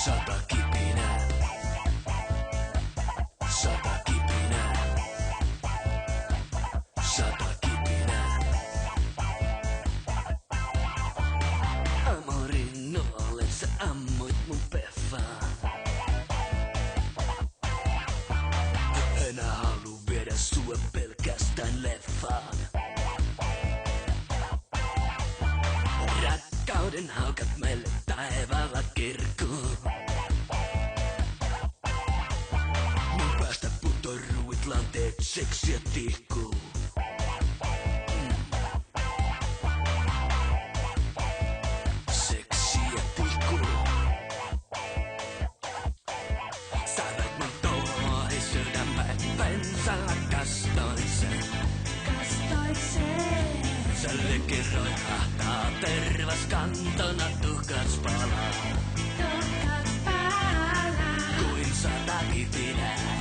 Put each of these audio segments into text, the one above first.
Sata kipinää. Sata kipinää. Sata kipinää. Amorin nolle sä ammuit mun peffaan. Enää halu viedä sua pelkästään leffaan. Rakkauden haukat meille taivaalla kirkkuun. Mun päästä putoruit lanteet seksiä tihkuu. Seksiä tihkuu. Sä veit mun touhi sydämään, pensalla kastoin sen. Sä likiroit hahtaa tervas kantona tuhkats palaa. Kuin sata kipinää.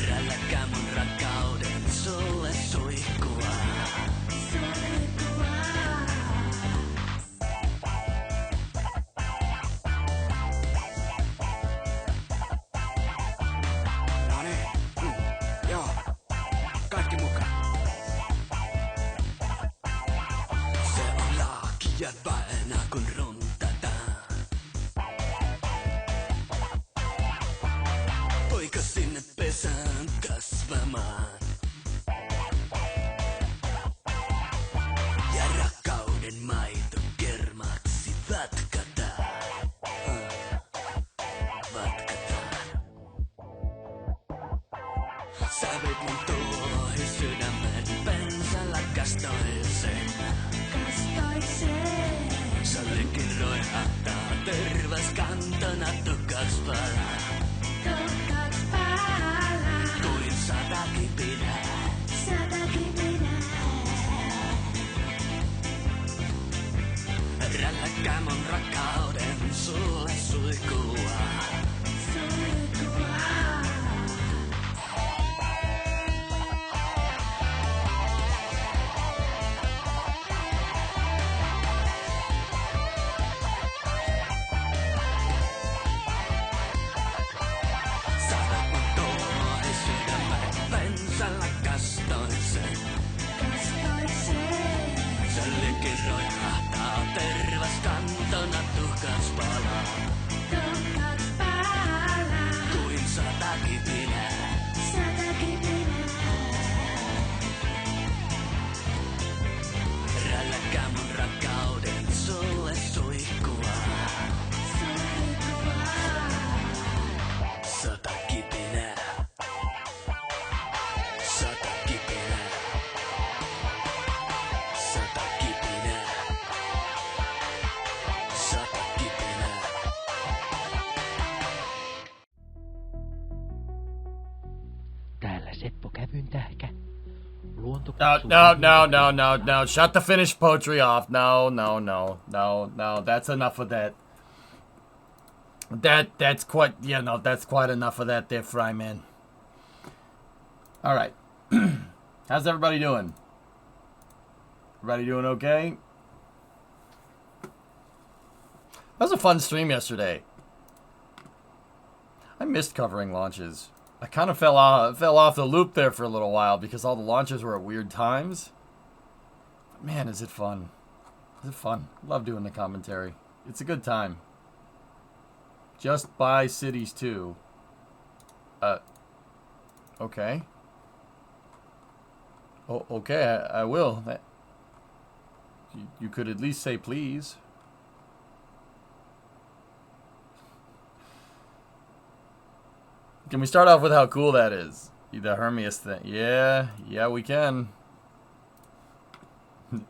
Rälläkää mun rakkauden sulle suihkua. Joo, kaikki mukaan. Se on laakia vaena kun runtataan. Poika sinne pesään kasvamaan. Ja rakkauden maito kermaksi vatkataan. Vatkataan. Sä veit mun tuohi sydämen, pensalla kastoin sen. Sä likiroit hahtaa tervas kantona tuhkats palaa. Kuin sata kipinää. Rälläkää mun rakkauden sulle suihkua. Sä veit mun tuohi sydämään, pensalla kastoin sen. Sä likiroit hahtaa tervas kantona tuhkats palaa. Kuin sata kipinää. Rälläkää mun rakkauden sulle suihkua. Sata kipinää. Sata kipinää. Sata kipinää. Sata kipinää. Täällä Seppo Kävyn tähkä. Luonto No. Shut the Finnish poetry off. No. That's enough of that. That's quite, that's quite enough of that there, Fryman. All right. How's everybody doing? Everybody doing okay? That was a fun stream yesterday. I missed covering launches. I kind of fell off the loop there for a little while because all the launches were at weird times. But man, is it fun. Is it fun? Love doing the commentary. It's a good time. Just buy Cities 2. Okay. Oh, okay, I will. You could at least say please. Can we start off with how cool that is? The Hermes thing. Yeah, we can.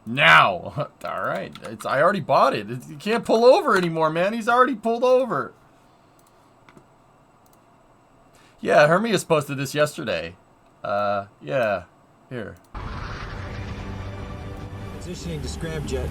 Now! Alright. I already bought it. You can't pull over anymore, man. He's already pulled over. Yeah, Hermes posted this yesterday. Yeah. Here. Positioning to scramjet.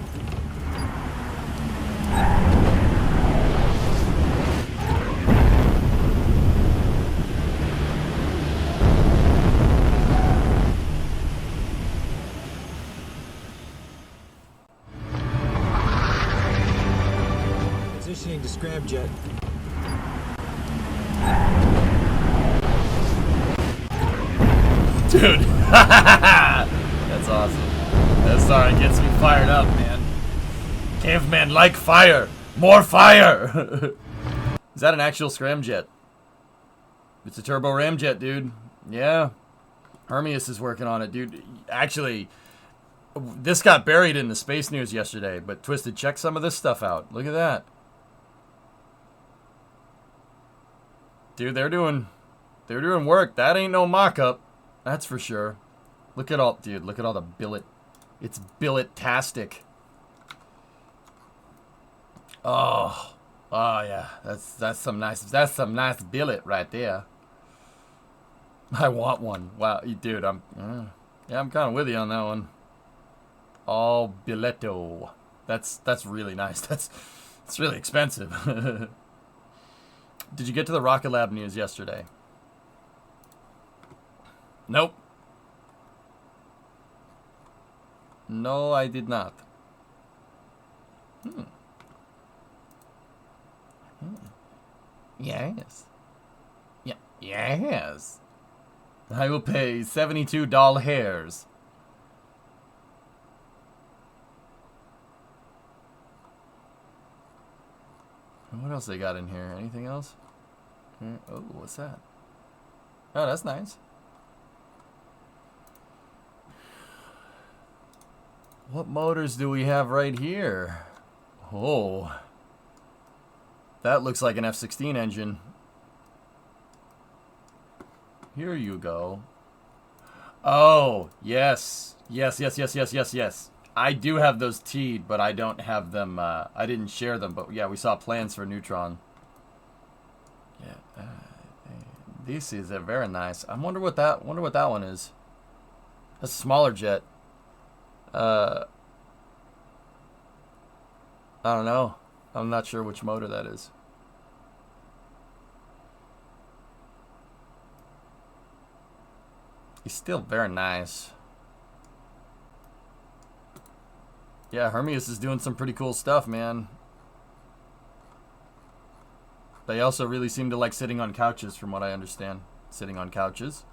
scramjet. Dude. That's awesome. That song gets me fired up, man. Cavemen like fire. More fire. Is that an actual scramjet? It's a turbo ramjet, dude. Yeah. Hermias is working on it, dude. Actually, this got buried in the space news yesterday, but Twisted, check some of this stuff out. Look at that. Dude, they're doing work. That ain't no mock-up. That's for sure. Look at all, dude, look at all the billet. It's billet-tastic. Oh. Oh yeah. That's some nice billet right there. I want one. Wow, dude, I'm kind of with you on that one. All billetto. That's really nice. It's really expensive. Did you get to the Rocket Lab news yesterday? Nope. No, I did not. Yes. Yeah. Yes. I will pay $72 hairs. What else they got in here? Anything else? Oh, what's that? Oh, that's nice. What motors do we have right here? Oh. That looks like an F-16 engine. Here you go. Oh, yes. Yes. I do have those teed, but I don't have them. I didn't share them, but yeah, we saw plans for Neutron. Yeah, this is a very nice. I wonder what that one is. That's a smaller jet. I don't know. I'm not sure which motor that is. He's still very nice. Yeah, Hermias is doing some pretty cool stuff, man. They also really seem to like sitting on couches, from what I understand. Sitting on couches.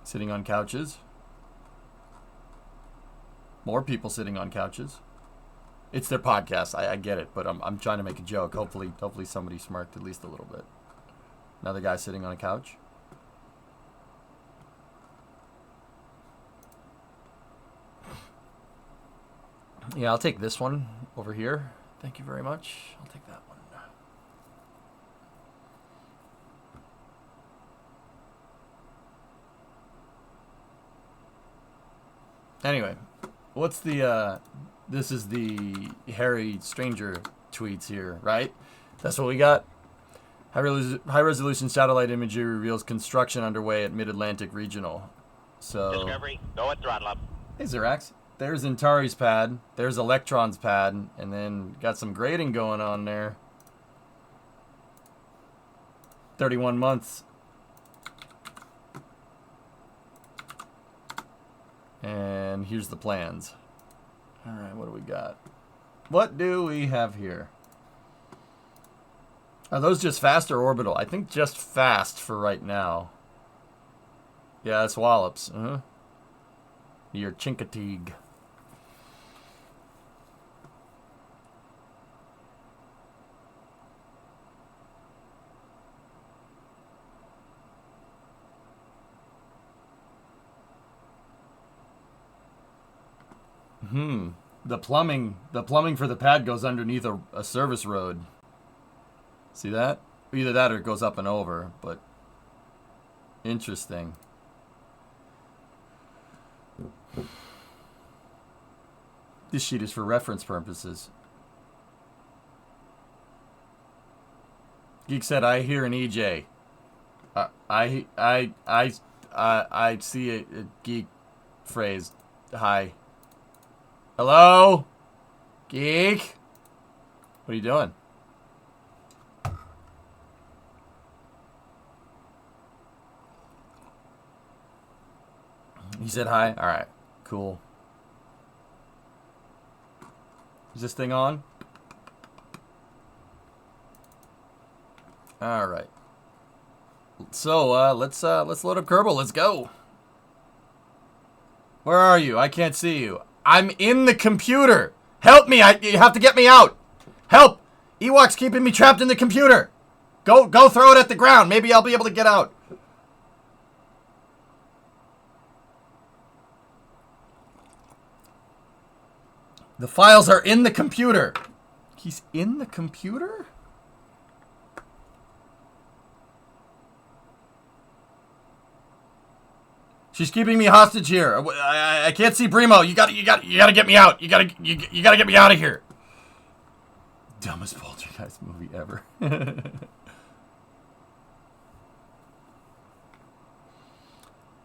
Sitting on couches. More people sitting on couches. It's their podcast. I get it, but I'm trying to make a joke. Hopefully somebody smirked at least a little bit. Another guy sitting on a couch. Yeah, I'll take this one over here. Thank you very much. I'll take that one. Anyway, what's the, this is the Harry Stranger tweets here, right? That's what we got. High-resolution satellite imagery reveals construction underway at Mid-Atlantic Regional. So, Discovery, go at throttle up. hey, Zerax. There's Antari's pad. There's Electron's pad. And then got some grading going on there. 31 months. And here's the plans. Alright, what do we got? What do we have here? Are those just fast or orbital? I think just fast for right now. Yeah, that's Wallops. Your Chincoteague. The plumbing for the pad goes underneath a service road. See that? Either that or it goes up and over, but interesting. This sheet is for reference purposes. Geek said, "I hear an EJ." I see a geek phrase. Hi. Hello? Geek? What are you doing? He said hi. Alright. Cool. Is this thing on? All right. So let's load up Kerbal. Let's go. Where are you? I can't see you. I'm in the computer. Help me! You have to get me out. Help! Ewok's keeping me trapped in the computer. Go throw it at the ground. Maybe I'll be able to get out. The files are in the computer. He's in the computer? She's keeping me hostage here. I can't see Brimo. You gotta get me out. You gotta get me out of here. Dumbest poltergeist movie ever.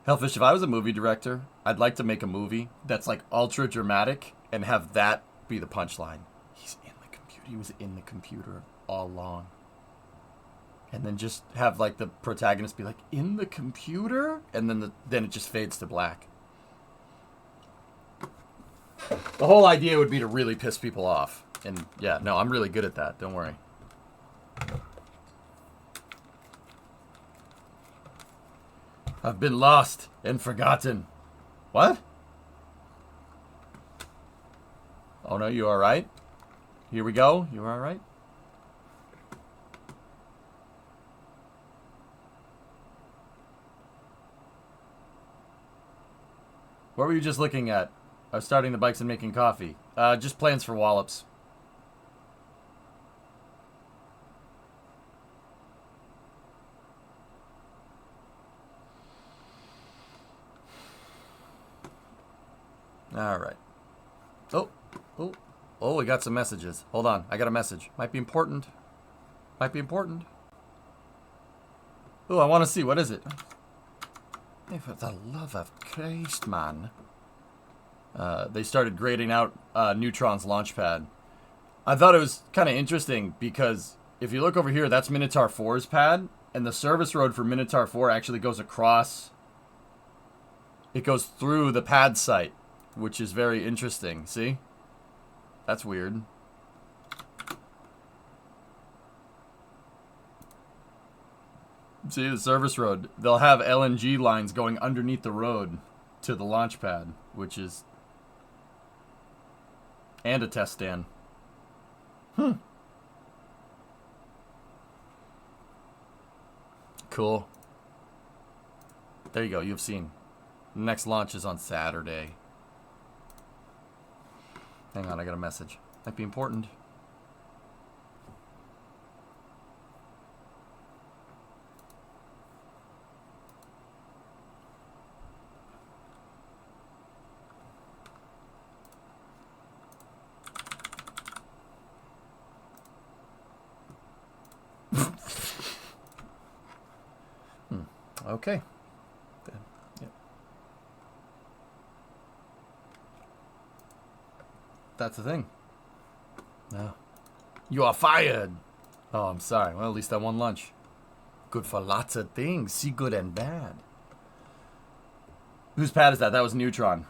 Hellfish, if I was a movie director, I'd like to make a movie that's like ultra dramatic and have that be the punchline. He's in the computer. He was in the computer all along. And then just have like the protagonist be like, in the computer? And then it just fades to black. The whole idea would be to really piss people off. And yeah, no, I'm really good at that. Don't worry. I've been lost and forgotten. What? Oh no, you alright? Here we go. You alright? What were you just looking at? I was starting the bikes and making coffee. Just plans for Wallops. Alright. Oh, we got some messages. Hold on, I got a message. Might be important. Might be important. Oh, I want to see. What is it? Hey, for the love of Christ, man. They started grading out Neutron's launch pad. I thought it was kind of interesting because if you look over here, that's Minotaur 4's pad, and the service road for Minotaur 4 actually goes across. It goes through the pad site, which is very interesting. See? That's weird. See, the service road. They'll have LNG lines going underneath the road to the launch pad, which is... And a test stand. Cool. There you go, you've seen. The next launch is on Saturday. Hang on, I got a message. Might be important. Okay. Yep. That's the thing. No. You are fired. Oh, I'm sorry. Well, at least I won lunch. Good for lots of things. See good and bad. Whose pad is that? That was Neutron.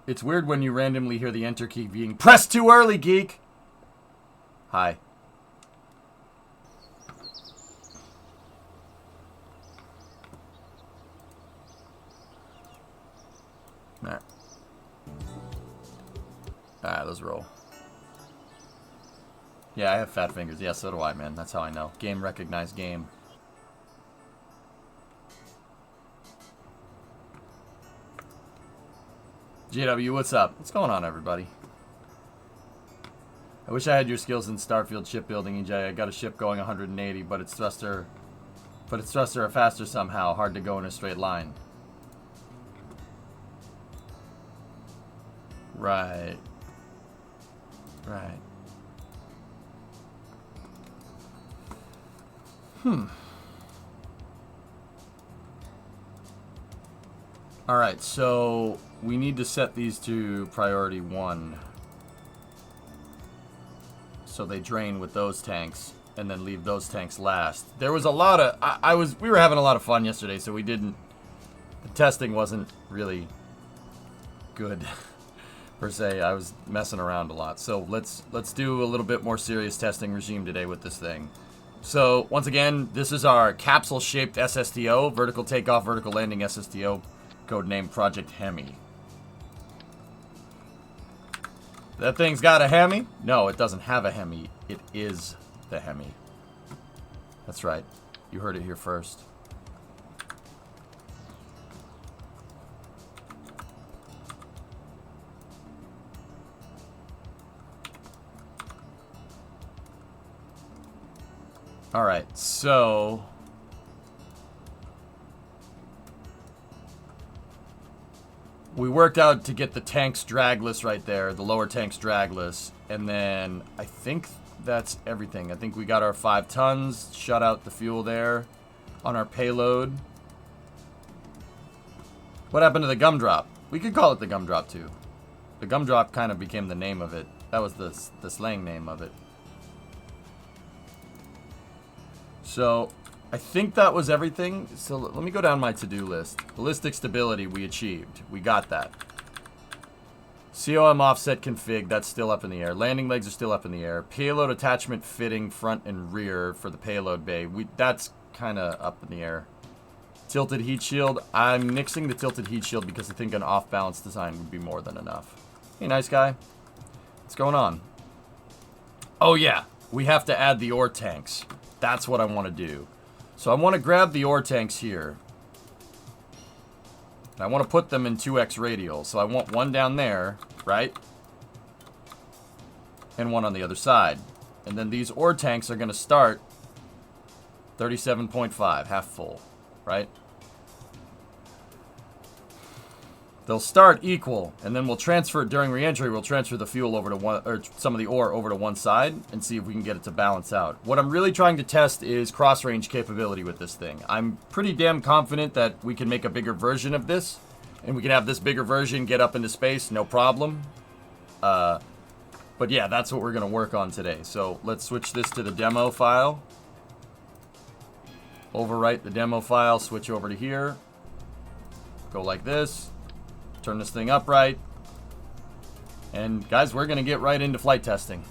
It's weird when you randomly hear the enter key being pressed too early, geek. Hi. Alright. Alright, let's roll. Yeah, I have fat fingers. Yeah, so do I, man. That's how I know. Game recognized game. JW, what's up? What's going on, everybody? I wish I had your skills in Starfield shipbuilding, EJ. I got a ship going 180, but its thruster are faster somehow. Hard to go in a straight line. Right. Right. Alright, so we need to set these to priority 1. So they drain with those tanks and then leave those tanks last. There was a lot of we were having a lot of fun yesterday, so the testing wasn't really good per se. I was messing around a lot. So let's do a little bit more serious testing regime today with this thing. So, once again, this is our capsule-shaped SSTO, vertical takeoff, vertical landing SSTO, codenamed Project Hemi. That thing's got a Hemi? No, it doesn't have a Hemi. It is the Hemi. That's right. You heard it here first. Alright, so... we worked out to get the tanks dragless right there, the lower tanks dragless, and then I think that's everything. I think we got our 5 tons, shut out the fuel there on our payload. What happened to the gumdrop? We could call it the gumdrop too. The gumdrop kind of became the name of it. That was the slang name of it. So, I think that was everything. So, let me go down my to-do list. Ballistic stability, we achieved. We got that. COM offset config, that's still up in the air. Landing legs are still up in the air. Payload attachment fitting front and rear for the payload bay. That's kind of up in the air. Tilted heat shield. I'm nixing the tilted heat shield because I think an off-balance design would be more than enough. Hey, nice guy. What's going on? Oh, yeah. We have to add the ore tanks. That's what I want to do. So I want to grab the ore tanks here. And I want to put them in 2x radial. So I want one down there, right? And one on the other side. And then these ore tanks are going to start 37.5, half full, right? They'll start equal, and then we'll transfer, during re-entry, we'll transfer the fuel over to one, or some of the ore over to one side, and see if we can get it to balance out. What I'm really trying to test is cross-range capability with this thing. I'm pretty damn confident that we can make a bigger version of this, and we can have this bigger version get up into space, no problem. But yeah, that's what we're going to work on today. So let's switch this to the demo file. Overwrite the demo file, switch over to here. Go like this. Turn this thing upright. And guys, we're gonna get right into flight testing.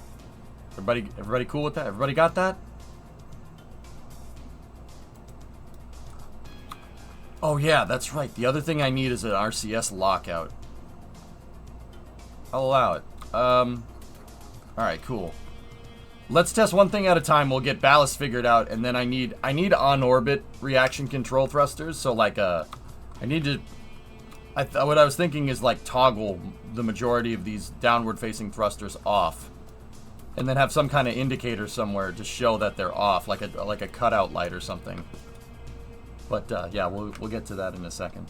Everybody cool with that? Everybody got that? Oh yeah, that's right. The other thing I need is an RCS lockout. I'll allow it. Alright, cool. Let's test one thing at a time. We'll get ballast figured out, and then I need on-orbit reaction control thrusters. So like I need to... what I was thinking is like toggle the majority of these downward facing thrusters off, and then have some kind of indicator somewhere to show that they're off, like a cutout light or something. But yeah, we'll get to that in a second.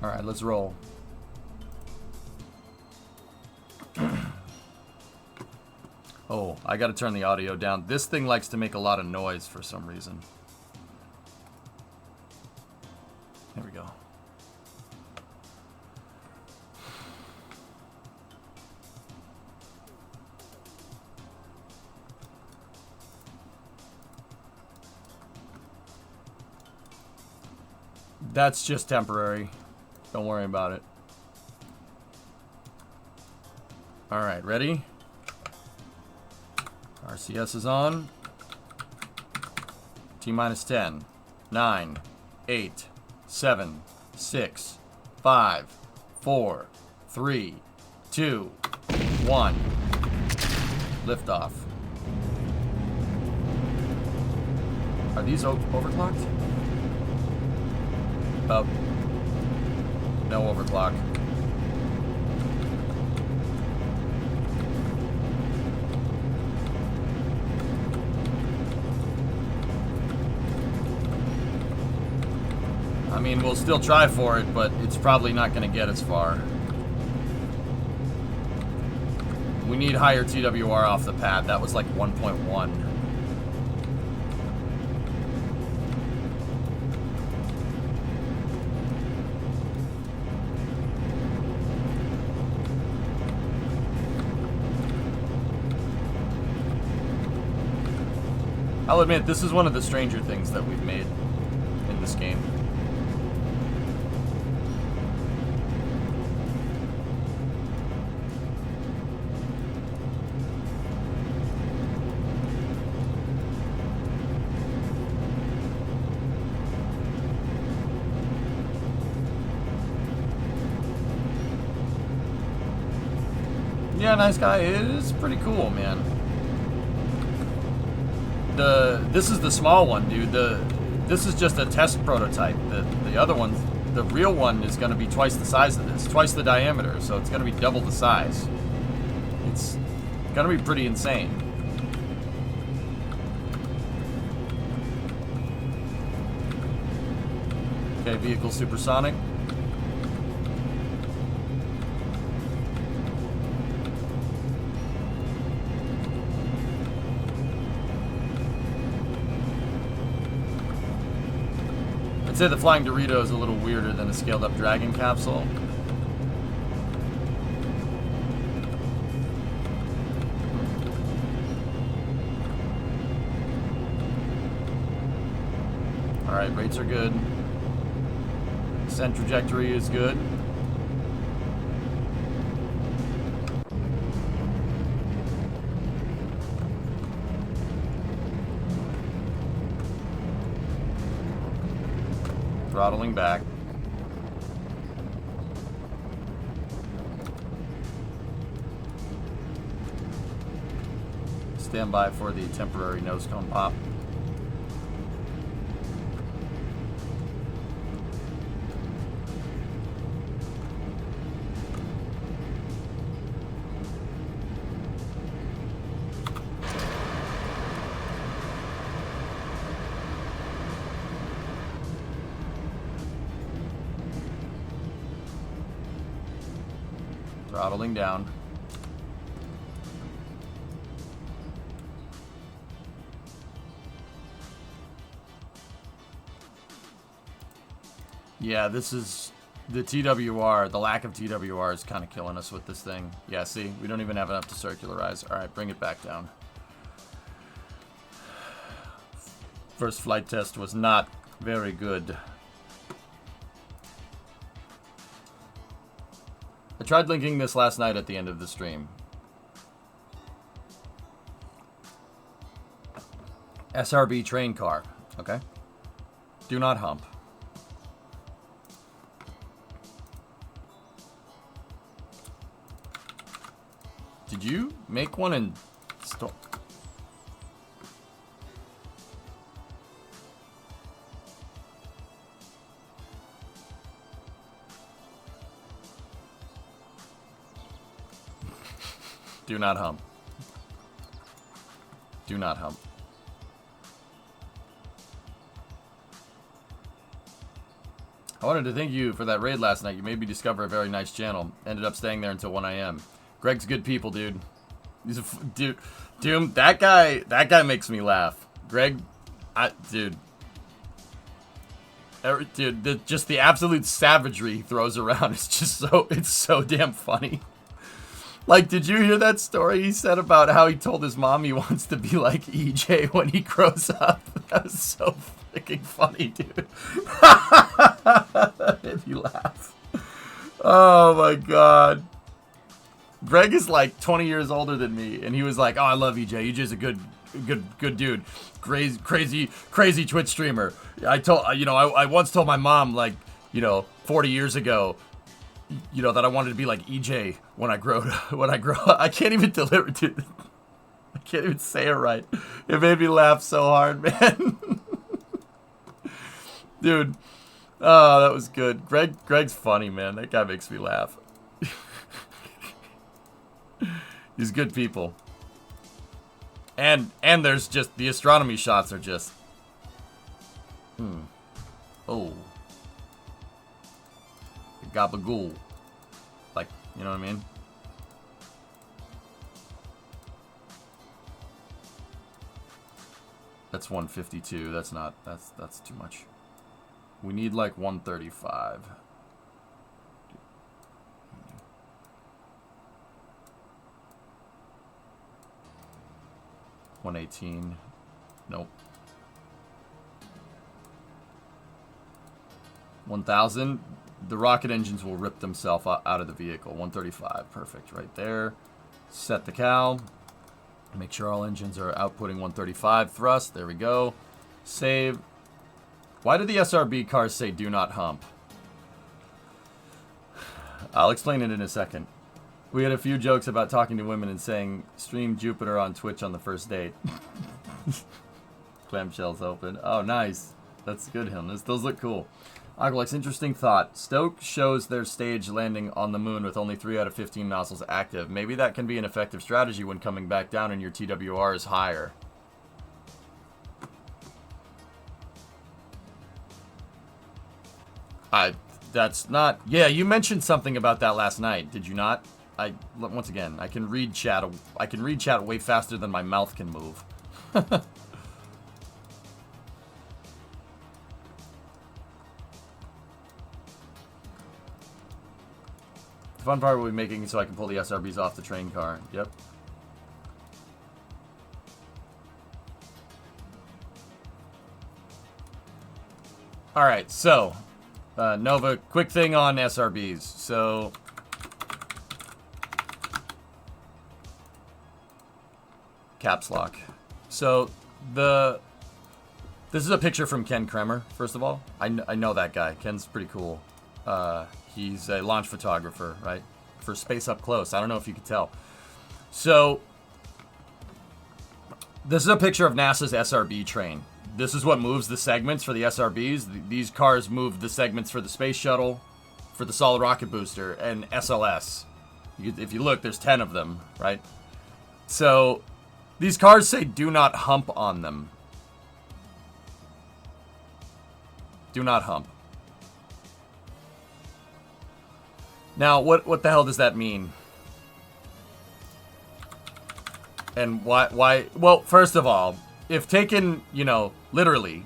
All right, let's roll. Oh, I got to turn the audio down. This thing likes to make a lot of noise for some reason. There we go. That's just temporary. Don't worry about it. All right, ready? RCS is on. T-minus 10, 9, 8, 7, 6, 5, 4, 3, 2, 1. Liftoff. Are these overclocked? Oh. No overclock. I mean, we'll still try for it, but it's probably not going to get as far. We need higher TWR off the pad. That was like 1.1. I'll admit, this is one of the stranger things that we've made in this game. Yeah, nice guy. It is pretty cool, man. This is the small one, dude. This is just a test prototype. The other one, the real one, is going to be twice the size of this, twice the diameter. So it's going to be double the size. It's going to be pretty insane. Okay, vehicle supersonic. I'd say the Flying Dorito is a little weirder than a scaled-up Dragon capsule. Alright, rates are good. Descent trajectory is good. Throttling back. Stand by for the temporary nose cone pop. Throttling down. Yeah, this is the TWR. The lack of TWR is kind of killing us with this thing. Yeah, see, we don't even have enough to circularize. All right, bring it back down. First flight test was not very good. I tried linking this last night at the end of the stream. SRB train car, okay? Do not hump. Did you make one and store? Do not hump. Do not hump. I wanted to thank you for that raid last night. You made me discover a very nice channel. Ended up staying there until 1 a.m. Greg's good people, dude. He's a dude. Doom, that guy makes me laugh. Greg, dude. Dude, just the absolute savagery he throws around is just it's so damn funny. Like, did you hear that story he said about how he told his mom he wants to be like EJ when he grows up? That was so freaking funny, dude. That made me laugh. Oh my god. Greg is like 20 years older than me, and he was like, "Oh, I love EJ. EJ's a good dude. Crazy Twitch streamer." I once told my mom, like, 40 years ago, that I wanted to be like EJ when I grow up. I can't even deliver, dude. I can't even say it right. It made me laugh so hard, man. Dude. Oh, that was good. Greg's funny, man. That guy makes me laugh. He's good people. And there's just the astronomy shots are just oh. Gabagool. Like, you know what I mean? That's 152. That's too much. We need like 135. 118. Nope. 1000. The rocket engines will rip themselves out of the vehicle. 135. Perfect. Right there. Set the cow. Make sure all engines are outputting 135 thrust. There we go. Save. Why do the SRB cars say do not hump? I'll explain it in a second. We had a few jokes about talking to women and saying, stream Jupiter on Twitch on the first date. Clamshells open. Oh, nice. That's good, Hill. Those look cool. Aglex, interesting thought. Stoke shows their stage landing on the moon with only 3 out of 15 nozzles active. Maybe that can be an effective strategy when coming back down and your TWR is higher. That's not... Yeah, you mentioned something about that last night, did you not? Once again, I can read chat. I can read chat way faster than my mouth can move. The fun part will be making so I can pull the SRBs off the train car. Yep. Alright, so... Nova, quick thing on SRBs. So... Caps lock. So, this is a picture from Ken Kremer, first of all. I know that guy. Ken's pretty cool. He's a launch photographer, right? For Space Up Close. I don't know if you could tell. So, this is a picture of NASA's SRB train. This is what moves the segments for the SRBs. These cars move the segments for the Space Shuttle, for the Solid Rocket Booster, and SLS. If you look, there's 10 of them, right? So... these cars say do not hump on them. Do not hump. Now, what the hell does that mean? And why? Well, first of all, if taken, you know, literally,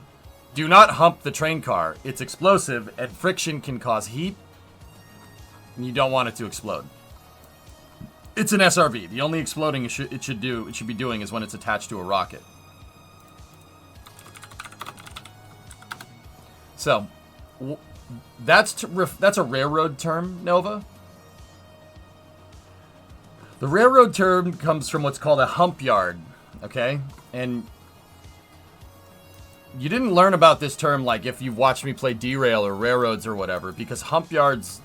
do not hump the train car. It's explosive, and friction can cause heat, and you don't want it to explode. It's an SRB. The only exploding it should be doing is when it's attached to a rocket. So, that's a railroad term, Nova. The railroad term comes from what's called a hump yard, okay? And you didn't learn about this term like if you've watched me play derail or railroads or whatever, because hump yards...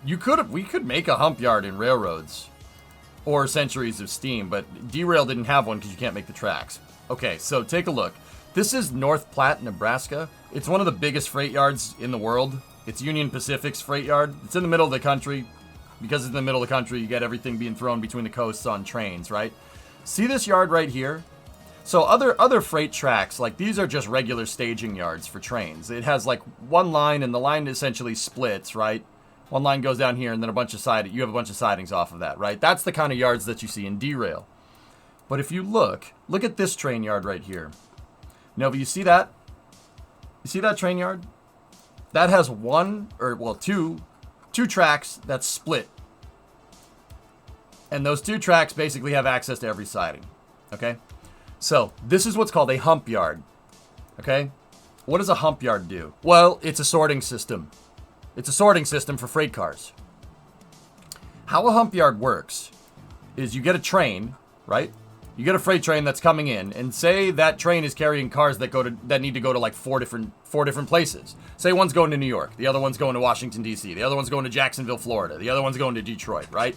we could make a hump yard in railroads or Centuries of Steam, but derail didn't have one because you can't make the tracks. Okay, so take a look. This is North Platte, Nebraska. It's one of the biggest freight yards in the world. It's Union Pacific's freight yard. It's in the middle of the country. Because it's in the middle of the country, you get everything being thrown between the coasts on trains, right? See this yard right here? So other freight tracks, like these are just regular staging yards for trains. It has like one line, and the line essentially splits, right? One line goes down here, and then you have a bunch of sidings off of that, right? That's the kind of yards that you see in derail. But if you look at this train yard right here. Nova, you see that? You see that train yard? That has two tracks that split. And those two tracks basically have access to every siding, okay? So, this is what's called a hump yard, okay? What does a hump yard do? Well, it's a sorting system. It's a sorting system for freight cars. How a hump yard works is you get a train, right? You get a freight train that's coming in, and say that train is carrying cars that need to go to like four different places. Say one's going to New York, the other one's going to Washington D.C., the other one's going to Jacksonville, Florida, the other one's going to Detroit, right?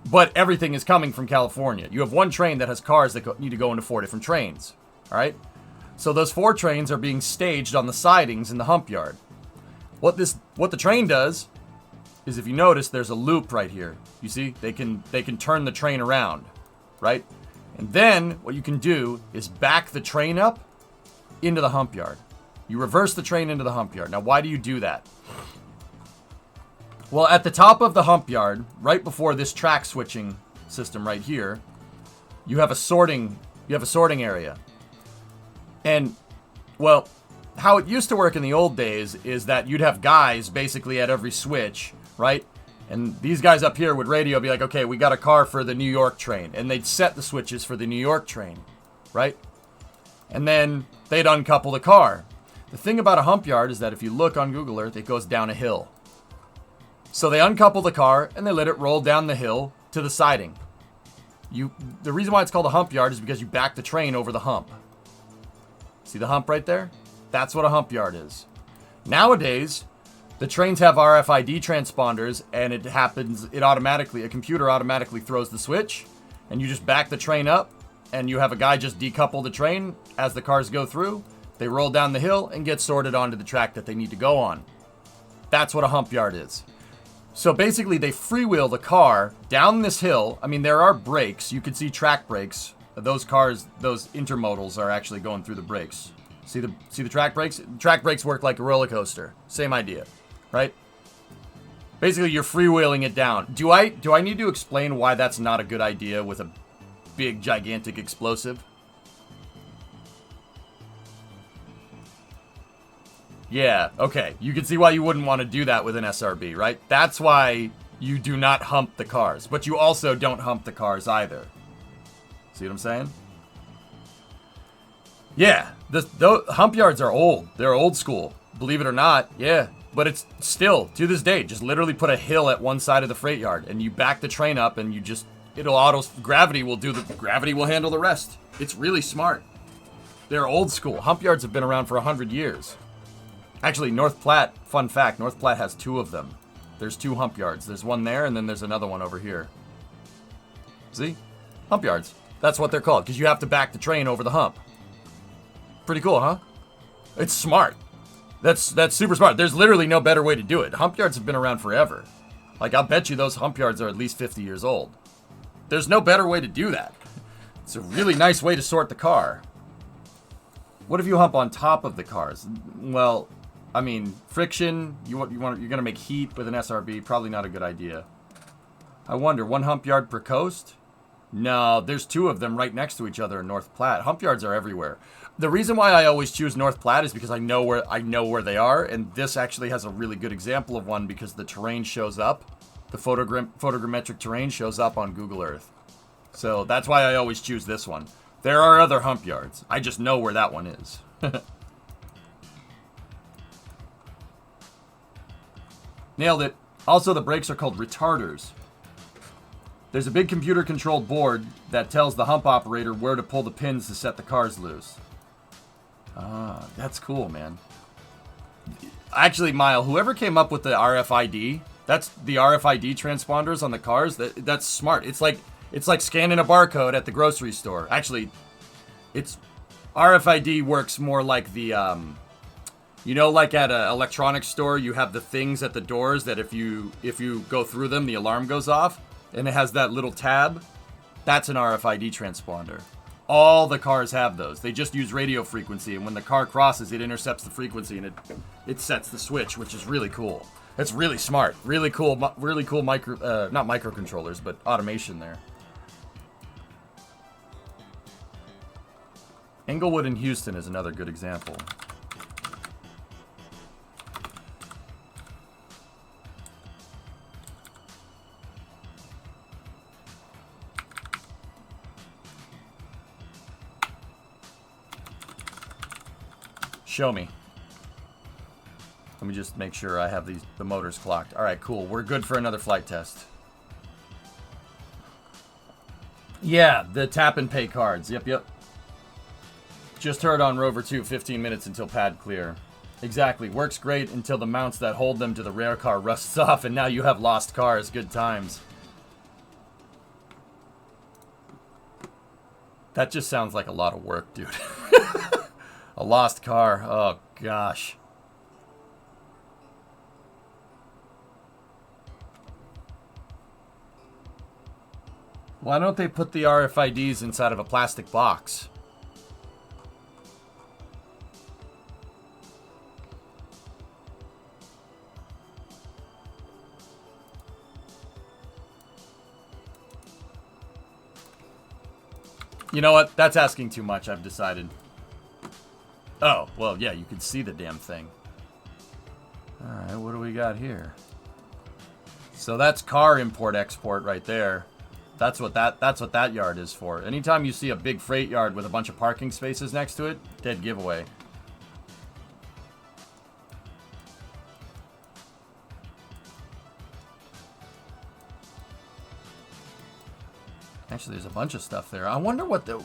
But everything is coming from California. You have one train that has cars that need to go into 4 different trains, all right? So those 4 trains are being staged on the sidings in the hump yard. What the train does is, if you notice, there's a loop right here. You see, they can turn the train around, right? And then what you can do is back the train up into the hump yard. You reverse the train into the hump yard. Now, why do you do that? Well, at the top of the hump yard, right before this track switching system right here, you have a sorting area. And, well, how it used to work in the old days is that you'd have guys basically at every switch, right? And these guys up here would radio, be like, okay, we got a car for the New York train. And they'd set the switches for the New York train, right? And then they'd uncouple the car. The thing about a hump yard is that if you look on Google Earth, it goes down a hill. So they uncouple the car, and they let it roll down the hill to the siding. The reason why it's called a hump yard is because you back the train over the hump. See the hump right there? That's what a hump yard is. Nowadays, The trains have RFID transponders, and a computer automatically throws the switch, and you just back the train up, and you have a guy just decouple the train as the cars go through. They roll down the hill and get sorted onto the track that they need to go on. That's what a hump yard is. So basically, they freewheel the car down this hill. I mean, there are brakes. You can see track brakes. Those cars, those intermodals are actually going through the brakes. See the track brakes? Track brakes work like a roller coaster. Same idea, right? Basically, you're freewheeling it down. Do I need to explain why that's not a good idea with a big, gigantic explosive? Yeah, okay. You can see why you wouldn't want to do that with an SRB, right? That's why you do not hump the cars. But you also don't hump the cars either. See what I'm saying? Yeah, the hump yards are old. They're old school. Believe it or not, yeah. But it's still, to this day, just literally put a hill at one side of the freight yard. And you back the train up and you just, gravity will handle the rest. It's really smart. They're old school. Hump yards have been around for 100 years. Actually, North Platte, fun fact, North Platte has 2 of them. There's 2 hump yards. There's one there, and then there's another one over here. See? Hump yards. That's what they're called, because you have to back the train over the hump. Pretty cool, huh? It's smart. That's super smart. There's literally no better way to do it. Hump yards have been around forever. Like, I'll bet you those hump yards are at least 50 years old. There's no better way to do that. It's a really nice way to sort the car. What if you hump on top of the cars? Well, I mean, friction, you're going to make heat with an SRB, probably not a good idea. I wonder, 1 hump yard per coast? No, there's 2 of them right next to each other in North Platte. Hump yards are everywhere. The reason why I always choose North Platte is because I know where they are, and this actually has a really good example of one because the terrain shows up. The photogrammetric terrain shows up on Google Earth. So that's why I always choose this one. There are other hump yards. I just know where that one is. Nailed it. Also, the brakes are called retarders. There's a big computer-controlled board that tells the hump operator where to pull the pins to set the cars loose. Ah, that's cool, man. Actually, Mile, whoever came up with the RFID, that's the RFID transponders on the cars, that's smart. It's like scanning a barcode at the grocery store. Actually, RFID works more like the, like at an electronics store, you have the things at the doors that if you go through them, the alarm goes off, and it has that little tab. That's an RFID transponder. All the cars have those. They just use radio frequency, and when the car crosses, it intercepts the frequency, and it sets the switch, which is really cool. It's really smart. Really cool not microcontrollers, but automation there. Englewood and Houston is another good example. Show me. Let me just make sure I have the motors clocked. All right, cool. We're good for another flight test. Yeah, the tap and pay cards. Yep. Just heard on Rover 2, 15 minutes until pad clear. Exactly. Works great until the mounts that hold them to the rare car rusts off, and now you have lost cars. Good times. That just sounds like a lot of work, dude. A lost car. Oh, gosh. Why don't they put the RFIDs inside of a plastic box? You know what? That's asking too much, I've decided. Oh, well, yeah, you can see the damn thing. Alright, what do we got here? So that's car import-export right there. That's what that yard is for. Anytime you see a big freight yard with a bunch of parking spaces next to it, dead giveaway. Actually, there's a bunch of stuff there. I wonder what the...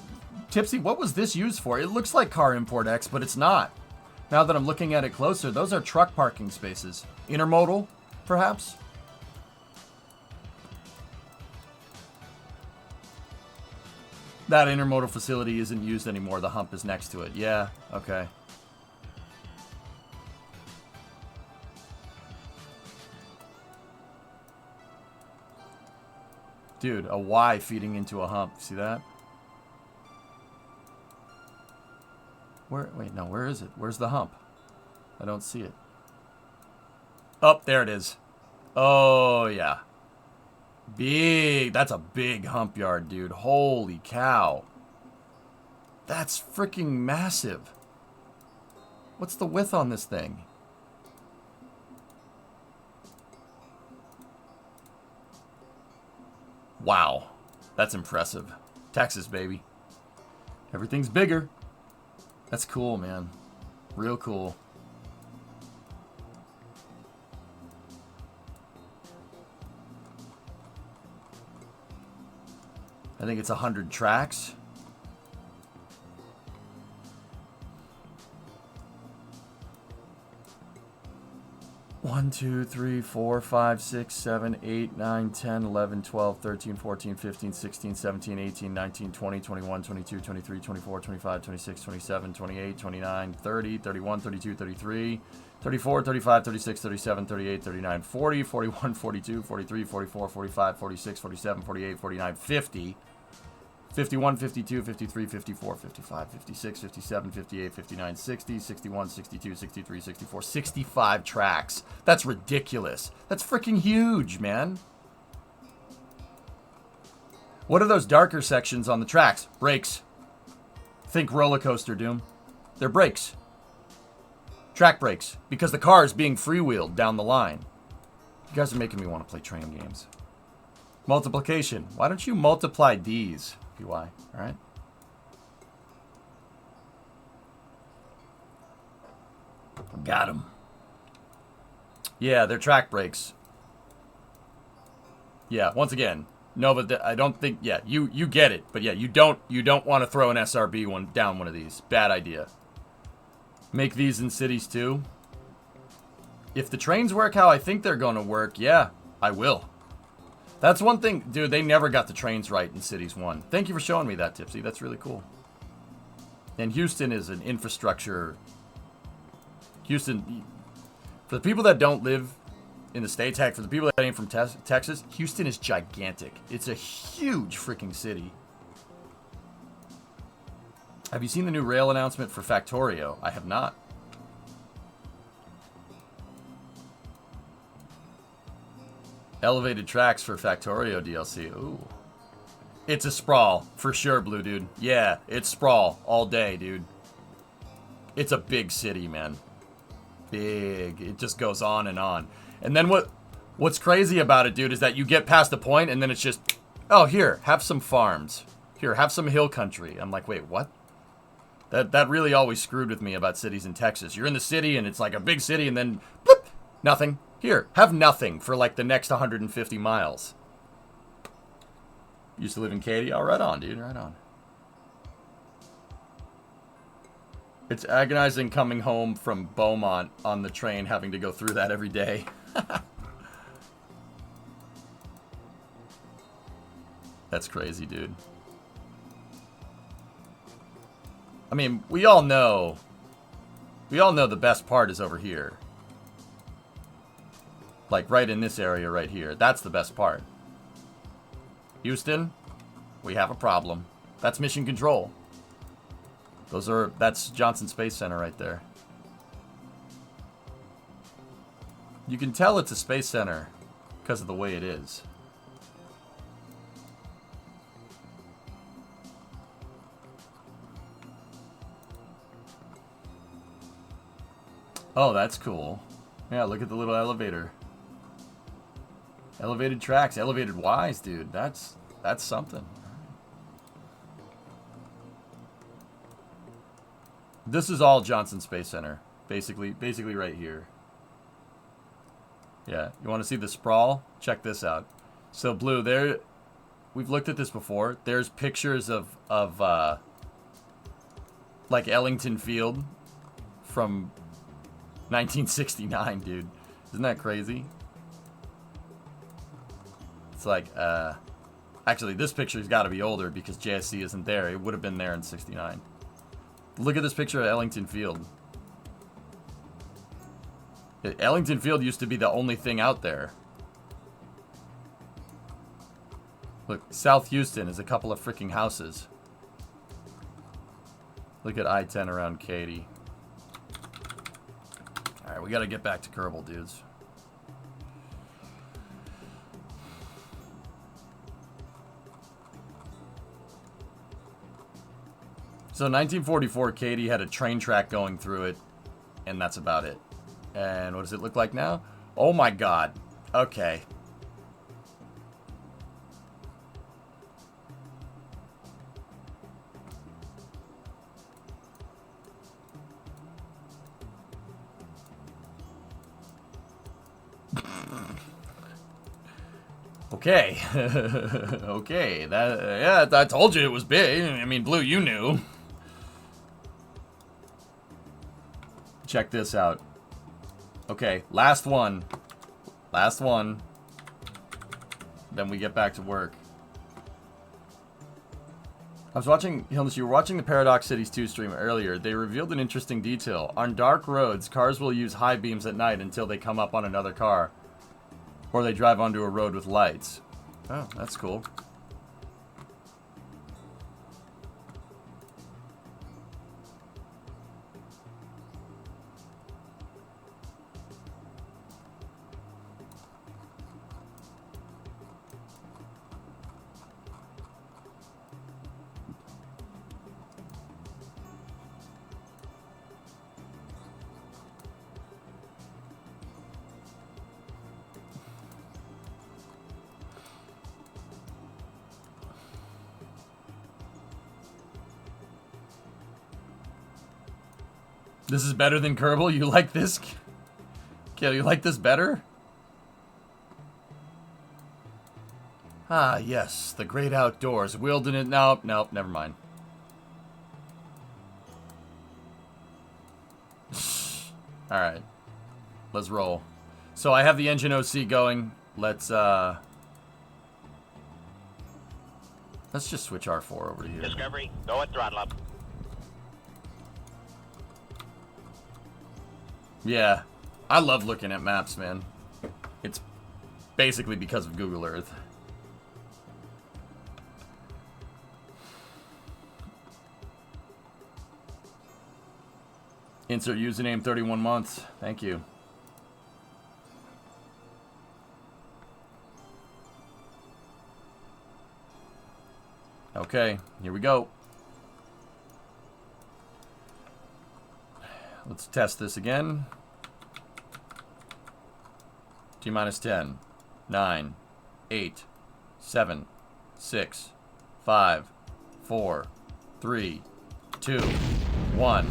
Tipsy, what was this used for? It looks like car import-ex, but it's not. Now that I'm looking at it closer, those are truck parking spaces. Intermodal, perhaps? That intermodal facility isn't used anymore. The hump is next to it. Yeah, okay. Dude, a Y feeding into a hump. See that? Wait, no, where is it? Where's the hump? I don't see it. Oh, there it is. Oh, yeah. Big. That's a big hump yard, dude. Holy cow. That's freaking massive. What's the width on this thing? Wow. That's impressive. Texas, baby. Everything's bigger. That's cool, man. Real cool. I think it's 100 tracks. One, 2, 3, 4, 5, 6, 7, 8, 9, 10, 11, 12, 13, 14, 15, 16, 17, 18, 19, 20, 21, 22, 23, 24, 25, 26, 27, 28, 29, 30, 31, 32, 33, 34, 35, 36, 37, 38, 39, 40, 41, 42, 43, 44, 45, 46, 47, 48, 49, 50. 51, 52, 53, 54, 55, 56, 57, 58, 59, 60, 61, 62, 63, 64, 65 tracks. That's ridiculous. That's freaking huge, man. What are those darker sections on the tracks? Brakes. Think roller coaster, Doom. They're brakes. Track brakes. Because the car is being freewheeled down the line. You guys are making me want to play train games. Multiplication. Why don't you multiply D's? PY, alright? Got him. Yeah, they're track brakes. Yeah, once again, Nova, I don't think, yeah, you get it, but yeah, you don't want to throw an SRB down one of these. Bad idea. Make these in cities too. If the trains work how I think they're going to work, yeah, I will. That's one thing, dude, they never got the trains right in Cities 1. Thank you for showing me that, Tipsy. That's really cool. And Houston is an infrastructure. Houston, for the people that don't live in the States, heck, for the people that ain't from Texas, Houston is gigantic. It's a huge freaking city. Have you seen the new rail announcement for Factorio? I have not. Elevated tracks for Factorio DLC. Ooh. It's a sprawl. For sure, Blue Dude. Yeah, it's sprawl all day, dude. It's a big city, man. Big. It just goes on and on. And then what's crazy about it, dude, is that you get past the point and then it's just, oh, here, have some farms. Here, have some hill country. I'm like, wait, what? That really always screwed with me about cities in Texas. You're in the city and it's like a big city and then, bloop, nothing. Here, have nothing for like the next 150 miles. Used to live in Katy? Oh, right on, dude, right on. It's agonizing coming home from Beaumont on the train, having to go through that every day. That's crazy, dude. I mean, we all know the best part is over here. Like right in this area right here. That's the best part. Houston, we have a problem. That's mission control. That's Johnson Space Center right there. You can tell it's a space center because of the way it is. Oh, that's cool. Yeah, look at the little elevator. Elevated tracks, elevated Ys, dude. That's something. This is all Johnson Space Center, basically right here. Yeah, you want to see the sprawl? Check this out. So Blue, there, we've looked at this before. There's pictures of like Ellington Field from 1969, dude. Isn't that crazy? It's like, actually, this picture's got to be older because JSC isn't there. It would have been there in 69. Look at this picture of Ellington Field. Ellington Field used to be the only thing out there. Look, South Houston is a couple of freaking houses. Look at I-10 around Katy. Alright, we gotta get back to Kerbal, dudes. So 1944, Katy had a train track going through it, and that's about it. And what does it look like now? Oh my god. Okay. Okay. Okay. That yeah, I told you it was big. I mean, Blue, you knew. Check this out. Okay, last one. Last one. Then we get back to work. I was watching, you were watching the Paradox Cities 2 stream earlier. They revealed an interesting detail. On dark roads, cars will use high beams at night until they come up on another car. Or they drive onto a road with lights. Oh, that's cool. This is better than Kerbal? You like this? Kale, you like this better? Ah, yes. The great outdoors. Wilderness. Nope, nope, never mind. Alright. Let's roll. So I have the engine OC going. Let's just switch R4 over to here. Discovery, go at throttle up. Yeah, I love looking at maps, man. It's basically because of Google Earth. Insert username 31 months. Thank you. Okay, here we go. Let's test this again. T-minus 10, 9, 8, 7, 6, 5, 4, 3, 2, 1.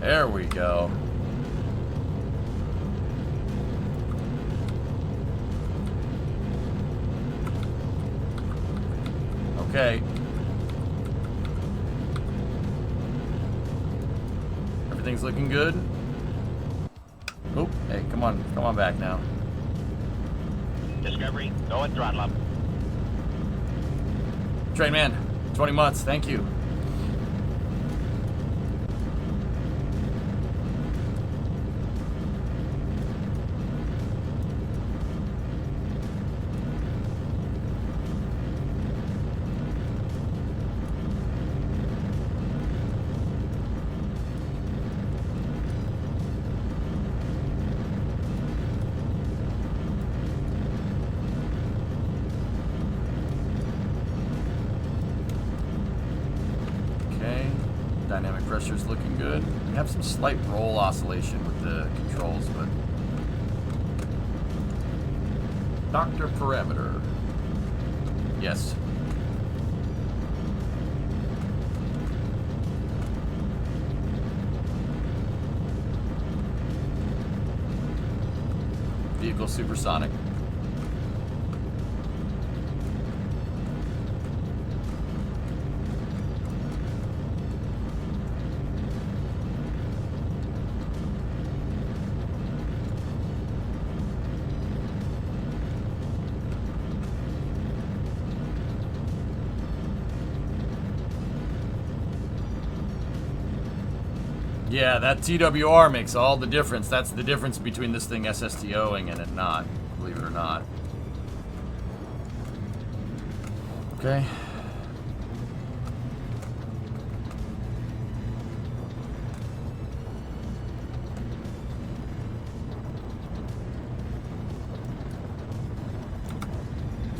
There we go. Okay. Everything's looking good. Oh, hey, come on back now. Discovery, go at throttle up. Train man, 20 months, thank you. Pressure's looking good. We have some slight roll oscillation with the controls, but Dr. Parameter. Yes. Vehicle supersonic. Yeah, that TWR makes all the difference. That's the difference between this thing SSTOing and it not, believe it or not. Okay.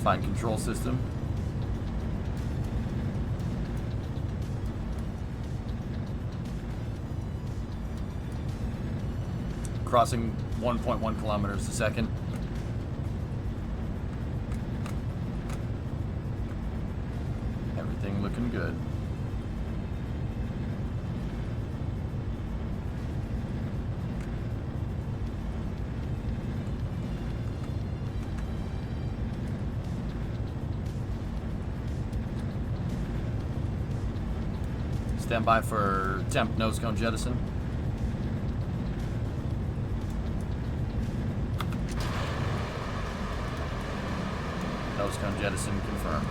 Find control system. Crossing 1.1 kilometers a second. Everything looking good. Stand by for temp nose cone jettison. Nose cone jettison confirmed.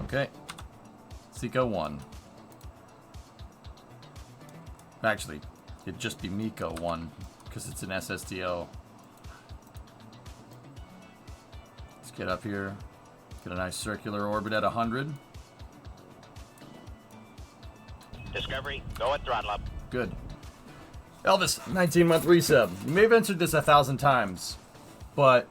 Okay. Seco 1. Actually, it'd just be Miko 1, because it's an SSTO. Let's get up here. Get a nice circular orbit at 100. Discovery, go at throttle up. Good. Elvis, 19-month resub. You may have entered this 1,000 times, but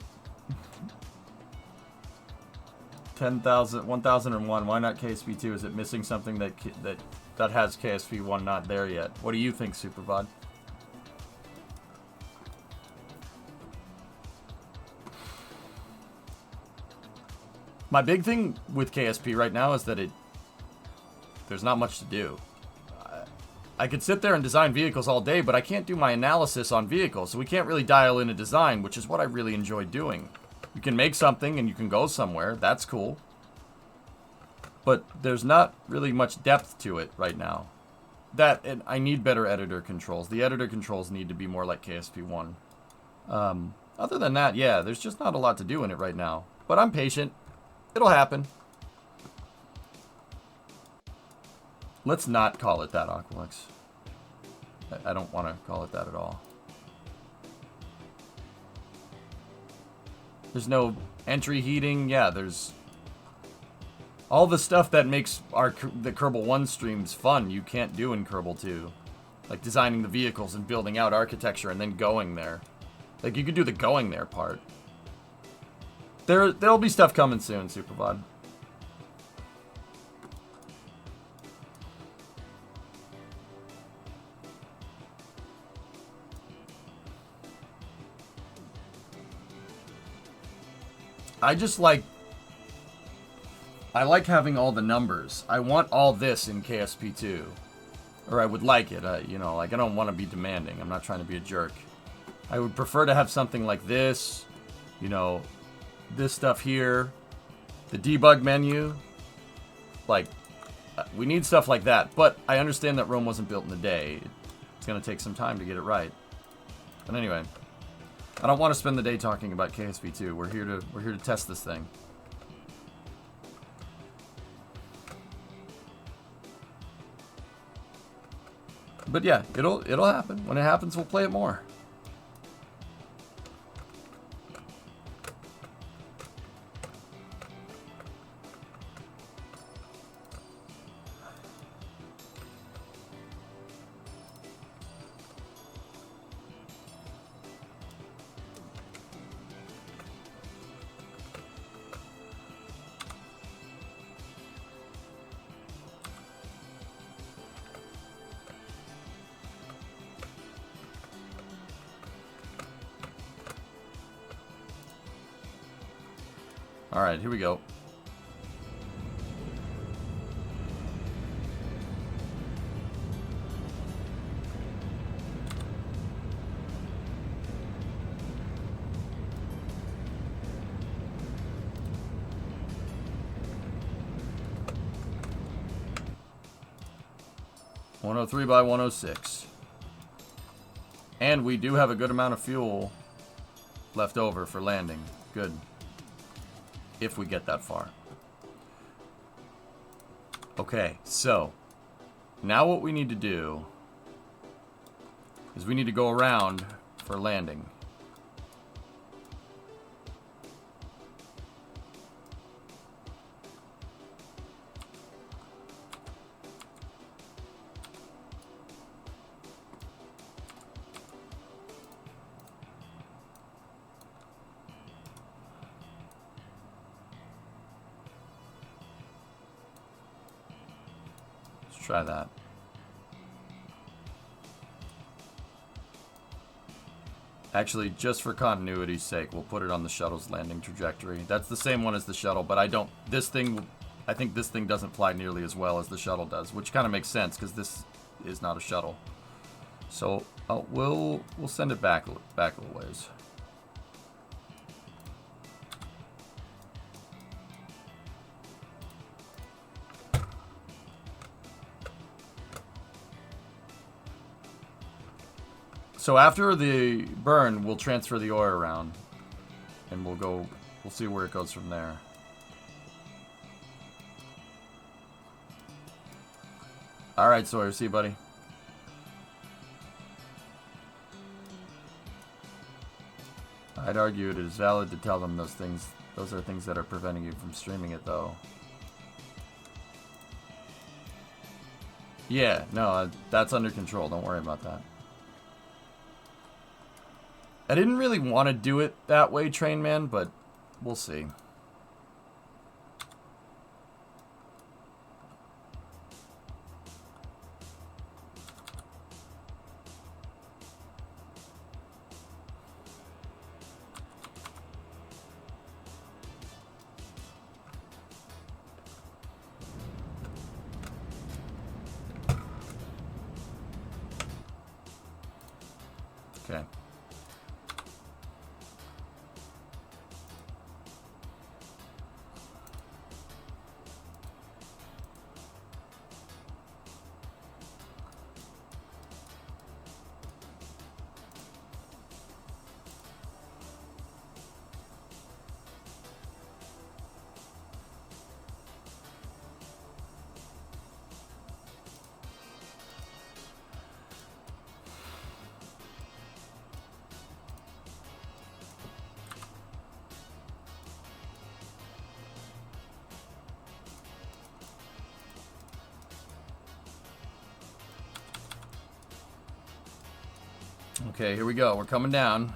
10,000, 1,001. Why not KSP2? Is it missing something that has KSP1 not there yet? What do you think, Supervod? My big thing with KSP right now is that there's not much to do. I could sit there and design vehicles all day, but I can't do my analysis on vehicles, so we can't really dial in a design, which is what I really enjoy doing. You can make something and you can go somewhere. That's cool. But there's not really much depth to it right now. And I need better editor controls. The editor controls need to be more like KSP1. Other than that, yeah, there's just not a lot to do in it right now. But I'm patient. It'll happen. Let's not call it that, Aqualix. I don't want to call it that at all. There's no entry heating. Yeah, there's all the stuff that makes the Kerbal 1 streams fun you can't do in Kerbal 2. Like designing the vehicles and building out architecture and then going there. Like you could do the going there part. There'll be stuff coming soon, Supervod. I like having all the numbers. I want all this in KSP2. Or I would like it, you know, like I don't want to be demanding. I'm not trying to be a jerk. I would prefer to have something like this, you know, this stuff here, the debug menu. Like, we need stuff like that. But I understand that Rome wasn't built in a day. It's going to take some time to get it right. But anyway, I don't want to spend the day talking about KSP2. We're here to test this thing. But yeah, it'll happen. When it happens, we'll play it more. Alright, here we go. 103 by 106. And we do have a good amount of fuel left over for landing. Good. If we get that far. Okay, so now what we need to do is we need to go around for landing. Let's try that. Actually, just for continuity's sake, we'll put it on the shuttle's landing trajectory. That's the same one as the shuttle, but I think this thing doesn't fly nearly as well as the shuttle does, which kind of makes sense because this is not a shuttle. So we'll send it back a little ways. So after the burn, we'll transfer the ore around, and we'll see where it goes from there. All right, Sawyer, see you, buddy. I'd argue it is valid to tell them those things. Those are things that are preventing you from streaming it, though. Yeah, no, that's under control. Don't worry about that. I didn't really want to do it that way, Train Man, but we'll see. Okay. Okay, here we go. We're coming down.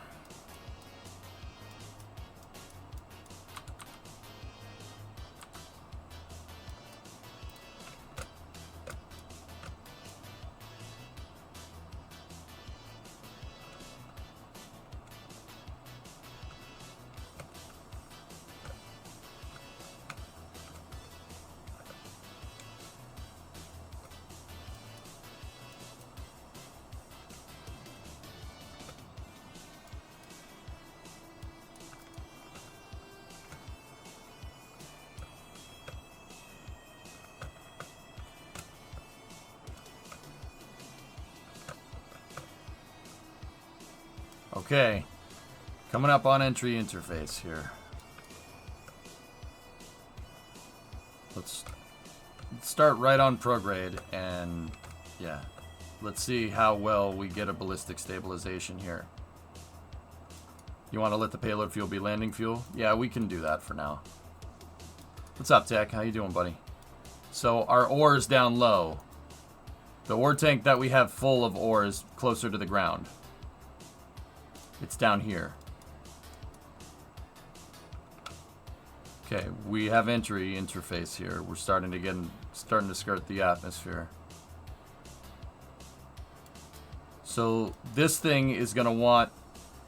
Okay, coming up on entry interface here. Let's start right on prograde, and yeah, let's see how well we get a ballistic stabilization here. You want to let the payload fuel be landing fuel? Yeah, we can do that for now. What's up, Tech? How you doing, buddy? So our ore is down low. The ore tank that we have full of ore is closer to the ground. It's down here. Okay, we have entry interface here. We're starting to skirt the atmosphere. So this thing is going to want,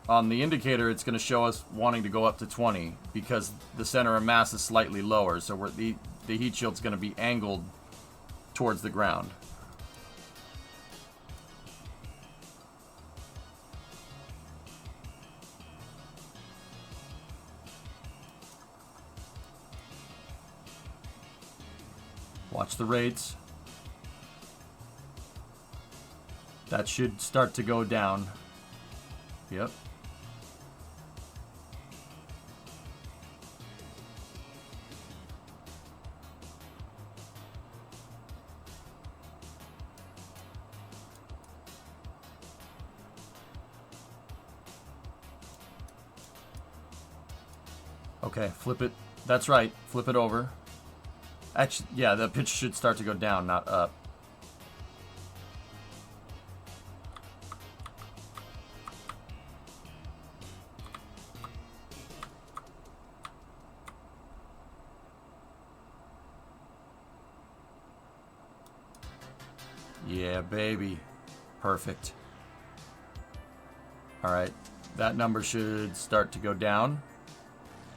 on the indicator, it's going to show us wanting to go up to 20 because the center of mass is slightly lower. So the heat shield's going to be angled towards the ground. Watch the rates. That should start to go down. Yep. Okay, flip it. That's right. Flip it over. Actually, yeah, the pitch should start to go down, not up. Yeah, baby. Perfect. Alright, that number should start to go down.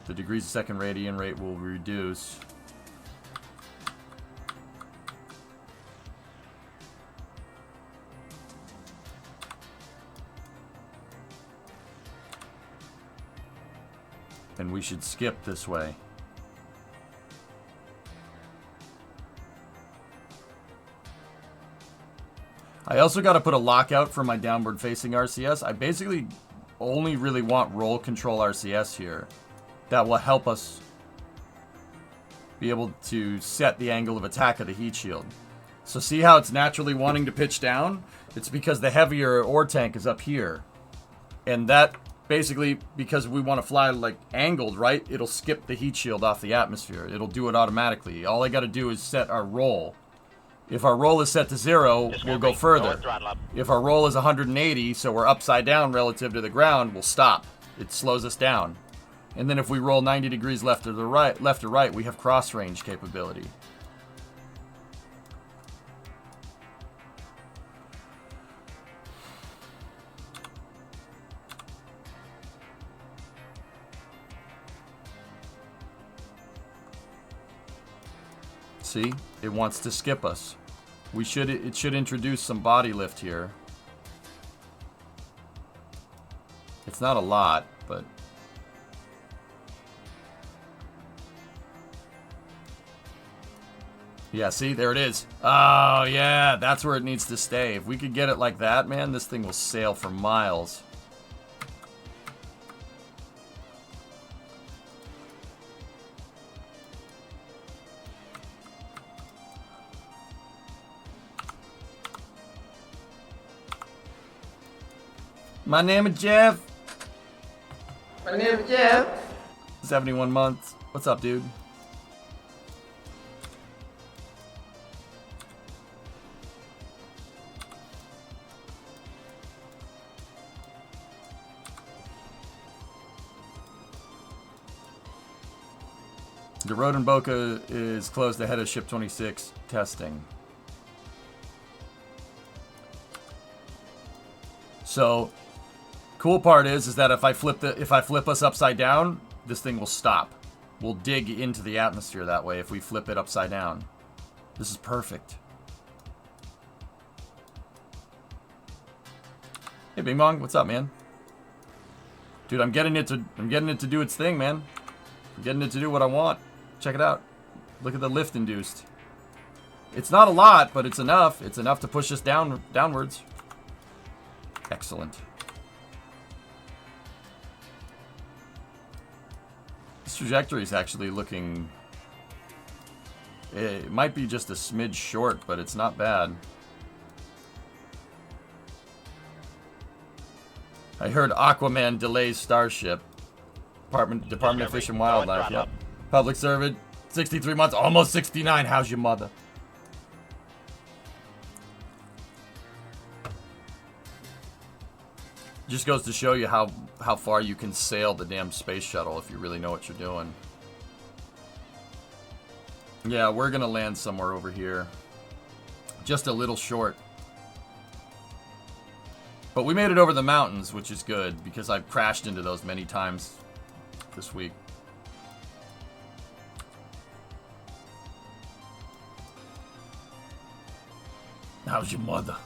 The degrees a second radian rate will reduce. And we should skip this way. I also got to put a lockout for my downward facing RCS. I basically only really want roll control RCS here. That will help us be able to set the angle of attack of the heat shield. So see how it's naturally wanting to pitch down? It's because the heavier ore tank is up here. And that basically, because we want to fly like angled, right? It'll skip the heat shield off the atmosphere. It'll do it automatically. All I got to do is set our roll. If our roll is set to 0, we'll go further. If our roll is 180, so we're upside down relative to the ground, we'll stop. It slows us down. And then if we roll 90 degrees left or right, we have cross range capability. See? It wants to skip us. It should introduce some body lift here. It's not a lot, but yeah, see, there it is. Oh, yeah, that's where it needs to stay. If we could get it like that, man, this thing will sail for miles. My name is Jeff. My name is Jeff. 71 months. What's up, dude? The road in Boca is closed ahead of Ship 26 testing. So, cool part is that if I flip us upside down, this thing will stop. We'll dig into the atmosphere that way if we flip it upside down. This is perfect. Hey, Bing Bong, what's up, man? Dude, I'm getting it to do its thing, man. I'm getting it to do what I want. Check it out. Look at the lift induced. It's not a lot, but it's enough. It's enough to push us downwards. Excellent. This trajectory is actually looking... It might be just a smidge short, but it's not bad. I heard Aquaman delays Starship. Department of Fish and Wildlife, yep. Public servant, 63 months, almost 69. How's your mother? Just goes to show you how far you can sail the damn space shuttle if you really know what you're doing. Yeah, we're gonna land somewhere over here. Just a little short. But we made it over the mountains, which is good, because I've crashed into those many times this week. How's your mother?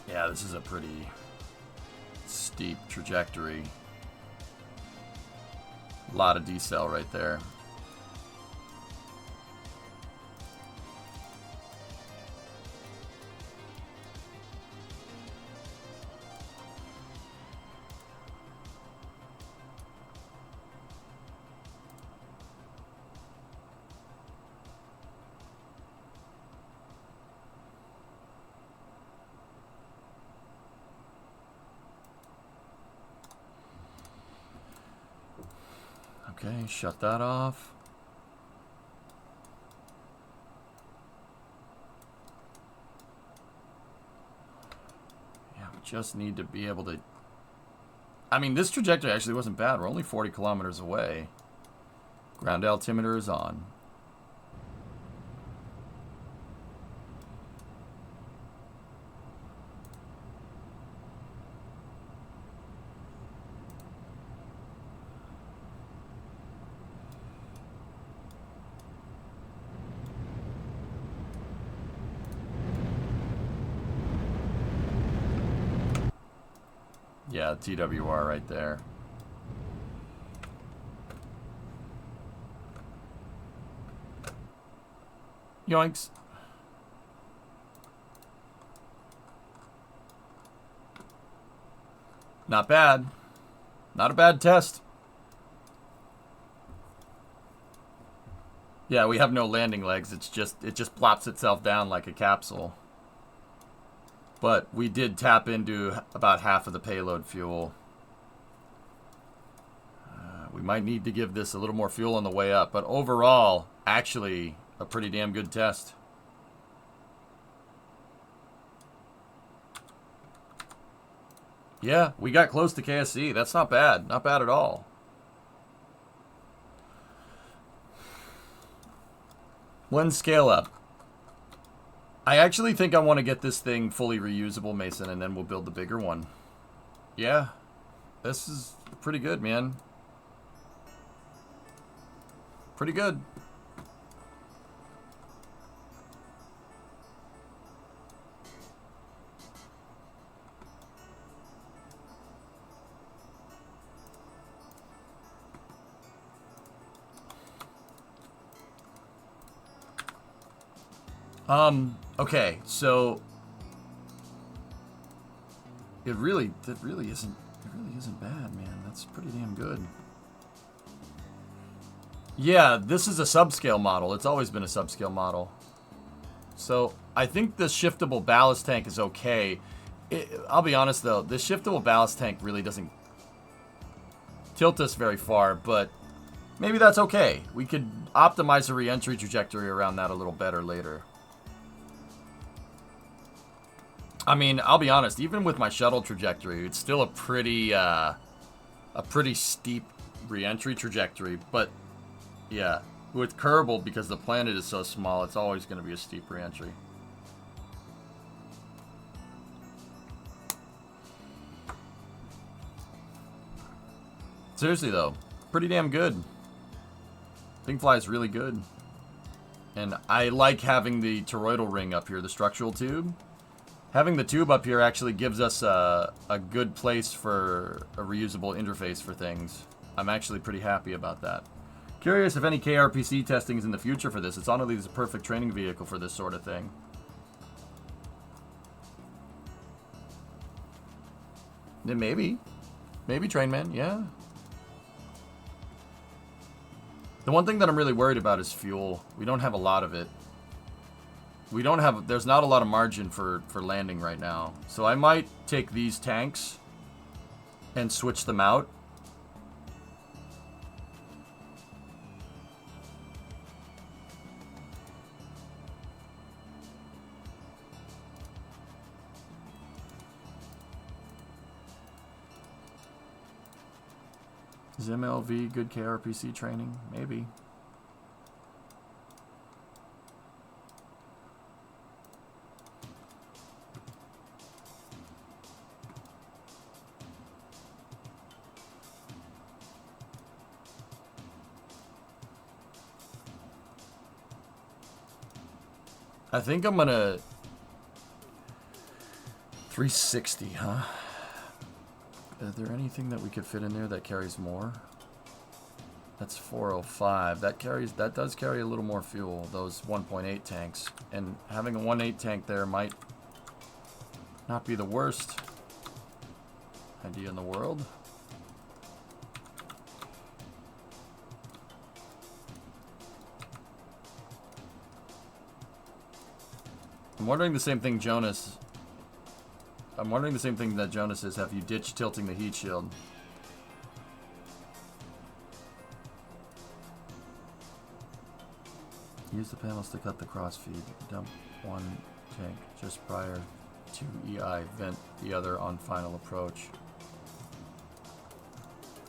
Yeah, this is a pretty steep trajectory. A lot of decel right there. Okay, shut that off. Yeah, we just need to be able to... I mean, this trajectory actually wasn't bad. We're only 40 kilometers away. Ground altimeter is on. Yeah, TWR right there. Yoinks. Not bad. Not a bad test. Yeah, we have no landing legs. It just plops itself down like a capsule. But we did tap into about half of the payload fuel. We might need to give this a little more fuel on the way up. But overall, actually, a pretty damn good test. Yeah, we got close to KSC. That's not bad. Not bad at all. One scale up. I actually think I want to get this thing fully reusable, Mason, and then we'll build the bigger one. Yeah. This is pretty good, man. Pretty good. Okay, so it really isn't bad, man. That's pretty damn good. Yeah, this is a subscale model. It's always been a subscale model. So I think the shiftable ballast tank is okay. I'll be honest though, the shiftable ballast tank really doesn't tilt us very far, but maybe that's okay. We could optimize the re-entry trajectory around that a little better later. I mean, I'll be honest, even with my shuttle trajectory, it's still a pretty steep re-entry trajectory, but yeah, with Kerbal, because the planet is so small, it's always going to be a steep re-entry. Seriously though, pretty damn good. Thing flies really good. And I like having the toroidal ring up here, the structural tube. Having the tube up here actually gives us a good place for a reusable interface for things. I'm actually pretty happy about that. Curious if any KRPC testing is in the future for this. It's honestly a perfect training vehicle for this sort of thing. Then maybe. Maybe Trainman, yeah. The one thing that I'm really worried about is fuel. We don't have a lot of it. There's not a lot of margin for landing right now. So I might take these tanks and switch them out. Is MLV good KRPC training? Maybe. I think I'm gonna 360, huh? Is there anything that we could fit in there that carries more? That's 405. That does carry a little more fuel, those 1.8 tanks. And having a 1.8 tank there might not be the worst idea in the world. I'm wondering the same thing Jonas... I'm wondering the same thing that Jonas is. Have you ditched tilting the heat shield? Use the panels to cut the crossfeed. Dump one tank just prior to EI. Vent the other on final approach.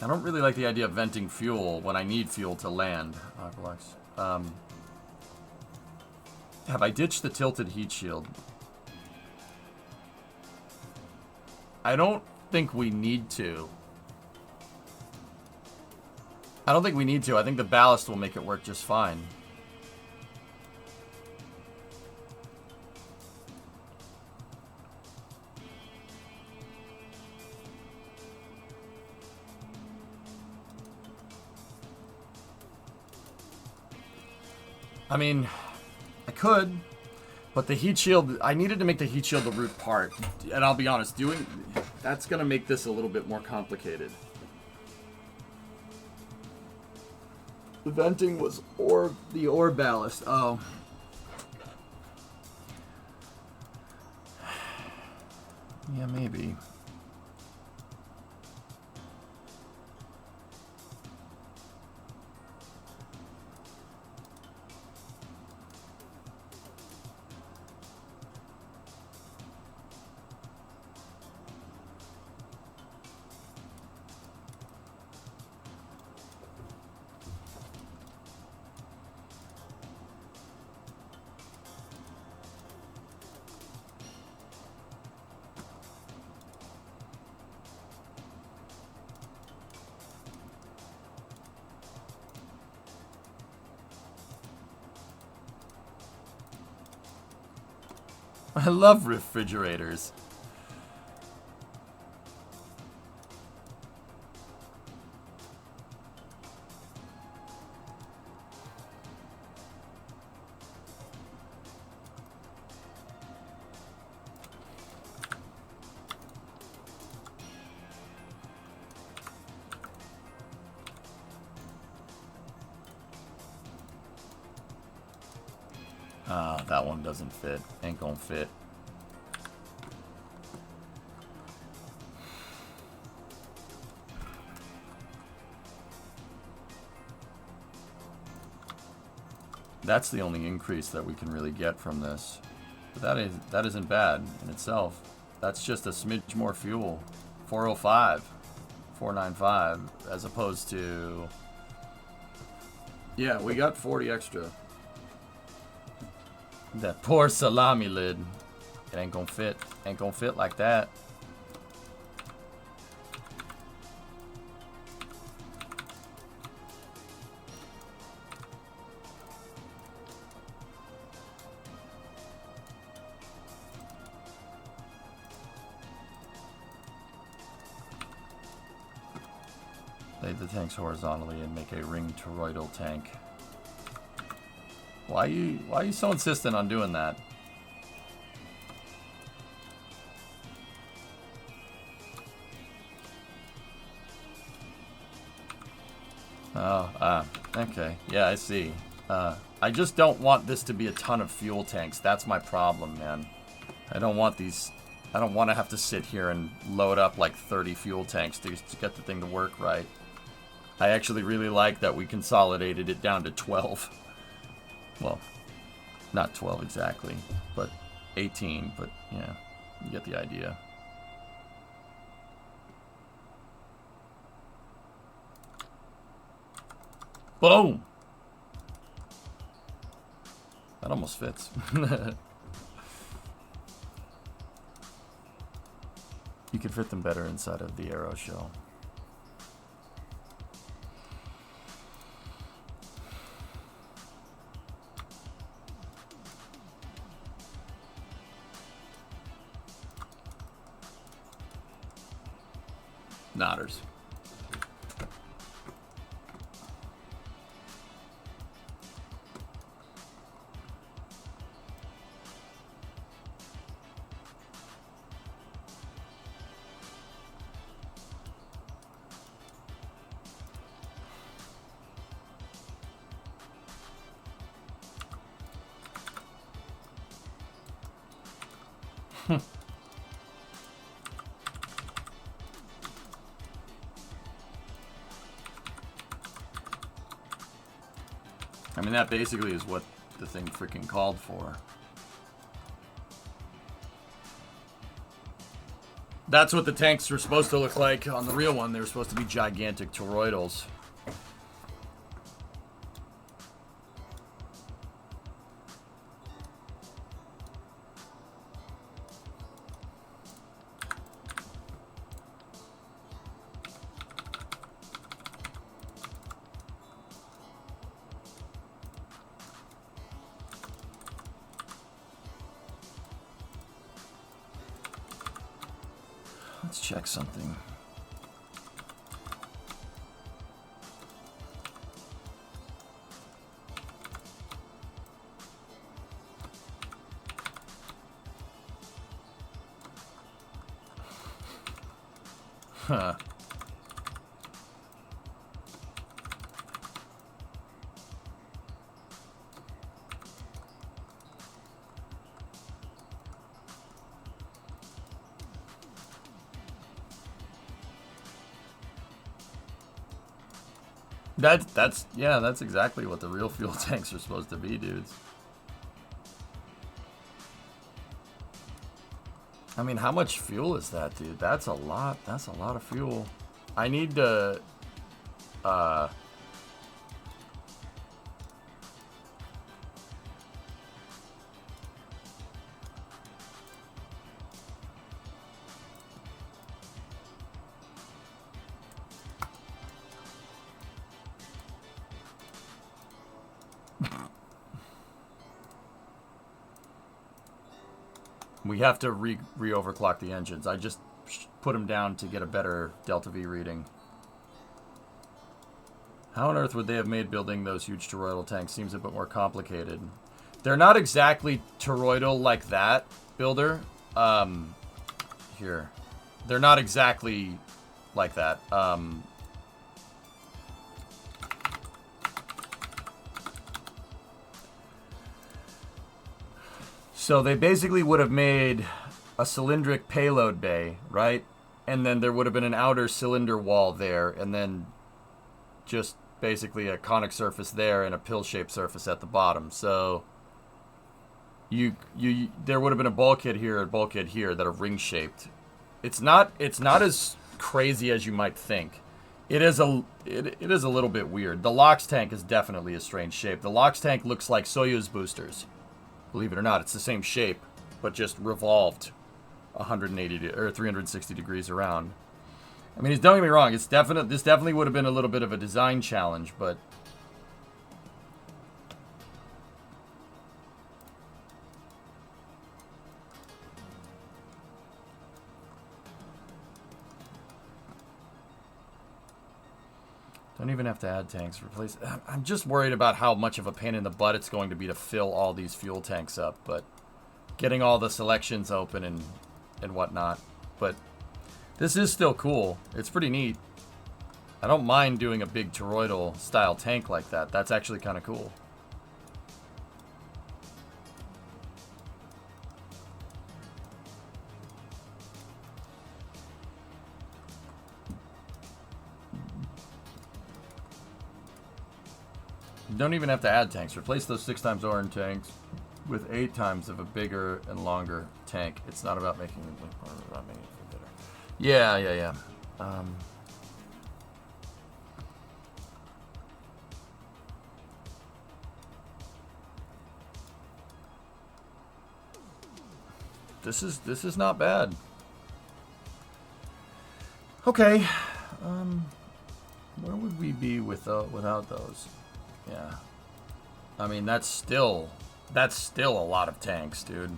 I don't really like the idea of venting fuel when I need fuel to land. Aqualex. Have I ditched the tilted heat shield? I don't think we need to. I don't think we need to. I think the ballast will make it work just fine. I mean, I could, but the heat shield, I needed to make the heat shield the root part. And I'll be honest, that's going to make this a little bit more complicated. The venting was the ore ballast. Oh. Yeah, maybe. I love refrigerators. That one doesn't fit. Ain't gonna fit. That's the only increase that we can really get from this. But that isn't bad in itself. That's just a smidge more fuel. 405, 495, as opposed to... Yeah, we got 40 extra. That poor salami lid. It ain't gonna fit. Ain't gonna fit like that. Lay the tanks horizontally and make a ring toroidal tank. Why are you so insistent on doing that? Oh, okay. Yeah, I see. I just don't want this to be a ton of fuel tanks. That's my problem, man. I don't want these... I don't want to have to sit here and load up like 30 fuel tanks to get the thing to work right. I actually really like that we consolidated it down to 12. Well, not 12 exactly, but 18, but yeah, you get the idea. Boom! That almost fits. You could fit them better inside of the arrow shell. Nodders. I mean, that basically is what the thing freaking called for. That's what the tanks were supposed to look like on the real one. They were supposed to be gigantic toroidals. Let's check something. Huh. That's exactly what the real fuel tanks are supposed to be, dudes. I mean, how much fuel is that, dude? That's a lot. That's a lot of fuel. I need to we have to re-overclock the engines. I just put them down to get a better delta V reading. How on earth would they have made building those huge toroidal tanks? Seems a bit more complicated. They're not exactly toroidal like that, Builder. Here. They're not exactly like that. So they basically would have made a cylindric payload bay, right? And then there would have been an outer cylinder wall there, and then just basically a conic surface there and a pill-shaped surface at the bottom. So there would have been a bulkhead here that are ring-shaped. It's not as crazy as you might think. It is a little bit weird. The LOX tank is definitely a strange shape. The LOX tank looks like Soyuz boosters. Believe it or not, it's the same shape, but just revolved 180 or 360 degrees around. I mean, don't get me wrong. This definitely would have been a little bit of a design challenge, but don't even have to add tanks. Replace. I'm just worried about how much of a pain in the butt it's going to be to fill all these fuel tanks up, but getting all the selections open and whatnot. But this is still cool. It's pretty neat. I don't mind doing a big toroidal style tank like that. That's actually kind of cool. You don't even have to add tanks. Replace those 6 times orange tanks with 8 times of a bigger and longer tank. It's not about making it about making it better. Yeah. This is not bad. Okay. Where would we be without those? Yeah. I mean, that's still a lot of tanks, dude.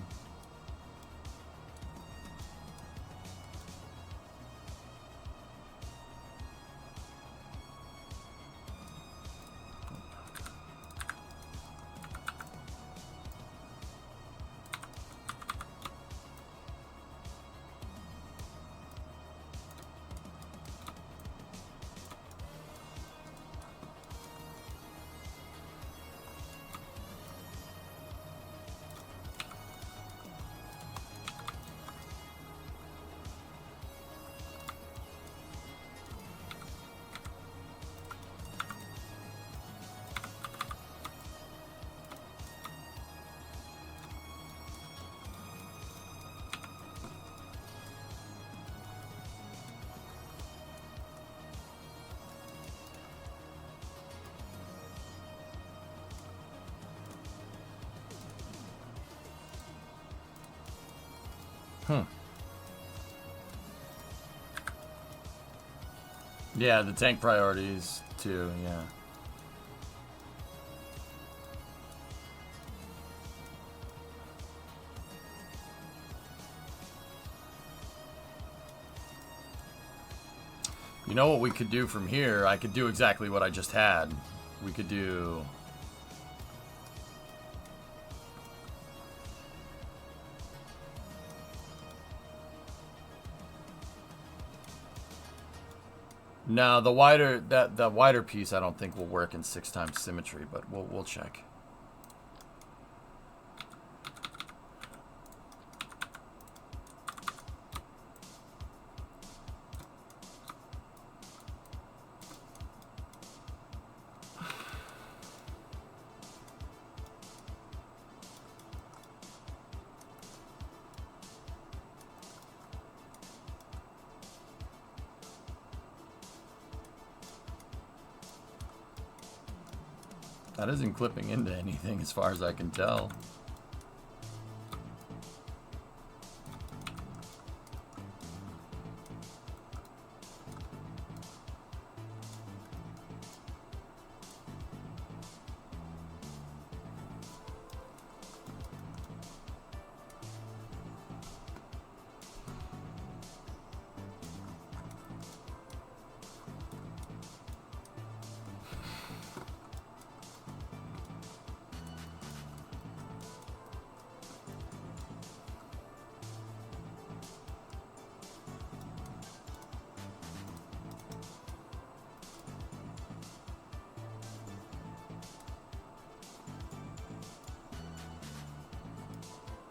Yeah, the tank priorities too, yeah. You know what we could do from here? I could do exactly what I just had. We could do... No, the wider piece I don't think will work in 6x symmetry, but we'll check. That isn't clipping into anything as far as I can tell.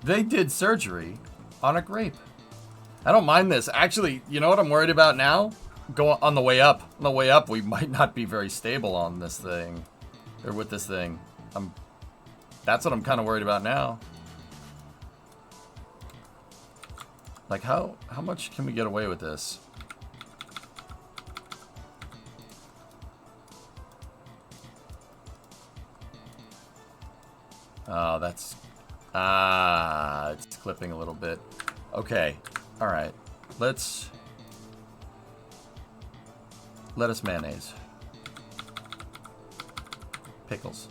They did surgery on a grape. I don't mind this. Actually, you know what I'm worried about now? Go on the way up. On the way up, we might not be very stable on this thing. Or with this thing. That's what I'm kind of worried about now. Like, how much can we get away with this? Oh, that's... it's clipping a little bit. Okay. Alright. Let's... lettuce mayonnaise. Pickles.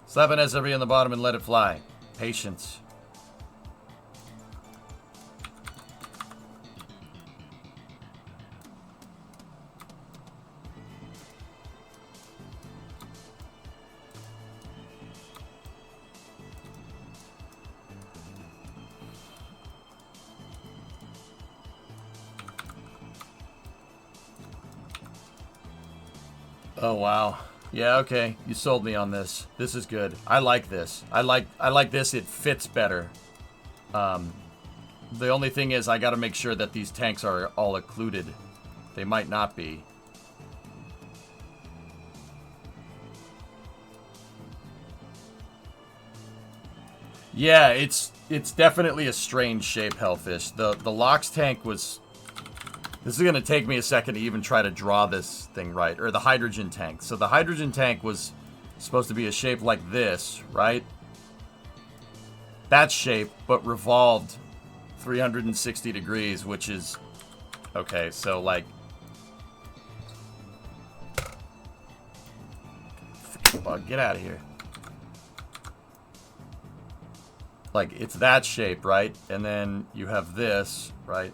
Slap an SRB on the bottom and let it fly. Patience. Oh wow. Yeah, okay. You sold me on this. This is good. I like this. I like this. It fits better. The only thing is I got to make sure that these tanks are all occluded. They might not be. Yeah, it's definitely a strange shape, Hellfish. The Lox tank was... This is going to take me a second to even try to draw this thing right. Or the hydrogen tank. So the hydrogen tank was supposed to be a shape like this, right? That shape, but revolved 360 degrees, which is... Okay, so like... Bug, get out of here. Like, it's that shape, right? And then you have this, right?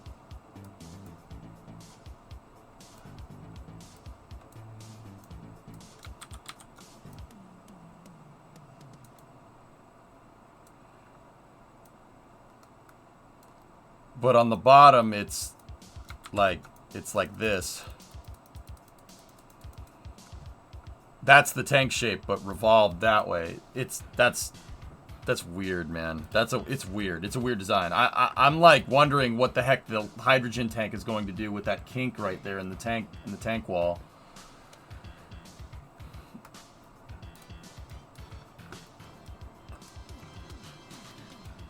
But on the bottom, it's like this. That's the tank shape, but revolved that way. That's weird, man. It's weird. It's a weird design. I'm like wondering what the heck the hydrogen tank is going to do with that kink right there in the tank wall.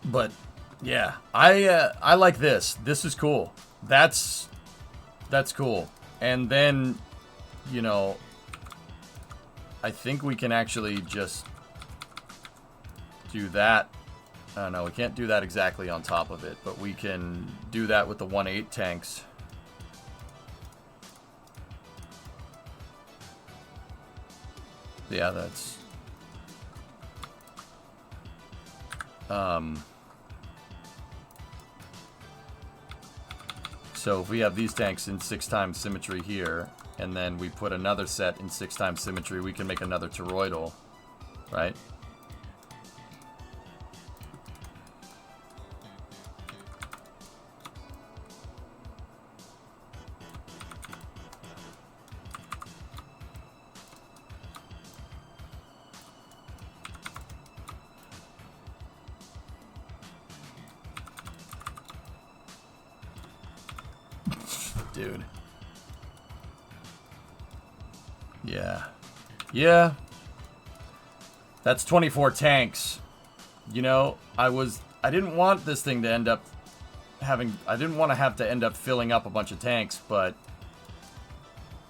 But Yeah, I like this. This is cool. That's cool. And then, you know, I think we can actually just do that. No, we can't do that exactly on top of it, but we can do that with the 1.8 tanks. Yeah, that's... So if we have these tanks in 6x symmetry here, and then we put another set in 6x symmetry, we can make another toroidal, right? Dude. Yeah. Yeah. That's 24 tanks. You know, I didn't want this thing to end up having... I didn't want to have to end up filling up a bunch of tanks, but...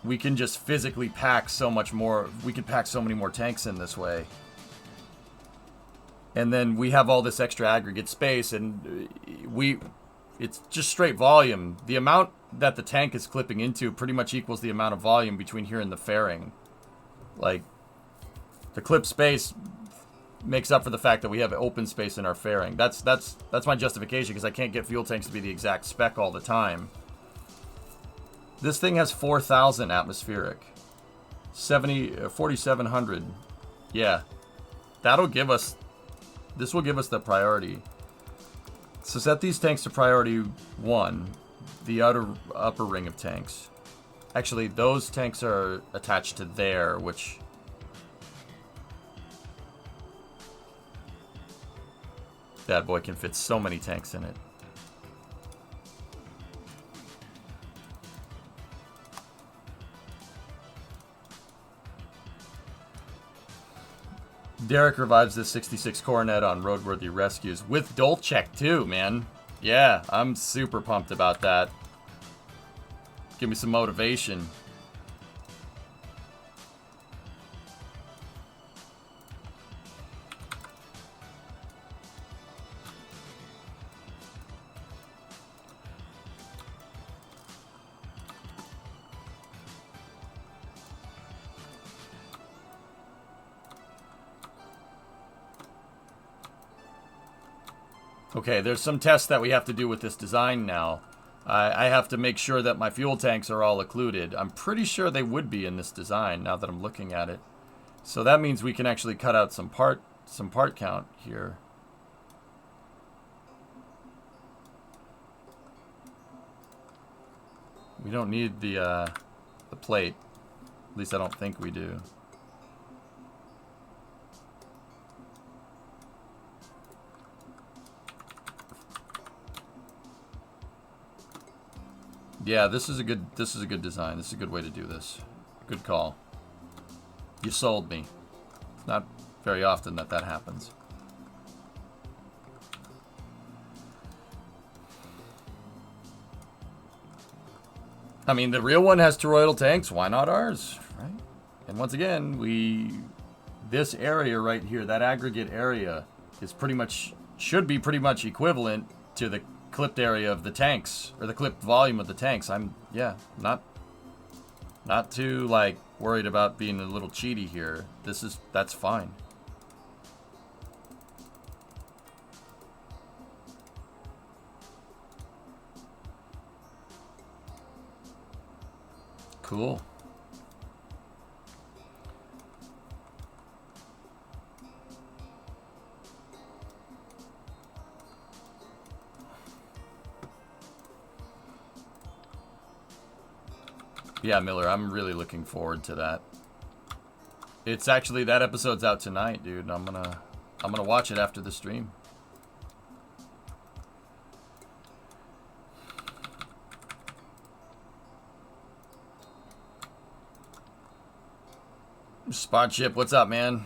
we can just physically pack so much more... we can pack so many more tanks in this way. And then we have all this extra aggregate space, and it's just straight volume. The amount that the tank is clipping into pretty much equals the amount of volume between here and the fairing. Like, the clip space makes up for the fact that we have open space in our fairing. That's my justification, because I can't get fuel tanks to be the exact spec all the time. This thing has 4,000 atmospheric. 4,700. Yeah. That'll give us... this will give us the priority. So set these tanks to priority 1. The upper ring of tanks. Actually, those tanks are attached to there, which... that boy can fit so many tanks in it. Derek revives this 66 Coronet on roadworthy rescues with Dolchek too, man. Yeah, I'm super pumped about that. Give me some motivation. Okay, there's some tests that we have to do with this design now. I have to make sure that my fuel tanks are all occluded. I'm pretty sure they would be in this design now that I'm looking at it. So that means we can actually cut out some part count here. We don't need the plate. At least I don't think we do. Yeah, this is a good design. This is a good way to do this. Good call. You sold me. It's not very often that happens. I mean, the real one has toroidal tanks. Why not ours, right? And once again, this area right here, that aggregate area, is should be pretty much equivalent to the clipped area of the tanks, or the clipped volume of the tanks. I'm not too like worried about being a little cheaty here. That's fine. Cool. Yeah, Miller, I'm really looking forward to that. It's actually, that episode's out tonight, dude. I'm gonna watch it after the stream. Spot Chip, what's up, man?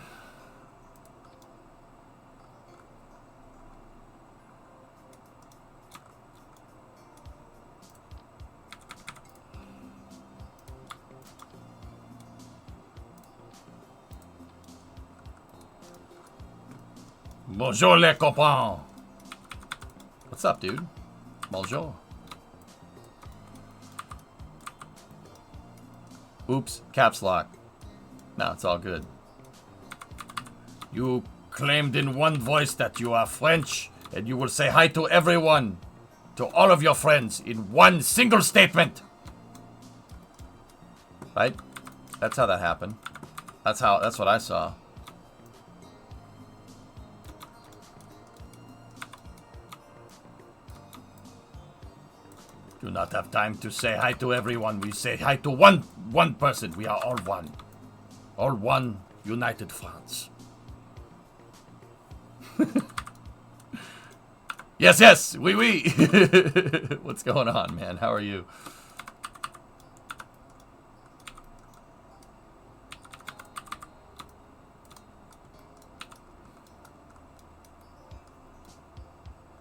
Bonjour les copains. What's up, dude? Bonjour. Oops, caps lock. No, it's all good. You claimed in one voice that you are French, and you will say hi to everyone, to all of your friends, in one single statement. Right? That's how that happened. That's what I saw. Do not have time to say hi to everyone. We say hi to one person. We are all one. All one, united France. Yes, yes, oui, oui. What's going on, man? How are you?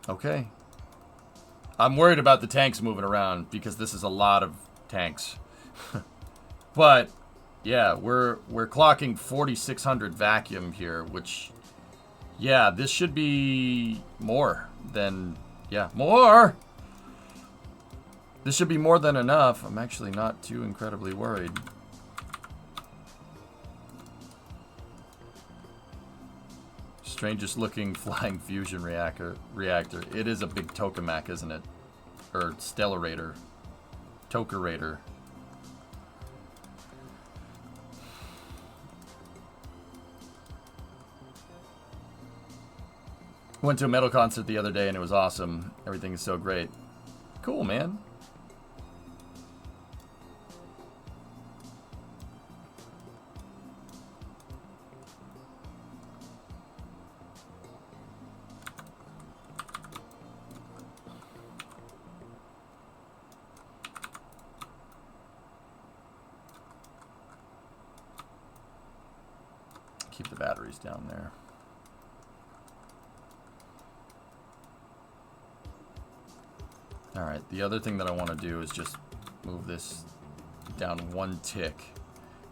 Okay. I'm worried about the tanks moving around because this is a lot of tanks. But yeah, we're clocking 4,600 vacuum here, which, yeah, this should be more than, yeah, more. This should be more than enough. I'm actually not too incredibly worried. Strangest looking flying fusion reactor. It is a big tokamak, isn't it? Or stellarator. Tokarator. Went to a metal concert the other day and it was awesome. Everything is so great. Cool, man. Keep the batteries down there. Alright, the other thing that I want to do is just move this down one tick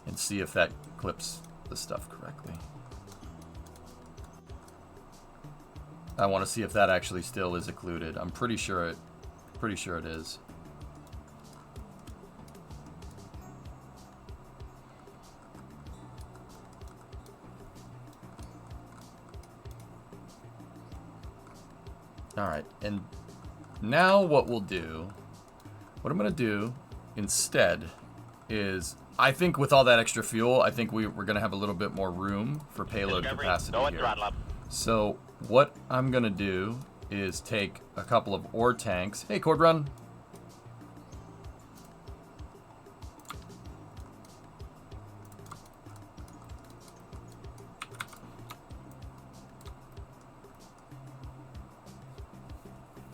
and see if that clips the stuff correctly. I want to see if that actually still is occluded. I'm pretty sure it is. Alright, and now what we'll do, what I'm going to do instead is, I think with all that extra fuel, I think we're going to have a little bit more room for payload capacity here. So what I'm going to do is take a couple of ore tanks. Hey, Cord Run.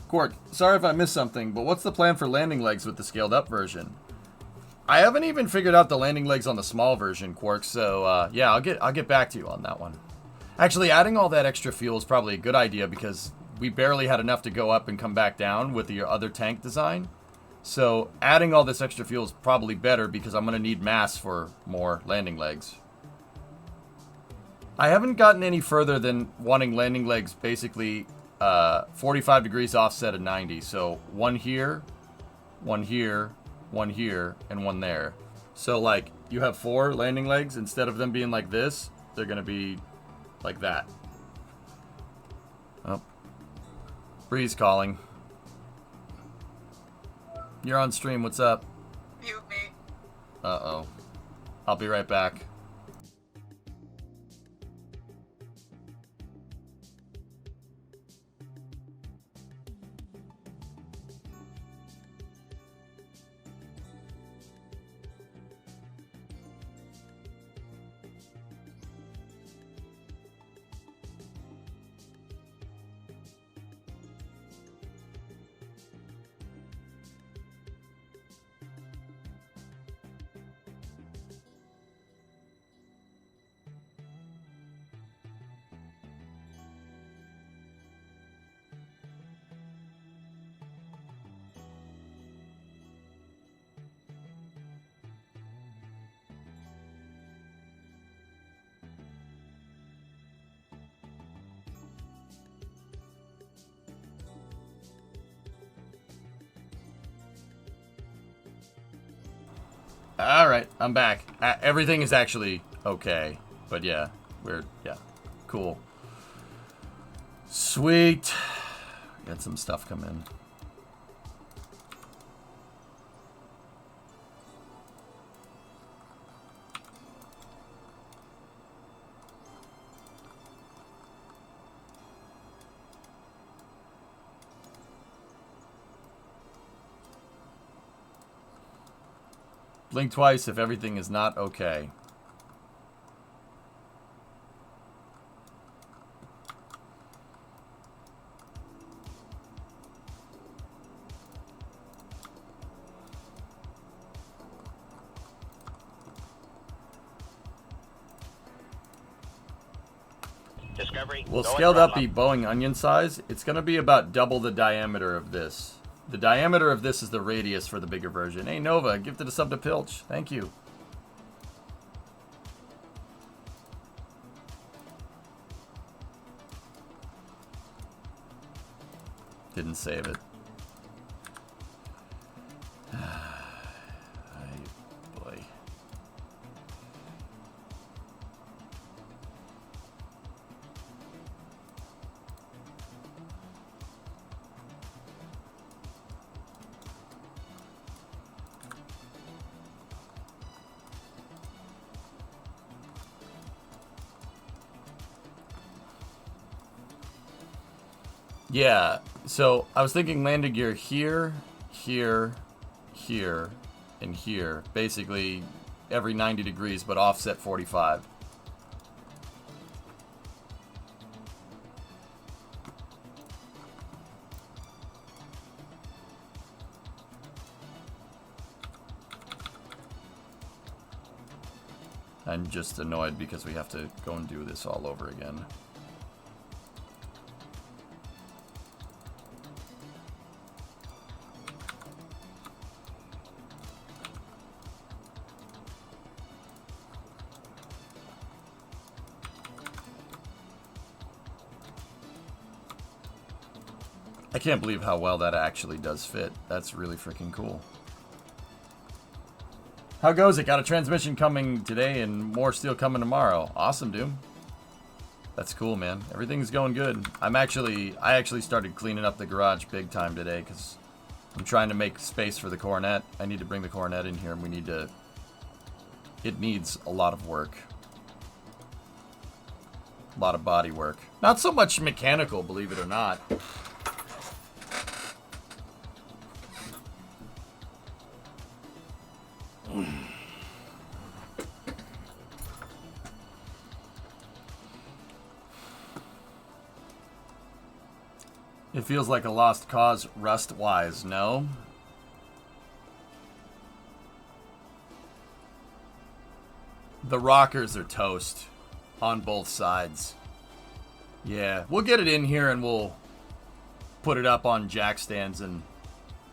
Quark, sorry if I missed something, but what's the plan for landing legs with the scaled up version? I haven't even figured out the landing legs on the small version, Quark, so yeah, I'll get back to you on that one. Actually, adding all that extra fuel is probably a good idea because we barely had enough to go up and come back down with the other tank design. So adding all this extra fuel is probably better because I'm going to need mass for more landing legs. I haven't gotten any further than wanting landing legs basically 45 degrees offset of 90. So one here, one here, one here, and one there. So like you have 4 landing legs. Instead of them being like this, they're going to be like that. Oh. Breeze calling. You're on stream. What's up? Mute me. Uh-oh. I'll be right back. Alright, I'm back. Everything is actually okay. But yeah, yeah. Cool. Sweet. Got some stuff come in. Blink twice if everything is not okay. Discovery. Will go and scaled up throttle be Boeing onion size? It's going to be about double the diameter of this. The diameter of this is the radius for the bigger version. Hey, Nova, gifted a sub to Pilch. Thank you. Didn't save it. Ay, boy. Yeah, so I was thinking landing gear here, here, here, and here. Basically every 90 degrees, but offset 45. I'm just annoyed because we have to go and do this all over again. I can't believe how well that actually does fit. That's really freaking cool. How goes it? Got a transmission coming today and more steel coming tomorrow. Awesome, Doom. That's cool, man. Everything's going good. I actually started cleaning up the garage big time today because I'm trying to make space for the Coronet. I need to bring the Coronet in here and we need to... It needs a lot of work. A lot of body work. Not so much mechanical, believe it or not. It feels like a lost cause rust-wise, no? The rockers are toast on both sides. Yeah, we'll get it in here and we'll put it up on jack stands and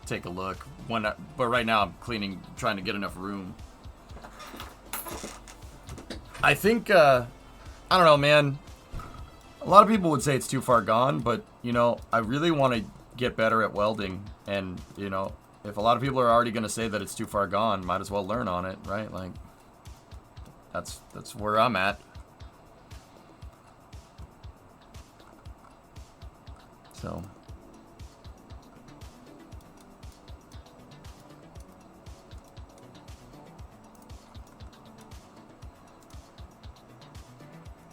take a look. But right now I'm cleaning, trying to get enough room. I think, I don't know, man. A lot of people would say it's too far gone, but, you know, I really want to get better at welding. And, you know, if a lot of people are already going to say that it's too far gone, might as well learn on it, right? Like, that's where I'm at. So...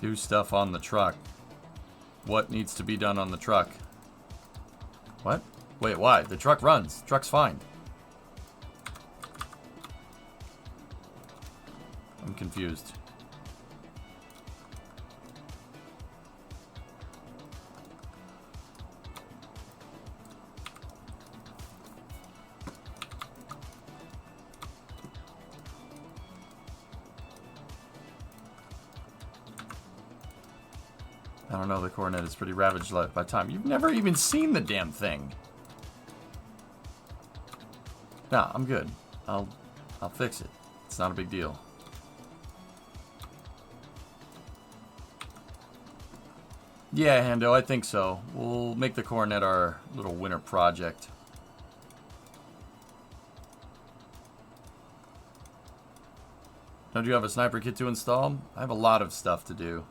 do stuff on the truck. What needs to be done on the truck? What? Wait, why? The truck runs. The truck's fine. I'm confused. I don't know, the Coronet is pretty ravaged by time. You've never even seen the damn thing. Nah, I'm good. I'll fix it. It's not a big deal. Yeah, Hando, I think so. We'll make the Coronet our little winter project. Don't you have a sniper kit to install? I have a lot of stuff to do.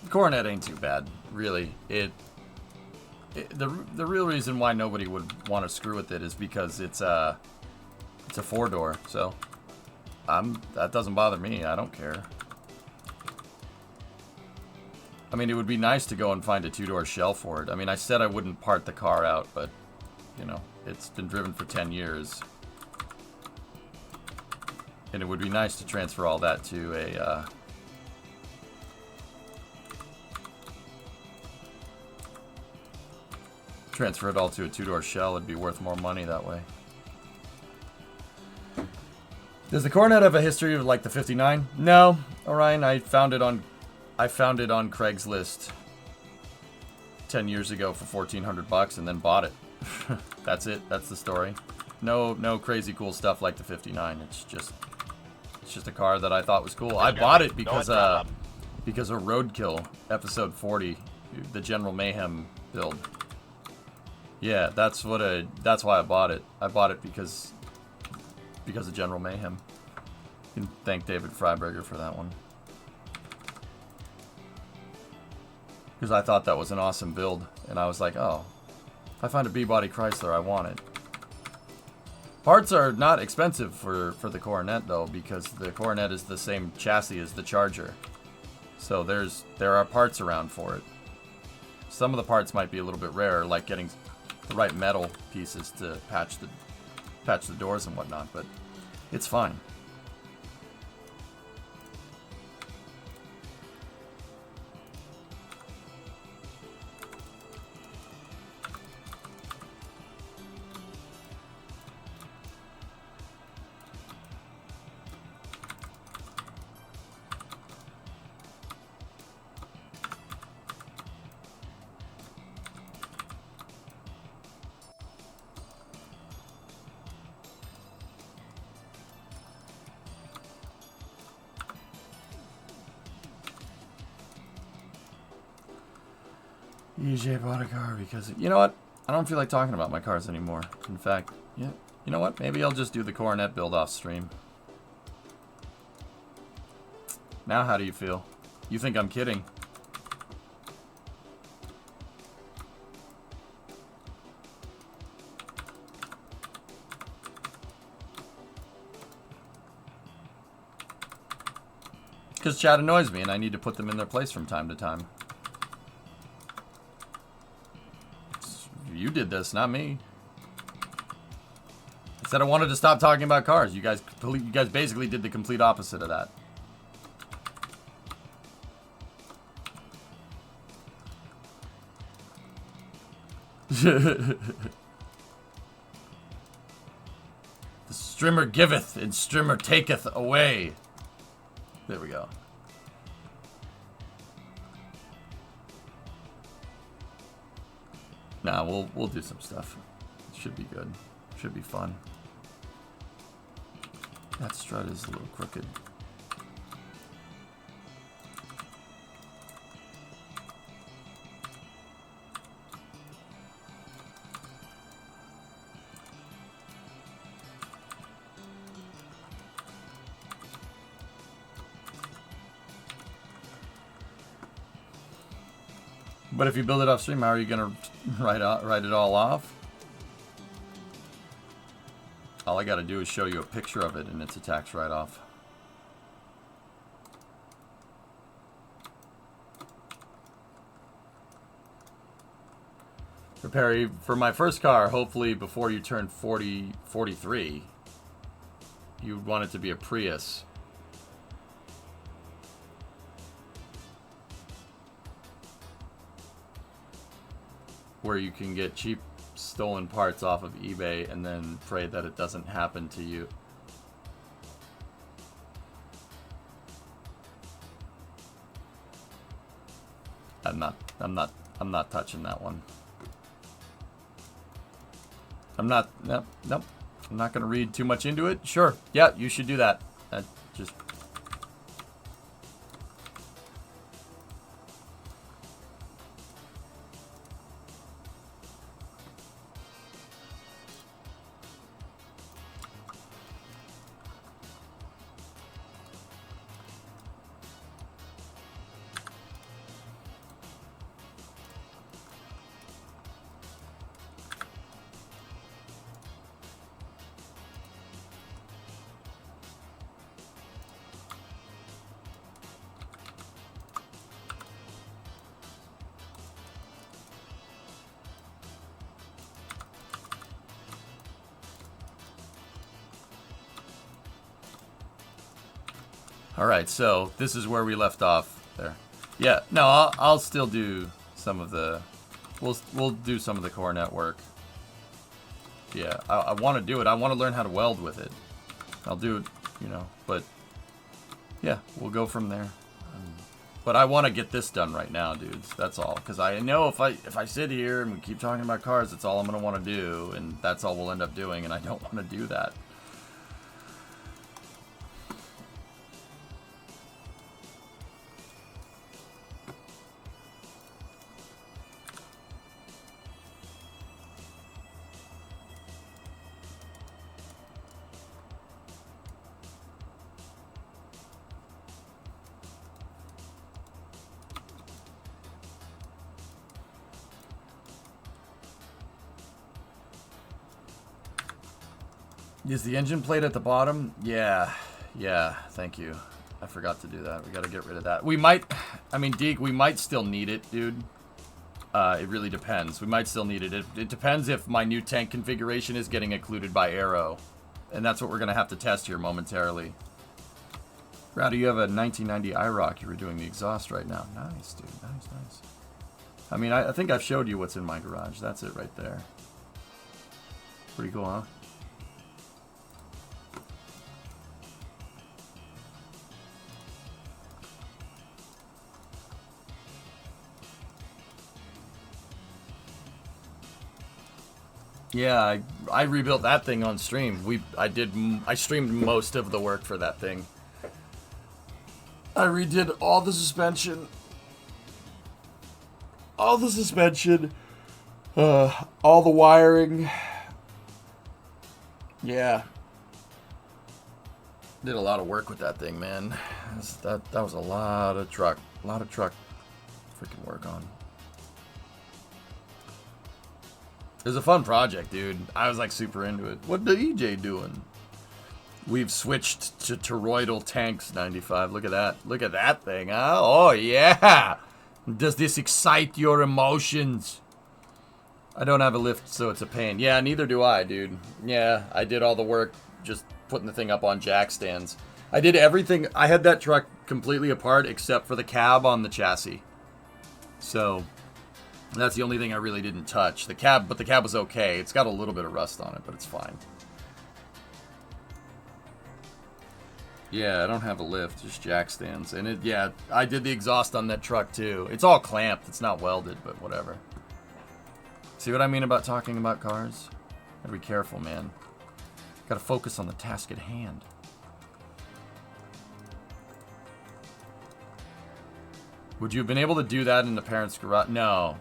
Coronet ain't too bad, really. The real reason why nobody would want to screw with it is because it's a 4-door, so that doesn't bother me. I don't care. I mean, it would be nice to go and find a 2-door shell for it. I mean, I said I wouldn't part the car out, but you know, it's been driven for 10 years, and it would be nice to transfer all that to a transfer it all to a 2-door shell. It'd be worth more money that way. Does the Coronet have a history of like the 59? No, Orion. I found it on Craigslist 10 years ago for $1,400 and then bought it. That's it. That's the story. No crazy cool stuff like the 59. It's just a car that I thought was cool. I bought it because of Roadkill episode 40, the General Mayhem build. Yeah, that's why I bought it. I bought it because of General Mayhem. You can thank David Freiberger for that one. Because I thought that was an awesome build, and I was like, oh, if I find a B-body Chrysler, I want it. Parts are not expensive for the Coronet though, because the Coronet is the same chassis as the Charger. So there are parts around for it. Some of the parts might be a little bit rare, like getting the right metal pieces to patch the doors and whatnot, but it's fine. EJ bought a car because... You know what? I don't feel like talking about my cars anymore. In fact, yeah. You know what? Maybe I'll just do the Coronet build off stream. Now how do you feel? You think I'm kidding? Because chat annoys me and I need to put them in their place from time to time. You did this, not me. I said I wanted to stop talking about cars. You guys basically did the complete opposite of that. The strimmer giveth and strimmer taketh away. There we go. Nah, we'll do some stuff. It should be good. Should be fun. That strut is a little crooked. But if you build it off stream, how are you gonna write it all off? All I gotta do is show you a picture of it and it's a tax write-off. For Perry, for my first car, hopefully before you turn 43, you'd want it to be a Prius. Where you can get cheap stolen parts off of eBay and then pray that it doesn't happen to you. I'm not touching that one. I'm not, nope, nope. I'm not going to read too much into it. Sure, yeah, you should do that. Just... All right, so this is where we left off there. Yeah, no, I'll still do some of the, we'll do some of the core network. Yeah, I want to do it. I want to learn how to weld with it. I'll do it, you know, but yeah, we'll go from there. But I want to get this done right now, dudes. That's all. Because I know if I sit here and we keep talking about cars, that's all I'm going to want to do, and that's all we'll end up doing, and I don't want to do that. Is the engine plate at the bottom? Yeah, thank you. I forgot to do that. We got to get rid of that. We might, I mean, Deke, we might still need it, dude. It really depends. We might still need it. It depends if my new tank configuration is getting occluded by Aero. And that's what we're going to have to test here momentarily. Rowdy, you have a 1990 IROC. You were doing the exhaust right now. Nice, dude. Nice. I mean, I think I've showed you what's in my garage. That's it right there. Pretty cool, huh? Yeah, I rebuilt that thing on stream. I streamed most of the work for that thing. I redid all the suspension. All the wiring. Yeah. Did a lot of work with that thing, man. That was a lot of truck freaking work on. It was a fun project, dude. I was like super into it. What the EJ doing? We've switched to toroidal tanks 95. Look at that. Look at that thing, huh? Oh, yeah. Does this excite your emotions? I don't have a lift, so it's a pain. Yeah, neither do I, dude. Yeah, I did all the work just putting the thing up on jack stands. I did everything. I had that truck completely apart except for the cab on the chassis. So... that's the only thing I really didn't touch. The cab, but the cab was okay. It's got a little bit of rust on it, but it's fine. Yeah, I don't have a lift, just jack stands. And yeah, I did the exhaust on that truck too. It's all clamped. It's not welded, but whatever. See what I mean about talking about cars? Gotta be careful, man. Gotta focus on the task at hand. Would you have been able to do that in the parents' garage? No.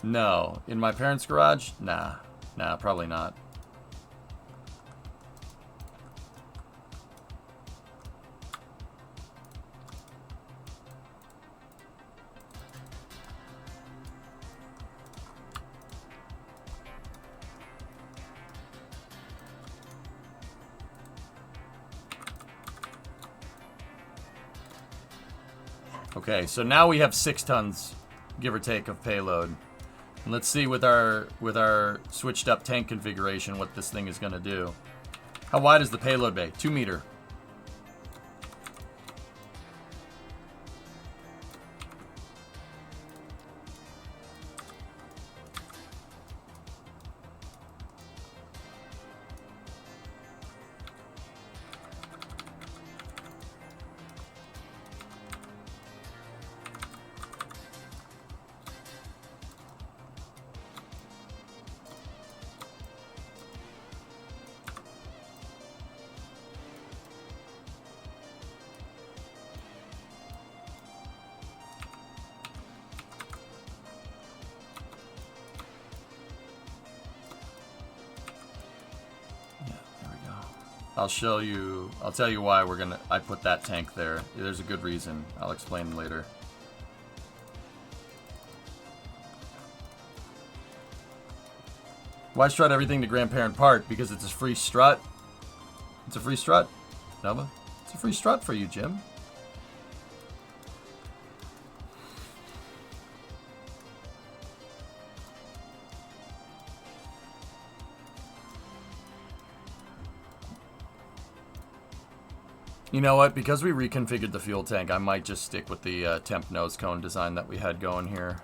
No. In my parents' garage? Nah, probably not. Okay, so now we have 6 tons, give or take, of payload. And let's see with our switched up tank configuration what this thing is going to do. How wide is the payload bay? 2 meter. I'll show you. I'll tell you why I put that tank there. There's a good reason. I'll explain later. Why strut everything to grandparent park? Because it's a free strut. It's a free strut, Nova. It's a free strut for you, Jim. You know what? Because we reconfigured the fuel tank, I might just stick with the temp nose cone design that we had going here.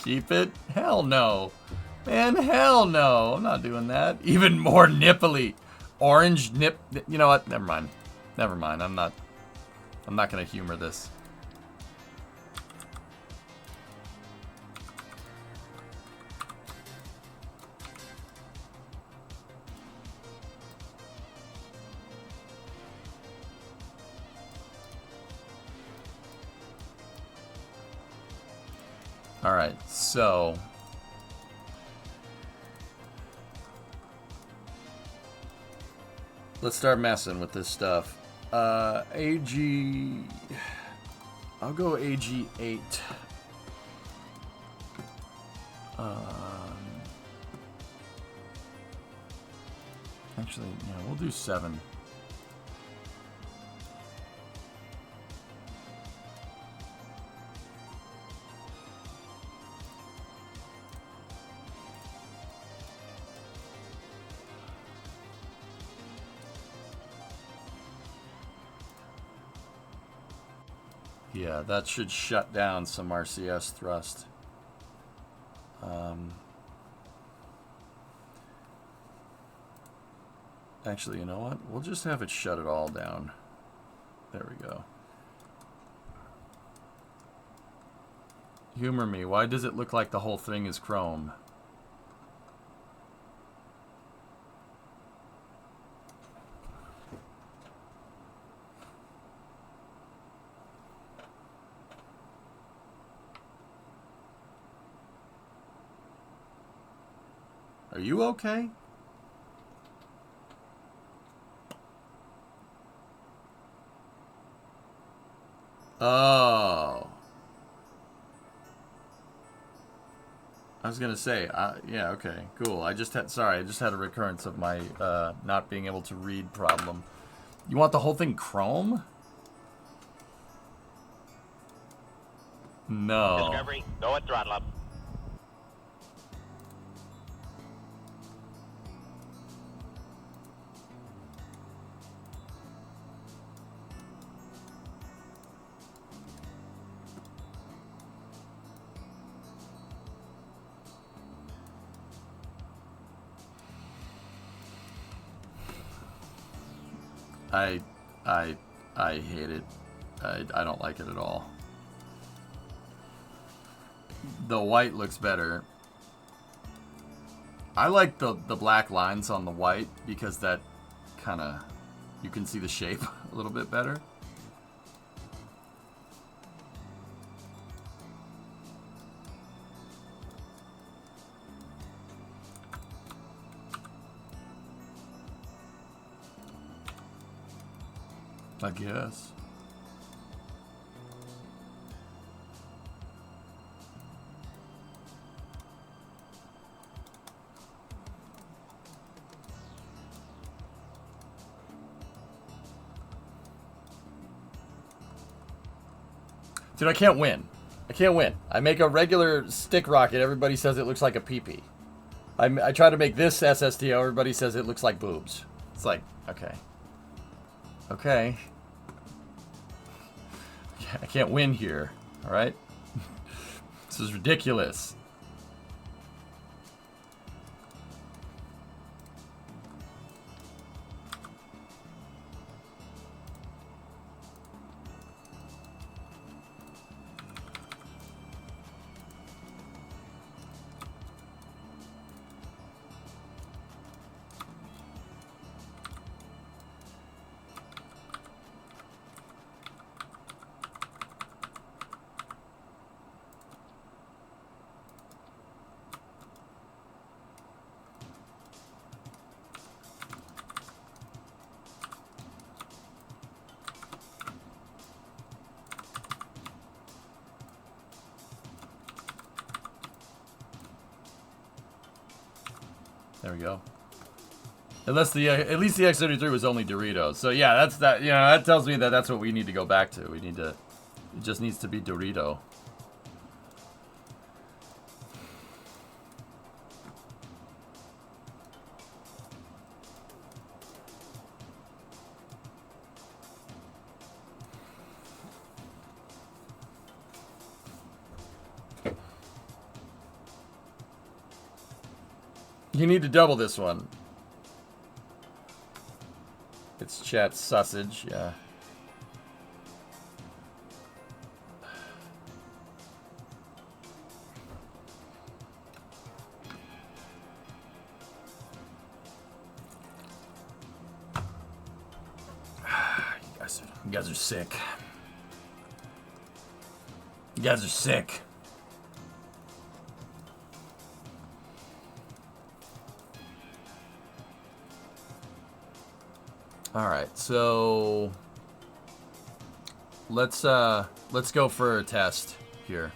Keep it? Hell no. Man, hell no. I'm not doing that. Even more nipply. Orange nip. You know what? Never mind. Never mind. I'm not going to humor this. Alright, so let's start messing with this stuff. AG, I'll go AG8. Actually, yeah, we'll do 7. Yeah, that should shut down some RCS thrust. Actually, you know what? We'll just have it shut it all down. There we go. Humor me. Why does it look like the whole thing is chrome? Are you okay? Oh. I was gonna say, yeah, okay, cool. I just had a recurrence of my not being able to read problem. You want the whole thing chrome? No. Discovery, go at throttle up. I hate it. I don't like it at all. The white looks better. I like the black lines on the white because that kind of, you can see the shape a little bit better. I guess. Dude, I can't win. I can't win. I make a regular stick rocket, everybody says it looks like a pee-pee. I try to make this SSTO, everybody says it looks like boobs. It's like, okay. Okay. I can't win here, alright? This is ridiculous. There we go. Unless at least the X-33 was only Doritos. So yeah, that's that. You know, that tells me that that's what we need to go back to. We need to. It just needs to be Dorito. You need to double this one. It's chat sausage, yeah. You guys are sick. You guys are sick. All right, so let's go for a test here.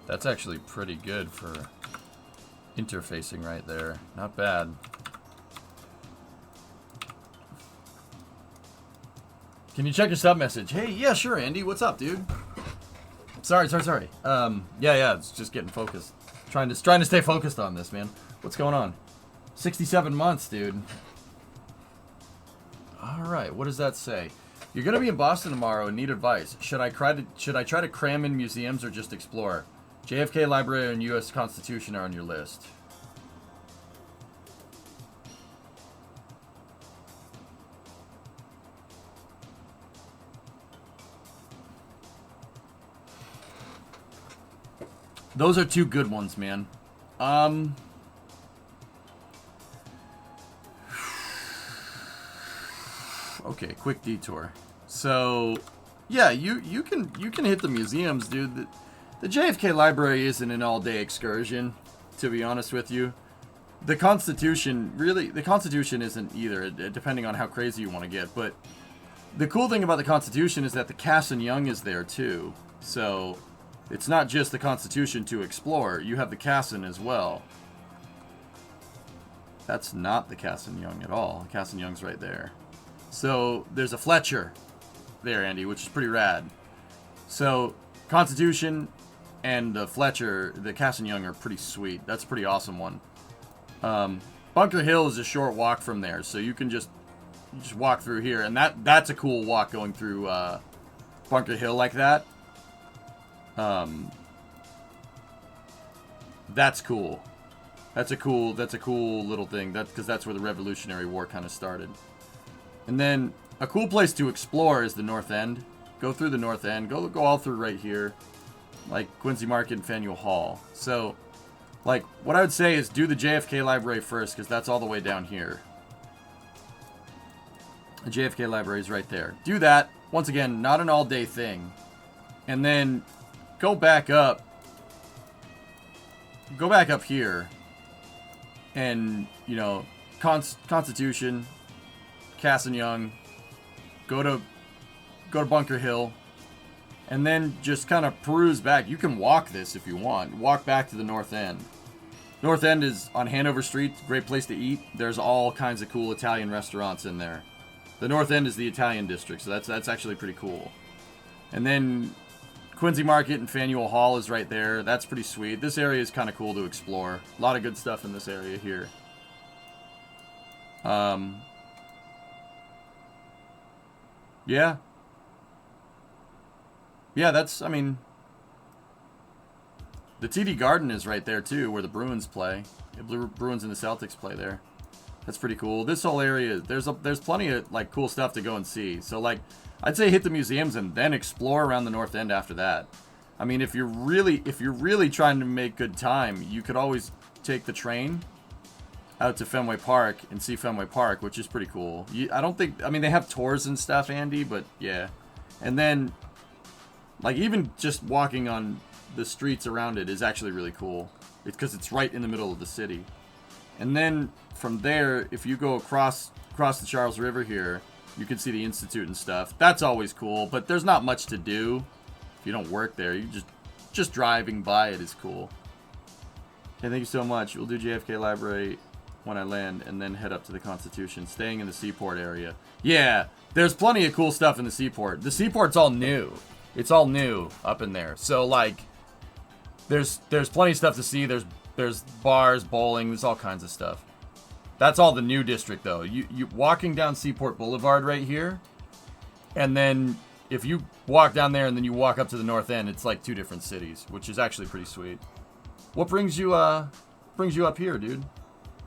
That's actually pretty good for interfacing right there. Not bad. Can you check your sub message? Hey, yeah, sure, Andy. What's up, dude? Sorry. Yeah, it's just getting focused. Trying to stay focused on this, man. What's going on? 67 months, dude. All right, what does that say? You're gonna be in Boston tomorrow and need advice. Should I try to cram in museums or just explore? JFK Library and U.S. Constitution are on your list. Those are two good ones, man. Okay, quick detour. So, yeah, you can hit the museums, dude. The JFK Library isn't an all-day excursion, to be honest with you. The Constitution isn't either, depending on how crazy you want to get. But the cool thing about the Constitution is that the Cass and Young is there too. So it's not just the Constitution to explore. You have the Cassin as well. That's not the Cass and Young at all. The Cass and Young's right there. So there's a Fletcher there, Andy, which is pretty rad. So Constitution and the Fletcher, the Cass and Young are pretty sweet. That's a pretty awesome one. Bunker Hill is a short walk from there, so you can just walk through here, and that's a cool walk going through Bunker Hill like that. That's cool. That's a cool little thing. Because that's where the Revolutionary War kind of started. And then a cool place to explore is the North End. Go through the North End. Go all through right here, like Quincy Market and Faneuil Hall. So, like, what I would say is do the JFK Library first, because that's all the way down here. The JFK Library is right there. Do that. Once again, not an all-day thing. And then go back up. Go back up here. And, you know, Constitution, Cass and Young. Go to Bunker Hill. And then just kind of peruse back. You can walk this if you want. Walk back to the North End. North End is on Hanover Street. Great place to eat. There's all kinds of cool Italian restaurants in there. The North End is the Italian district, so that's actually pretty cool. And then Quincy Market and Faneuil Hall is right there. That's pretty sweet. This area is kind of cool to explore. A lot of good stuff in this area here. Yeah. Yeah, that's, I mean, the TD Garden is right there too, where the Bruins play. The Bruins and the Celtics play there. That's pretty cool. This whole area, there's plenty of like cool stuff to go and see. So like, I'd say hit the museums and then explore around the North End after that. I mean, if you're really trying to make good time, you could always take the train out to Fenway Park and see Fenway Park, which is pretty cool. I don't think, I mean, they have tours and stuff, Andy, but yeah. And then, like, even just walking on the streets around it is actually really cool. It's because it's right in the middle of the city. And then from there, if you go across the Charles River here, you can see the Institute and stuff. That's always cool, but there's not much to do if you don't work there. You just driving by it is cool. Hey, thank you so much. We'll do JFK Library when I land, and then head up to the Constitution, staying in the Seaport area. Yeah, there's plenty of cool stuff in the Seaport. The Seaport's all new. It's all new up in there. So, like, there's plenty of stuff to see. There's bars, bowling, there's all kinds of stuff. That's all the new district, though. You walking down Seaport Boulevard right here, and then if you walk down there and then you walk up to the north end, it's like 2 different cities, which is actually pretty sweet. What brings you up here, dude?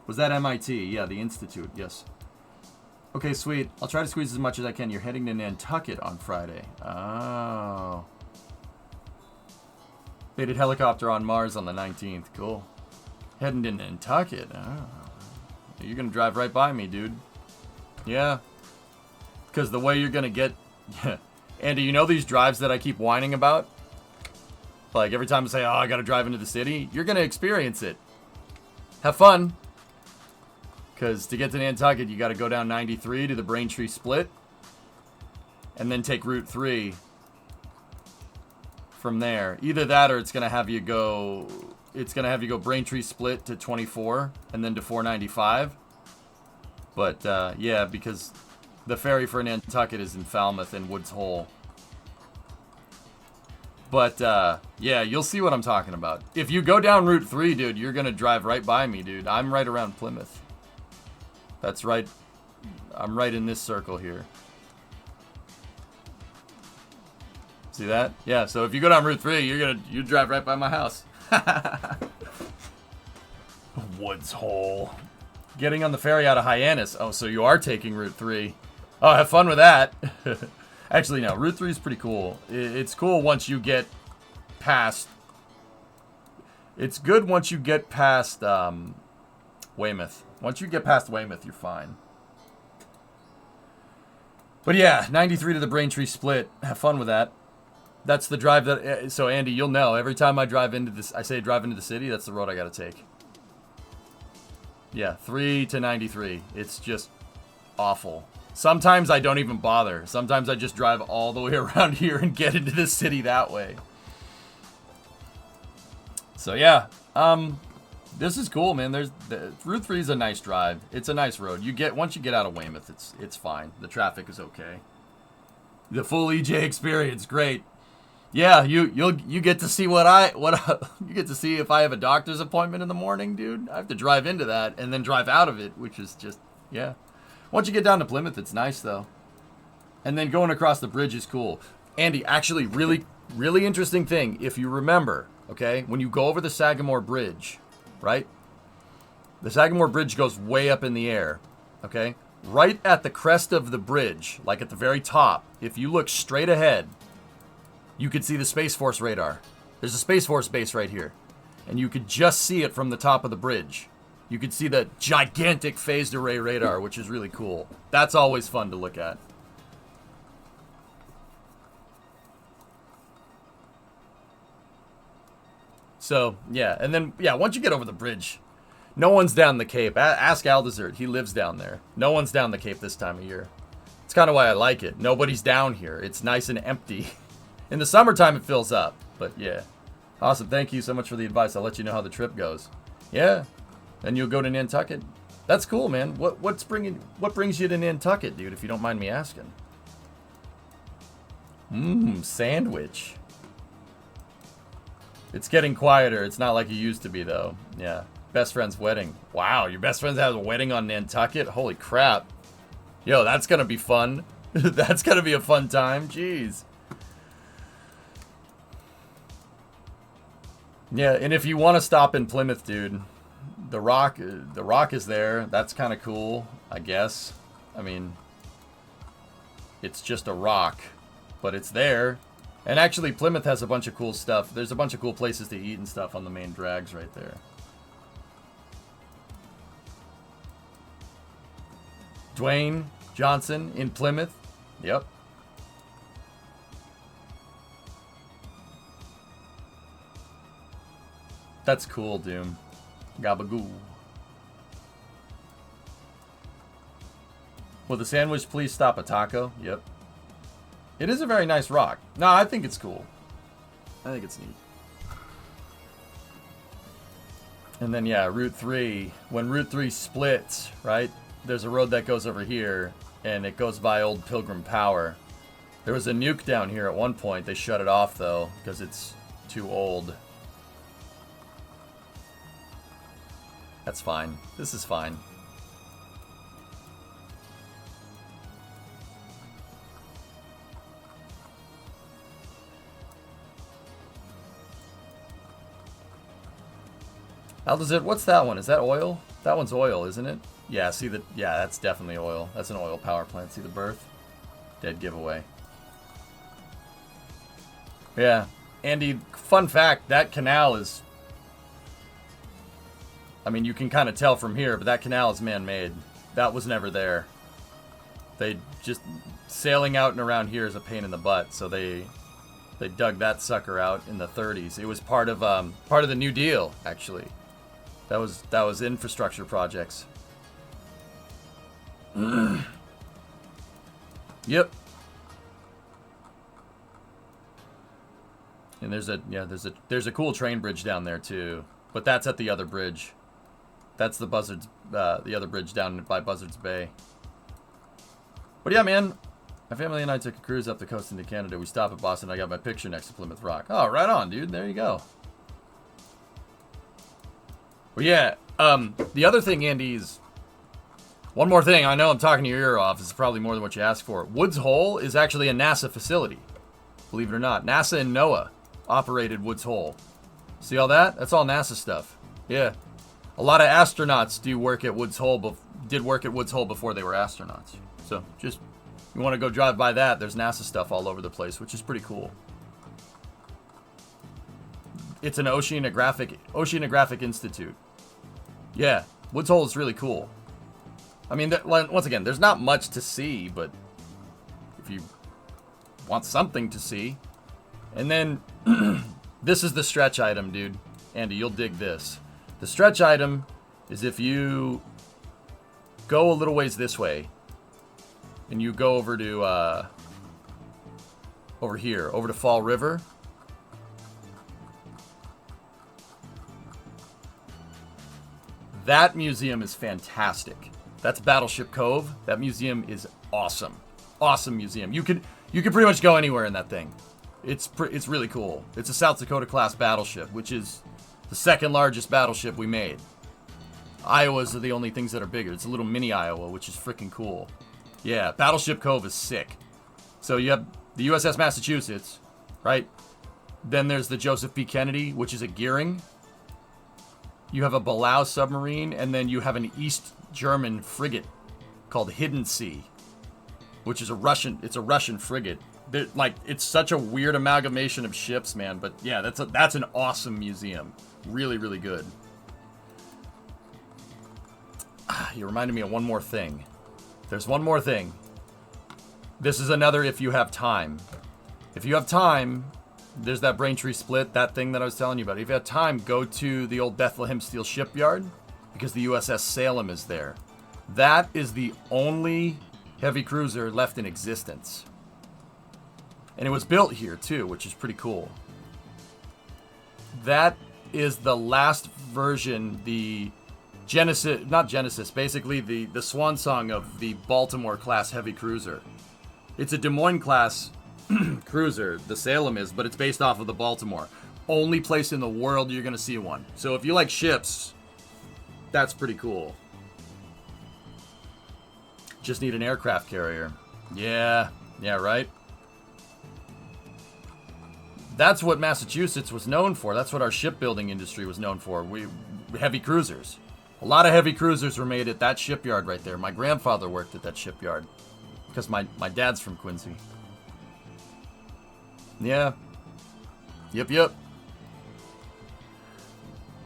Was that MIT? Yeah, the Institute, yes. Okay, sweet. I'll try to squeeze as much as I can. You're heading to Nantucket on Friday. Oh. Baited helicopter on Mars on the 19th. Cool. Heading to Nantucket. Oh. You're going to drive right by me, dude. Yeah. Because the way you're going to get... Andy, you know these drives that I keep whining about? Like, every time I say, oh, I got to drive into the city, you're going to experience it. Have fun. Because to get to Nantucket, you got to go down 93 to the Braintree Split. And then take Route 3 from there. Either that or it's going to have you go... It's going to have you go Braintree Split to 24 and then to 495. But, yeah, because the ferry for Nantucket is in Falmouth and Woods Hole. But, yeah, you'll see what I'm talking about. If you go down Route 3, dude, you're going to drive right by me, dude. I'm right around Plymouth. That's right. I'm right in this circle here. See that? Yeah, so if you go down Route 3, you drive right by my house. Woods Hole. Getting on the ferry out of Hyannis. Oh, so you are taking Route 3. Oh, have fun with that. Actually, no. Route 3 is pretty cool. It's cool once you get past... It's good once you get past Weymouth. Once you get past Weymouth, you're fine. But yeah, 93 to the Braintree Split. Have fun with that. That's the drive that... So, Andy, you'll know. Every time I drive into this... I say drive into the city, that's the road I gotta take. Yeah, 3 to 93. It's just awful. Sometimes I don't even bother. Sometimes I just drive all the way around here and get into the city that way. So, yeah. This is cool, man. Route 3 is a nice drive. It's a nice road. Once you get out of Weymouth, it's fine. The traffic is okay. The full EJ experience, great. Yeah, you get to see you get to see if I have a doctor's appointment in the morning, dude. I have to drive into that and then drive out of it, which is just, yeah. Once you get down to Plymouth, it's nice though. And then going across the bridge is cool. Andy, actually, really, really interesting thing. If you remember, okay, when you go over the Sagamore Bridge, right? The Sagamore Bridge goes way up in the air, okay? Right at the crest of the bridge, like at the very top, if you look straight ahead, you could see the Space Force radar. There's a Space Force base right here. And you could just see it from the top of the bridge. You could see the gigantic phased array radar, which is really cool. That's always fun to look at. So, yeah. And then, yeah, once you get over the bridge, no one's down the Cape. Ask Aldezert. He lives down there. No one's down the Cape this time of year. It's kind of why I like it. Nobody's down here. It's nice and empty. In the summertime, it fills up. But, yeah. Awesome. Thank you so much for the advice. I'll let you know how the trip goes. Yeah. And you'll go to Nantucket. That's cool, man. What brings you to Nantucket, dude, if you don't mind me asking? Sandwich. It's getting quieter. It's not like it used to be, though. Yeah. Best friend's wedding. Wow, your best friend has a wedding on Nantucket? Holy crap. Yo, that's gonna be fun. That's gonna be a fun time. Jeez. Yeah, and if you want to stop in Plymouth, dude, the Rock is there. That's kind of cool, I guess. I mean, it's just a rock, but it's there. And actually, Plymouth has a bunch of cool stuff. There's a bunch of cool places to eat and stuff on the main drags right there. Dwayne Johnson in Plymouth. Yep. That's cool, Doom. Gabagoo. Will the sandwich please stop a taco? Yep. It is a very nice rock. No, I think it's cool. I think it's neat. And then, yeah, Route 3. When Route 3 splits, right? There's a road that goes over here, and it goes by Old Pilgrim Power. There was a nuke down here at one point. They shut it off, though, because it's too old. That's fine. This is fine. Aldazit, what's that one? Is that oil? That one's oil, isn't it? Yeah, see the... Yeah, that's definitely oil. That's an oil power plant. See the berth? Dead giveaway. Yeah. Andy, fun fact, that canal is... I mean, you can kind of tell from here, but that canal is man-made. That was never there. They just... Sailing out and around here is a pain in the butt, so they dug that sucker out in the 30s. It was part of the New Deal, actually. That was infrastructure projects. Yep. And there's a cool train bridge down there too, but that's at the other bridge. That's the Buzzards, the other bridge down by Buzzards Bay. But yeah, man, my family and I took a cruise up the coast into Canada. We stopped at Boston. I got my picture next to Plymouth Rock. Oh, right on, dude. There you go. Well, yeah. The other thing, Andy, is one more thing. I know I'm talking your ear off. This is probably more than what you asked for. Woods Hole is actually a NASA facility. Believe it or not, NASA and NOAA operated Woods Hole. See all that? That's all NASA stuff. Yeah. A lot of astronauts did work at Woods Hole before they were astronauts. So just, you want to go drive by that, there's NASA stuff all over the place, which is pretty cool. It's an oceanographic institute. Yeah, Woods Hole is really cool. I mean, once again, there's not much to see, but if you want something to see. And then, this is the stretch item, dude. Andy, you'll dig this. The stretch item is if you go a little ways this way, and you go over to, over here, over to Fall River. That museum is fantastic. That's Battleship Cove. That museum is awesome. Awesome museum. You could pretty much go anywhere in that thing. It's really cool. It's a South Dakota class battleship, which is the second largest battleship we made. Iowas are the only things that are bigger. It's a little mini Iowa, which is freaking cool. Yeah, Battleship Cove is sick. So you have the USS Massachusetts, right? Then there's the Joseph P. Kennedy, which is a gearing. You have a Belau submarine, and then you have an East German frigate called Hidden Sea, which is a Russian frigate. It's such a weird amalgamation of ships, man. But yeah, that's an awesome museum. Really, really good. You reminded me of one more thing. There's one more thing. This is another if you have time. If you have time, there's that Braintree split, that thing that I was telling you about. If you have time, go to the old Bethlehem Steel Shipyard because the USS Salem is there. That is the only heavy cruiser left in existence. And it was built here too, which is pretty cool. That is the last version, the Genesis, not Genesis, basically the swan song of the Baltimore class heavy cruiser. It's a Des Moines class cruiser, the Salem is, but it's based off of the Baltimore. Only place in the world you're going to see one. So if you like ships, that's pretty cool. Just need an aircraft carrier. Yeah, right? That's what Massachusetts was known for. That's what our shipbuilding industry was known for. Heavy cruisers. A lot of heavy cruisers were made at that shipyard right there. My grandfather worked at that shipyard because my dad's from Quincy. Yeah. Yep.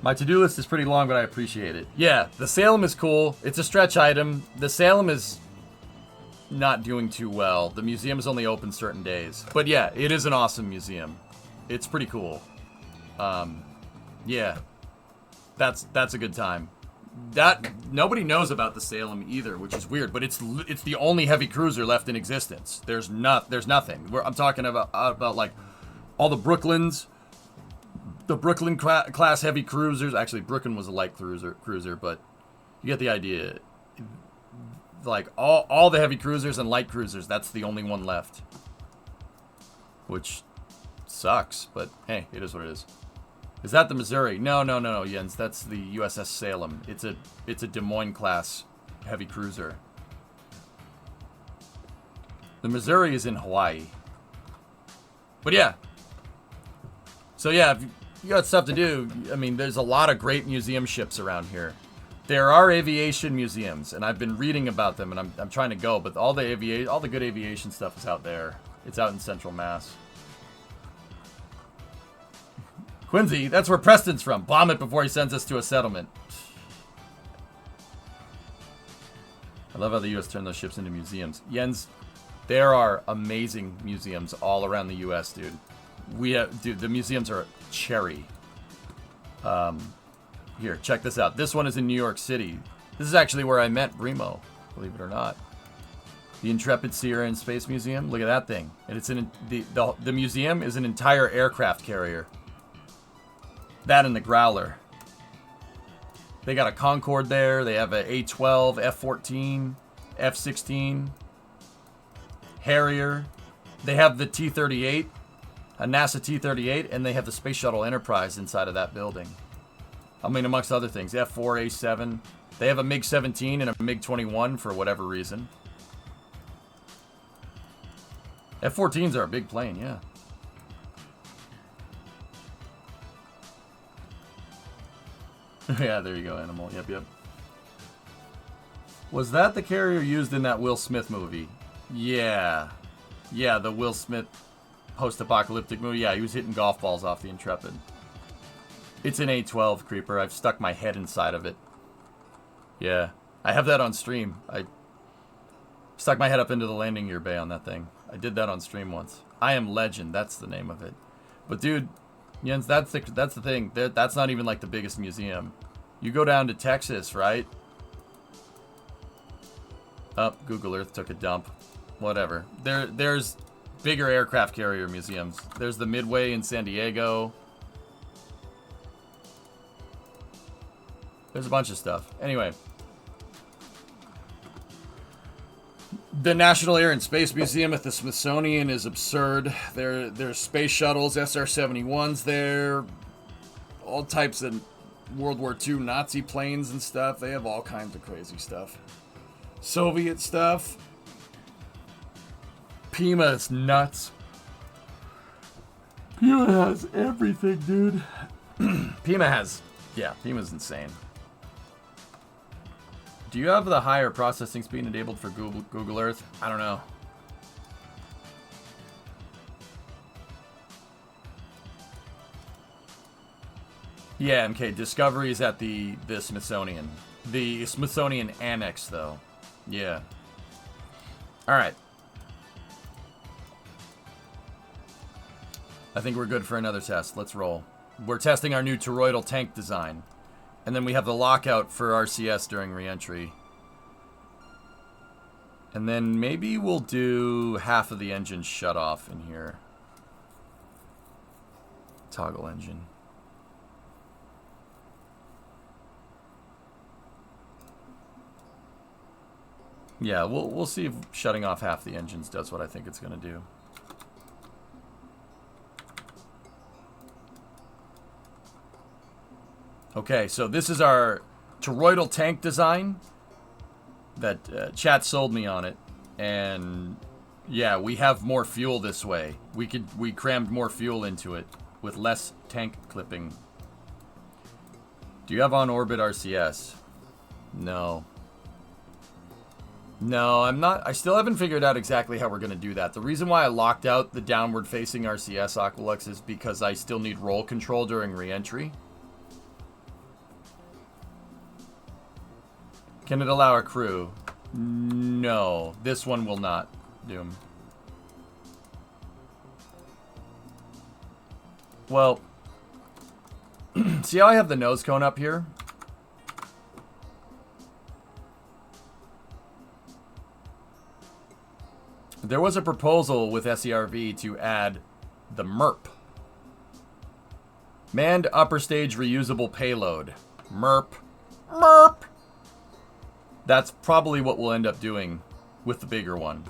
My to-do list is pretty long, but I appreciate it. Yeah, the Salem is cool. It's a stretch item. The Salem is not doing too well. The museum is only open certain days. But yeah, it is an awesome museum. It's pretty cool. Yeah. That's a good time. That nobody knows about the Salem either, which is weird, but it's the only heavy cruiser left in existence. There's nothing. I'm talking about like all the Brooklyns, the Brooklyn class heavy cruisers. Actually, Brooklyn was a light cruiser, but you get the idea. Like all the heavy cruisers and light cruisers, that's the only one left. Which sucks, but hey, it is what it is. Is that the Missouri? No, Jens. That's the USS Salem. It's a Des Moines class heavy cruiser. The Missouri is in Hawaii. But yeah. So yeah, if you got stuff to do, I mean, there's a lot of great museum ships around here. There are aviation museums, and I've been reading about them, and I'm trying to go, but all the good aviation stuff is out there. It's out in Central Mass. Quincy, that's where Preston's from. Bomb it before he sends us to a settlement. I love how the U.S. turned those ships into museums. Jens, there are amazing museums all around the U.S., dude. Dude, the museums are cherry. Here, check this out. This one is in New York City. This is actually where I met Brimo, believe it or not. The Intrepid Sea and Space Museum. Look at that thing. And it's the museum is an entire aircraft carrier. That and the Growler. They got a Concorde there. They have a A-12, F-14, F-16, Harrier. They have the T-38, a NASA T-38, and they have the Space Shuttle Enterprise inside of that building. I mean, amongst other things, F-4, A-7. They have a MiG-17 and a MiG-21 for whatever reason. F-14s are a big plane, yeah. Yeah, there you go, Animal. Yep. Was that the carrier used in that Will Smith movie? Yeah. Yeah, the Will Smith post-apocalyptic movie. Yeah, he was hitting golf balls off the Intrepid. It's an A-12 Creeper. I've stuck my head inside of it. Yeah. I have that on stream. I stuck my head up into the landing gear bay on that thing. I did that on stream once. I Am Legend. That's the name of it. But, dude... Jens, that's the thing. That's not even like the biggest museum. You go down to Texas, right? Oh, Google Earth took a dump. Whatever. There's bigger aircraft carrier museums. There's the Midway in San Diego. There's a bunch of stuff. Anyway. The National Air and Space Museum at the Smithsonian is absurd. There's space shuttles, SR-71s there. All types of World War II Nazi planes and stuff. They have all kinds of crazy stuff. Soviet stuff. Pima is nuts. Pima has everything, dude. Pima's insane. Do you have the higher processing speed enabled for Google Earth? I don't know. Yeah, MK. Discovery is at the Smithsonian. The Smithsonian Annex, though. Yeah. Alright. I think we're good for another test. Let's roll. We're testing our new toroidal tank design. And then we have the lockout for RCS during re-entry. And then maybe we'll do half of the engine shut off in here. Toggle engine. Yeah, we'll see if shutting off half the engines does what I think it's going to do. Okay, so this is our toroidal tank design that chat sold me on it, and yeah, we have more fuel this way. We crammed more fuel into it with less tank clipping. Do you have on-orbit RCS? No. No, I'm not. I still haven't figured out exactly how we're going to do that. The reason why I locked out the downward-facing RCS Aqualux is because I still need roll control during re-entry. Can it allow a crew? No, this one will not, Doom. Well, see how I have the nose cone up here? There was a proposal with SERV to add the MERP. Manned Upper Stage Reusable Payload. MERP. MERP! That's probably what we'll end up doing with the bigger one.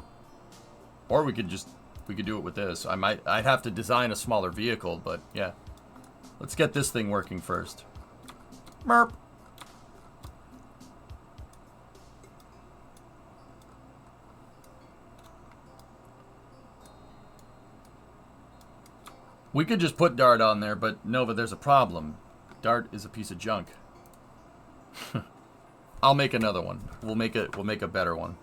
Or we could do it with this. I'd have to design a smaller vehicle, but yeah. Let's get this thing working first. MERP. We could just put Dart on there, but Nova, there's a problem. Dart is a piece of junk. I'll make another one. We'll make a better one.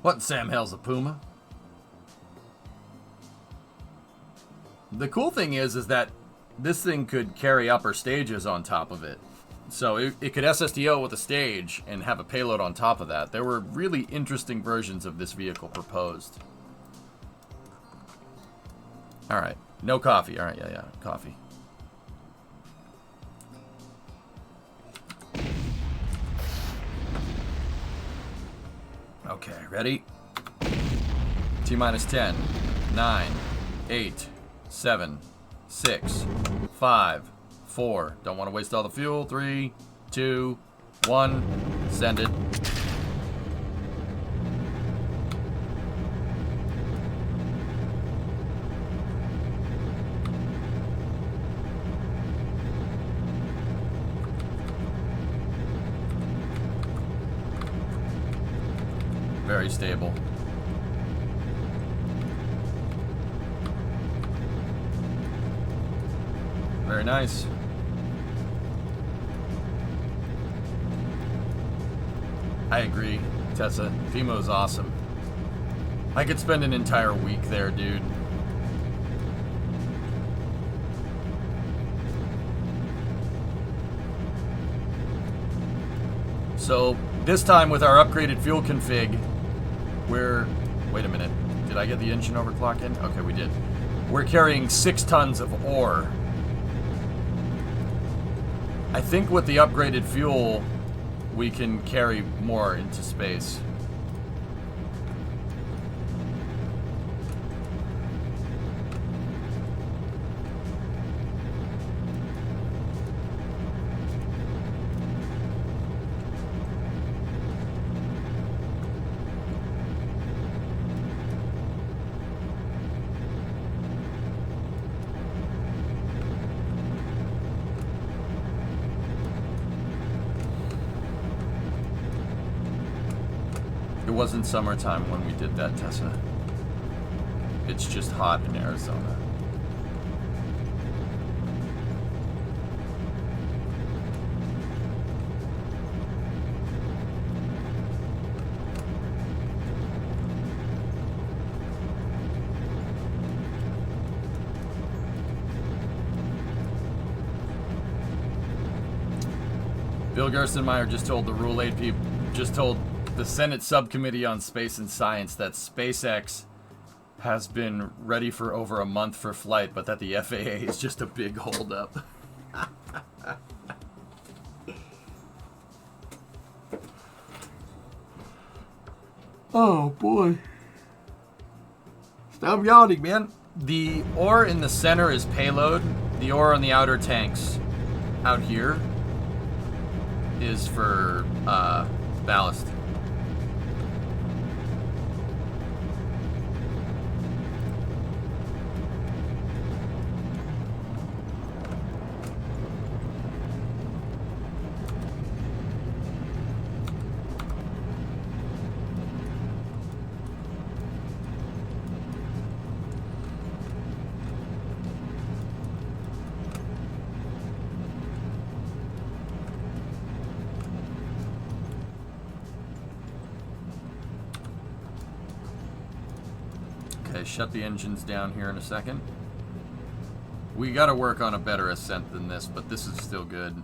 What in Sam hell's a Puma? The cool thing is that this thing could carry upper stages on top of it. So it could SSDO with a stage and have a payload on top of that. There were really interesting versions of this vehicle proposed. Alright. No coffee. Alright, yeah. Coffee. Okay, ready? T-minus 10, 9, 8, 7, 6, 5, 4. Don't want to waste all the fuel. 3, 2, 1. Send it. Very stable. Very nice. I agree, Tessa. Fimo's awesome. I could spend an entire week there, dude. So, this time with our upgraded fuel config, we're... Wait a minute. Did I get the engine overclock in? Okay, we did. We're carrying 6 tons of ore. I think with the upgraded fuel, we can carry more into space. It wasn't summertime when we did that, Tessa. It's just hot in Arizona. Bill Gerstenmaier just told the Rule 8 people, just told the Senate Subcommittee on Space and Science that SpaceX has been ready for over a month for flight, but that the FAA is just a big holdup. Oh boy. Stop yawning, man. The ore in the center is payload. The ore on the outer tanks out here is for ballast. Okay, shut the engines down here in a second. We gotta work on a better ascent than this, but this is still good.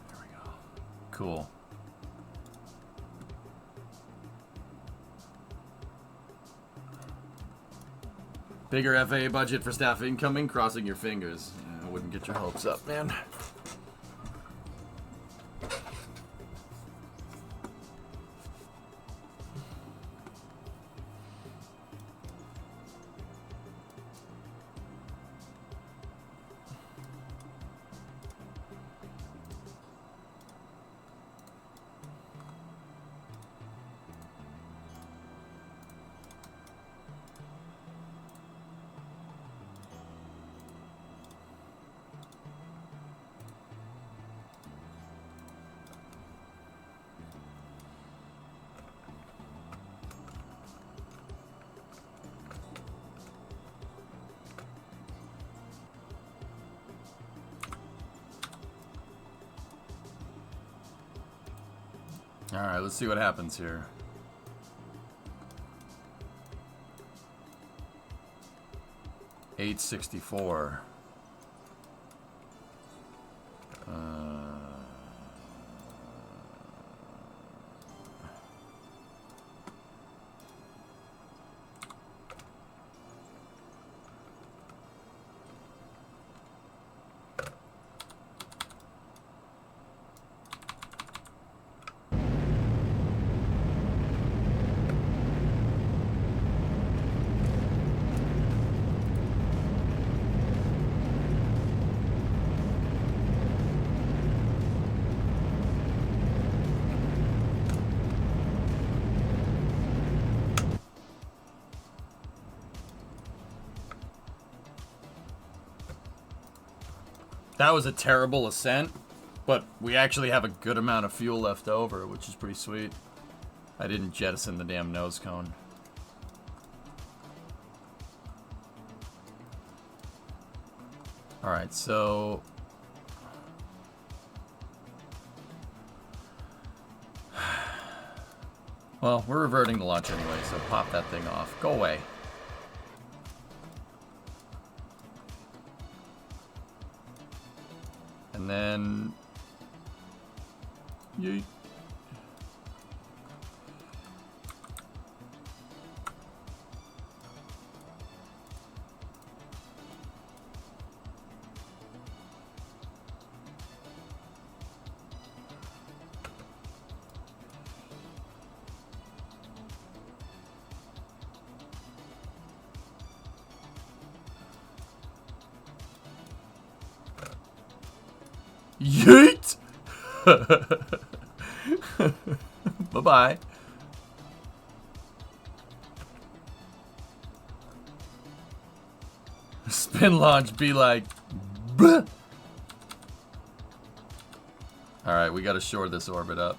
There we go. Cool. Bigger FAA budget for staff incoming, crossing your fingers. I wouldn't get your hopes up, man. Alright, let's see what happens here. $864. That was a terrible ascent, but we actually have a good amount of fuel left over, which is pretty sweet. I didn't jettison the damn nose cone. Alright, so... Well, we're reverting the launch anyway, so pop that thing off. Go away. And then... Yeet. Yeet! Bye-bye. Spin launch be like... Bleh. Alright, we gotta shore this orbit up.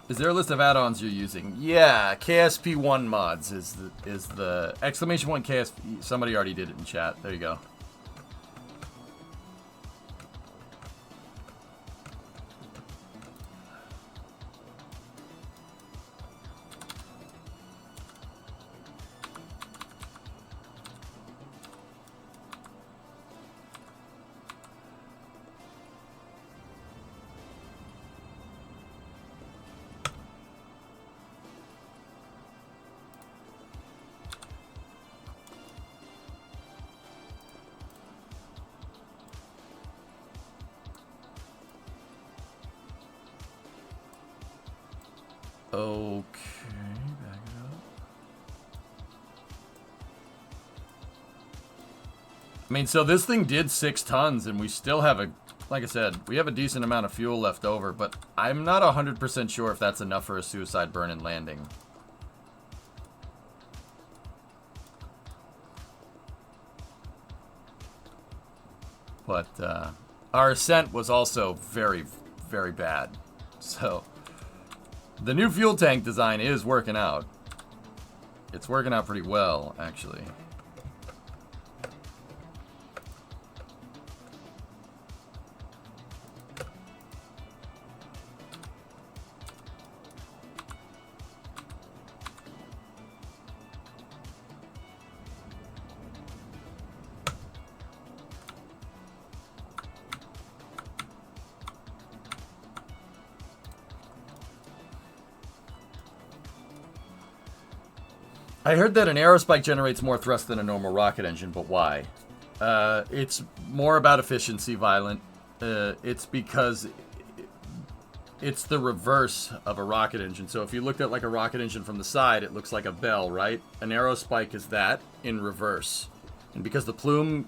Is there a list of add-ons you're using? Yeah, KSP1 mods is the exclamation point KSP. Somebody already did it in chat. There you go. Okay, back it up. I mean, so this thing did 6 tons, and we still have a like I said, we have a decent amount of fuel left over, but I'm not 100% sure if that's enough for a suicide burn and landing. But our ascent was also very, very bad. So the new fuel tank design is working out. It's working out pretty well, actually. I heard that an aerospike generates more thrust than a normal rocket engine, but why? It's more about efficiency, Violent. It's because it's the reverse of a rocket engine. So if you looked at like a rocket engine from the side, it looks like a bell, right? An aerospike is that in reverse. And because the plume,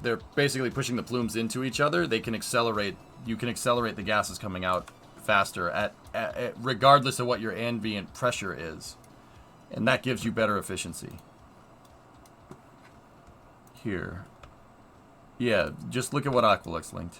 they're basically pushing the plumes into each other, they can accelerate, you can accelerate the gases coming out faster at regardless of what your ambient pressure is. And that gives you better efficiency. Here. Yeah, just look at what Aqualux linked.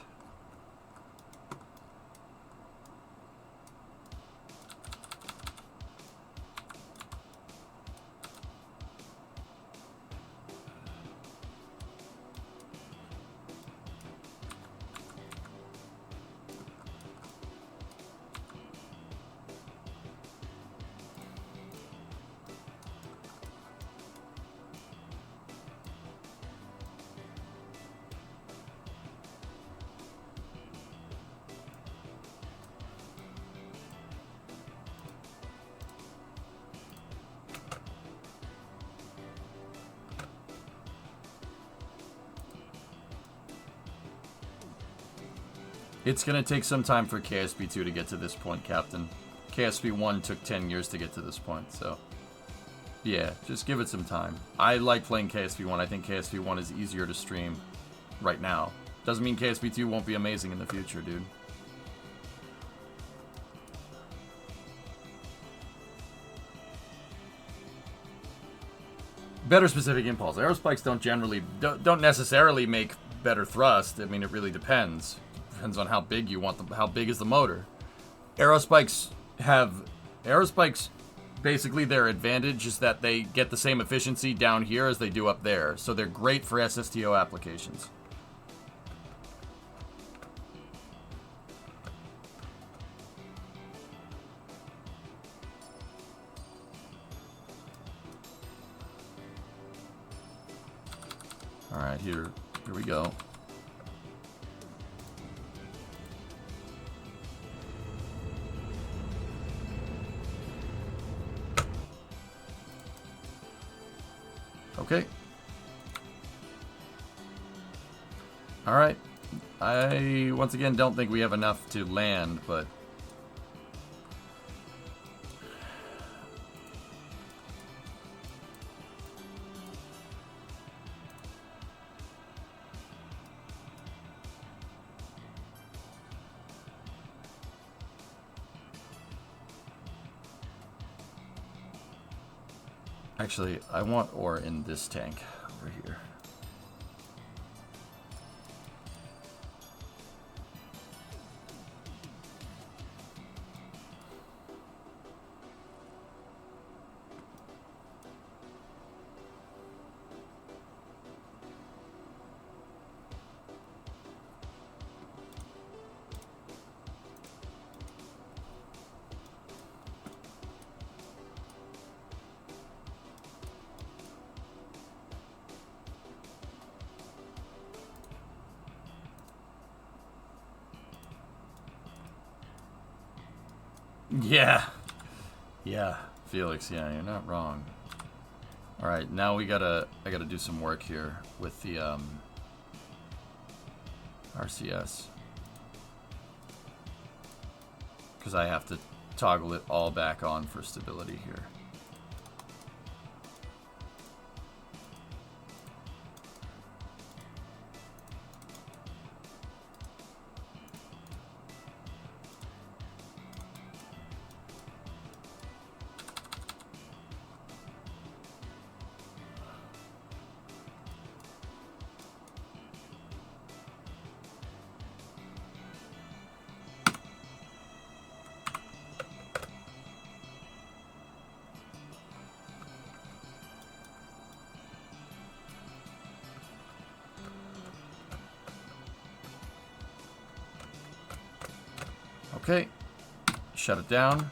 It's going to take some time for KSP2 to get to this point, Captain. KSP1 took 10 years to get to this point, so... yeah, just give it some time. I like playing KSP1. I think KSP1 is easier to stream right now. Doesn't mean KSP2 won't be amazing in the future, dude. Better specific impulse. Aerospikes don't necessarily make better thrust. I mean, it really depends. Depends on how big you want them. How big is the motor? Aerospikes, basically their advantage is that they get the same efficiency down here as they do up there. So they're great for SSTO applications. All right, here we go. Okay. Alright. I, once again, don't think we have enough to land, but... actually, I want ore in this tank over here. Yeah, Felix, yeah, you're not wrong. Alright, now I gotta do some work here with the RCS. Because I have to toggle it all back on for stability here. Okay. Shut it down.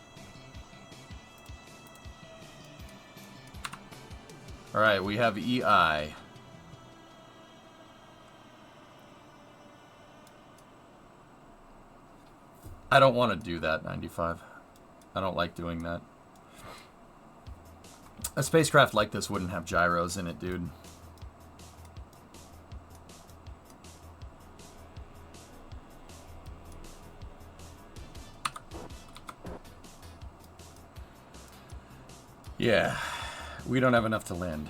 Alright, we have EI. I don't want to do that, 95. I don't like doing that. A spacecraft like this wouldn't have gyros in it, dude. Yeah, we don't have enough to land,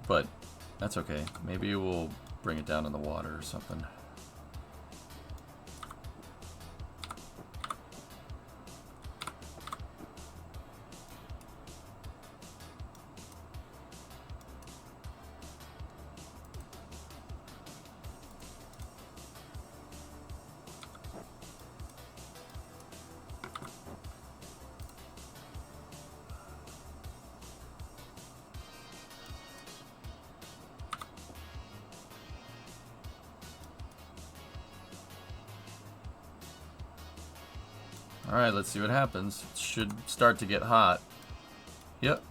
but that's okay. Maybe we'll bring it down in the water or something. Alright, let's see what happens. It should start to get hot. Yep.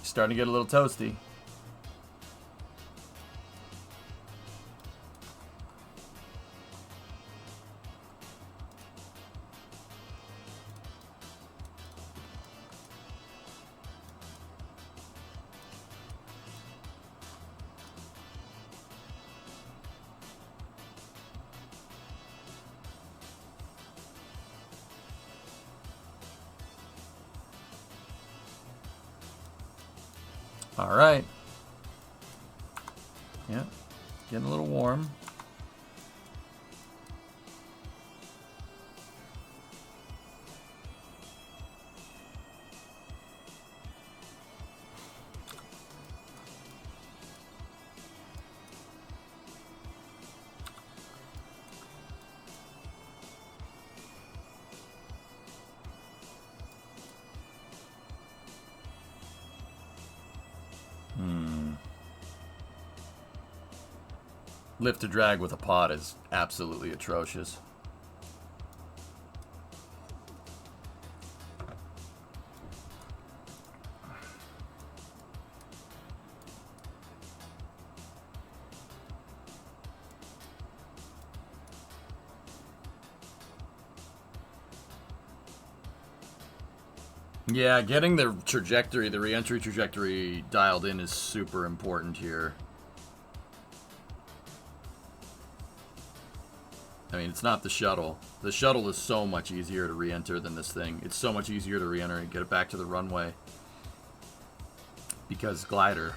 Starting to get a little toasty. All right. Yeah, getting a little warm. Lift to drag with a pod is absolutely atrocious. Yeah, getting the trajectory, the re-entry trajectory dialed in is super important here. I mean, it's not the shuttle. The shuttle is so much easier to re-enter than this thing. It's so much easier to re-enter and get it back to the runway. Because glider.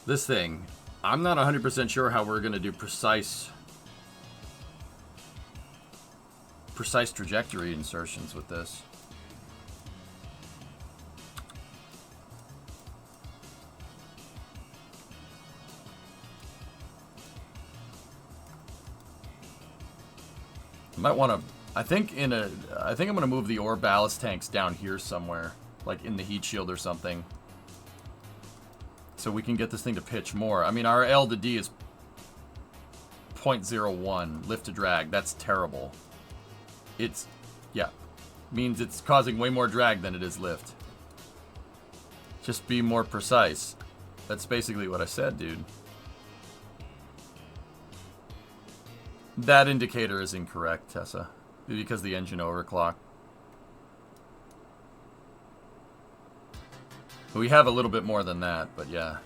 This thing, I'm not 100% sure how we're going to do precise trajectory insertions with this. Might want to. I think I'm gonna move the ore ballast tanks down here somewhere, like in the heat shield or something, so we can get this thing to pitch more. I mean, our L to D is 0.01 lift to drag. That's terrible. It's, yeah, means it's causing way more drag than it is lift. Just be more precise. That's basically what I said, dude. That indicator is incorrect, Tessa, because the engine overclocked. We have a little bit more than that, but yeah.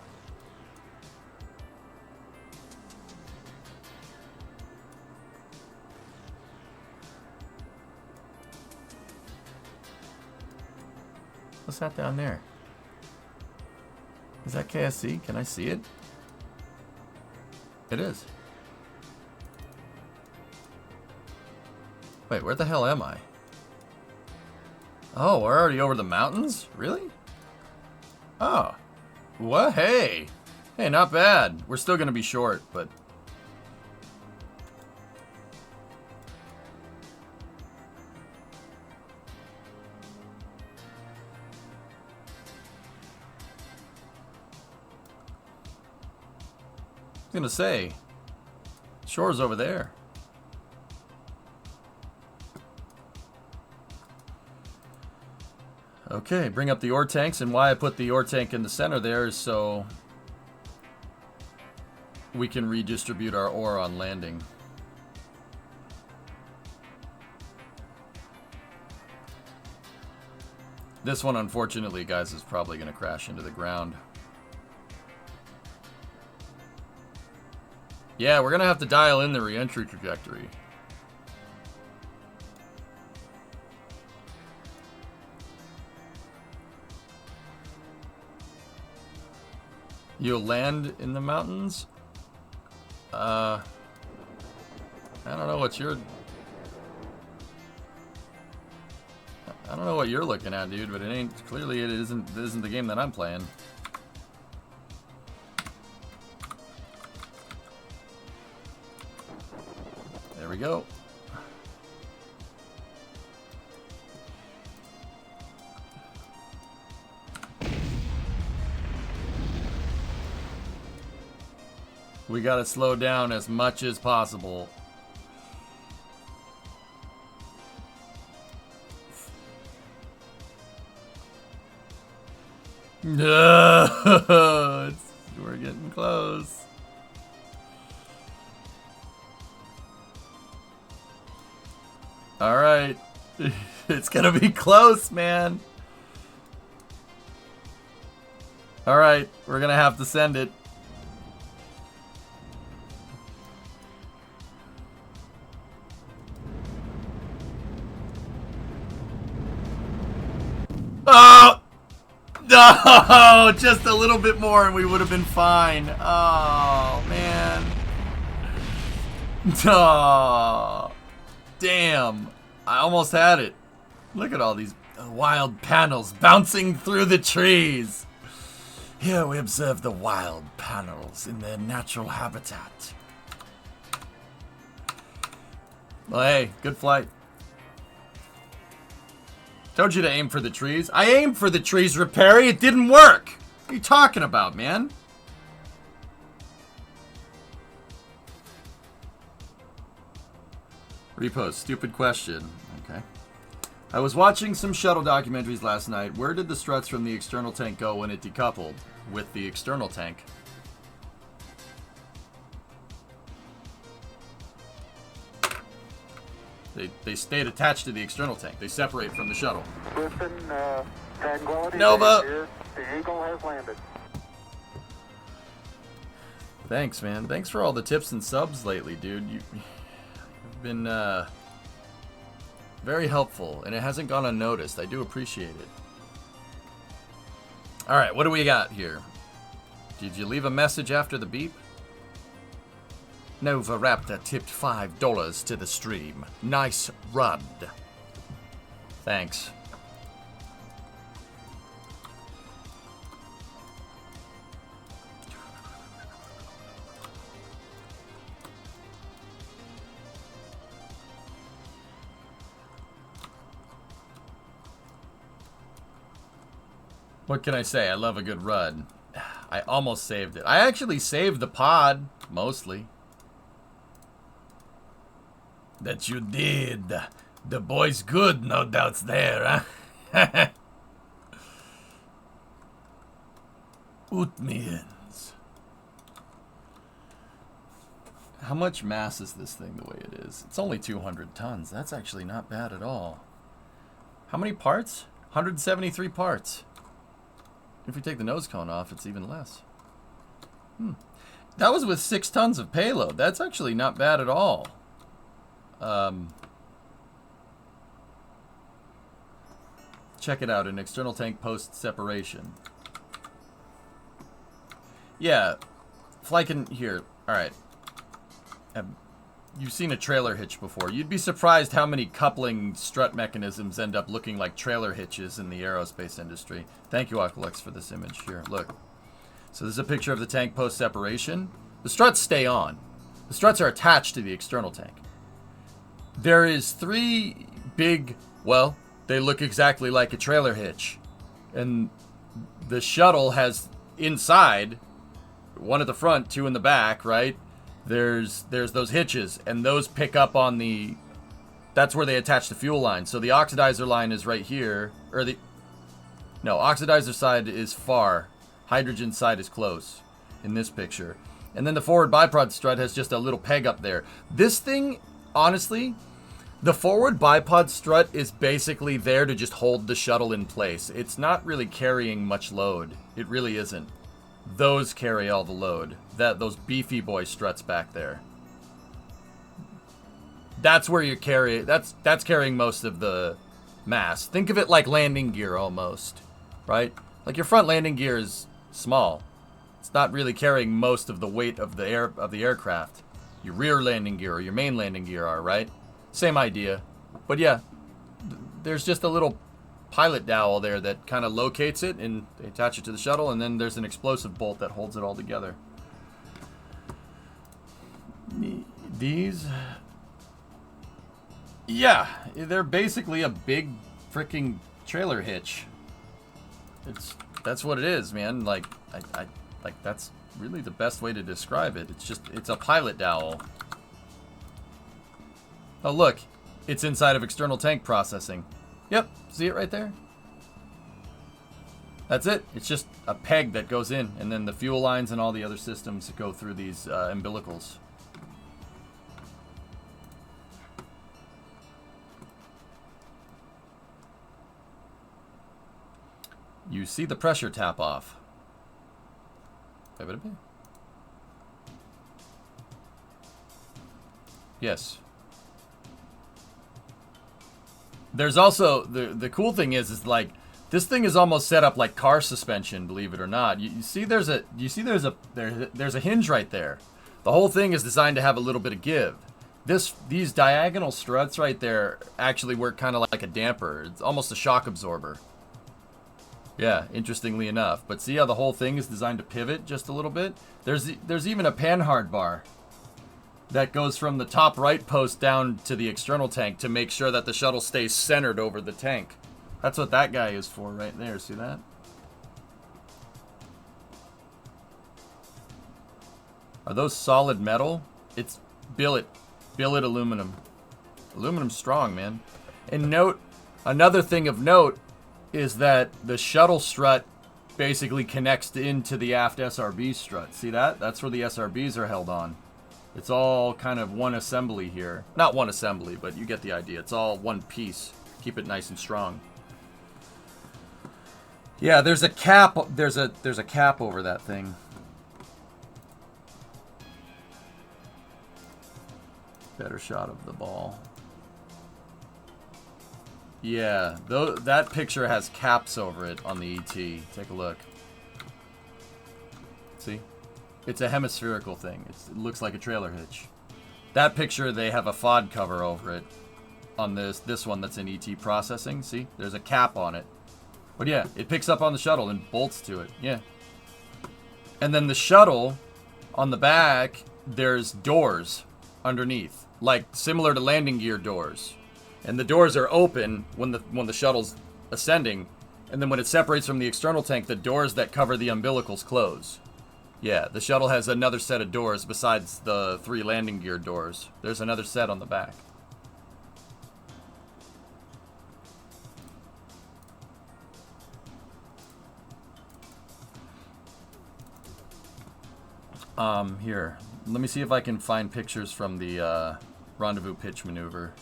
What's that down there? Is that KSC? Can I see it? It is. Wait, where the hell am I? Oh, we're already over the mountains? Really? Oh. What? Hey. Hey, not bad. We're still going to be short, but... I was going to say, shore's over there. Okay, bring up the ore tanks, and why I put the ore tank in the center there is so we can redistribute our ore on landing. This one, unfortunately, guys, is probably going to crash into the ground. Yeah, we're going to have to dial in the re-entry trajectory. You'll land in the mountains? I don't know what you're... I don't know what you're looking at, dude, but it ain't... Clearly it isn't the game that I'm playing. There we go. We gotta slow down as much as possible. We're getting close. All right. It's gonna be close, man. All right, we're gonna have to send it. Oh! No! Just a little bit more and we would have been fine. Oh, man. Oh, damn. I almost had it. Look at all these wild panels bouncing through the trees. Here we observe the wild panels in their natural habitat. Well, hey, good flight. Told you to aim for the trees. I aimed for the trees, Repairy. It didn't work. What are you talking about, man? Repost. Stupid question. Okay. I was watching some shuttle documentaries last night. Where did the struts from the external tank go when it decoupled with the external tank? They stayed attached to the external tank. They separate from the shuttle. Listen, Tranquility Nova! here. The Eagle has landed. Thanks, man. Thanks for all the tips and subs lately, dude. You've been very helpful, and it hasn't gone unnoticed. I do appreciate it. All right, what do we got here? Did you leave a message after the beep? Nova Raptor tipped $5 to the stream. Nice run. Thanks. What can I say? I love a good run. I almost saved it. I actually saved the pod, mostly. That you did. The boy's good, no doubts there, huh? Utmians. How much mass is this thing the way it is? It's only 200 tons. That's actually not bad at all. How many parts? 173 parts. If we take the nose cone off, it's even less. That was with 6 tons of payload. That's actually not bad at all. Check it out, an external tank post separation. Yeah, Flykin here. Alright. You've seen a trailer hitch before. You'd be surprised how many coupling strut mechanisms end up looking like trailer hitches in the aerospace industry. Thank you, Aqualex, for this image. Here, look. So this is a picture of the tank post separation. The struts stay on. The struts are attached to the external tank. There is 3 big, well, they look exactly like a trailer hitch. And the shuttle has inside, 1 at the front, 2 in the back, right? There's those hitches, and those pick up on the, that's where they attach the fuel line. So the oxidizer line is right here, or the, No, oxidizer side is far. Hydrogen side is close in this picture. And then the forward bipod strut has just a little peg up there. This thing, honestly, the forward bipod strut is basically there to just hold the shuttle in place. It's not really carrying much load. It really isn't. Those carry all the load. Those beefy boy struts back there. That's where you're carrying. That's carrying most of the mass. Think of it like landing gear almost, right? Like your front landing gear is small. It's not really carrying most of the weight of the aircraft. Your rear landing gear or your main landing gear are, right? Same idea. But yeah, there's just a little pilot dowel there that kind of locates it, and they attach it to the shuttle, and then there's an explosive bolt that holds it all together. These, yeah, they're basically a big freaking trailer hitch. That's what it is, man. Like that's really the best way to describe it. It's a pilot dowel. Oh, look. It's inside of external tank processing. Yep. See it right there? That's it. It's just a peg that goes in. And then the fuel lines and all the other systems that go through these umbilicals. You see the pressure tap off. Yes. There's also the cool thing is like this thing is almost set up like car suspension, believe it or not. You see there's a hinge right there. The whole thing is designed to have a little bit of give. These diagonal struts right there actually work kind of like a damper. It's almost a shock absorber. Yeah, interestingly enough. But see how the whole thing is designed to pivot just a little bit? There's even a panhard bar that goes from the top right post down to the external tank to make sure that the shuttle stays centered over the tank. That's what that guy is for right there. See that? Are those solid metal? It's billet aluminum. Aluminum's strong, man. And note, another thing of note is that the shuttle strut basically connects into the aft SRB strut. See that? That's where the SRBs are held on. It's all kind of one assembly here. Not one assembly, but you get the idea. It's all one piece. Keep it nice and strong. Yeah, there's a cap. There's a cap over that thing. Better shot of the ball. Yeah, that picture has caps over it on the ET. Take a look. See? It's a hemispherical thing. It looks like a trailer hitch. That picture, they have a FOD cover over it. On this one that's in ET processing. See? There's a cap on it. But yeah, it picks up on the shuttle and bolts to it. Yeah. And then the shuttle, on the back, there's doors underneath. Like, similar to landing gear doors. And the doors are open when the shuttle's ascending. And then when it separates from the external tank, the doors that cover the umbilicals close. Yeah, the shuttle has another set of doors besides the 3 landing gear doors. There's another set on the back. Here. Let me see if I can find pictures from the rendezvous pitch maneuver.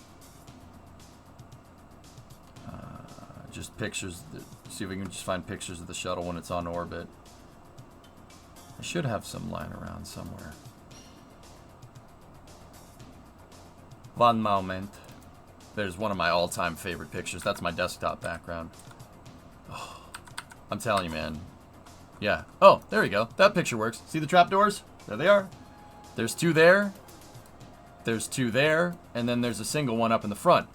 Just pictures. See if we can just find pictures of the shuttle when it's on orbit. I should have some lying around somewhere. One moment. There's one of my all-time favorite pictures. That's my desktop background. Oh, I'm telling you, man. Yeah. Oh, there you go. That picture works. See the trapdoors? There they are. There's 2 there. There's 2 there. And then there's a single one up in the front.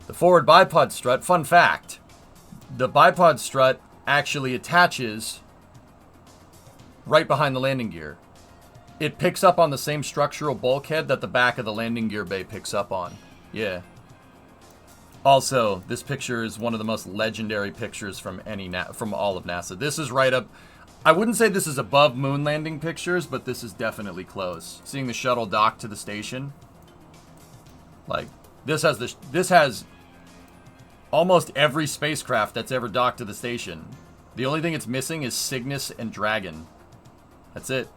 The forward bipod strut, fun fact. The bipod strut actually attaches right behind the landing gear. It picks up on the same structural bulkhead that the back of the landing gear bay picks up on. Yeah. Also, this picture is one of the most legendary pictures from from all of NASA. This is right up. I wouldn't say this is above moon landing pictures, but this is definitely close. Seeing the shuttle dock to the station. Like, this has almost every spacecraft that's ever docked to the station The only thing it's missing is Cygnus and Dragon. That's it.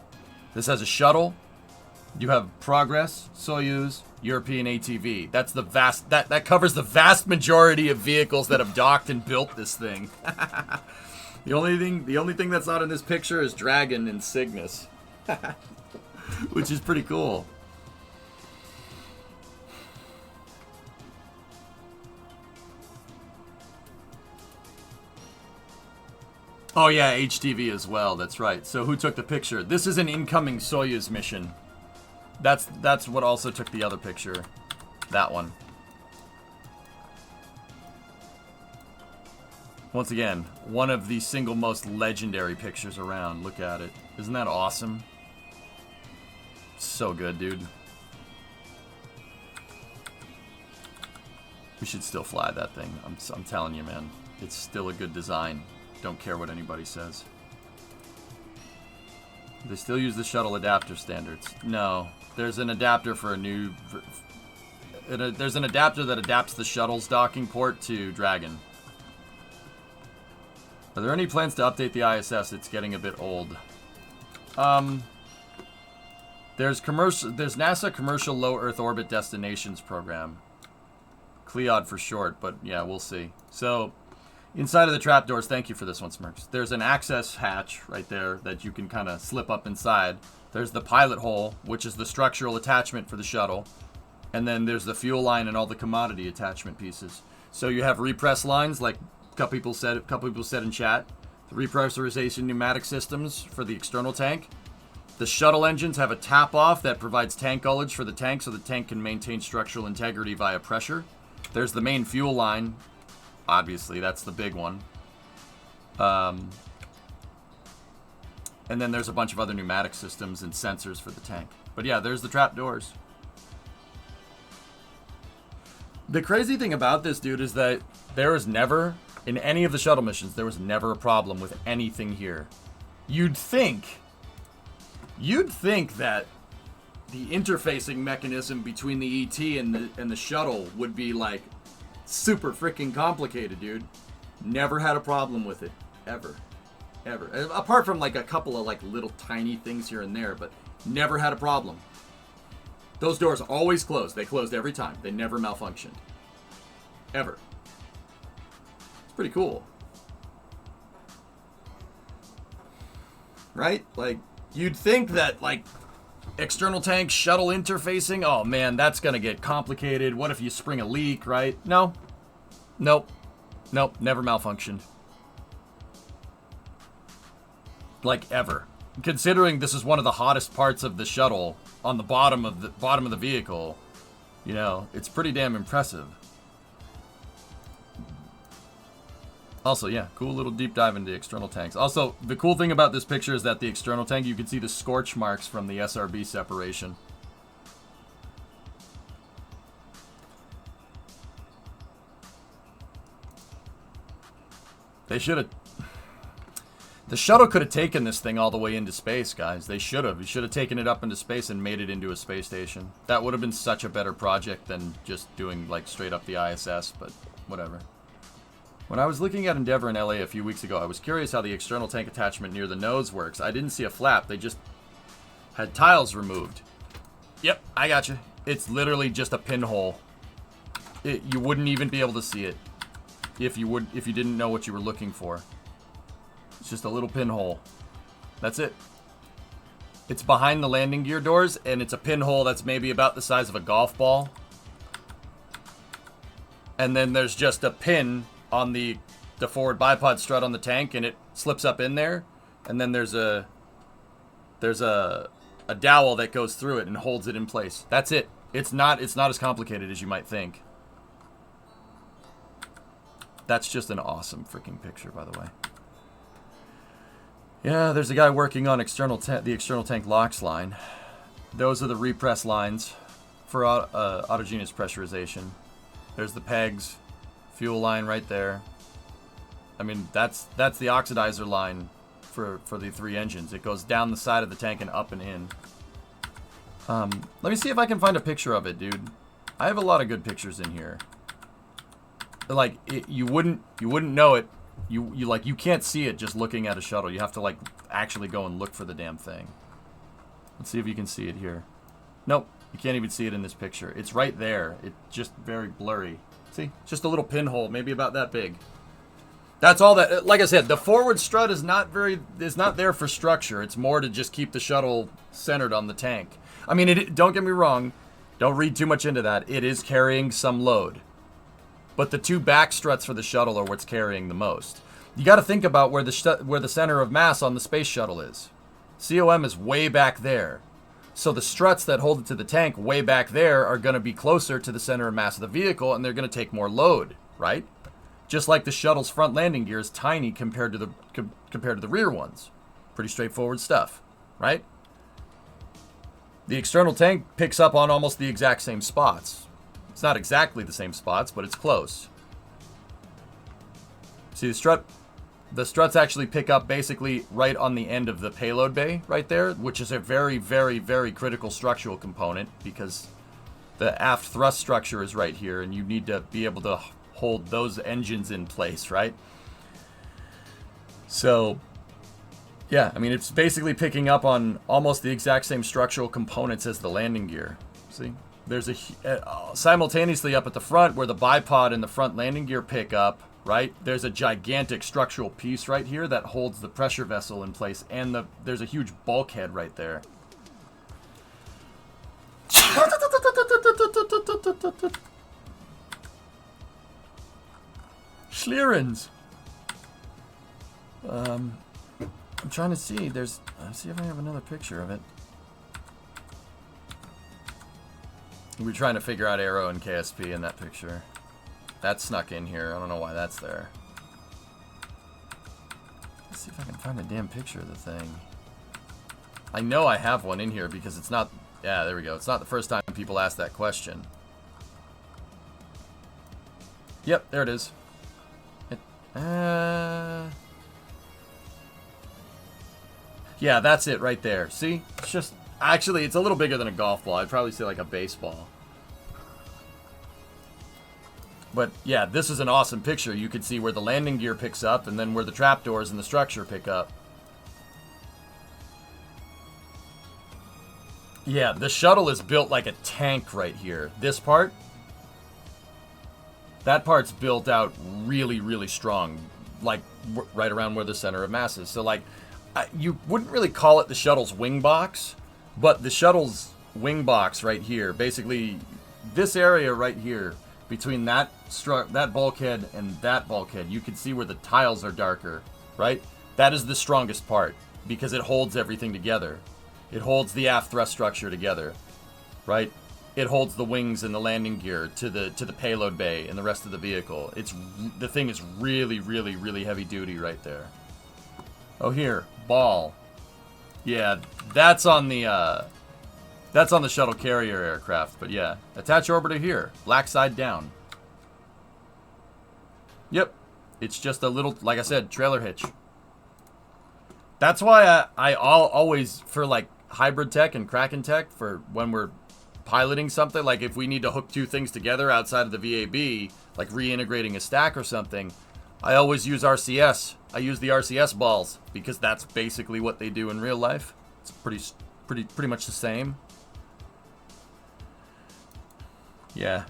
This has a shuttle. You have Progress, Soyuz, European ATV. That's the vast that covers the vast majority of vehicles that have docked and built this thing. The only thing that's not in this picture is Dragon and Cygnus. Which is pretty cool. Oh yeah, HTV as well, that's right. So who took the picture? This is an incoming Soyuz mission. That's what also took the other picture. That one. Once again, one of the single most legendary pictures around. Look at it. Isn't that awesome? So good, dude. We should still fly that thing. I'm telling you, man. It's still a good design. Don't care what anybody says. They still use the shuttle adapter standards. No. There's an adapter for a new... there's an adapter that adapts the shuttle's docking port to Dragon. Are there any plans to update the ISS? It's getting a bit old. There's NASA Commercial Low Earth Orbit Destinations Program. CLEOD for short, but yeah, we'll see. So, inside of the trapdoors, thank you for this one, Smirks. There's an access hatch right there that you can kind of slip up inside. There's the pilot hole, which is the structural attachment for the shuttle. And then there's the fuel line and all the commodity attachment pieces. So you have repress lines, like a couple people said in chat. The repressurization pneumatic systems for the external tank. The shuttle engines have a tap-off that provides tank ullage for the tank so the tank can maintain structural integrity via pressure. There's the main fuel line. Obviously, that's the big one. And then there's a bunch of other pneumatic systems and sensors for the tank. But yeah, there's the trapdoors. The crazy thing about this, dude, is that there was never, in any of the shuttle missions, there was never a problem with anything here. You'd think that the interfacing mechanism between the ET and the shuttle would be like super freaking complicated, dude. Never had a problem with it, ever. Apart from like a couple of like little tiny things here and there, but never had a problem. Those doors always closed. They closed every time. They never malfunctioned. Ever. It's pretty cool. Right? Like, you'd think that like external tank shuttle interfacing, oh man, that's gonna get complicated. What if you spring a leak, right? No. Nope. Never malfunctioned. Like ever. Considering this is one of the hottest parts of the shuttle on the bottom of the vehicle, you know, it's pretty damn impressive. Also, yeah, cool little deep dive into external tanks. Also, the cool thing about this picture is that the external tank, you can see the scorch marks from the SRB separation. They should have... The shuttle could have taken this thing all the way into space, guys. They should have. You should have taken it up into space and made it into a space station. That would have been such a better project than just doing, like, straight up the ISS, but whatever. When I was looking at Endeavour in LA a few weeks ago, I was curious how the external tank attachment near the nose works. I didn't see a flap. They just had tiles removed. Yep, I got you. It's literally just a pinhole. You wouldn't even be able to see it if you didn't know what you were looking for. It's just a little pinhole. That's it. It's behind the landing gear doors, and it's a pinhole that's maybe about the size of a golf ball. And then there's just a pin on the forward bipod strut on the tank, and it slips up in there. And then there's a dowel that goes through it and holds it in place. That's it. It's not as complicated as you might think. That's just an awesome freaking picture, by the way. Yeah, there's a guy working on the external tank LOX line. Those are the repress lines for autogenous pressurization. There's the pegs, fuel line right there. I mean, that's the oxidizer line for the three engines. It goes down the side of the tank and up and in. Let me see if I can find a picture of it, dude. I have a lot of good pictures in here. Like, you wouldn't know it you can't see it just looking at a shuttle. You have to like actually go and look for the damn thing. Let's see if you can see it here. Nope, you can't even see it in this picture. It's right there. It's just very blurry. See, just a little pinhole, maybe about that big. That's all that. Like I said, the forward strut is not there for structure. It's more to just keep the shuttle centered on the tank. I mean, don't get me wrong. Don't read too much into that. It is carrying some load. But the two back struts for the shuttle are what's carrying the most. You got to think about where the center of mass on the space shuttle is. COM is way back there. So the struts that hold it to the tank way back there are going to be closer to the center of mass of the vehicle, and they're going to take more load, right? Just like the shuttle's front landing gear is tiny compared to the rear ones. Pretty straightforward stuff, right? The external tank picks up on almost the exact same spots. It's not exactly the same spots, but it's close. See, the struts actually pick up basically right on the end of the payload bay right there, which is a very, very, very critical structural component because the aft thrust structure is right here, and you need to be able to hold those engines in place, right? So, yeah, I mean, it's basically picking up on almost the exact same structural components as the landing gear. See? There's simultaneously up at the front where the bipod and the front landing gear pick up, right? There's a gigantic structural piece right here that holds the pressure vessel in place, and there's a huge bulkhead right there. Schlierens. I'm trying to see. Let's see if I have another picture of it. We're trying to figure out Aero and KSP in that picture. That snuck in here. I don't know why that's there. Let's see if I can find a damn picture of the thing. I know I have one in here because it's not... Yeah, there we go. It's not the first time people ask that question. Yep, there it is. Yeah, that's it right there. See? It's just... Actually, it's a little bigger than a golf ball. I'd probably say like a baseball. But yeah, this is an awesome picture. You can see where the landing gear picks up and then where the trapdoors and the structure pick up. Yeah, the shuttle is built like a tank right here. This part, that part's built out really, really strong. Like right around where the center of mass is. So like, you wouldn't really call it the shuttle's wing box. But the shuttle's wing box right here, basically this area right here, between that bulkhead and that bulkhead, you can see where the tiles are darker, right? That is the strongest part because it holds everything together. It holds the aft thrust structure together, right? It holds the wings and the landing gear to the payload bay and the rest of the vehicle. The thing is really, really, really heavy duty right there. Oh, here, ball. Yeah, that's on the shuttle carrier aircraft, but yeah. Attach orbiter here, black side down. Yep, it's just a little, like I said, trailer hitch. That's why I always, for like hybrid tech and Kraken tech, for when we're piloting something, like if we need to hook two things together outside of the VAB, like reintegrating a stack or something, I always use RCS. I use the RCS balls because that's basically what they do in real life. It's pretty much the same. Yeah.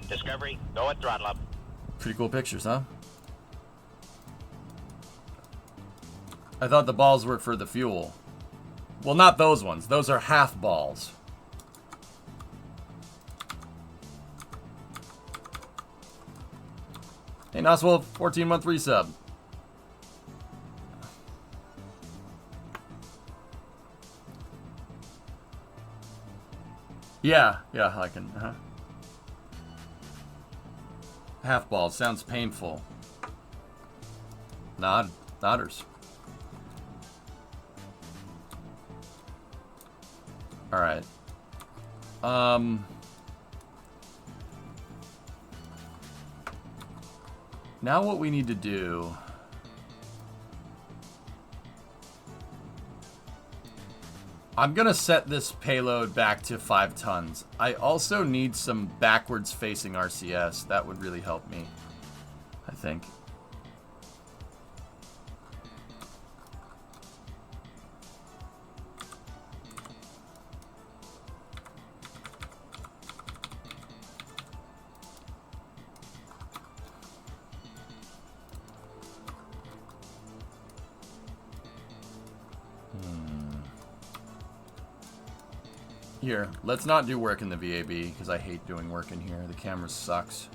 Discovery, go at throttle up. Pretty cool pictures, huh? I thought the balls were for the fuel. Well, not those ones. Those are half balls. Hey, Noswell, 14-month resub. Yeah, I can, Half balls, sounds painful. Nodders. Alright. Now what we need to do... I'm gonna set this payload back to 5 tons. I also need some backwards facing RCS. That would really help me, I think. Here, let's not do work in the VAB, because I hate doing work in here. The camera sucks.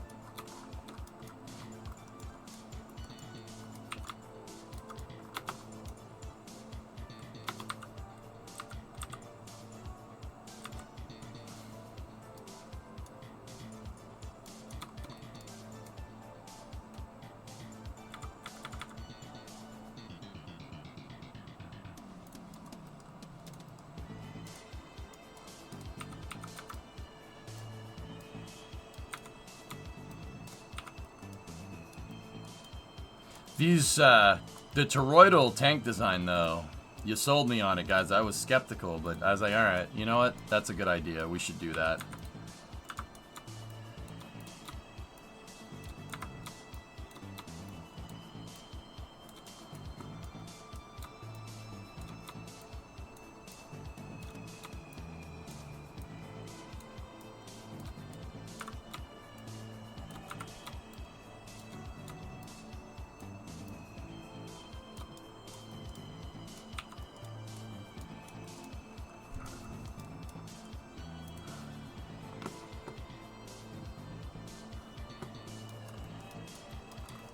These, the toroidal tank design, though, you sold me on it, guys. I was skeptical, but I was like, alright, you know what? That's a good idea. We should do that.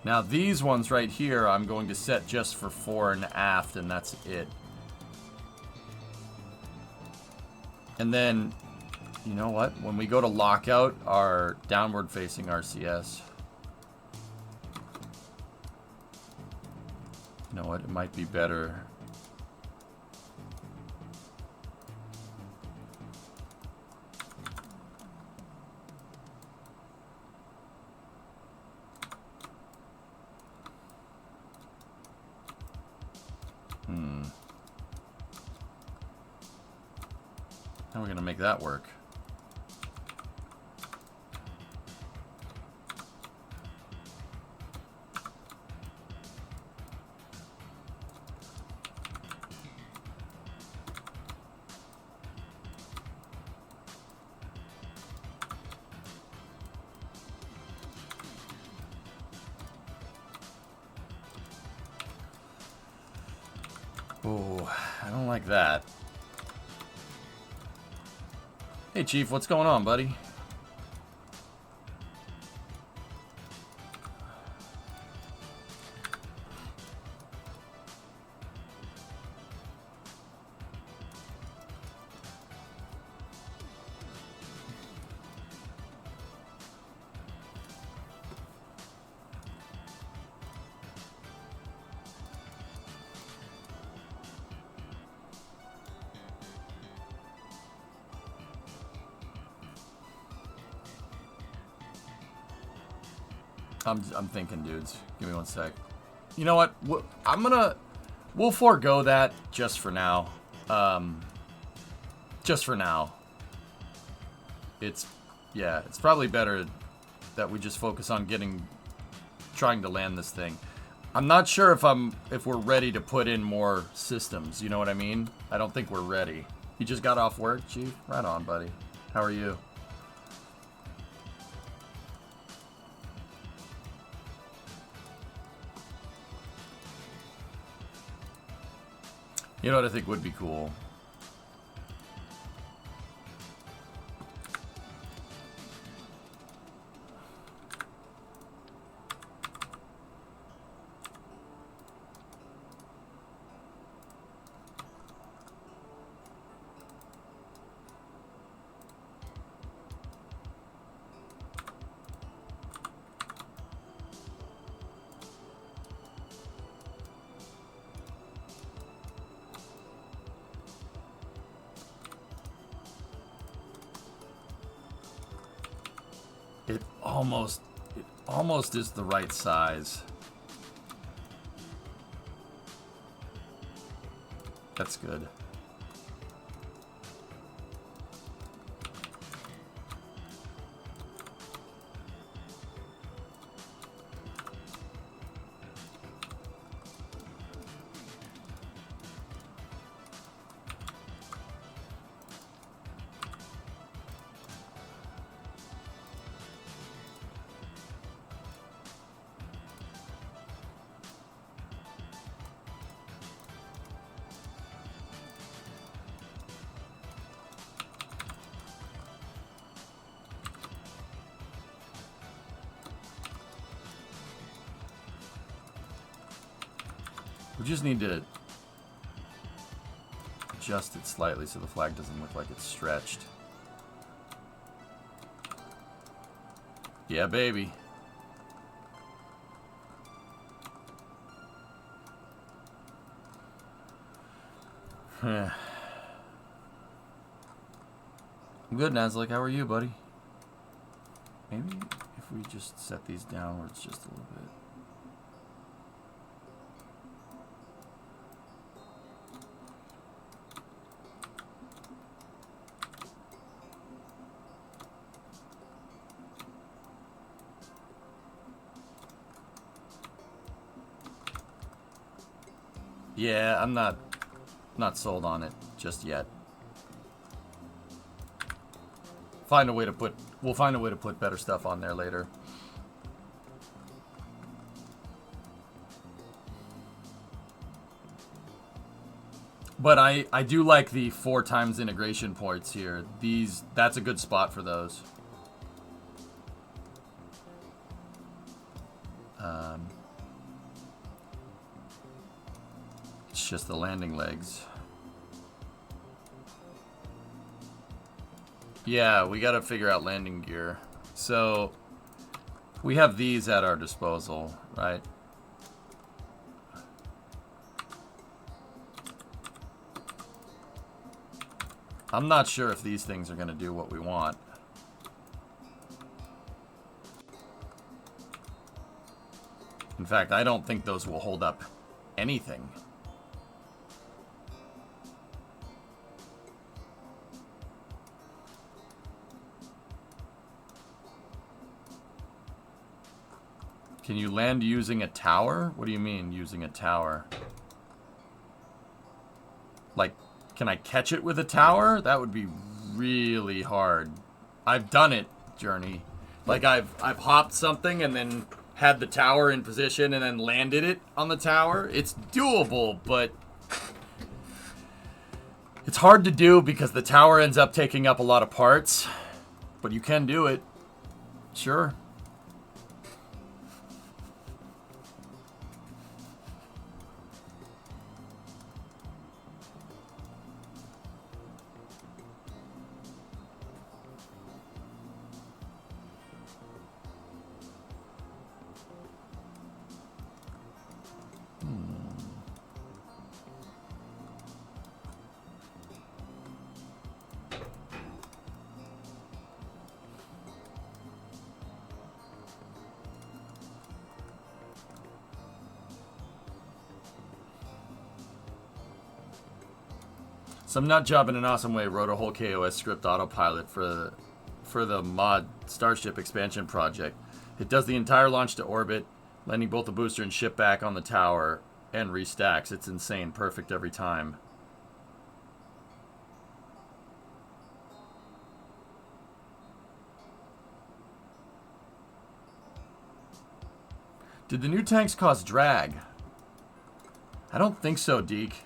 Now these ones right here, I'm going to set just for fore and aft, and that's it. And then, you know what? When we go to lockout our downward facing RCS, you know what? It might be better. How are we gonna make that work? Oh, I don't like that. Hey, Chief, what's going on, buddy? I'm thinking, dudes. Give me one sec. You know what? We'll forego that just for now. Just for now. It's probably better that we just focus on trying to land this thing. I'm not sure if we're ready to put in more systems. You know what I mean? I don't think we're ready. You just got off work, Chief? Right on, buddy. How are you? You know what I think would be cool? It almost is the right size. That's good. We just need to adjust it slightly so the flag doesn't look like it's stretched. Yeah, baby. I'm good, Nazlik. How are you, buddy? Maybe if we just set these downwards just a little bit. Yeah, I'm not sold on it just yet. We'll find a way to put better stuff on there later. But I do like the 4 times integration ports here. That's a good spot for those. It's just the landing legs. Yeah, we gotta figure out landing gear. So, we have these at our disposal, right? I'm not sure if these things are gonna do what we want. In fact, I don't think those will hold up anything. Can you land using a tower? What do you mean, using a tower? Like, can I catch it with a tower? That would be really hard. I've done it, Journey. Like, I've hopped something and then had the tower in position and then landed it on the tower. It's doable, but it's hard to do because the tower ends up taking up a lot of parts. But you can do it. Sure. Some nut job in an awesome way wrote a whole KOS script autopilot for the mod Starship expansion project. It does the entire launch to orbit, landing both the booster and ship back on the tower, and restacks. It's insane. Perfect every time. Did the new tanks cause drag? I don't think so, Deke.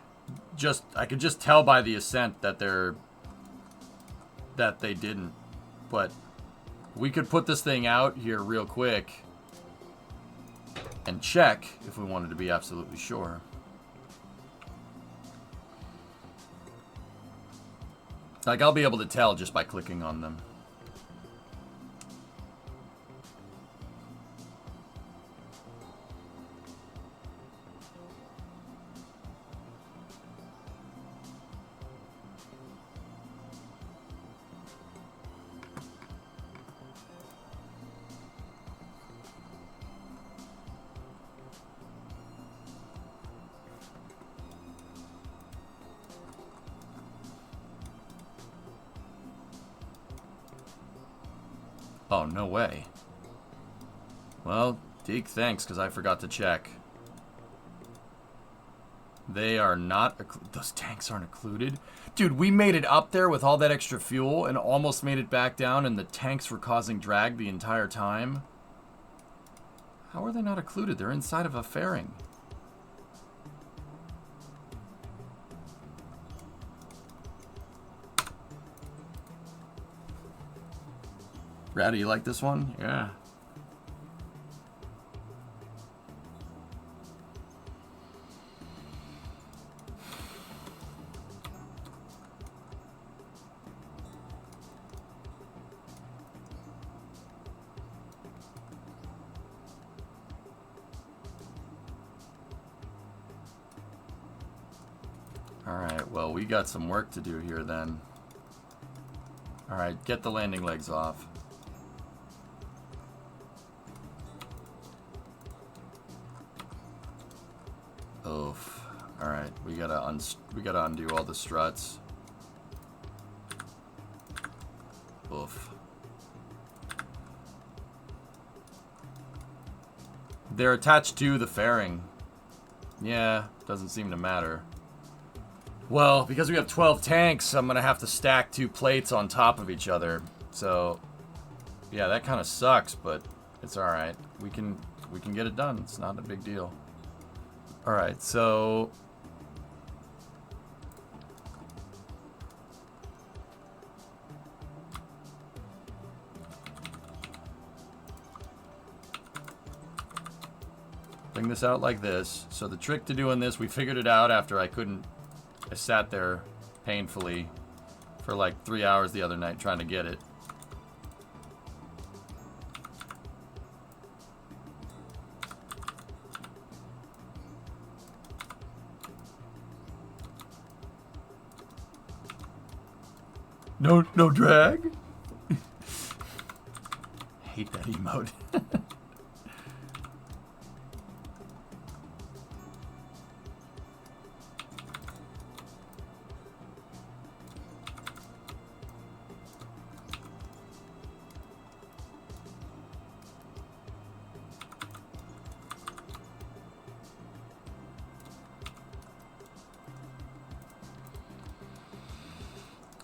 I could just tell by the ascent that they didn't. But we could put this thing out here real quick and check if we wanted to be absolutely sure. Like, I'll be able to tell just by clicking on them. Oh, no way. Well, Deke, thanks, because I forgot to check. They are not... Those tanks aren't included? Dude, we made it up there with all that extra fuel and almost made it back down, and the tanks were causing drag the entire time. How are they not included? They're inside of a fairing. Ratty, you like this one? Yeah. Alright, well, we got some work to do here then. Alright, get the landing legs off. Oof. Alright, we gotta undo all the struts. Oof. They're attached to the fairing. Yeah, doesn't seem to matter. Well, because we have 12 tanks, I'm gonna have to stack 2 plates on top of each other. So, yeah, that kind of sucks, but it's alright. We can get it done. It's not a big deal. Alright, so... bring this out like this. So the trick to doing this, we figured it out after I sat there painfully for like 3 hours the other night trying to get it. No drag. Hate that emote.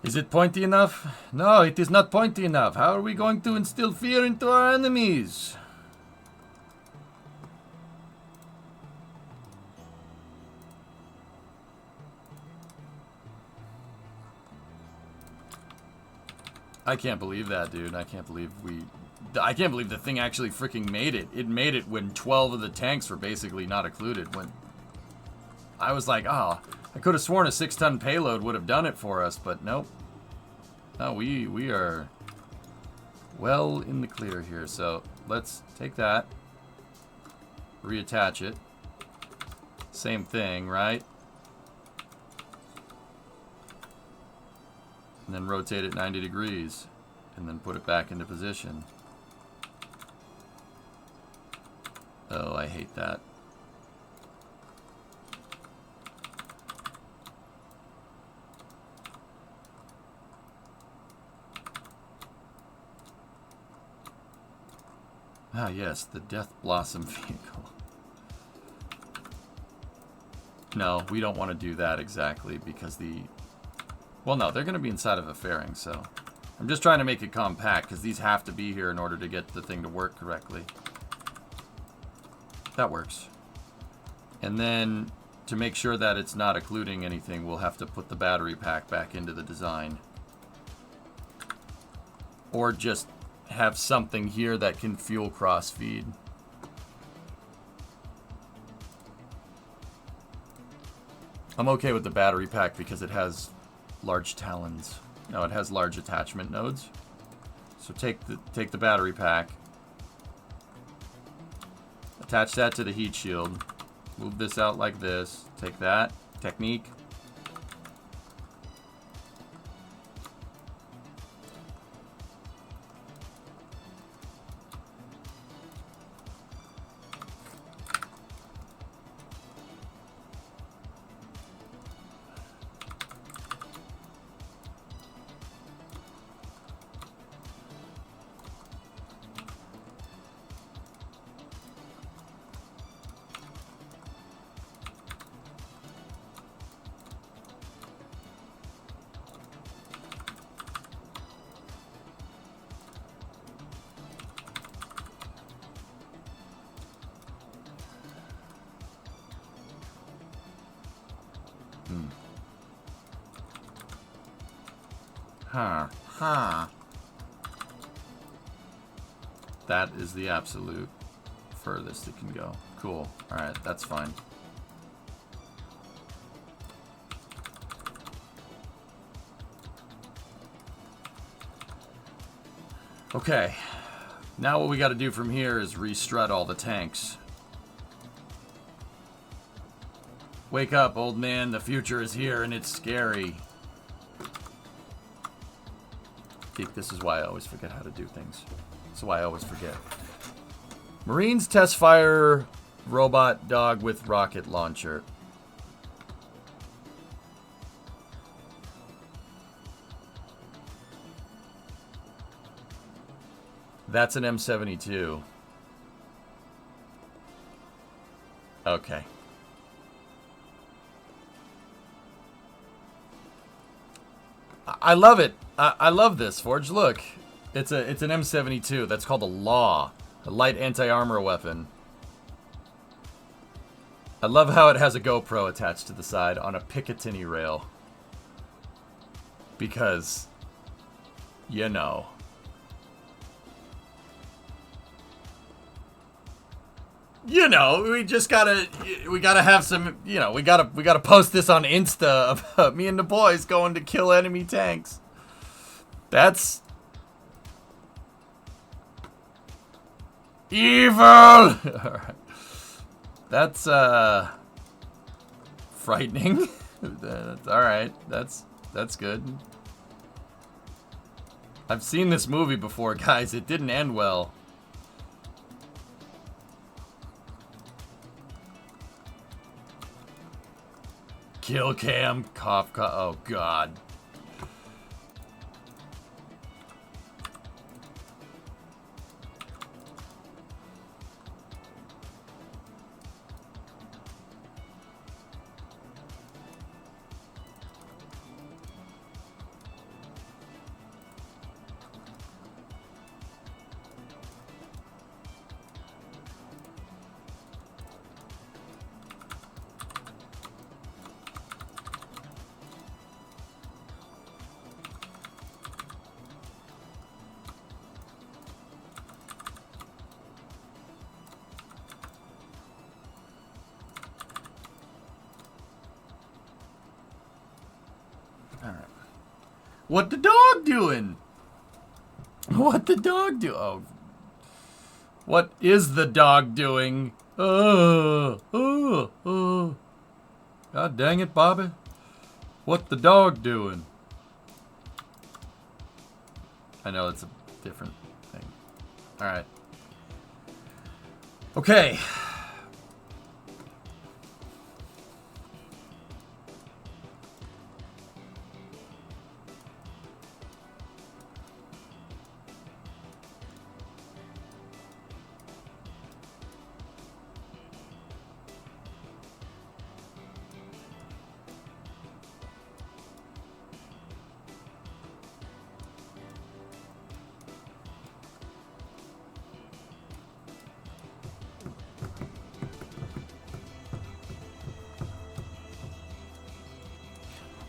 Is it pointy enough? No, it is not pointy enough. How are we going to instill fear into our enemies? I can't believe that, dude. I can't believe the thing actually freaking made it. It made it when 12 of the tanks were basically not occluded. When I was like, oh, I could have sworn a 6-ton payload would have done it for us, but nope. No, we are well in the clear here. So let's take that, reattach it. Same thing, right? And then rotate it 90 degrees, and then put it back into position. Oh, I hate that. Ah, yes, the Death Blossom vehicle. No, we don't want to do that exactly because well, no, they're going to be inside of a fairing, so... I'm just trying to make it compact because these have to be here in order to get the thing to work correctly. That works. And then, to make sure that it's not occluding anything, we'll have to put the battery pack back into the design. Or just have something here that can fuel cross-feed. I'm okay with the battery pack because it has large talons. No, it has large attachment nodes. So take the battery pack, attach that to the heat shield, move this out like this, take that, technique. That is the absolute furthest it can go. Cool. Alright, that's fine. Okay. Now what we got to do from here is restrut all the tanks. Wake up, old man. The future is here and it's scary. Geek, this is why I always forget how to do things. This is why I always forget. Marines test fire robot dog with rocket launcher. That's an M72. Okay. I love it. I love this, Forge. Look. It's an M72. That's called a Law. A light anti-armor weapon. I love how it has a GoPro attached to the side on a Picatinny rail. Because, you know. You know, we gotta have some, you know, we gotta post this on Insta about me and the boys going to kill enemy tanks. That's evil. Alright. That's frightening. That's alright. That's good. I've seen this movie before, guys. It didn't end well. Kill cam, cough. Oh, God. What the dog doing? What the dog do? Oh. What is the dog doing? God dang it, Bobby. What the dog doing? I know it's a different thing. Alright. Okay.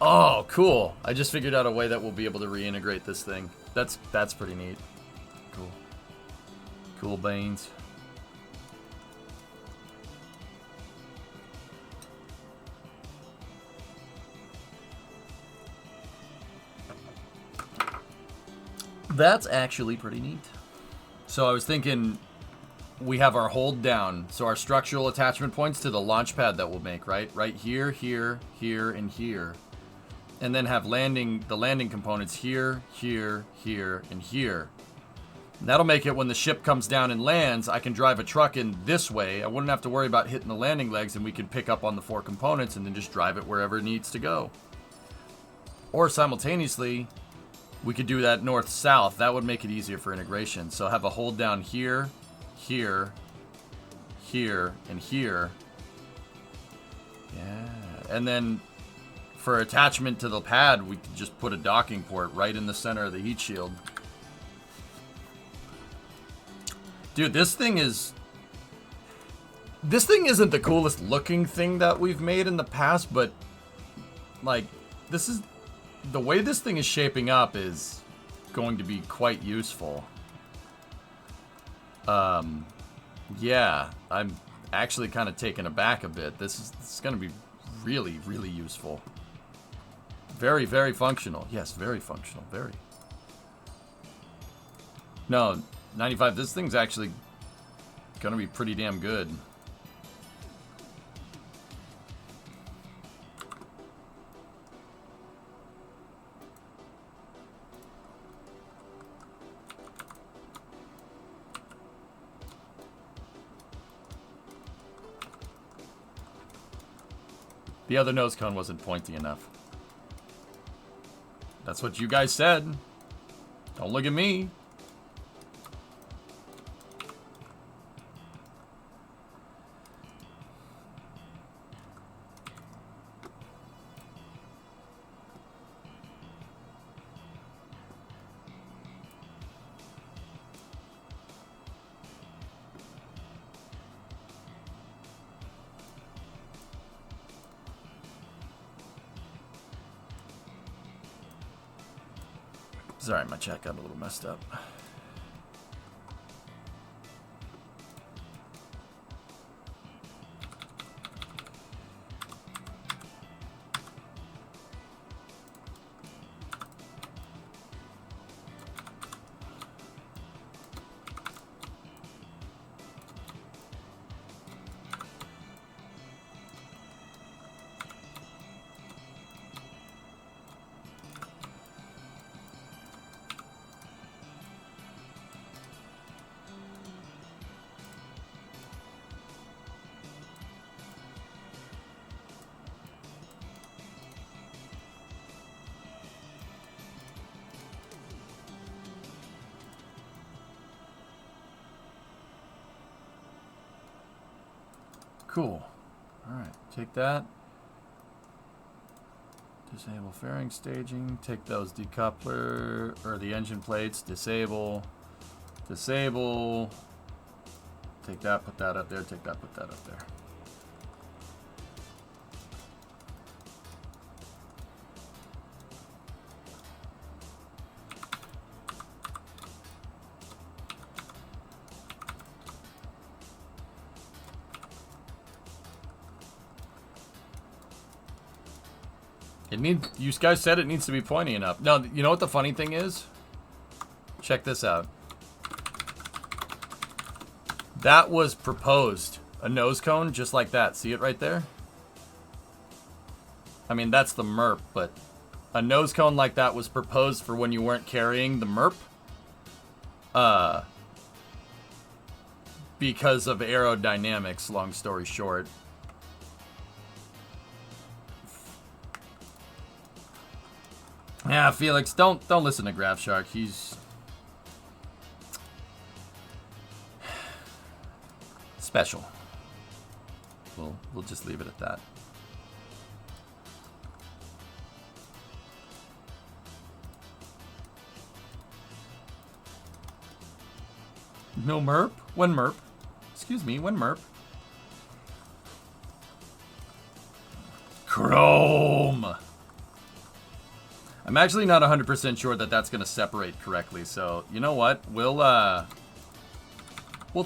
Oh, cool. I just figured out a way that we'll be able to reintegrate this thing. That's pretty neat. Cool. Cool beans. That's actually pretty neat. So I was thinking we have our hold down. So our structural attachment points to the launch pad that we'll make, right? Right here, here, here, and here. And then have the landing components here, here, here, and here. And that'll make it when the ship comes down and lands, I can drive a truck in this way. I wouldn't have to worry about hitting the landing legs, and we can pick up on the 4 components and then just drive it wherever it needs to go. Or simultaneously, we could do that north-south. That would make it easier for integration. So have a hold down here, here, here, and here. Yeah. And then for attachment to the pad, we could just put a docking port right in the center of the heat shield. Dude, this thing isn't the coolest looking thing that we've made in the past, but like, the way this thing is shaping up is going to be quite useful. Yeah, I'm actually kind of taken aback a bit. This is going to be really, really useful. Very, very functional. Yes, very functional. Very. No, 95, this thing's actually going to be pretty damn good. The other nose cone wasn't pointy enough. That's what you guys said. Don't look at me. Sorry, my chat got a little messed up. Cool. Alright, take that. Disable fairing staging. Take those decoupler, or the engine plates. Disable. Disable. Take that, put that up there. Take that, put that up there. You guys said it needs to be pointy enough. No, you know what the funny thing is? Check this out. That was proposed. A nose cone just like that. See it right there? I mean, that's the MERP, but a nose cone like that was proposed for when you weren't carrying the MERP. Because of aerodynamics, long story short. Yeah, Felix, don't listen to Graph Shark. He's special. We'll just leave it at that. No MERP? When MERP? Excuse me, when MERP? Chrome! I'm actually not 100% sure that that's going to separate correctly, so you know what? We'll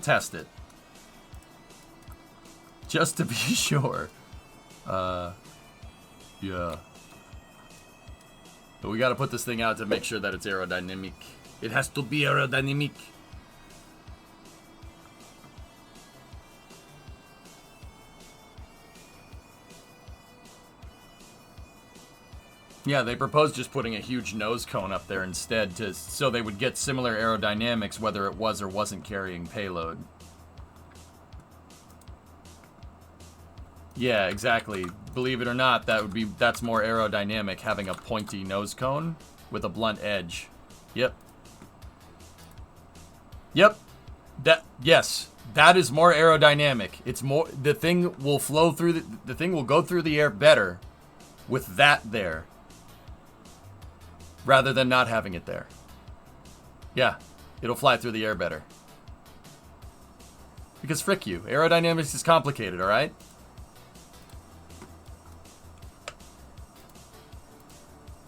test it. Just to be sure. Yeah. But we got to put this thing out to make sure that it's aerodynamic. It has to be aerodynamic. Yeah, they proposed just putting a huge nose cone up there instead so they would get similar aerodynamics whether it was or wasn't carrying payload. Yeah, exactly. Believe it or not, that's more aerodynamic, having a pointy nose cone with a blunt edge. Yep. Yep. Yes, that is more aerodynamic. It's more, the thing will flow through the thing will go through the air better with that there. Rather than not having it there. Yeah, it'll fly through the air better. Because frick you, aerodynamics is complicated, alright?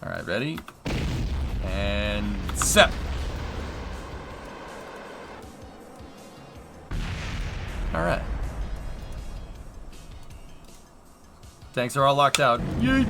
Alright, ready? And set. Alright. Tanks are all locked out. Yeet!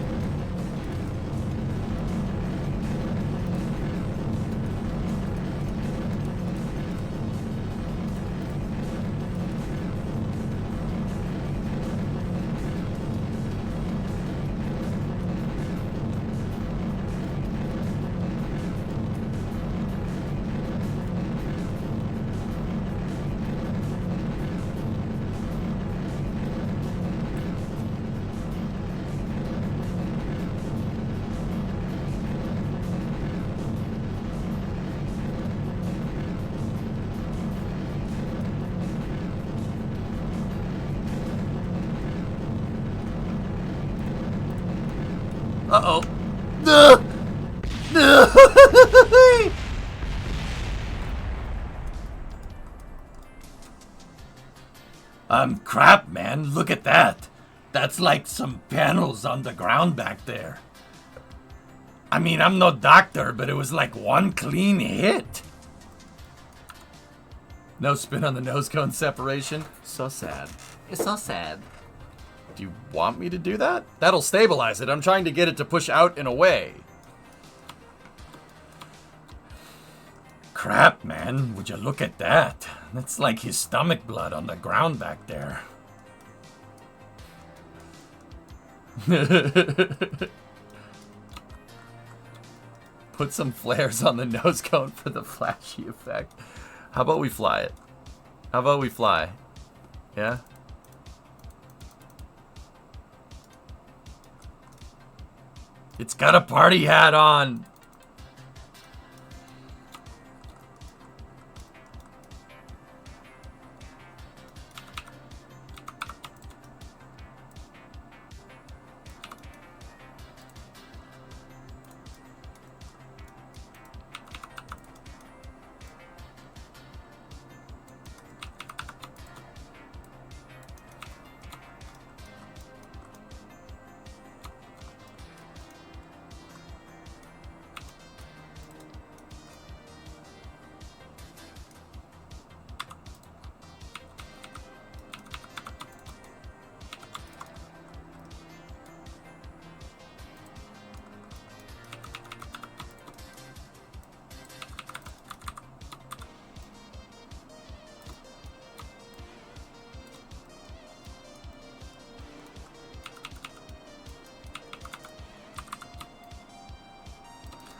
Uh-oh. Crap, man. Look at that. That's like some panels on the ground back there. I mean, I'm no doctor, but it was like one clean hit. No spin on the nose cone separation. So sad. It's so sad. Do you want me to do that? That'll stabilize it. I'm trying to get it to push out and away. Crap, man. Would you look at that? That's like his stomach blood on the ground back there. Put some flares on the nose cone for the flashy effect. How about we fly it? How about we fly? Yeah? It's got a party hat on.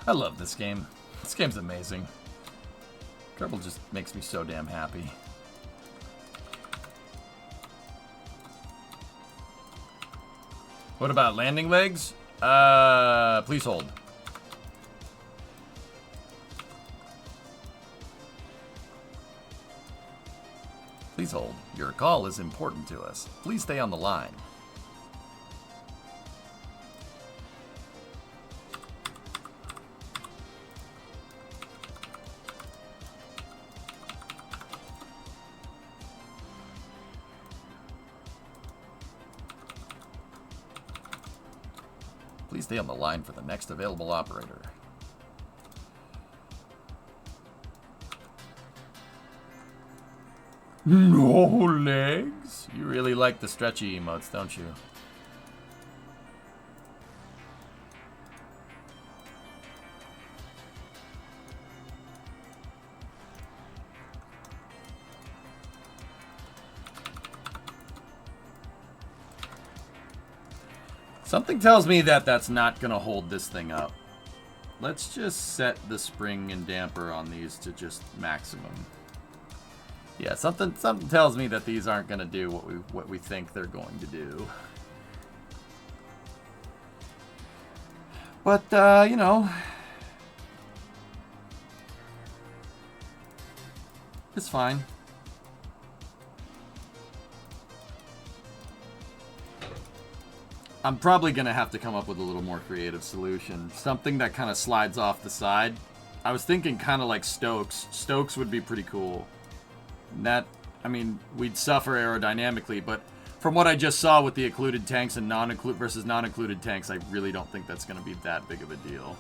I love this game. This game's amazing. Kerbal just makes me so damn happy. What about landing legs? Please hold. Please hold. Your call is important to us. Please stay on the line. Please stay on the line for the next available operator. No legs? You really like the stretchy emotes, don't you? Something tells me that that's not going to hold this thing up. Let's just set the spring and damper on these to just maximum. Yeah, something tells me that these aren't going to do what we think they're going to do. But, you know, it's fine. I'm probably going to have to come up with a little more creative solution. Something that kind of slides off the side. I was thinking kind of like Stokes. Stokes would be pretty cool. And that, I mean, we'd suffer aerodynamically, but from what I just saw with the occluded tanks and versus non-occluded tanks, I really don't think that's going to be that big of a deal.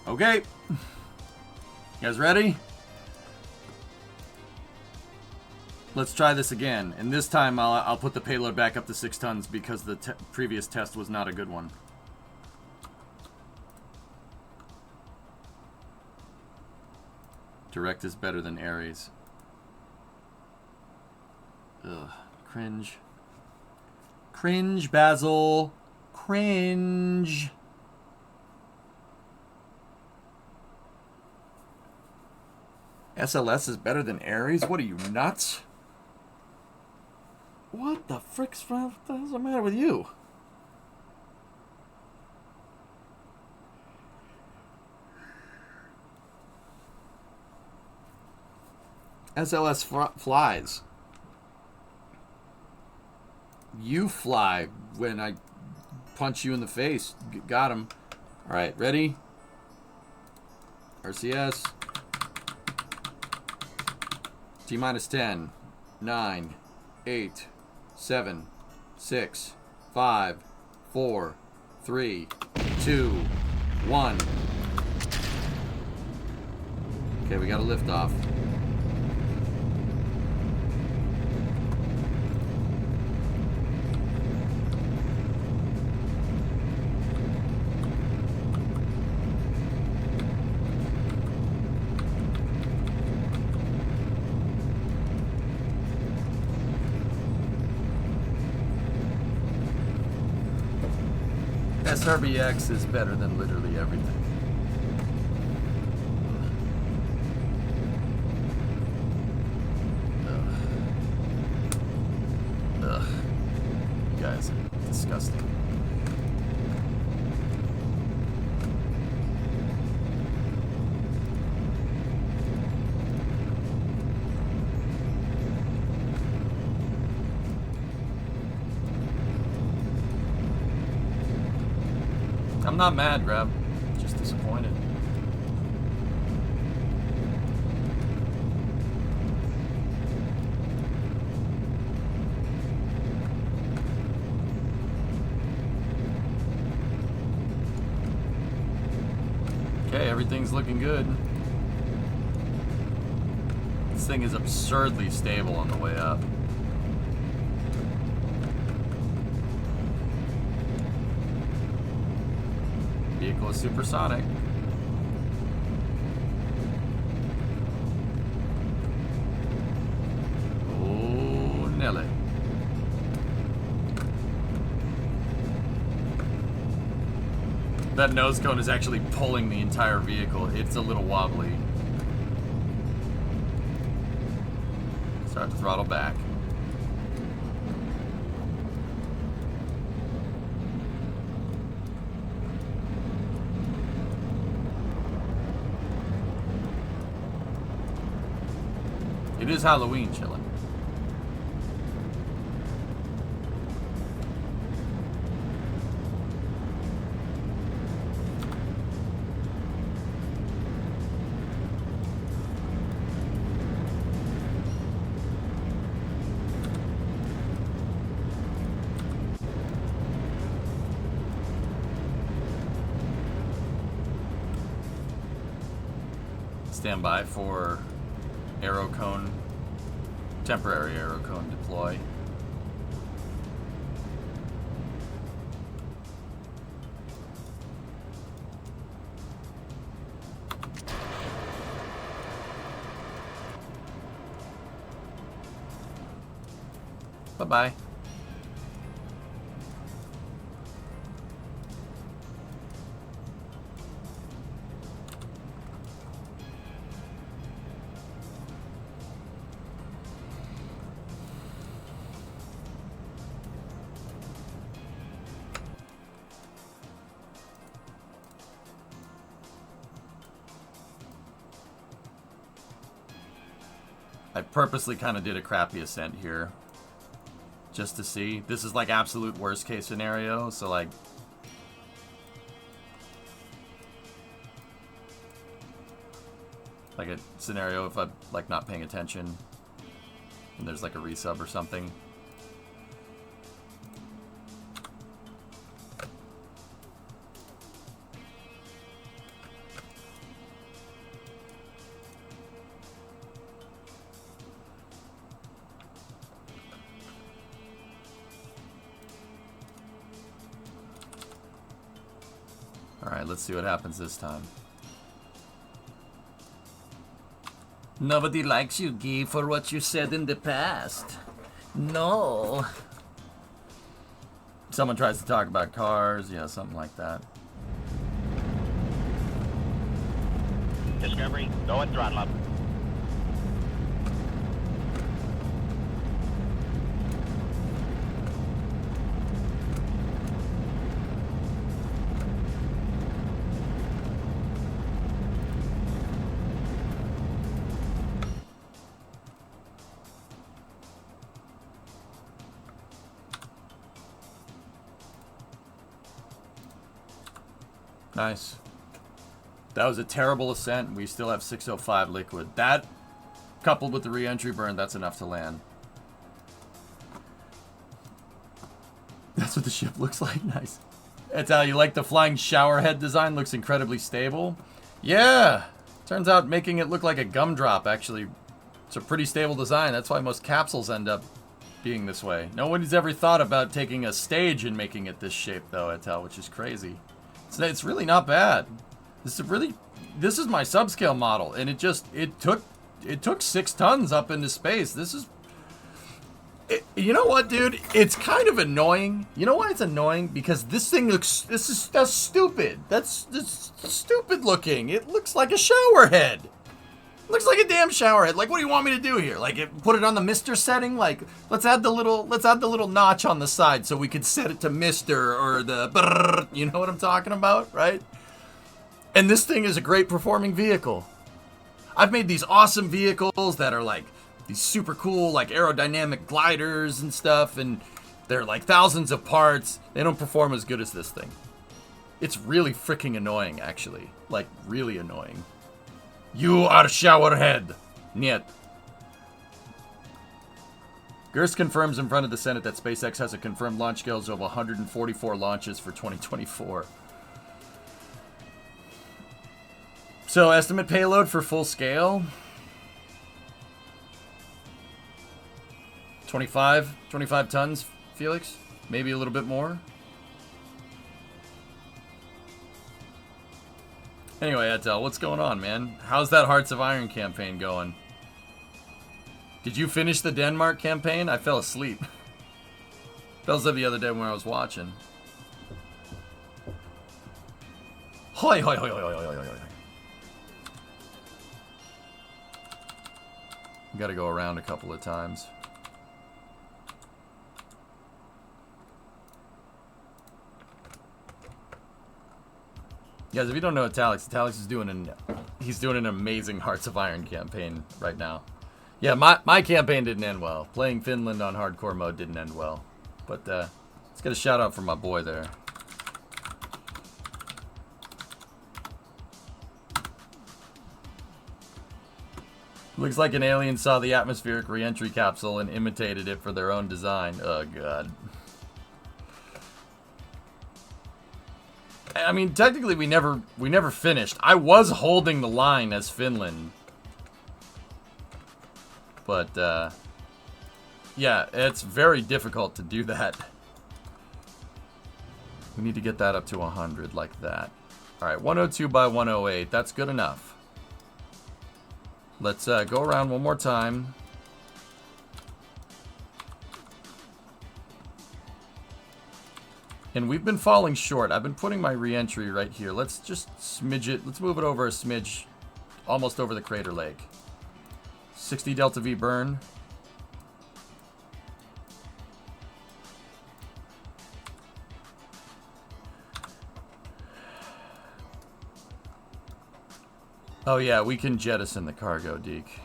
Okay. You guys ready? Let's try this again. And this time I'll put the payload back up to 6 tons because the previous test was not a good one. Direct is better than Ares. Ugh. Cringe. Cringe, Basil. Cringe. SLS is better than Ares? What are you, nuts? What the frick's the hell's the matter with you? SLS flies. You fly when I punch you in the face. Got him. All right, ready? RCS. T-minus 10, 9, 8, 7, 6, 5, 4, 3, 2, 1. Okay, we got a liftoff. SRBX is better than literally everything. Ugh. You guys are disgusting. I'm not mad, Grab. Just disappointed. Okay, everything's looking good. This thing is absurdly stable on the way up. Vehicle is supersonic. Oh, Nelly. That nose cone is actually pulling the entire vehicle. It's a little wobbly. Start to throttle back. It is Halloween chillin'. Stand by for arrow cone. Temporary arrow cone deploy. Bye-bye. I purposely kind of did a crappy ascent here. Just to see. This is like absolute worst case scenario, so like... Like a scenario if I'm like not paying attention and there's like a resub or something. Alright, let's see what happens this time. Nobody likes you, Guy, for what you said in the past. No. Someone tries to talk about cars, yeah, something like that. Discovery, go and throttle up. Nice. That was a terrible ascent. We still have 605 liquid. That, coupled with the re-entry burn, that's enough to land. That's what the ship looks like. Nice. That's how you like the flying shower head design. Looks incredibly stable. Yeah. Turns out making it look like a gumdrop, actually, it's a pretty stable design. That's why most capsules end up being this way. No one's ever thought about taking a stage and making it this shape, though, Etel, which is crazy. It's really not bad. This is my subscale model, and it took 6 tons up into space. This is, you know what, dude? It's kind of annoying. You know why it's annoying? Because this thing looks, that's stupid. That's stupid looking. It looks like a shower head. It looks like a damn shower head. Like, what do you want me to do here? Like, put it on the Mister setting? Like, let's add the little notch on the side so we could set it to Mister or the brrr, you know what I'm talking about, right? And this thing is a great performing vehicle. I've made these awesome vehicles that are like these super cool, like aerodynamic gliders and stuff, and they're like thousands of parts. They don't perform as good as this thing. It's really freaking annoying, actually. Like, really annoying. You are showerhead. Niet. Gerst confirms in front of the Senate that SpaceX has a confirmed launch schedule of 144 launches for 2024. So, estimate payload for full scale? 25 tons, Felix? Maybe a little bit more? Anyway, Etel, what's going on, man? How's that Hearts of Iron campaign going? Did you finish the Denmark campaign? I fell asleep. Fell asleep the other day when I was watching. Hoi, hoi, hoi, hoi, hoi, hoi, hoi, hoi. Gotta go around a couple of times. Guys, if you don't know Italix is doing an amazing Hearts of Iron campaign right now. Yeah, my campaign didn't end well. Playing Finland on hardcore mode didn't end well. But let's get a shout out from my boy there. Looks like an alien saw the atmospheric re-entry capsule and imitated it for their own design. Oh, God. I mean, technically, we never finished. I was holding the line as Finland. But, yeah, it's very difficult to do that. We need to get that up to 100 like that. Alright, 102 by 108. That's good enough. Let's go around one more time. And we've been falling short. I've been putting my re-entry right here. Let's just smidge it. Let's move it over a smidge. Almost over the crater lake. 60 Delta V burn. Oh yeah, we can jettison the cargo, Deke.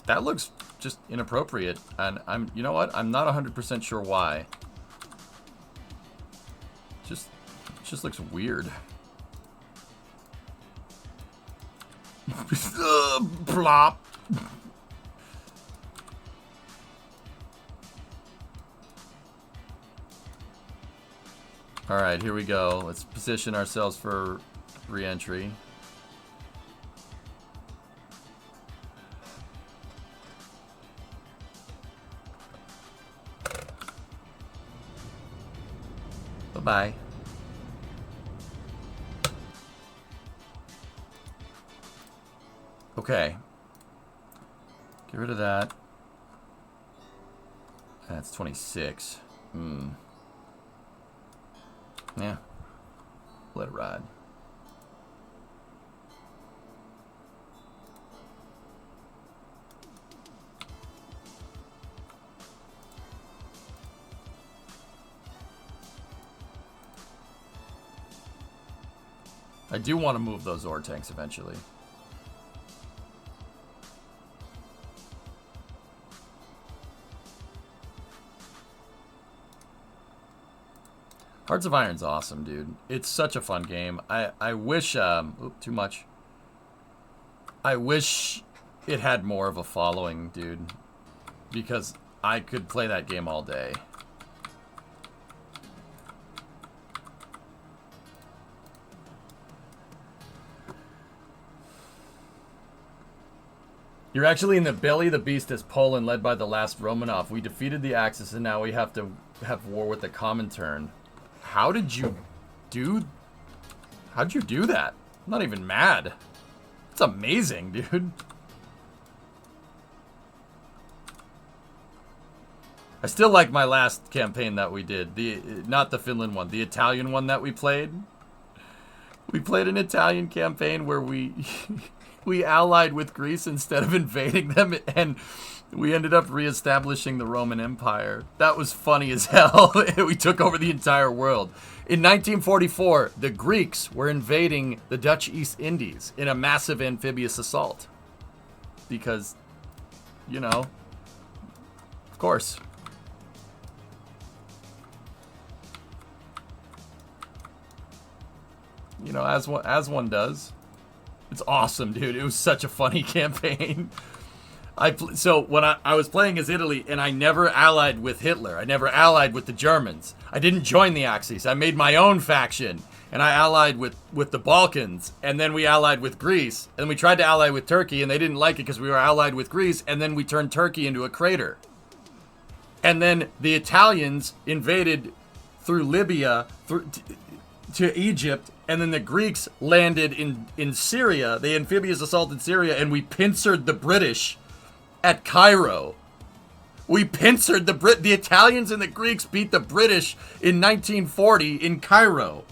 That looks just inappropriate, and you know what? I'm not 100% sure why. It just looks weird. Plop. All right, here we go. Let's position ourselves for re-entry. Bye. Okay. Get rid of that. That's 26. Yeah. Let it ride. I do want to move those ore tanks eventually. Hearts of Iron's awesome, dude. It's such a fun game. I wish, too much. I wish it had more of a following, dude. Because I could play that game all day. You're actually in the belly of the beast as Poland, led by the last Romanov. We defeated the Axis, and now we have to have war with the Comintern. How did you do... How'd you do that? I'm not even mad. It's amazing, dude. I still like my last campaign that we did. Not the Finland one, the Italian one that we played. We played an Italian campaign where we... we allied with Greece instead of invading them, and we ended up reestablishing the Roman Empire. That was funny as hell. We took over the entire world. In 1944, the Greeks were invading the Dutch East Indies in a massive amphibious assault. Because, you know, of course. You know, as one does. It's awesome, dude. It was such a funny campaign. So when I was playing as Italy, and I never allied with Hitler. I never allied with the Germans. I didn't join the Axis. I made my own faction, and I allied with the Balkans, and then we allied with Greece, and we tried to ally with Turkey, and they didn't like it because we were allied with Greece, and then we turned Turkey into a crater. And then the Italians invaded through Libya, to Egypt, and then the Greeks landed in Syria. They amphibious assaulted Syria, and we pincered the British at Cairo. We pincered the Italians and the Greeks beat the British in 1940 in Cairo.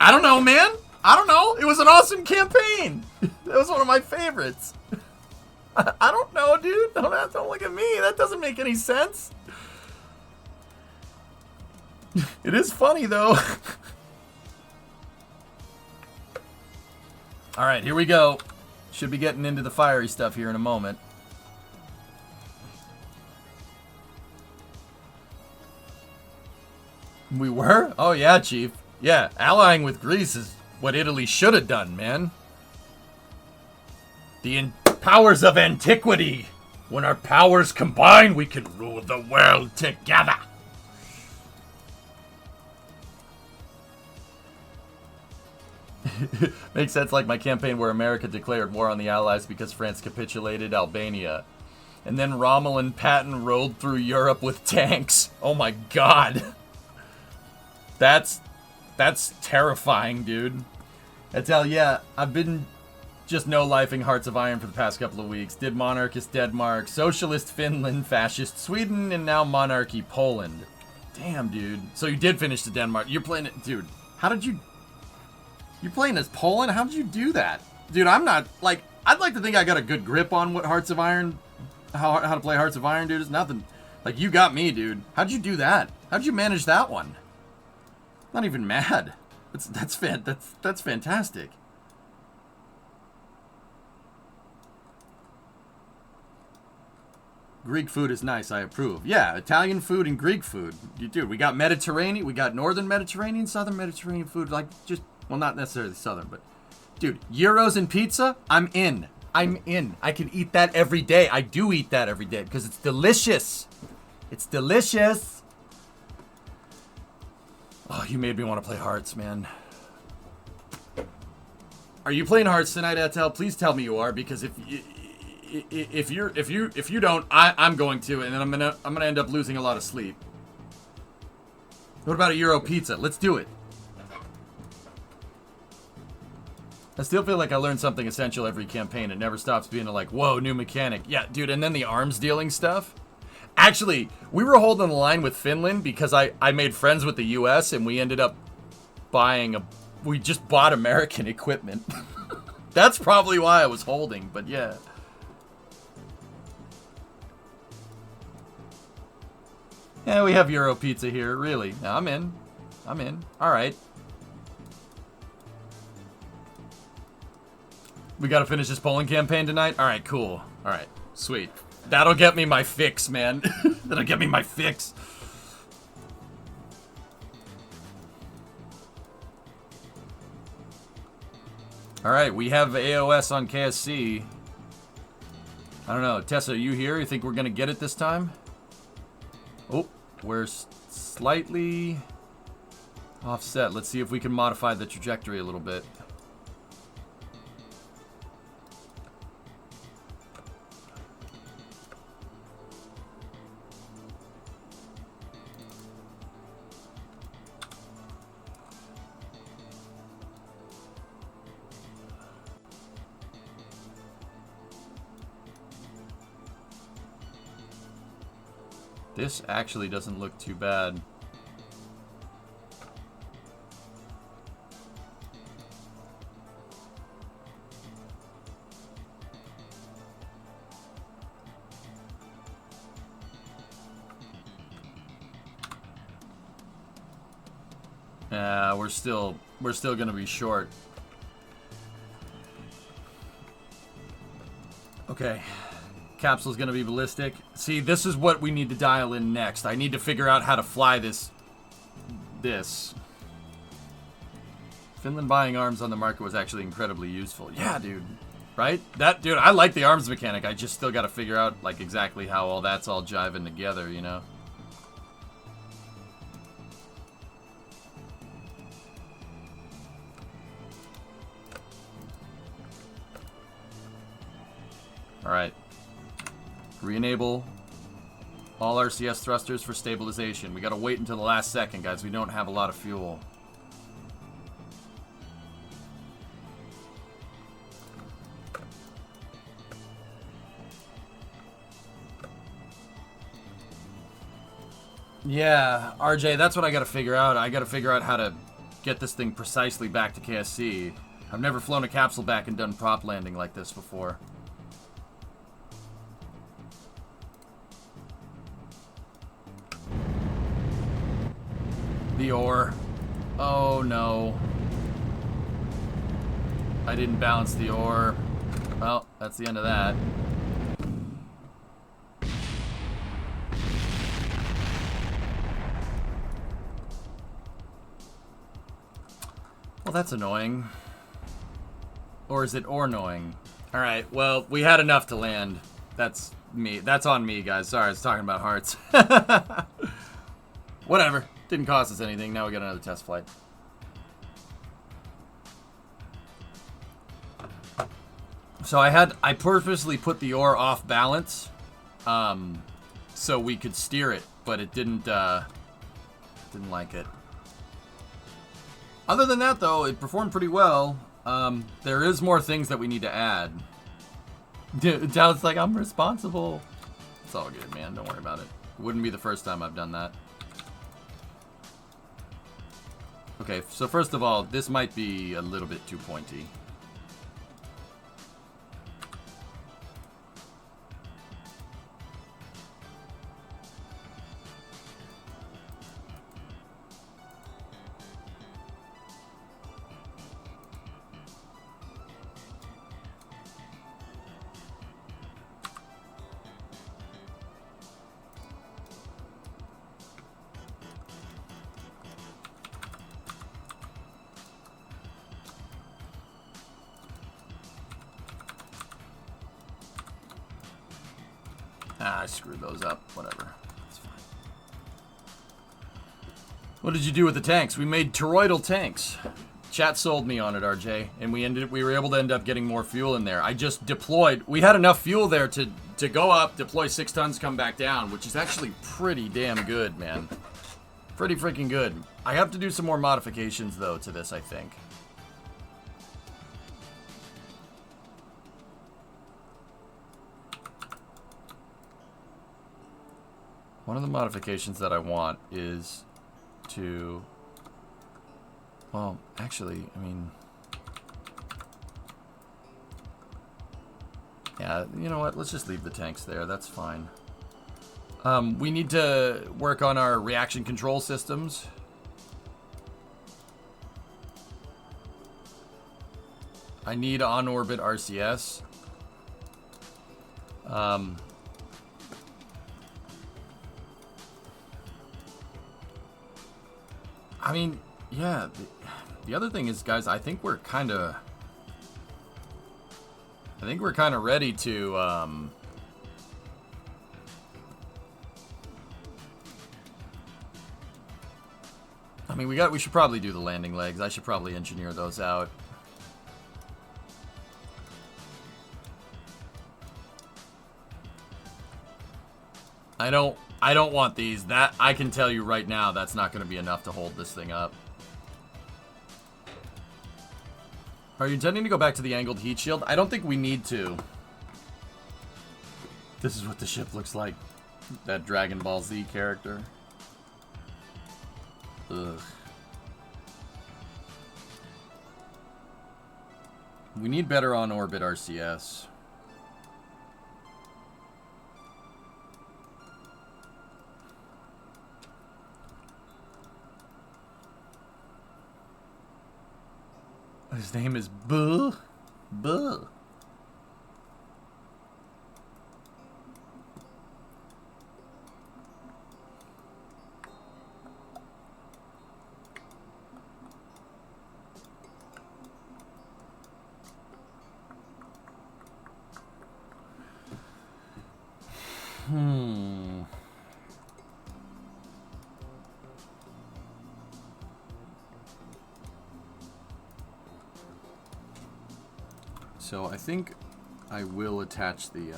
I don't know, man. I don't know. It was an awesome campaign. That was one of my favorites. I don't know, dude. Don't look at me. That doesn't make any sense. It is funny, though. Alright, here we go. Should be getting into the fiery stuff here in a moment. We were? Oh, yeah, Chief. Yeah, allying with Greece is what Italy should have done, man. The powers of antiquity. When our powers combine, we can rule the world together. Makes sense, like my campaign where America declared war on the Allies because France capitulated Albania. And then Rommel and Patton rolled through Europe with tanks. Oh my god. That's terrifying, dude. I tell yeah, I've been just no-lifing Hearts of Iron for the past couple of weeks. Did Monarchist Denmark, Socialist Finland, Fascist Sweden, and now Monarchy Poland. Damn, dude. So you did finish the Denmark. You're playing it, dude. How did you... You're playing as Poland? How did you do that? Dude, I'm not, like, I'd like to think I got a good grip on what Hearts of Iron, how to play Hearts of Iron, dude. It's nothing. Like, you got me, dude. How'd you do that? How'd you manage that one? Not even mad. That's fantastic. Greek food is nice, I approve. Yeah, Italian food and Greek food. Dude, we got Mediterranean, we got Northern Mediterranean, Southern Mediterranean food, like, just... Well, not necessarily Southern, but... Dude, gyros and pizza? I'm in. I'm in. I can eat that every day. I do eat that every day because it's delicious. It's delicious. Oh, you made me want to play Hearts, man. Are you playing Hearts tonight, Atel? Please tell me you are, because if you don't, I'm going to, and then I'm gonna end up losing a lot of sleep. What about a Euro pizza? Let's do it. I still feel like I learned something essential every campaign. It never stops being like, whoa, new mechanic. Yeah, dude, and then the arms dealing stuff. Actually, we were holding the line with Finland because I made friends with the US and we ended up we just bought American equipment. That's probably why I was holding, but yeah. Yeah, we have Euro pizza here, really. No, I'm in. All right. We gotta finish this polling campaign tonight? Alright, cool. Alright, sweet. That'll get me my fix, man. That'll get me my fix. Alright, we have AOS on KSC. I don't know. Tessa, are you here? You think we're gonna get it this time? Oh, we're slightly offset. Let's see if we can modify the trajectory a little bit. This actually doesn't look too bad. We're still gonna be short. Okay. Capsule's gonna be ballistic. See, this is what we need to dial in next. I need to figure out how to fly this. Finland buying arms on the market was actually incredibly useful. Yeah, dude. Right? Dude, I like the arms mechanic. I just still gotta figure out, like, exactly how all that's all jiving together, you know? Alright. Re-enable all RCS thrusters for stabilization. We gotta wait until the last second, guys. We don't have a lot of fuel. Yeah, RJ, that's what I gotta figure out. I gotta figure out how to get this thing precisely back to KSC. I've never flown a capsule back and done prop landing like this before. The ore. Oh no. I didn't balance the ore. Well, that's the end of that. Well, that's annoying. Or is it ore annoying? Alright, well, we had enough to land. That's me. That's on me, guys. Sorry, I was talking about hearts. Whatever. Didn't cost us anything. Now we got another test flight. So I purposely put the ore off balance, so we could steer it, but it didn't like it. Other than that, though, it performed pretty well. There is more things that we need to add. Dallas like, I'm responsible. It's all good, man. Don't worry about it. It wouldn't be the first time I've done that. Okay, so first of all, this might be a little bit too pointy. Ah, I screwed those up. Whatever. It's fine. What did you do with the tanks? We made toroidal tanks. Chat sold me on it, RJ, and we were able to end up getting more fuel in there. I just deployed. We had enough fuel there to go up, deploy 6 tons, come back down, which is actually pretty damn good, man. Pretty freaking good. I have to do some more modifications though to this, I think. One of the modifications that I want is to... Well, actually, I mean... Yeah, you know what? Let's just leave the tanks there. That's fine. We need to work on our reaction control systems. I need on-orbit RCS. I mean, yeah, the other thing is, guys, I think we're kind of ready to, I mean, we should probably do the landing legs. I should probably engineer those out. I don't want these. That, I can tell you right now, that's not going to be enough to hold this thing up. Are you intending to go back to the angled heat shield? I don't think we need to. This is what the ship looks like. That Dragon Ball Z character. Ugh. We need better on-orbit RCS. His name is Buh. Buh. So I think I will attach the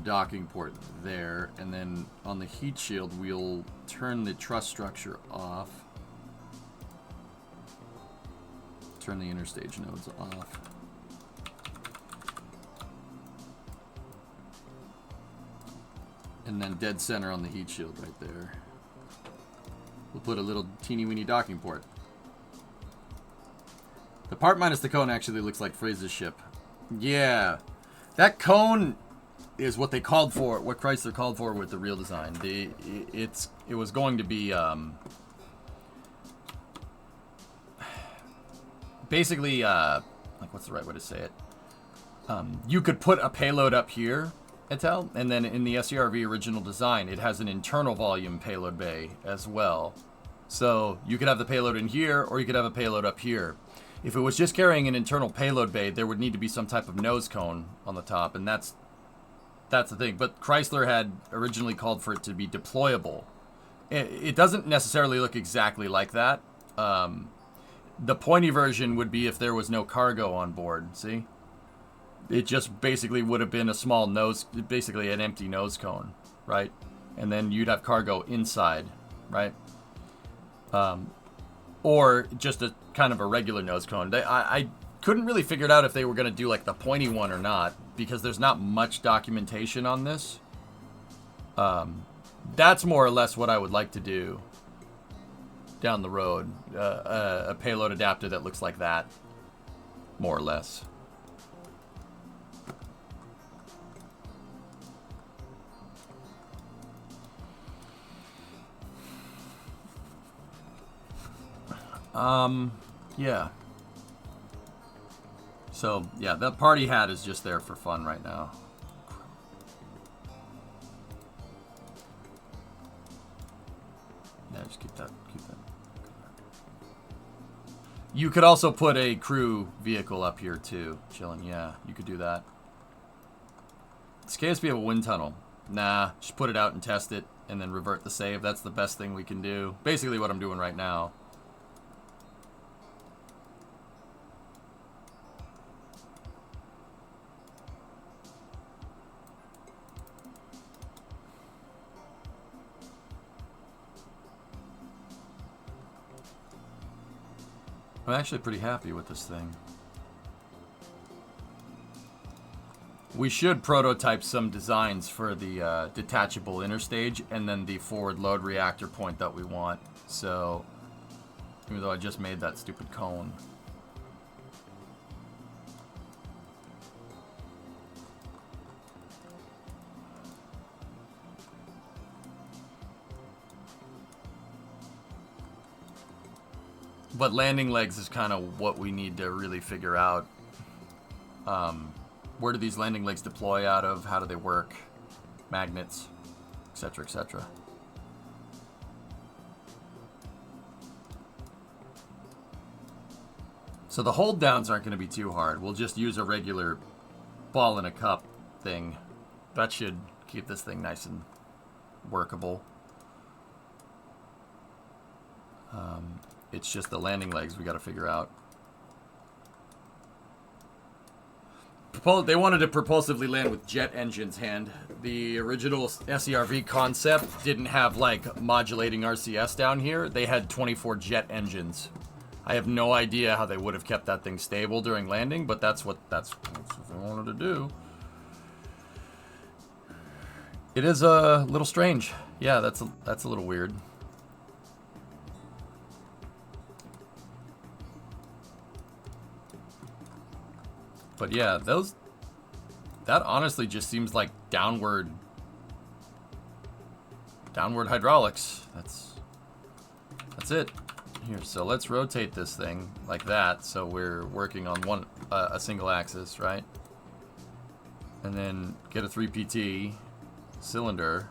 docking port there, and then on the heat shield we'll turn the truss structure off. Turn the interstage nodes off. And then dead center on the heat shield right there. We'll put a little teeny weeny docking port. The part minus the cone actually looks like Fraser's ship. Yeah. That cone is what they called for, what Chrysler called for with the real design. It was going to be basically like, what's the right way to say it? You could put a payload up here, Etel, and then in the SCRV original design, it has an internal volume payload bay as well. So you could have the payload in here, or you could have a payload up here. If it was just carrying an internal payload bay, there would need to be some type of nose cone on the top, and that's the thing. But Chrysler had originally called for it to be deployable. It doesn't necessarily look exactly like that. The pointy version would be if there was no cargo on board, see? It just basically would have been a small nose, basically an empty nose cone, right? And then you'd have cargo inside, right? Or just a kind of a regular nose cone. I couldn't really figure it out if they were going to do like the pointy one or not, because there's not much documentation on this. That's more or less what I would like to do down the road. A payload adapter that looks like that, more or less. Yeah. So, yeah, the party hat is just there for fun right now. Yeah, just keep that. You could also put a crew vehicle up here too, chilling. Yeah, you could do that. Does KSP have a wind tunnel? Nah, just put it out and test it, and then revert the save. That's the best thing we can do. Basically what I'm doing right now. I'm actually pretty happy with this thing. We should prototype some designs for the detachable interstage and then the forward load reactor point that we want. So, even though I just made that stupid cone. But landing legs is kind of what we need to really figure out. Where do these landing legs deploy out of? How do they work? Magnets, etc., etc. So the hold downs aren't going to be too hard. We'll just use a regular ball in a cup thing. That should keep this thing nice and workable. It's just the landing legs we got to figure out. They wanted to propulsively land with jet engines, Hand. The original SERV concept didn't have, like, modulating RCS down here. They had 24 jet engines. I have no idea how they would have kept that thing stable during landing, but that's what they wanted to do. It is a little strange. Yeah, that's a little weird. But yeah, that honestly just seems like downward hydraulics. That's it. Here, so let's rotate this thing like that, so we're working on a single axis, right? And then get a 3PT cylinder.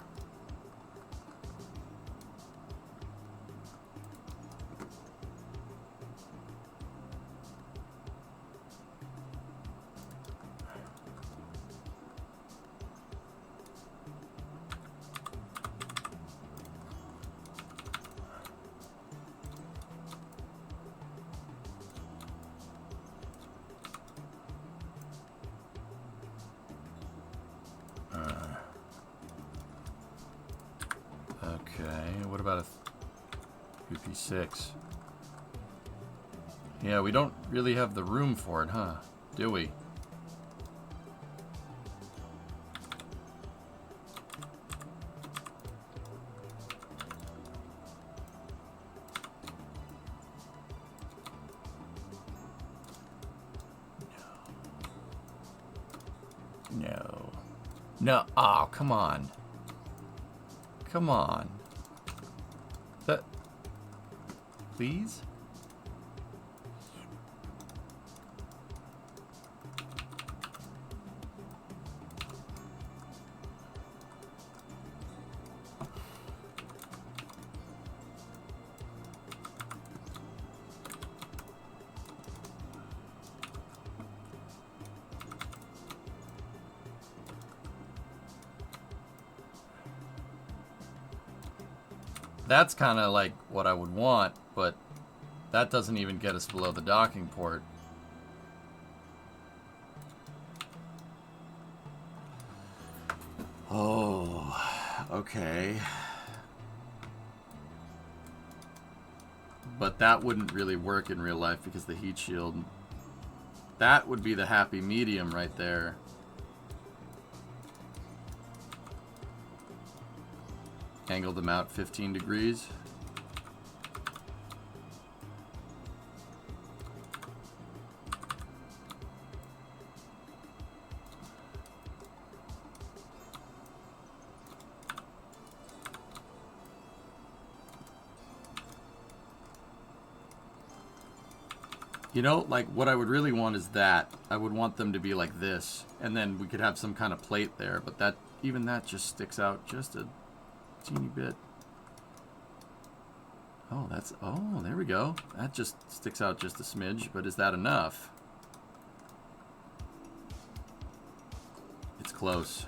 Okay, what about a 3P6? Yeah, we don't really have the room for it, huh? Do we? No. No. Oh, come on. Come on. Please? That's kind of like what I would want, but that doesn't even get us below the docking port. Oh, okay. But that wouldn't really work in real life because the heat shield... That would be the happy medium right there. Angle them out 15 degrees. You know, like, what I would really want is that. I would want them to be like this, and then we could have some kind of plate there, but that, even that just sticks out just a teeny bit. Oh, there we go. That just sticks out just a smidge, but is that enough? It's close.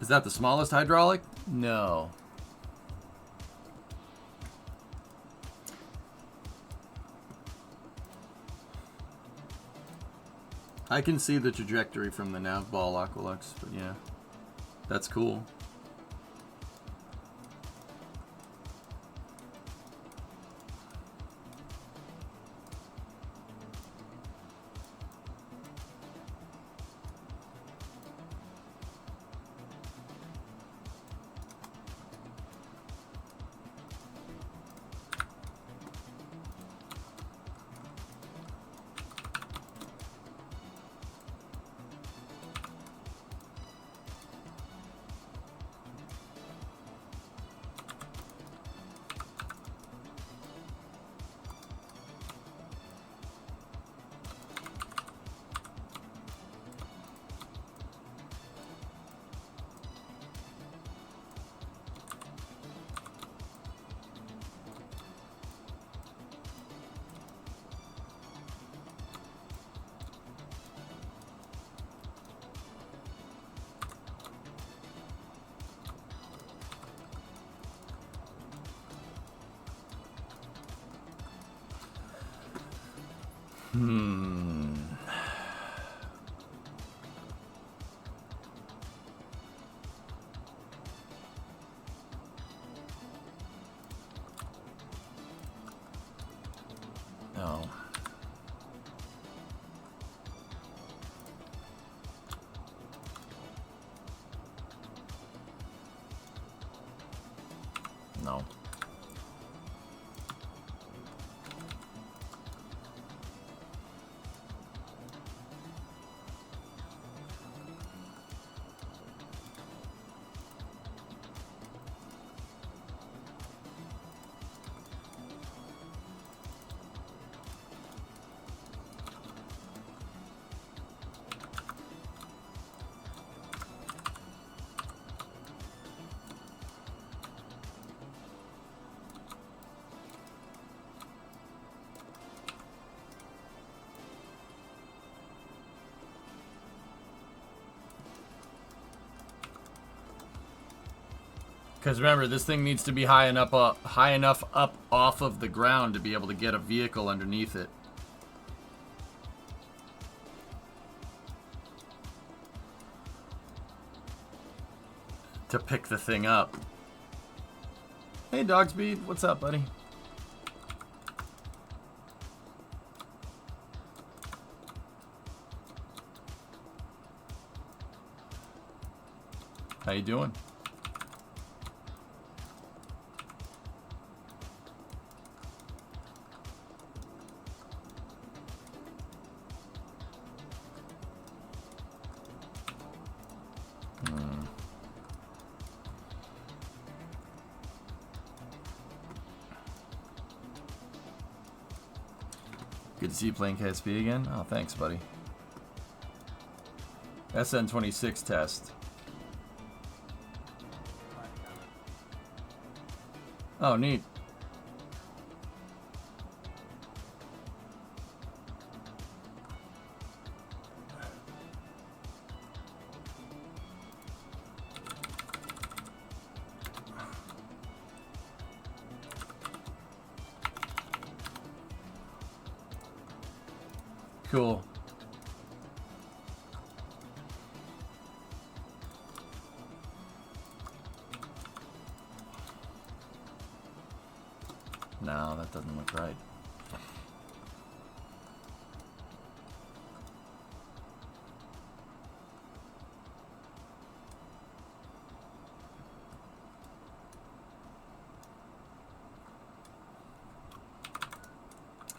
Is that the smallest hydraulic? No. I can see the trajectory from the nav ball Aqualux, but yeah, that's cool. Hmm. No. No. Because remember, this thing needs to be high enough up off of the ground to be able to get a vehicle underneath it. To pick the thing up. Hey, Dogspeed, what's up, buddy? How you doing? Good to see you playing KSP again. Oh, thanks, buddy. SN26 test. Oh, neat. Cool. No, that doesn't look right.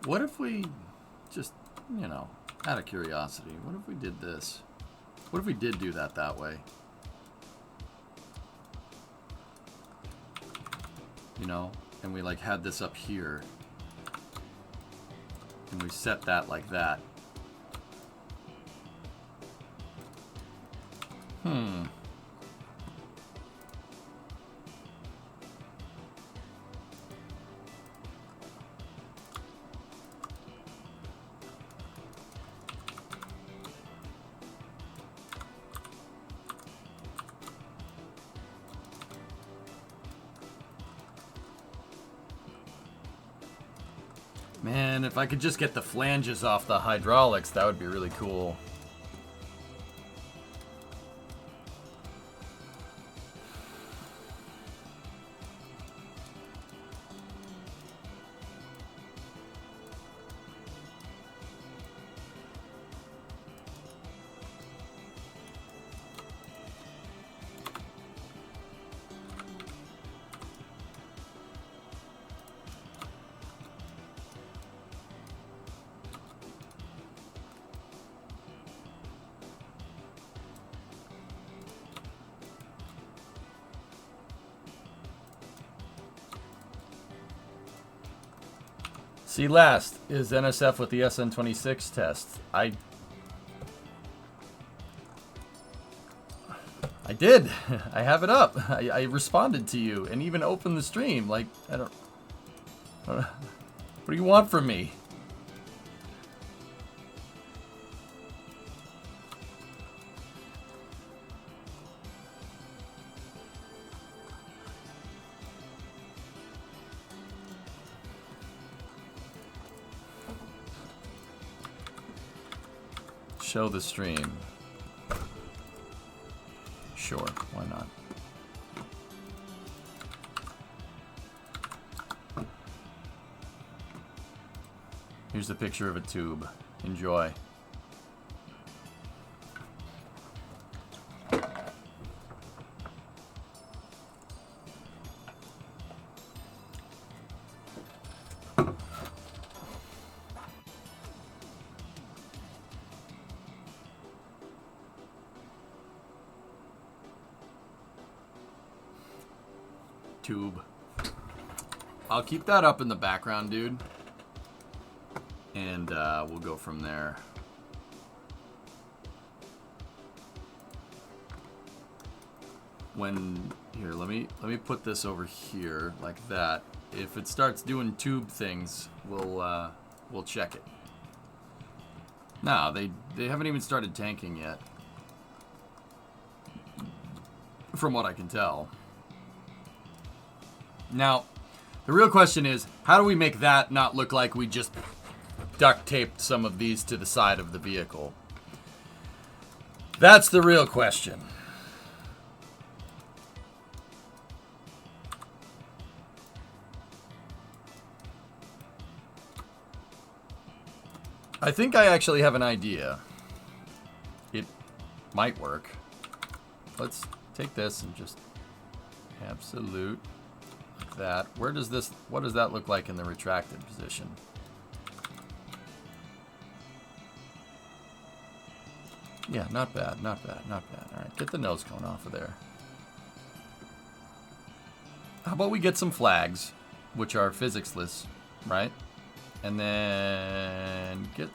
What if we just, you know, out of curiosity, what if we did this? What if we did do that way? You know, and we like had this up here. And we set that like that. Man, if I could just get the flanges off the hydraulics, that would be really cool. See, last is NSF with the SN26 test. I did. I have it up. I responded to you and even opened the stream. Like, I don't what do you want from me? Show the stream. Sure, why not? Here's a picture of a tube. Enjoy. Tube. I'll keep that up in the background, dude. And we'll go from there. Here, let me put this over here like that. If it starts doing tube things, we'll check it. No, they haven't even started tanking yet. From what I can tell. Now, the real question is, how do we make that not look like we just duct taped some of these to the side of the vehicle? That's the real question. I think I actually have an idea. It might work. Let's take this and just absolute like that. What does that look like in the retracted position? Yeah, not bad, not bad, not bad. All right, get the nose cone off of there. How about we get some flags, which are physics-less, right? And then get,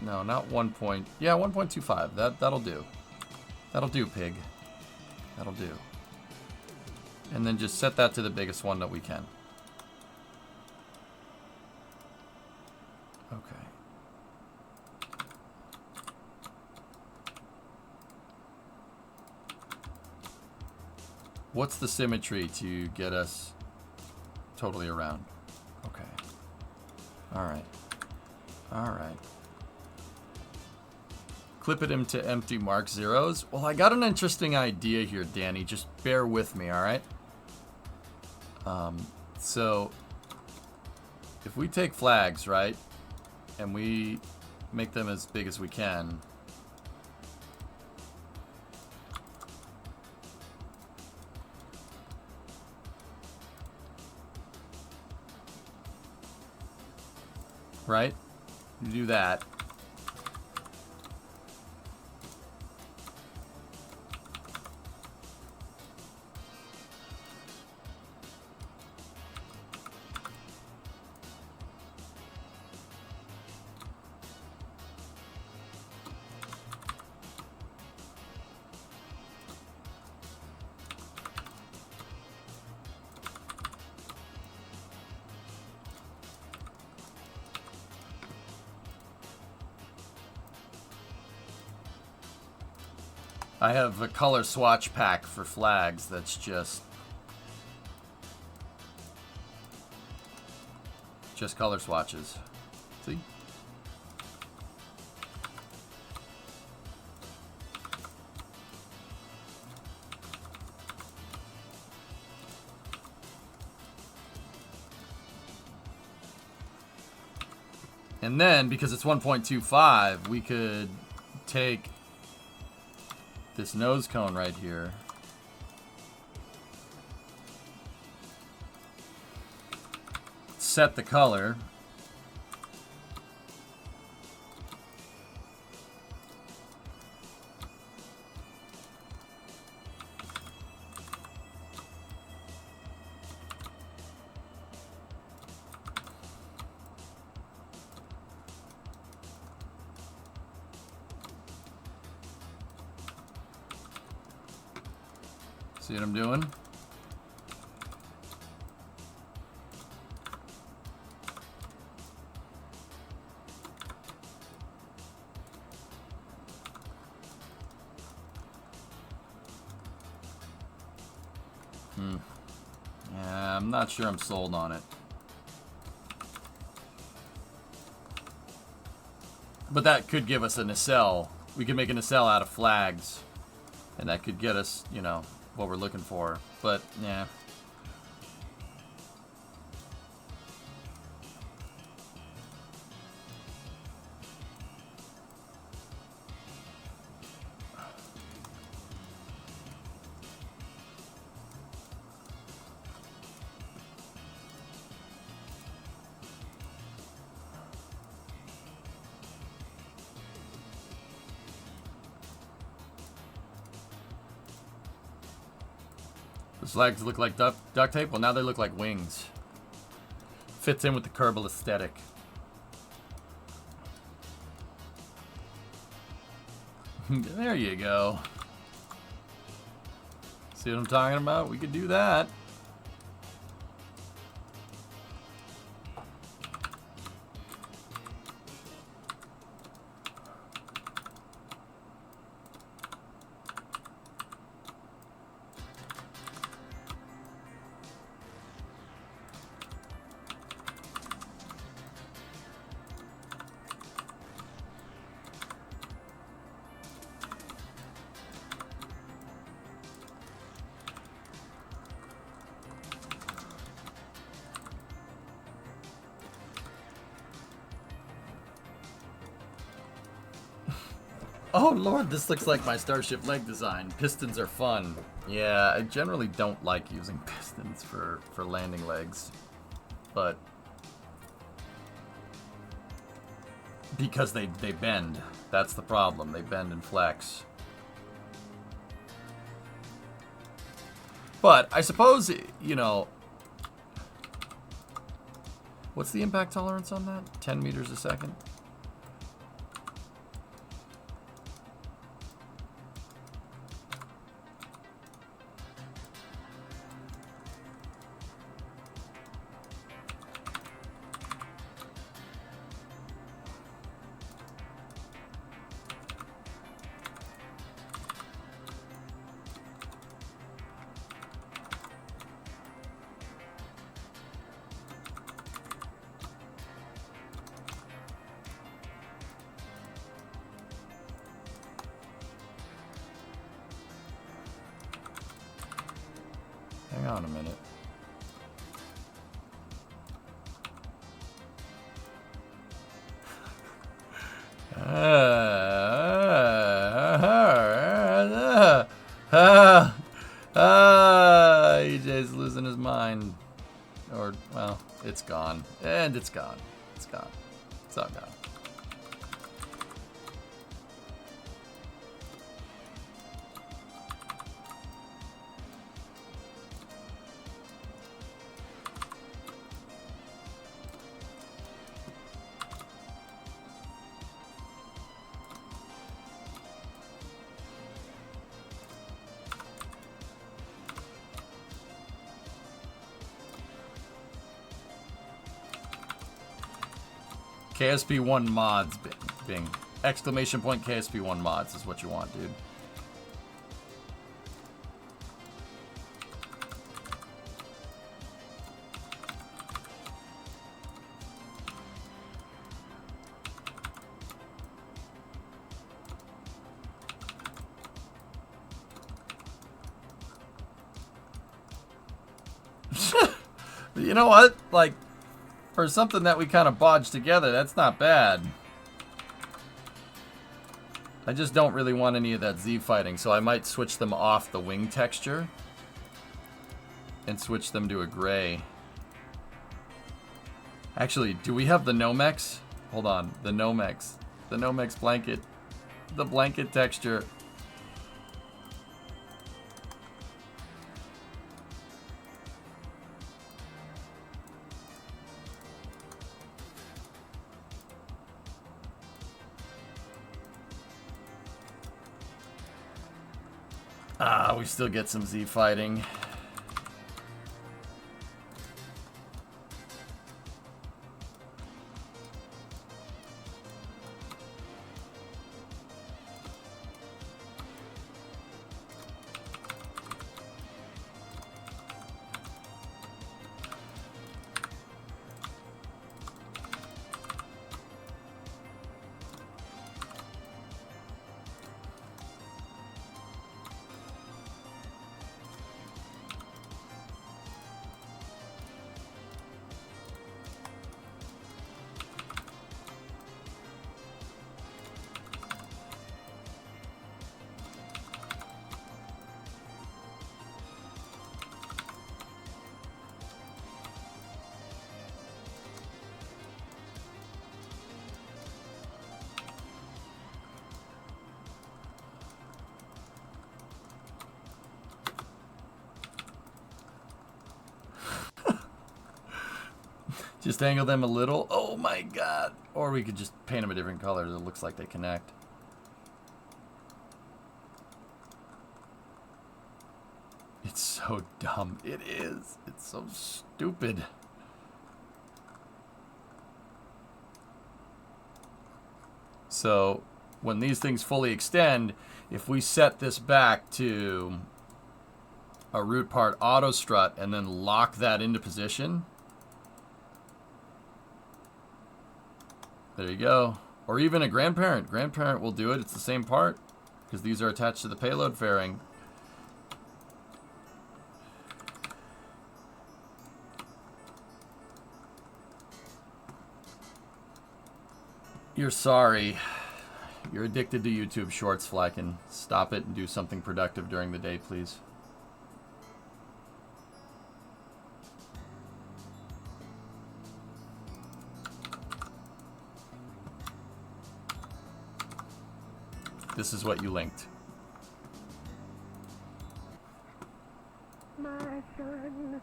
no, not 1 point, yeah, 1.25. That'll do. That'll do, pig. That'll do. And then just set that to the biggest one that we can. Okay. What's the symmetry to get us totally around? Okay. Alright. Alright. Clip it into empty mark zeros. Well, I got an interesting idea here, Danny. Just bear with me, alright? So, if we take flags, right? And we make them as big as we can. Right? You do that. I have a color swatch pack for flags that's just color swatches. See? And then, because it's 1.25, we could take this nose cone right here. Set the color. See what I'm doing? Yeah, I'm not sure I'm sold on it. But that could give us a nacelle we could make a nacelle out of flags, and that could get us, you know, what we're looking for. But yeah. Those flags look like duct tape. Well, now they look like wings. Fits in with the Kerbal aesthetic. There you go. See what I'm talking about? We could do that. Oh lord, this looks like my Starship leg design. Pistons are fun. Yeah, I generally don't like using pistons for landing legs. But because they bend. That's the problem. They bend and flex. But I suppose, you know, what's the impact tolerance on that? 10 meters a second? Hang on a minute. EJ's losing his mind. Or, well, it's gone. And it's gone. It's gone. It's all gone. KSP1 mods, Bing. Exclamation point KSP1 mods is what you want, dude. You know what? Like, for something that we kind of bodged together, that's not bad. I just don't really want any of that Z fighting, so I might switch them off the wing texture and switch them to a gray. Actually, do we have the Nomex? Hold on, the Nomex. The Nomex blanket. The blanket texture. We still get some Z fighting. Just angle them a little. Oh my god. Or we could just paint them a different color that looks like they connect. It's so dumb. It is. It's so stupid. So when these things fully extend, if we set this back to a root part auto strut and then lock that into position, there you go. Or even a grandparent. Grandparent will do it. It's the same part because these are attached to the payload fairing. You're sorry. You're addicted to YouTube Shorts, Flacken. Stop it and do something productive during the day, please. This is what you linked. My son,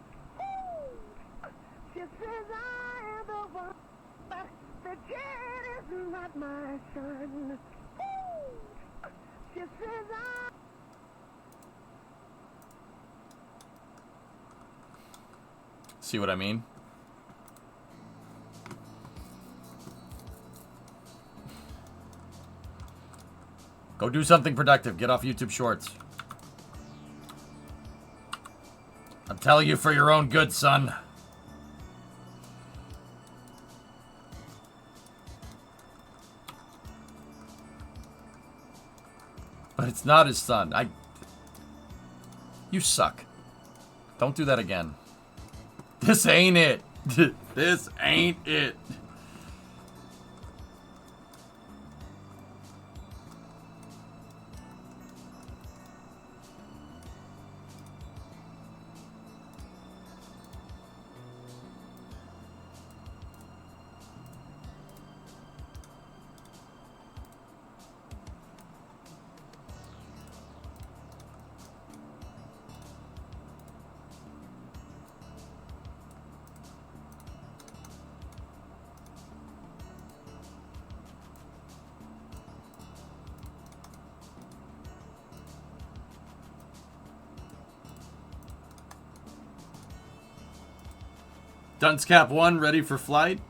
she says I am the one, but the kid is not my son. She says I... See what I mean? Go do something productive. Get off YouTube Shorts. I'm telling you for your own good, son. But it's not his son. You suck. Don't do that again. This ain't it. This ain't it. Dunce Cap 1 ready for flight.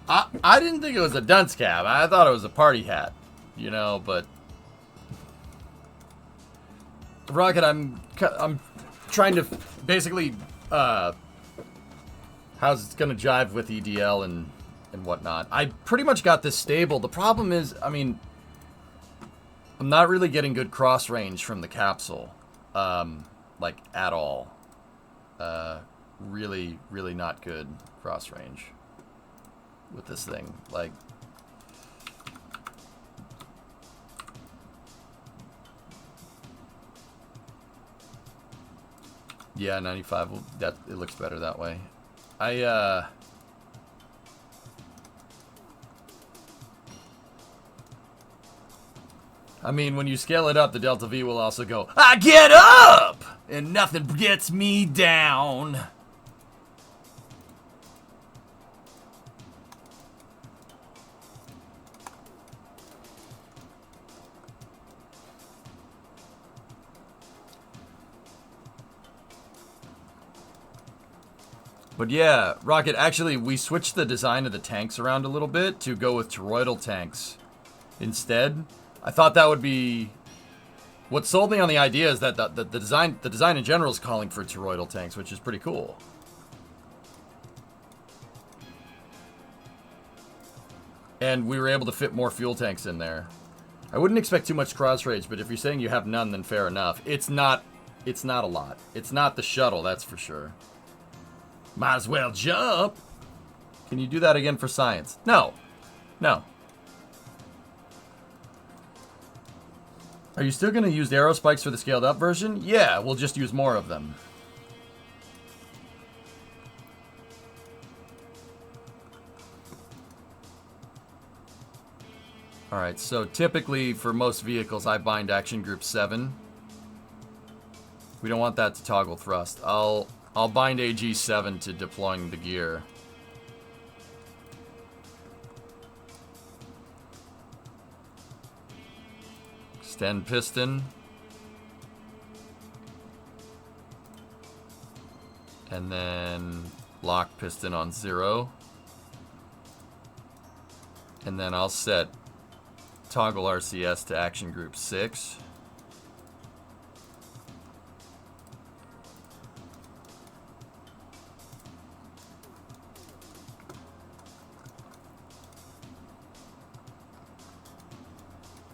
I didn't think it was a dunce cap. I thought it was a party hat, you know, but Rocket, I'm trying to basically how's it's gonna jive with EDL and whatnot. I pretty much got this stable. The problem is, I mean, I'm not really getting good cross range from the capsule. Like, at all. Really, really not good cross range with this thing. Like, yeah, 95. Well, that it looks better that way. I mean, when you scale it up, the Delta V will also go, I get up! And nothing gets me down. But yeah, Rocket, actually, we switched the design of the tanks around a little bit to go with toroidal tanks instead. I thought that would be... What sold me on the idea is that the design in general is calling for toroidal tanks, which is pretty cool. And we were able to fit more fuel tanks in there. I wouldn't expect too much cross range, but if you're saying you have none, then fair enough. It's not a lot. It's not the shuttle, that's for sure. Might as well jump. Can you do that again for science? No. No. Are you still going to use arrow spikes for the scaled up version? Yeah, we'll just use more of them. Alright, so typically for most vehicles I bind action group 7. We don't want that to toggle thrust. I'll bind AG7 to deploying the gear. Extend piston. And then lock piston on 0. And then I'll set toggle RCS to action group 6.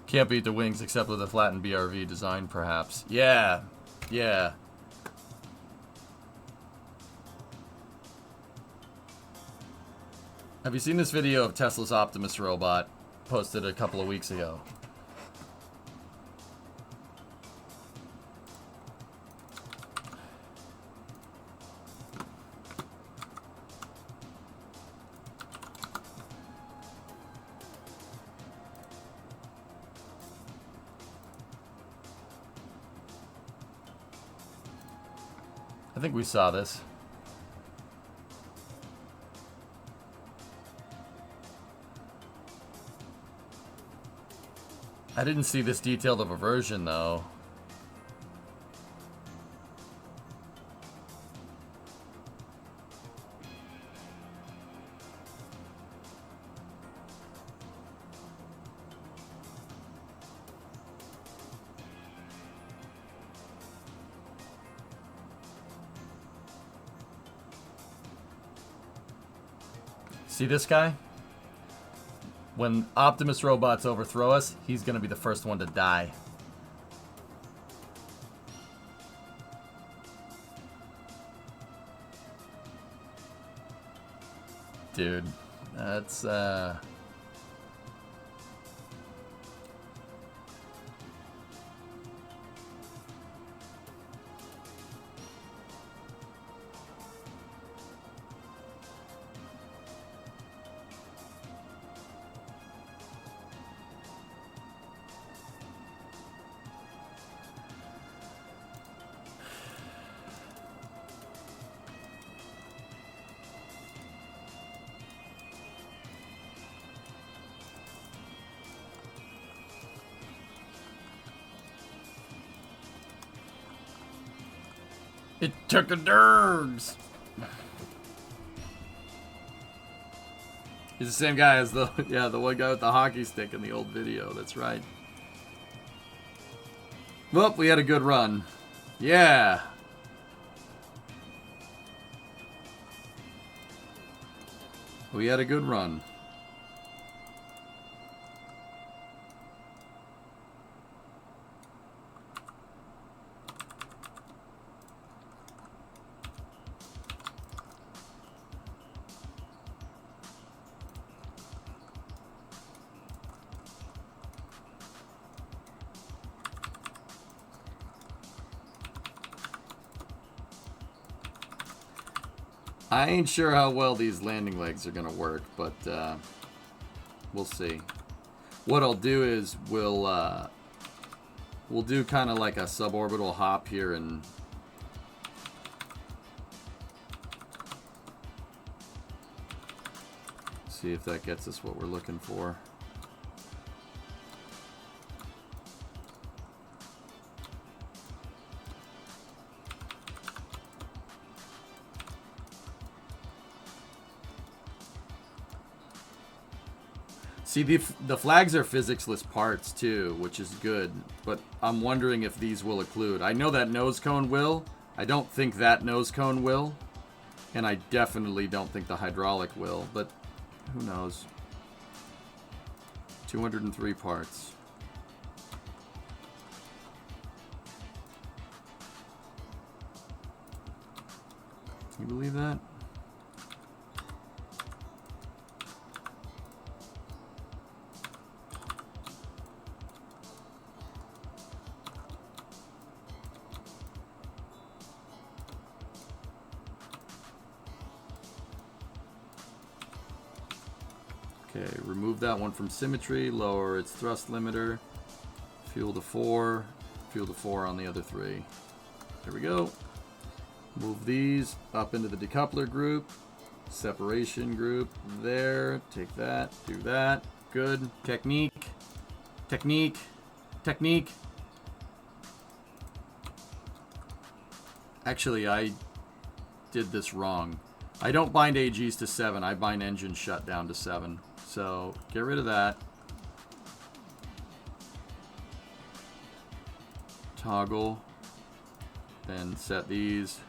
Can't beat the wings except with a flattened BRV design, perhaps. Yeah, yeah. Have you seen this video of Tesla's Optimus robot posted a couple of weeks ago? I think we saw this. I didn't see this detailed of a version, though. See this guy? When Optimus robots overthrow us, he's gonna be the first one to die. Dude, that's it took a dergs. He's the same guy as the one guy with the hockey stick in the old video. That's right. Well, we had a good run. Yeah. We had a good run. I ain't sure how well these landing legs are gonna work, but we'll see. What I'll do is we'll do kind of like a suborbital hop here and see if that gets us what we're looking for. See, the flags are physics-less parts, too, which is good. But I'm wondering if these will occlude. I know that nose cone will. I don't think that nose cone will. And I definitely don't think the hydraulic will. But who knows? 203 parts. Can you believe that? Okay, remove that one from symmetry, lower its thrust limiter, fuel to 4 on the other 3. There we go. Move these up into the decoupler group. Separation group there. Take that. Do that. Good. Technique. Technique. Technique. Actually, I did this wrong. I don't bind AGs to 7. I bind engine shutdown to 7. So get rid of that. Toggle. Then set these.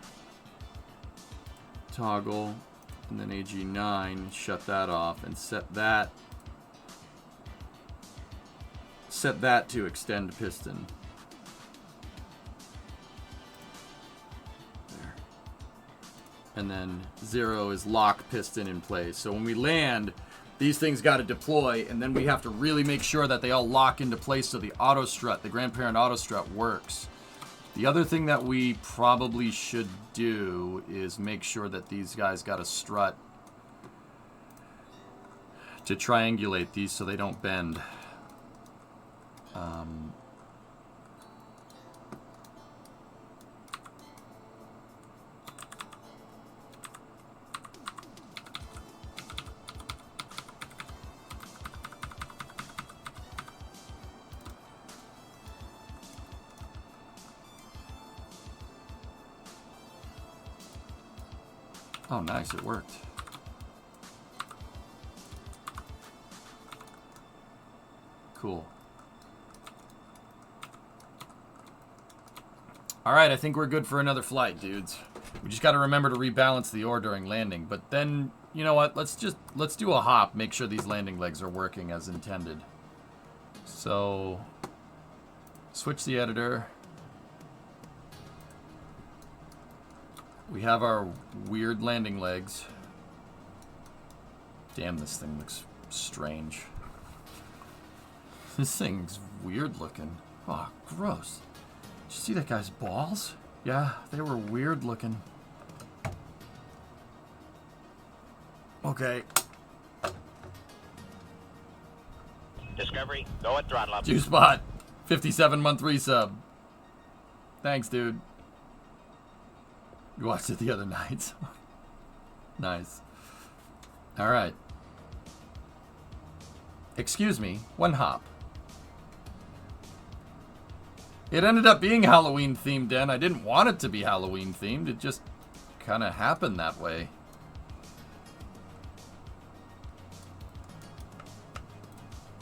Toggle. And then AG9. Shut that off. And set that. Set that to extend piston. There. And then 0 is lock piston in place. So when we land, these things got to deploy, and then we have to really make sure that they all lock into place so the auto strut, the grandparent auto strut, works. The other thing that we probably should do is make sure that these guys got a strut to triangulate these so they don't bend. Oh, nice, it worked. Cool. Alright, I think we're good for another flight, dudes. We just got to remember to rebalance the ore during landing. But then, you know what, let's do a hop, make sure these landing legs are working as intended. So, switch the editor. We have our weird landing legs. Damn, this thing looks strange. This thing's weird looking. Oh, gross. Did you see that guy's balls? Yeah, they were weird looking. Okay. Discovery, go at throttle up. Juicebot, 57-month resub. Thanks, dude. You watched it the other night. Nice. All right. Excuse me, one hop. It ended up being Halloween themed, Den. I didn't want it to be Halloween themed. It just kind of happened that way.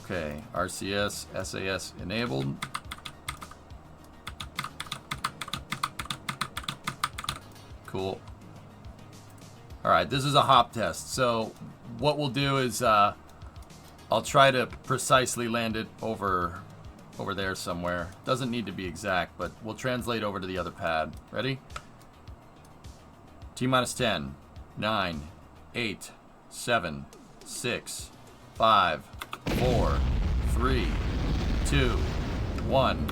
Okay, RCS, SAS enabled. Cool. Alright, this is a hop test. So what we'll do is I'll try to precisely land it over there somewhere. Doesn't need to be exact, but we'll translate over to the other pad. Ready? T-minus 10, 9, 8, 7, 6, 5, 4, 3, 2, 1.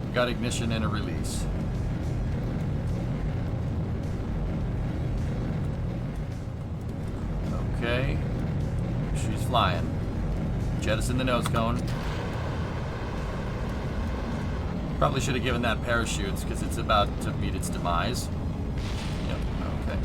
We got ignition and a release. Okay. She's flying. Jettison the nose cone. Probably should have given that parachutes because it's about to meet its demise. Yep, okay.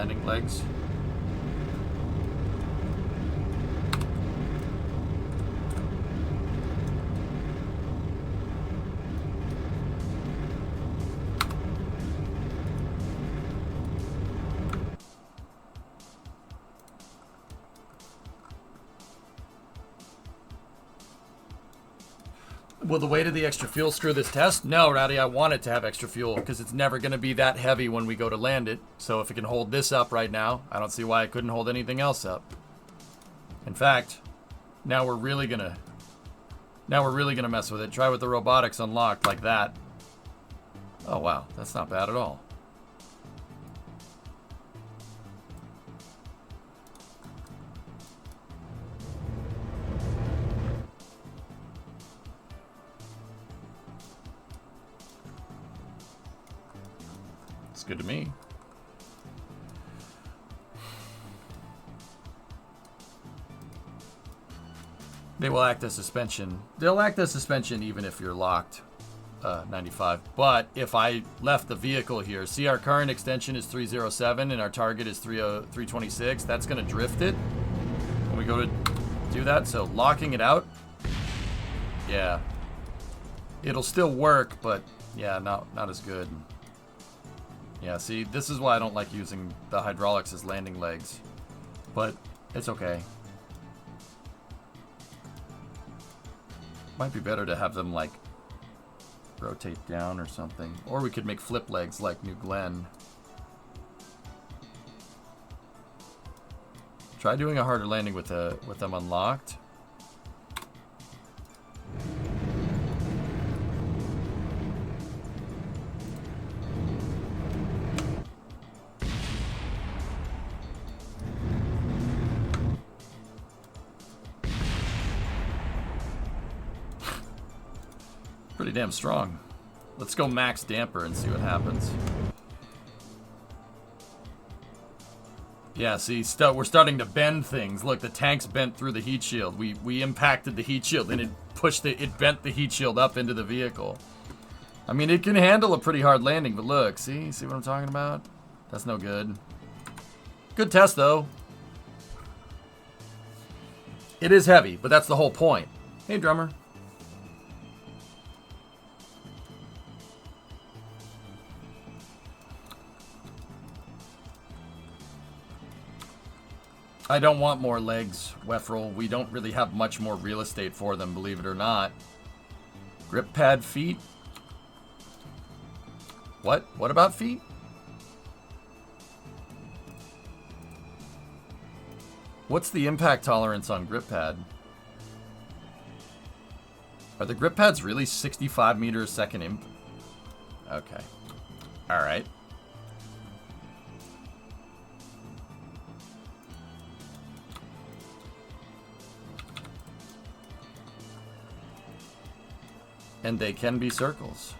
landing legs. Will the weight of the extra fuel screw this test? No, Rowdy, I want it to have extra fuel because it's never going to be that heavy when we go to land it. So if it can hold this up right now, I don't see why it couldn't hold anything else up. In fact, now we're really gonna mess with it. Try with the robotics unlocked like that. Oh wow, that's not bad at all. It's good to me. They will act as suspension. They'll act as suspension even if you're locked 95. But if I left the vehicle here, see our current extension is 307 and our target is 326. That's going to drift it when we go to do that. So locking it out, yeah, it'll still work, but yeah, not as good. Yeah, see, this is why I don't like using the hydraulics as landing legs, but it's okay. Might be better to have them, like, rotate down or something. Or we could make flip legs like New Glenn. Try doing a harder landing with them unlocked. Pretty damn strong. Let's go max damper and see what happens. Yeah, see, we're starting to bend things. Look, the tank's bent through the heat shield. We impacted the heat shield and it bent the heat shield up into the vehicle. I mean, it can handle a pretty hard landing, but look, see what I'm talking about? That's no good. Good test, though. It is heavy, but that's the whole point. Hey, drummer. I don't want more legs, Wefrel. We don't really have much more real estate for them, believe it or not. Grip pad feet? What? What about feet? What's the impact tolerance on grip pad? Are the grip pads really 65 meters a second imp? Okay. Alright. And they can be circles.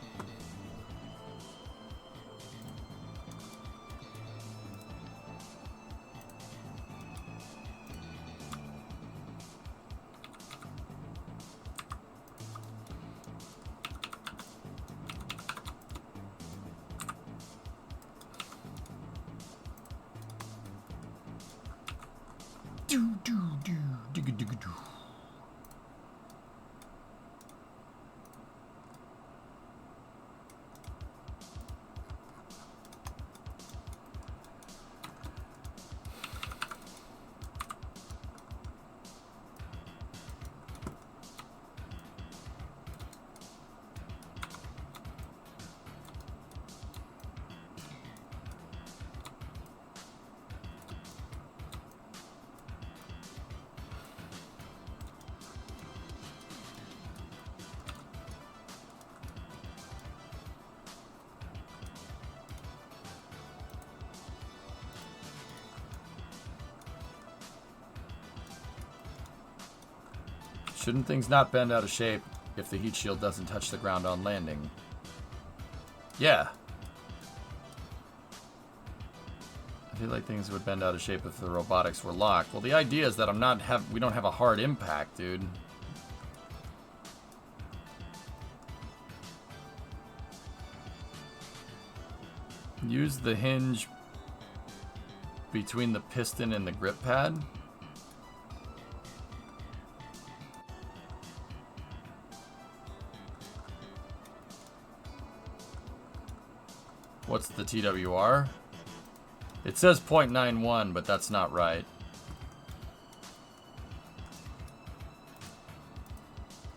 Shouldn't things not bend out of shape if the heat shield doesn't touch the ground on landing? Yeah. I feel like things would bend out of shape if the robotics were locked. Well, the idea is that we don't have a hard impact, dude. Use the hinge between the piston and the grip pad. What's the TWR? It says 0.91, but that's not right.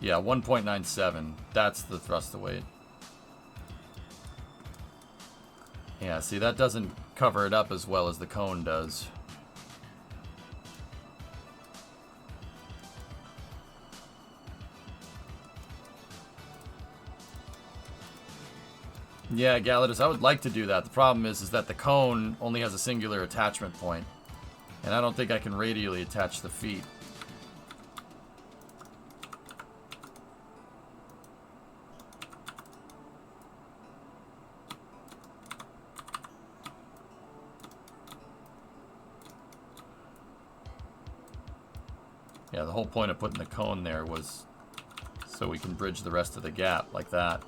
Yeah, 1.97. That's the thrust to weight. Yeah, see, that doesn't cover it up as well as the cone does. Yeah, Galadus, I would like to do that. The problem is that the cone only has a singular attachment point, and I don't think I can radially attach the feet. Yeah, the whole point of putting the cone there was so we can bridge the rest of the gap like that.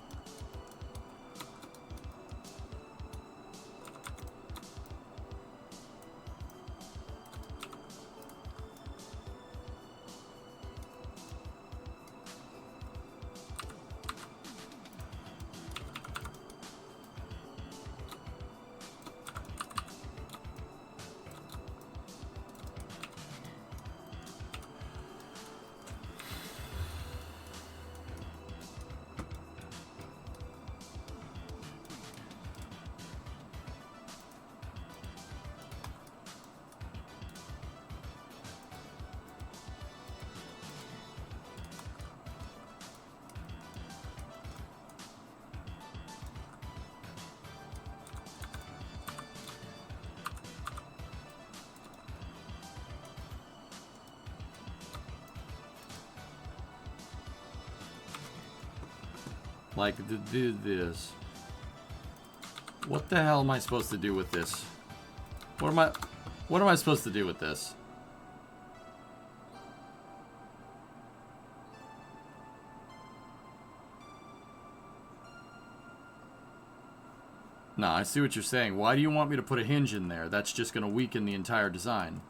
Like, to do this. What the hell am I supposed to do with this? What am I supposed to do with this? No, I see what you're saying. Why do you want me to put a hinge in there? That's just going to weaken the entire design.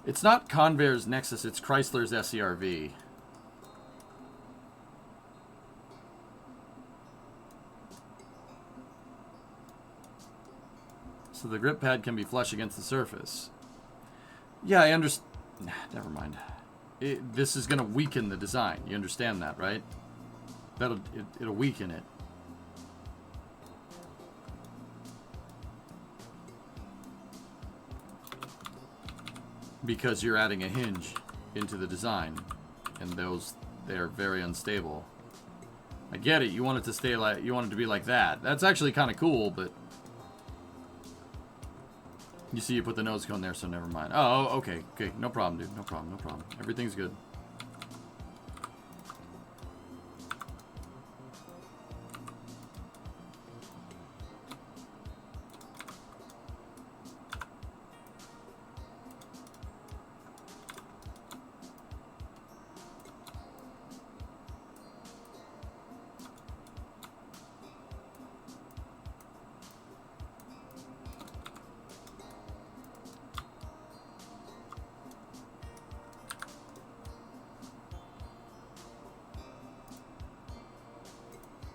It's not Convair's Nexus, it's Chrysler's SCRV. So the grip pad can be flush against the surface. Yeah, I understand. Never mind. This is going to weaken the design. You understand that, right? It'll weaken it. Because you're adding a hinge into the design, and they're very unstable. I get it. You want it to stay like, you want it to be like that. That's actually kind of cool, but you see, you put the nose cone there, so never mind. Oh, okay, no problem, dude. No problem. Everything's good.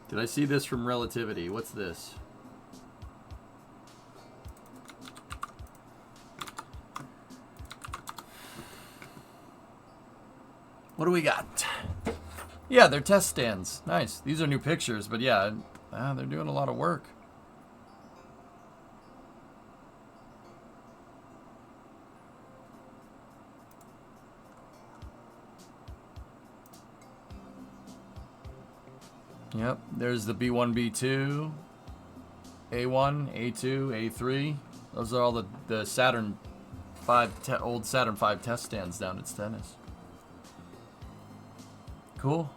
Did I see this from Relativity? What's this? What do we got? Yeah, they're test stands. Nice. These are new pictures, but yeah, they're doing a lot of work. Yep, there's the B1, B2, A1, A2, A3. Those are all the Saturn 5, old Saturn 5 test stands down at Stennis. Cool.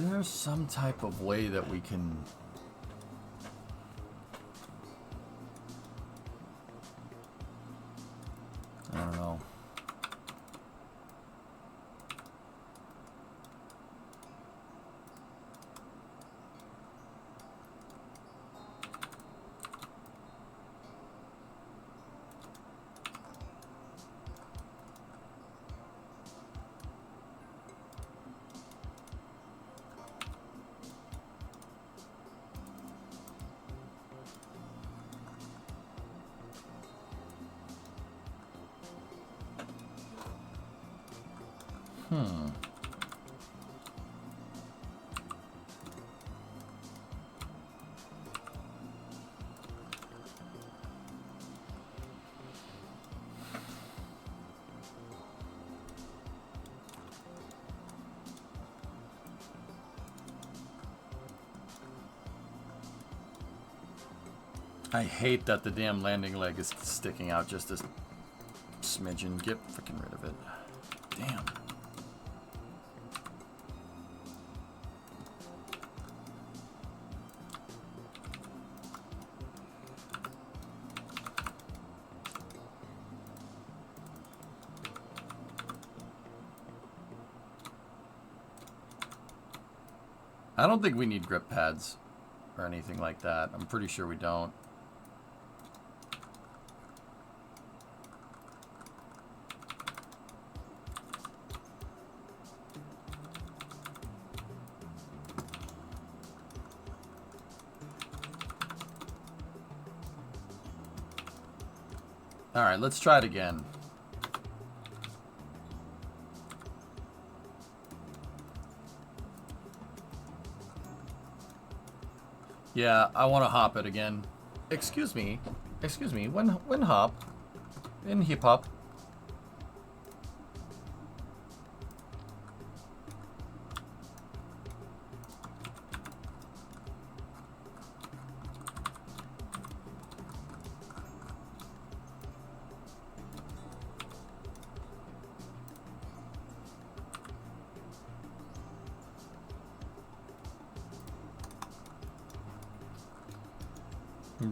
there some type of way that we can... I don't know. I hate that the damn landing leg is sticking out just a smidgen. Get freaking rid of it. Damn. I don't think we need grip pads or anything like that. I'm pretty sure we don't. All right, let's try it again. Yeah, I want to hop it again. Excuse me. Excuse me. When hop? In hip hop.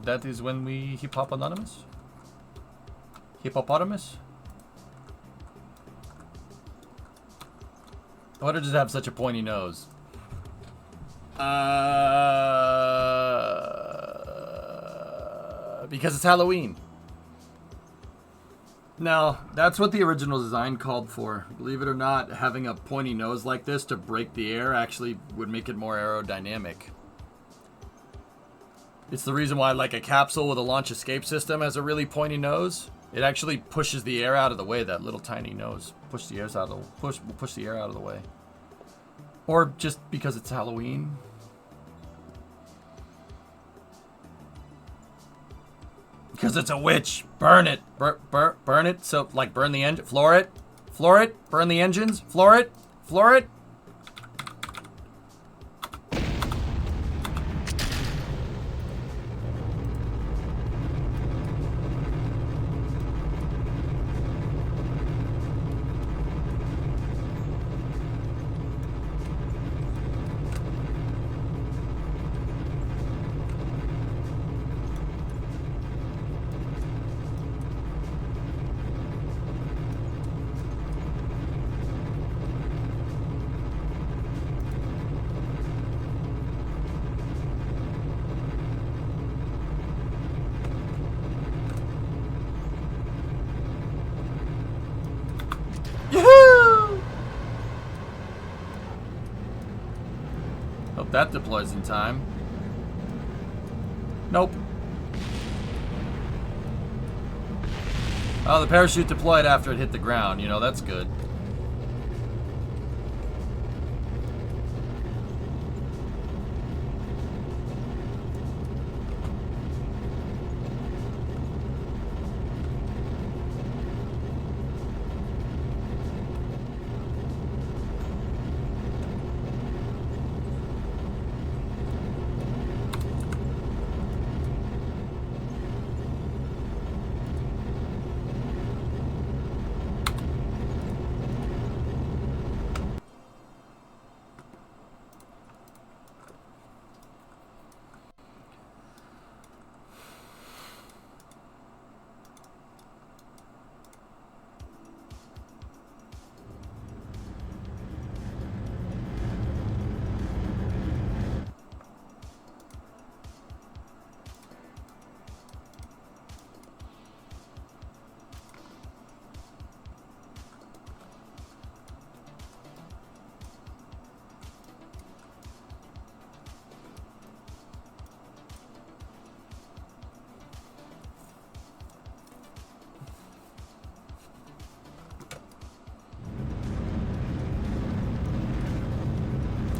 That is when we hip hop anonymous? Hippopotamus? Why does it have such a pointy nose? Because it's Halloween. No, that's what the original design called for. Believe it or not, having a pointy nose like this to break the air actually would make it more aerodynamic. It's the reason why, like, a capsule with a launch escape system has a really pointy nose. It actually pushes the air out of the way. That little tiny nose push the air out of the way. Or just because it's Halloween. Because it's a witch. Burn it. Burn it. So, like, burn the engine. Floor it. Floor it. Burn the engines. Floor it. Floor it. Hope that deploys in time. Nope. Oh, the parachute deployed after it hit the ground. You know, that's good.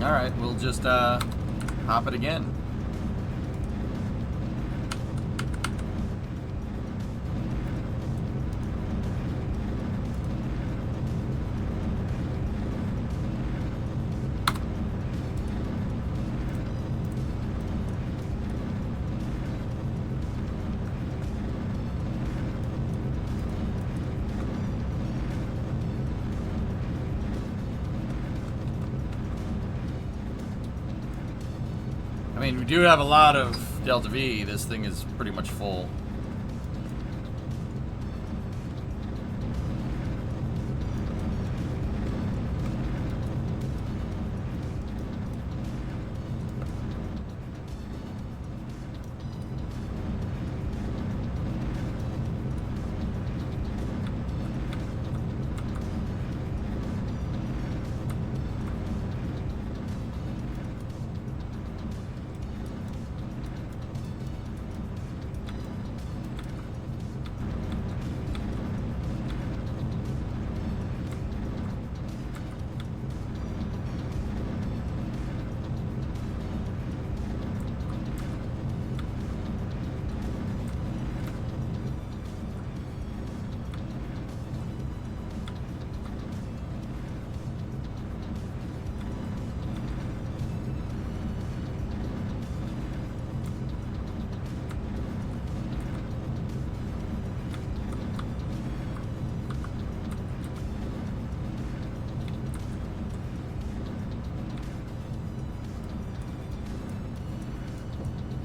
Alright, we'll just hop it again. I mean, we do have a lot of Delta V. This thing is pretty much full.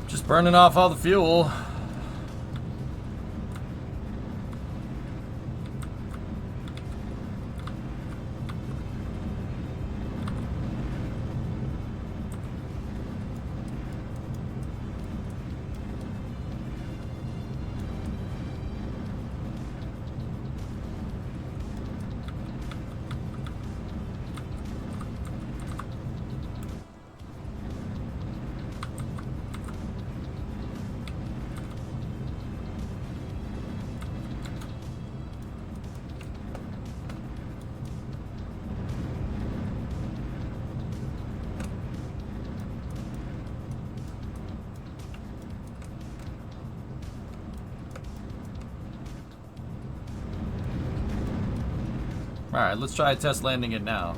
Just burning off all the fuel. Alright, let's try test landing it now.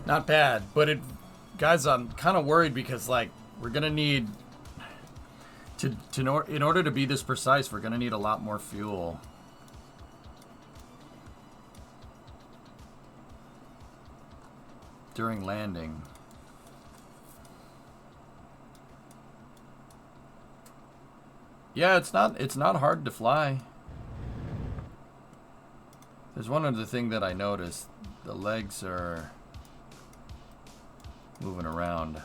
Not bad, but it, guys, I'm kind of worried because, like, we're gonna need in order to be this precise, we're gonna need a lot more fuel. During landing. Yeah, it's not hard to fly. There's one other thing that I noticed. The legs are moving around.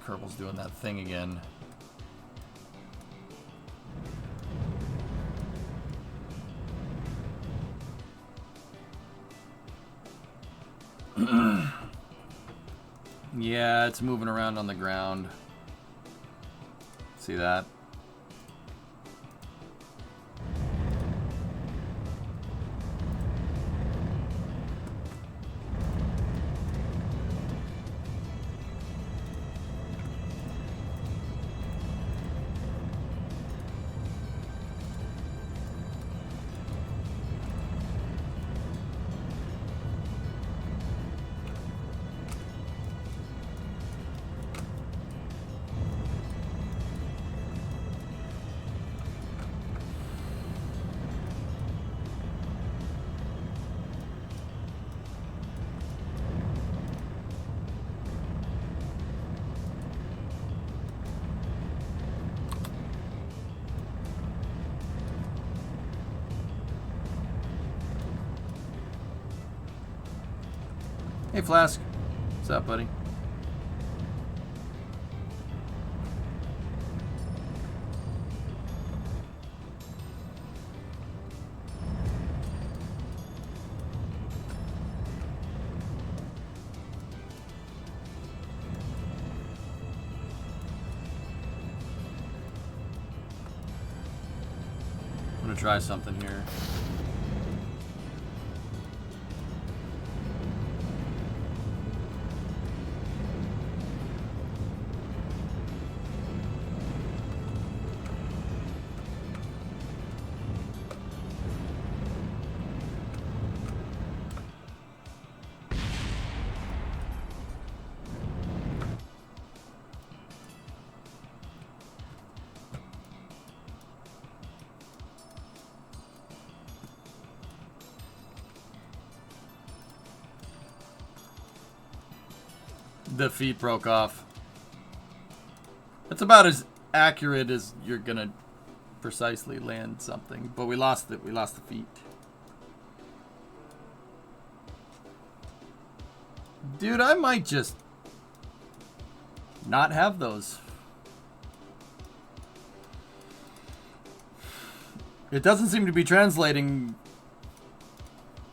Kerbal's doing that thing again. Yeah, it's moving around on the ground. See that? Hey, Flask. What's up, buddy? I'm gonna try something here. The feet broke off. That's about as accurate as you're gonna precisely land something, but we lost it. We lost the feet. Dude, I might just not have those. It doesn't seem to be translating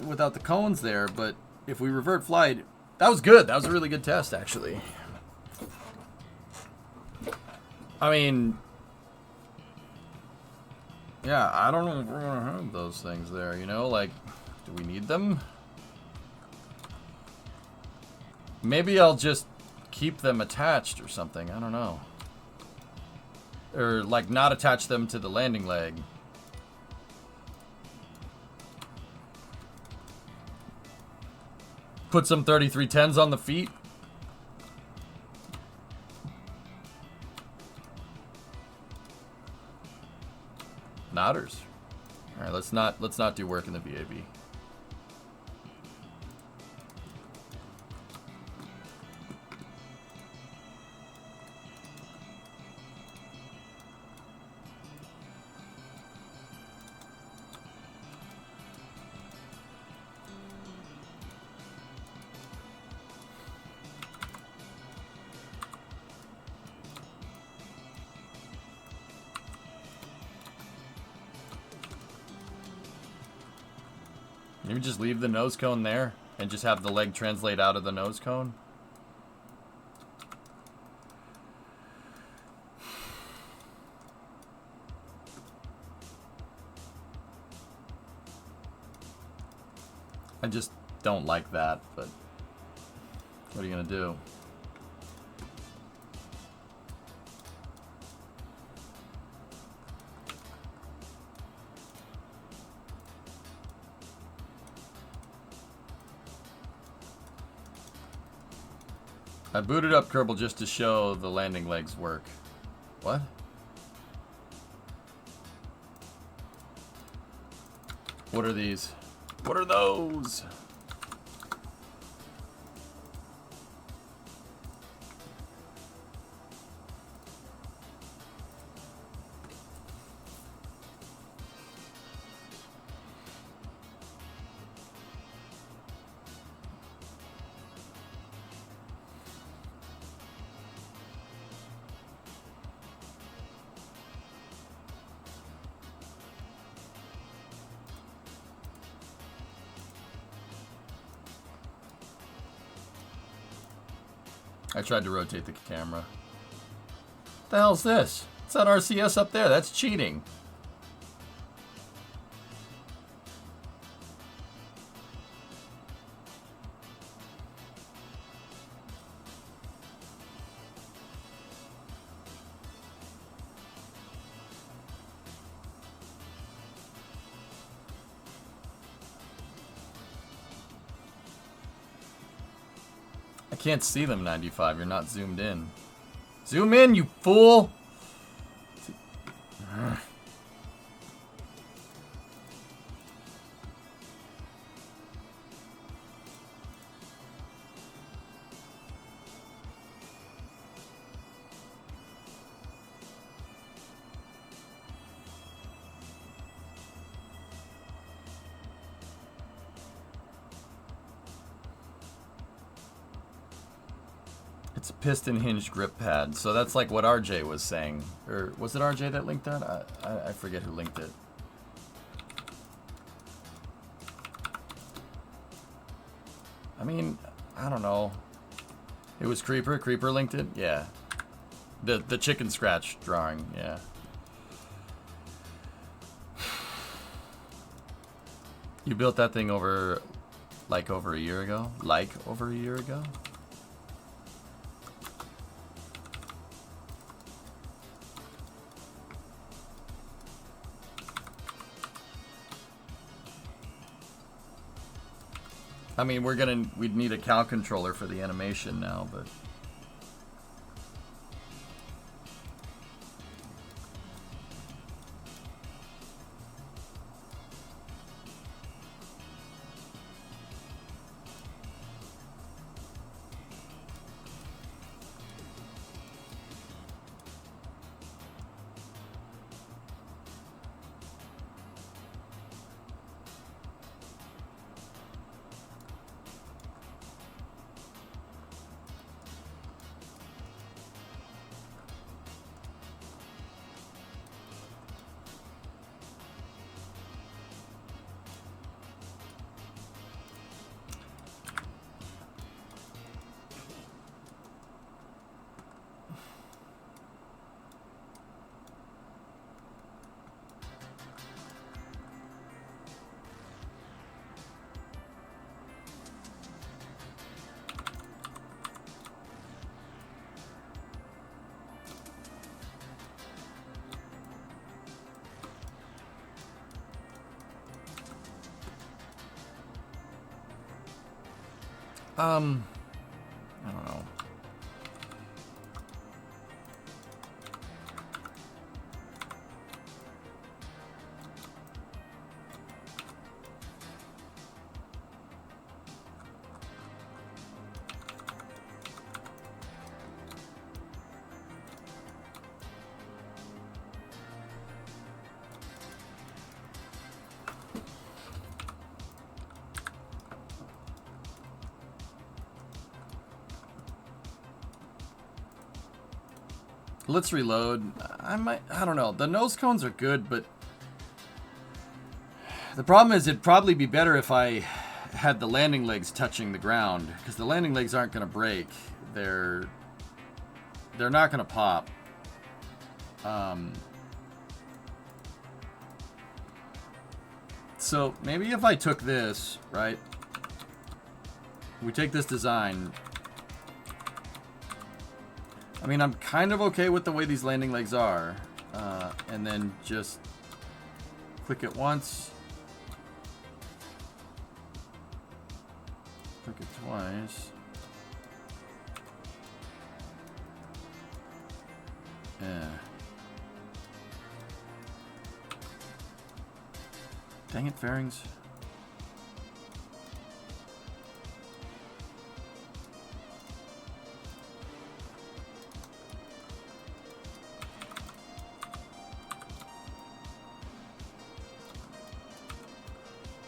without the cones there, but if we revert flight, that was good. That was a really good test, actually. I mean, yeah, I don't know if we're gonna have those things there, you know? Like, do we need them? Maybe I'll just keep them attached or something. I don't know. Or, like, not attach them to the landing leg. Put some 3310s on the feet. Nodders. All right, let's not do work in the VAB. Maybe just leave the nose cone there and just have the leg translate out of the nose cone. I just don't like that, but what are you gonna do? I booted up Kerbal just to show the landing legs work. What? What are these? What are those? I tried to rotate the camera. What the hell's this? It's that RCS up there. That's cheating. I can't see them, 95. You're not zoomed in. Zoom in, you fool! It's a piston hinge grip pad. So that's like what RJ was saying. Or was it RJ that linked that? I forget who linked it. I mean, I don't know. It was Creeper. Creeper linked it? Yeah. The chicken scratch drawing, yeah. You built that thing over a year ago? Over a year ago? I mean, we'd need a cow controller for the animation now, but I don't know. Let's reload. I don't know. The nose cones are good, but the problem is it'd probably be better if I had the landing legs touching the ground, because the landing legs aren't going to break. They're not going to pop. So maybe if I took this, right? We take this design. I mean, I'm kind of okay with the way these landing legs are. And then just click it once. Click it twice. Yeah. Dang it, fairings.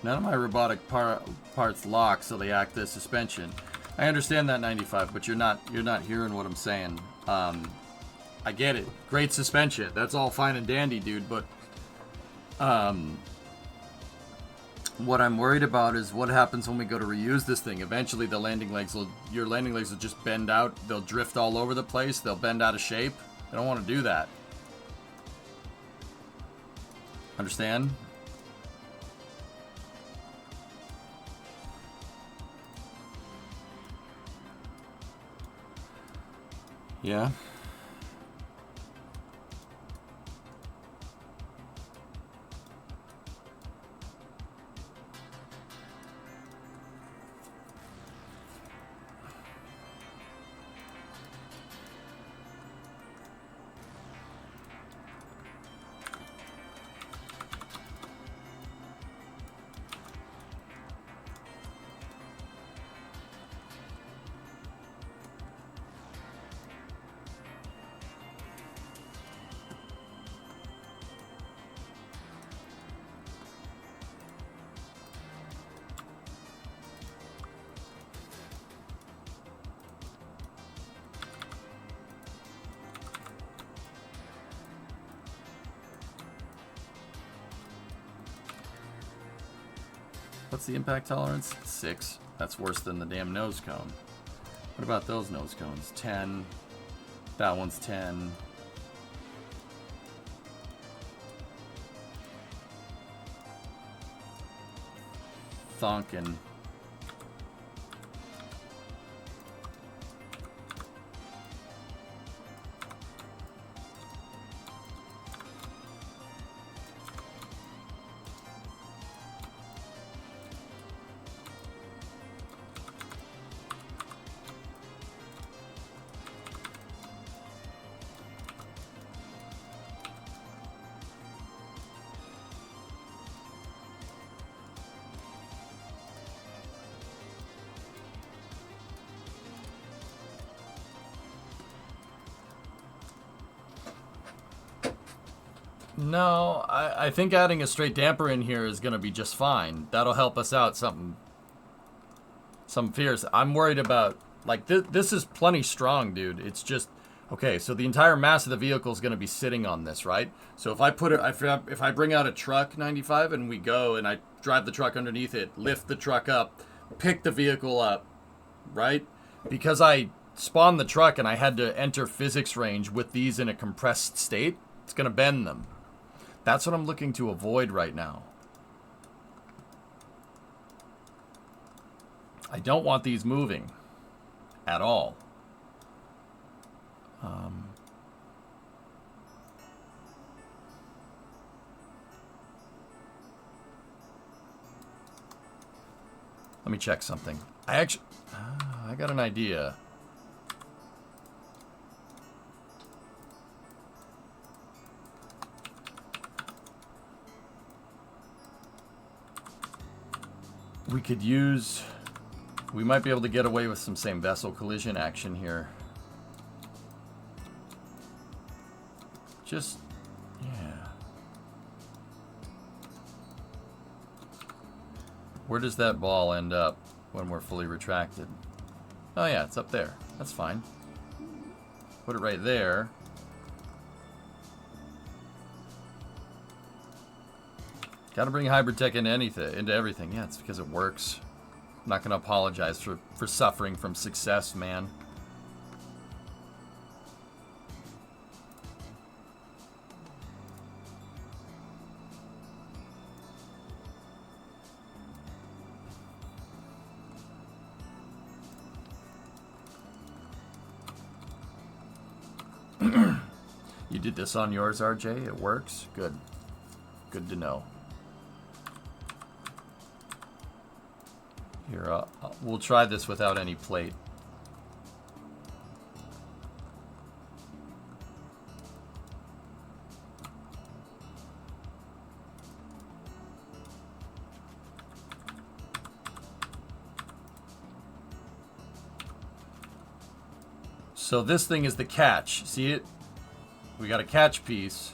None of my robotic parts lock, so they act as suspension. I understand that, 95, but you're not hearing what I'm saying. I get it. Great suspension. That's all fine and dandy, dude, but what I'm worried about is what happens when we go to reuse this thing. Eventually your landing legs will just bend out. They'll drift all over the place. They'll bend out of shape. I don't want to do that. Understand? Yeah. What's the impact tolerance? 6. That's worse than the damn nose cone. What about those nose cones? 10. That one's 10. Thonkin. No, I think adding a straight damper in here is going to be just fine. That'll help us out some fears. I'm worried about, like, this is plenty strong, dude. It's just, okay, so the entire mass of the vehicle is going to be sitting on this, right? So if I put it, if I bring out a truck 95 and we go and I drive the truck underneath it, lift the truck up, pick the vehicle up, right? Because I spawned the truck and I had to enter physics range with these in a compressed state, it's going to bend them. That's what I'm looking to avoid right now. I don't want these moving at all. Let me check something. I got an idea. We might be able to get away with some same vessel collision action here. Just, yeah. Where does that ball end up when we're fully retracted? Oh yeah, it's up there. That's fine. Put it right there. Gotta bring hybrid tech into everything. Yeah, it's because it works. I'm not gonna apologize for suffering from success, man. You did this on yours, RJ? It works? Good. Good to know. Here, we'll try this without any plate. So this thing is the catch. See it? We got a catch piece.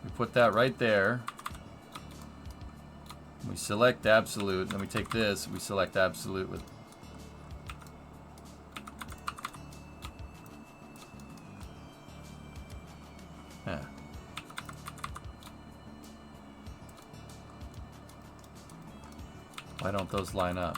We put that right there. We select absolute, then we take this, we select absolute with... Yeah. Why don't those line up?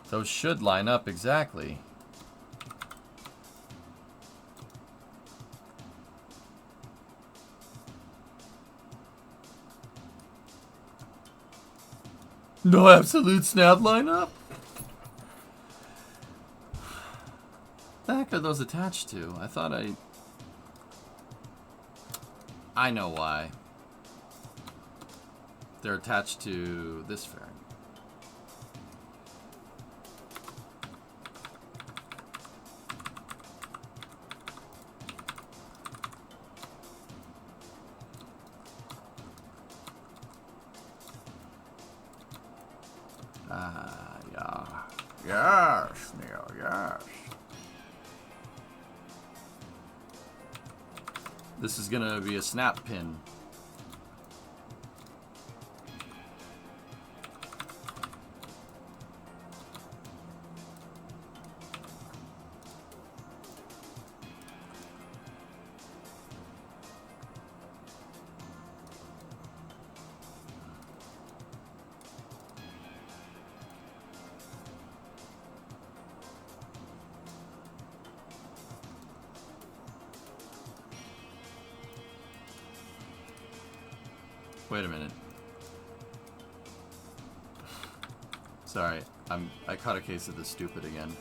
Those should line up exactly. No absolute snap line up? What the heck are those attached to? I thought I know why. They're attached to this fairing. Yeah. Yes, Neil, yes. This is gonna be a snap pin. Wait a minute. Sorry, I caught a case of this stupid again.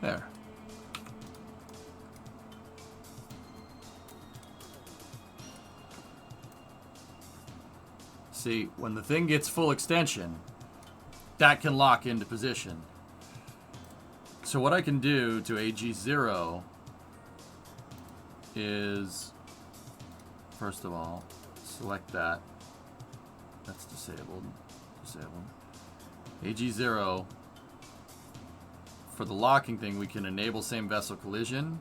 There. See, when the thing gets full extension, that can lock into position. So what I can do to AG0 is, first of all, select that. That's disabled. Disabled. AG0, for the locking thing, we can enable same vessel collision.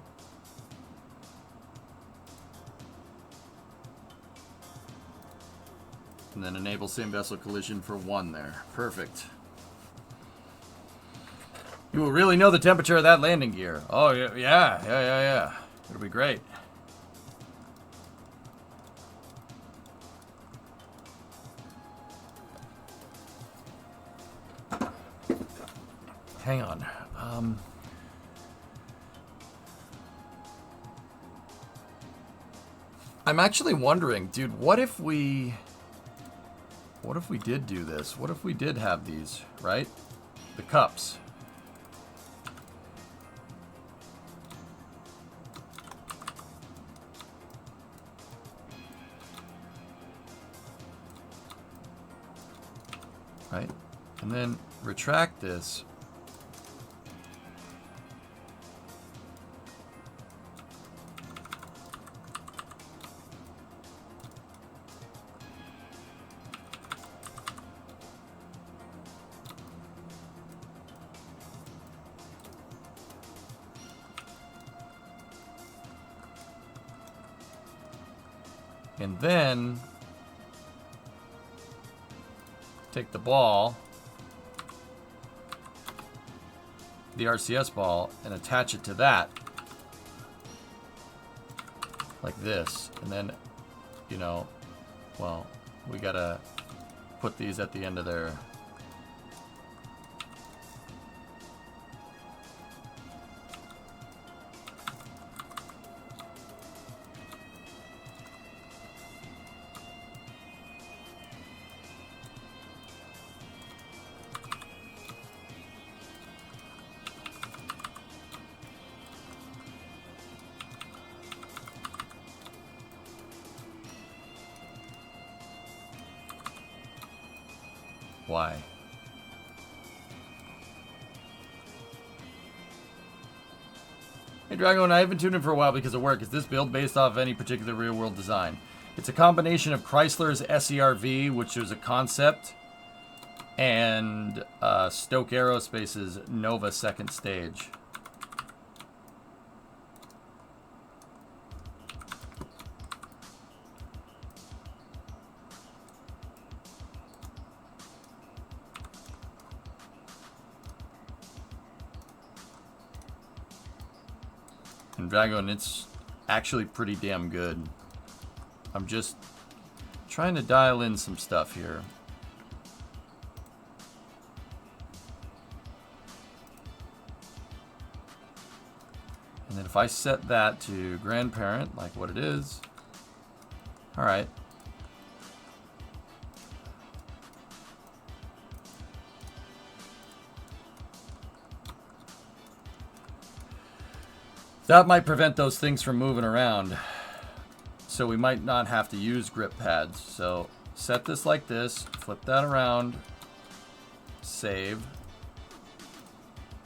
And then enable same vessel collision for 1 there. Perfect. You will really know the temperature of that landing gear. Oh, yeah. It'll be great. Hang on. I'm actually wondering, dude, what if we did do this? What if we did have these, right? The cups. Right? And then retract this. And then take the ball, the RCS ball, and attach it to that. Like this. And then, you know, well, we gotta put these at the end of their... Why? Hey Dragon, I haven't tuned in for a while because of work. Is this build based off any particular real-world design? It's a combination of Chrysler's SERV, which is a concept, and Stoke Aerospace's Nova second stage. And Dragon, it's actually pretty damn good. I'm just trying to dial in some stuff here. And then if I set that to grandparent, like what it is, all right. That might prevent those things from moving around. So we might not have to use grip pads. So set this like this, flip that around, save,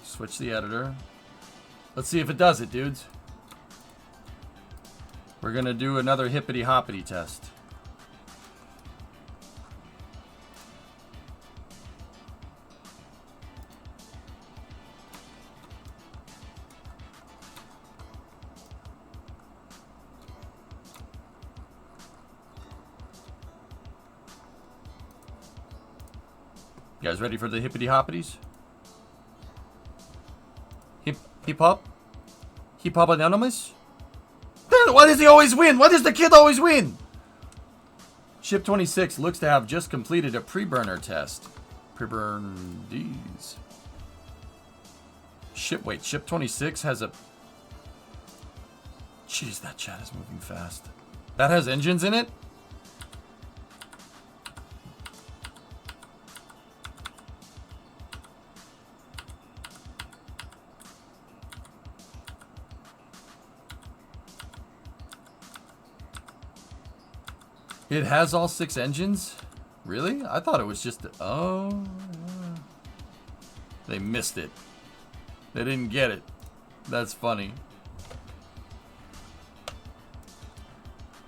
switch the editor. Let's see if it does it, dudes. We're gonna do another hippity hoppity test. You guys ready for the hippity hoppities? Hip hop? Hip hop anonymous? Why does he always win? Why does the kid always win? Ship 26 looks to have just completed a pre-burner test. Pre-burn these. Wait, Ship 26 has a... Jeez, that chat is moving fast. That has engines in it? It has all 6 engines? Really? I thought it was just... Oh. They missed it. They didn't get it. That's funny.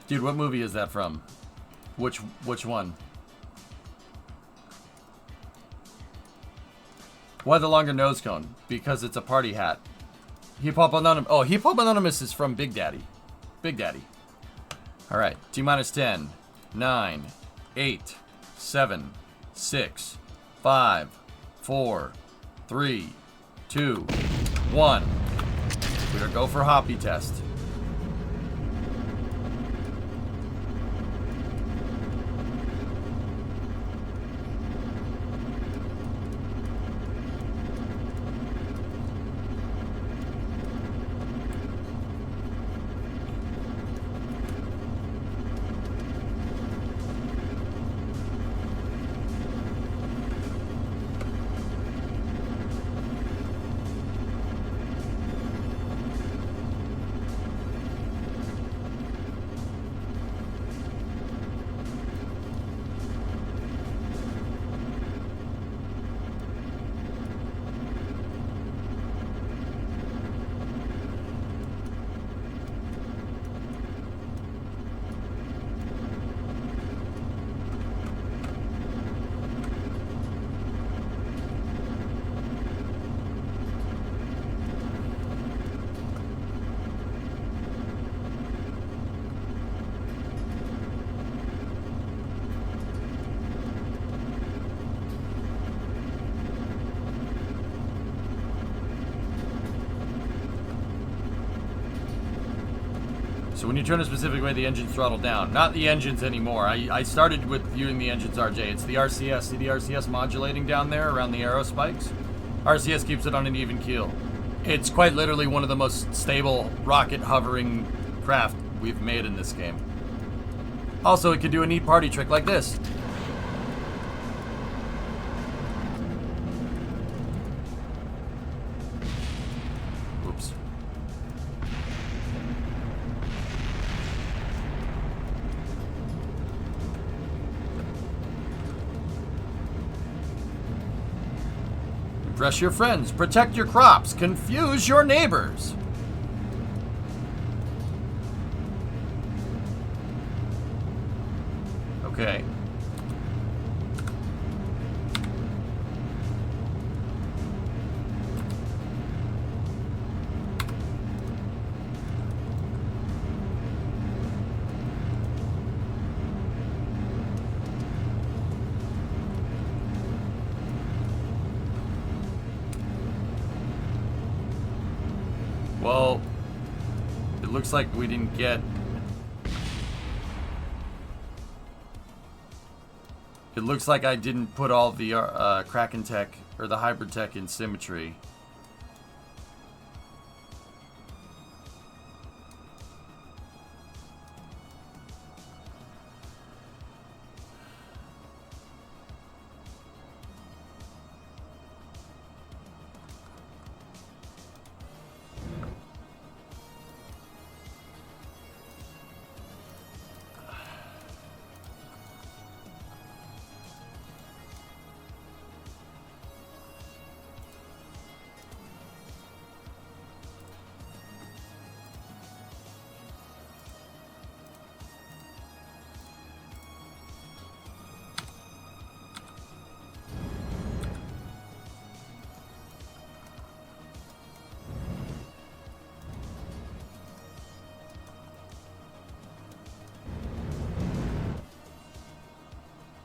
Dude, what movie is that from? Which one? Why the longer nose cone? Because it's a party hat. Hip Hop Anonymous. Oh, Hip Hop Anonymous is from Big Daddy. Big Daddy. Alright, T-minus 10. 9, 8, 7, 6, 5, 4, 3, 2, 1. We're gonna go for hoppy test. So when you turn a specific way, the engine's throttled down. Not the engines anymore. I started with viewing the engines, RJ. It's the RCS. See the RCS modulating down there around the arrow spikes? RCS keeps it on an even keel. It's quite literally one of the most stable rocket hovering craft we've made in this game. Also, it can do a neat party trick like this. Oops. Impress your friends, protect your crops, confuse your neighbors. Okay. Well, it looks like we didn't get... It looks like I didn't put all the Kraken tech, or the hybrid tech in symmetry.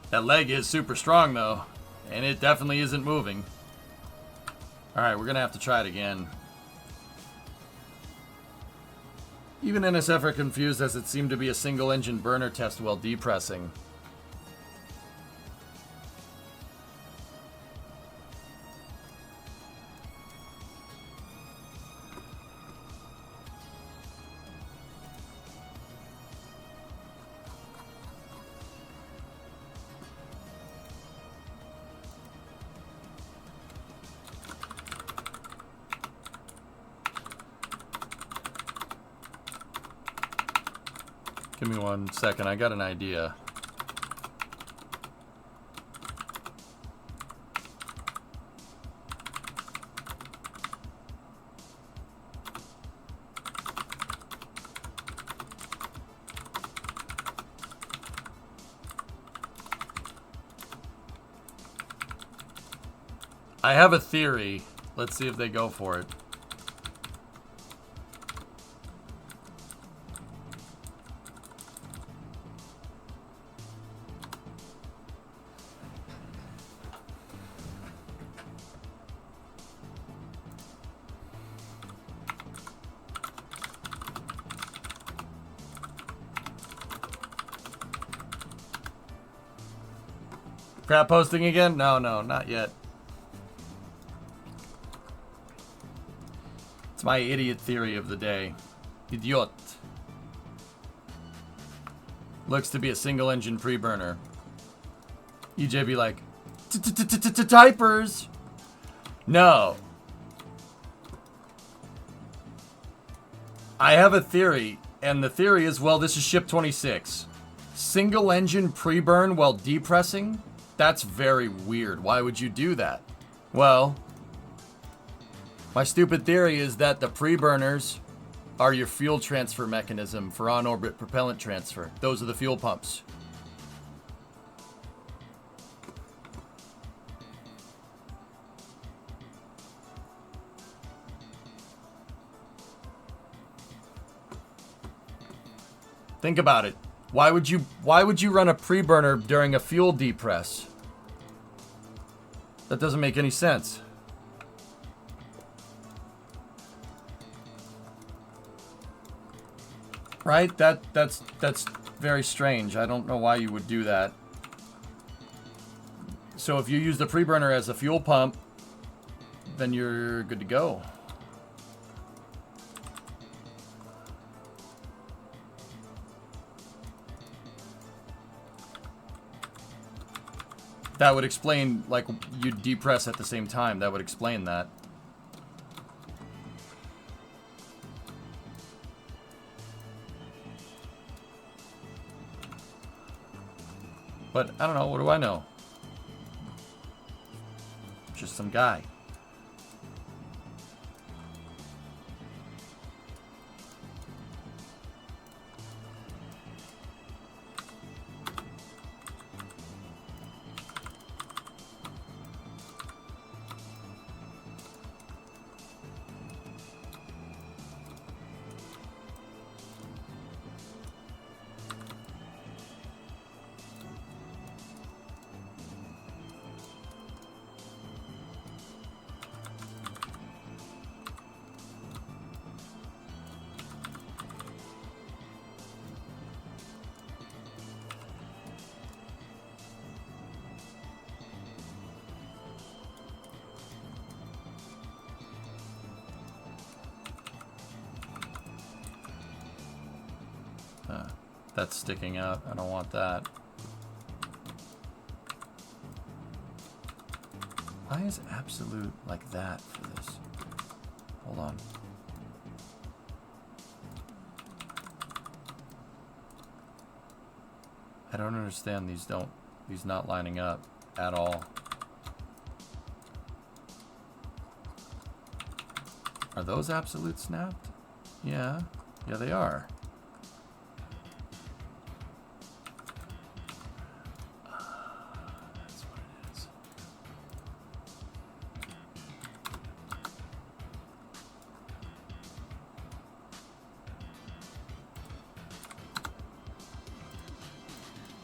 That leg is super strong, though, and it definitely isn't moving. Alright, we're going to have to try it again. Even NSF are confused as it seemed to be a single-engine burner test while depressing. Give me 1 second. I got an idea. I have a theory. Let's see if they go for it. Crap posting again? No, not yet. It's my idiot theory of the day. Idiot. Looks to be a single engine pre-burner. EJ be like, typers. No. I have a theory, and the theory is, well, this is ship 26. Single engine pre-burn while depressing? That's very weird. Why would you do that? Well, my stupid theory is that the pre-burners are your fuel transfer mechanism for on-orbit propellant transfer. Those are the fuel pumps. Think about it. Why would you run a pre-burner during a fuel depress? That doesn't make any sense. Right? That's very strange. I don't know why you would do that. So if you use the pre-burner as a fuel pump, then you're good to go. That would explain, like, you depress at the same time. That would explain that. But, I don't know. What do I know? Just some guy. That's sticking out. I don't want that. Why is absolute like that for this? Hold on. I don't understand these not lining up at all. Are those absolute snapped? Yeah. Yeah, they are.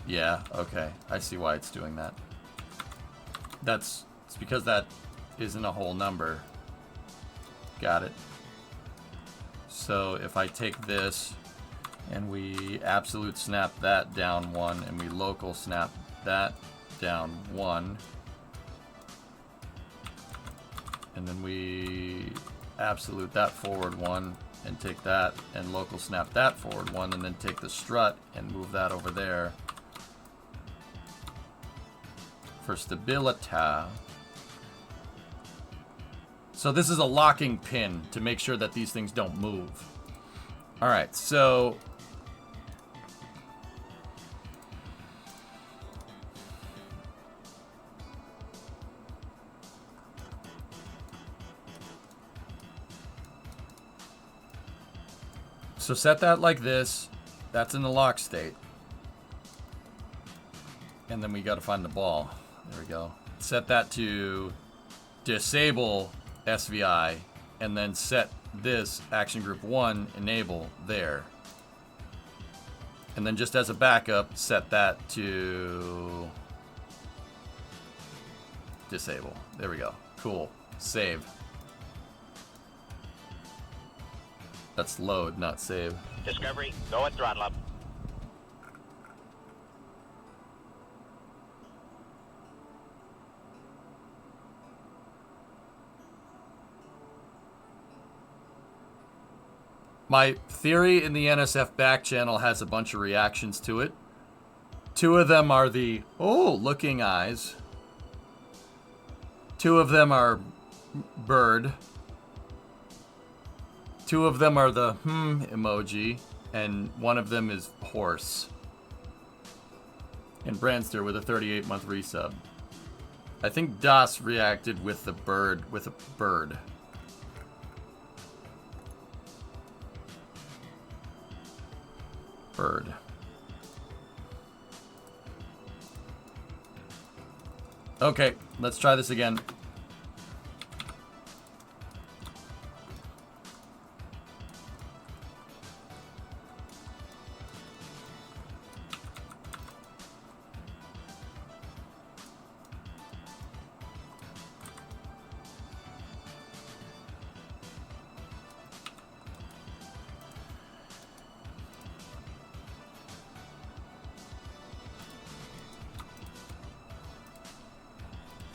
Yeah, okay. I see why it's doing that. It's because that isn't a whole number. Got it. So if I take this and we absolute snap that down 1 and we local snap that down 1, and then we absolute that forward 1 and take that and local snap that forward 1 and then take the strut and move that over there for stability. So this is a locking pin to make sure that these things don't move. Alright, so So set that like this. That's in the lock state. And then we got to find the ball. There we go. Set that to disable SVI. And then set this action group 1 enable there. And then just as a backup, set that to disable. There we go. Cool. Save. That's load, not save. Discovery, go at throttle up. My theory in the NSF back channel has a bunch of reactions to it. 2 of them are the, oh, looking eyes. 2 of them are bird. 2 of them are the emoji. And 1 of them is horse. And Brandster with a 38-month resub. I think Das reacted with the bird, with a bird. Bird. Okay, let's try this again.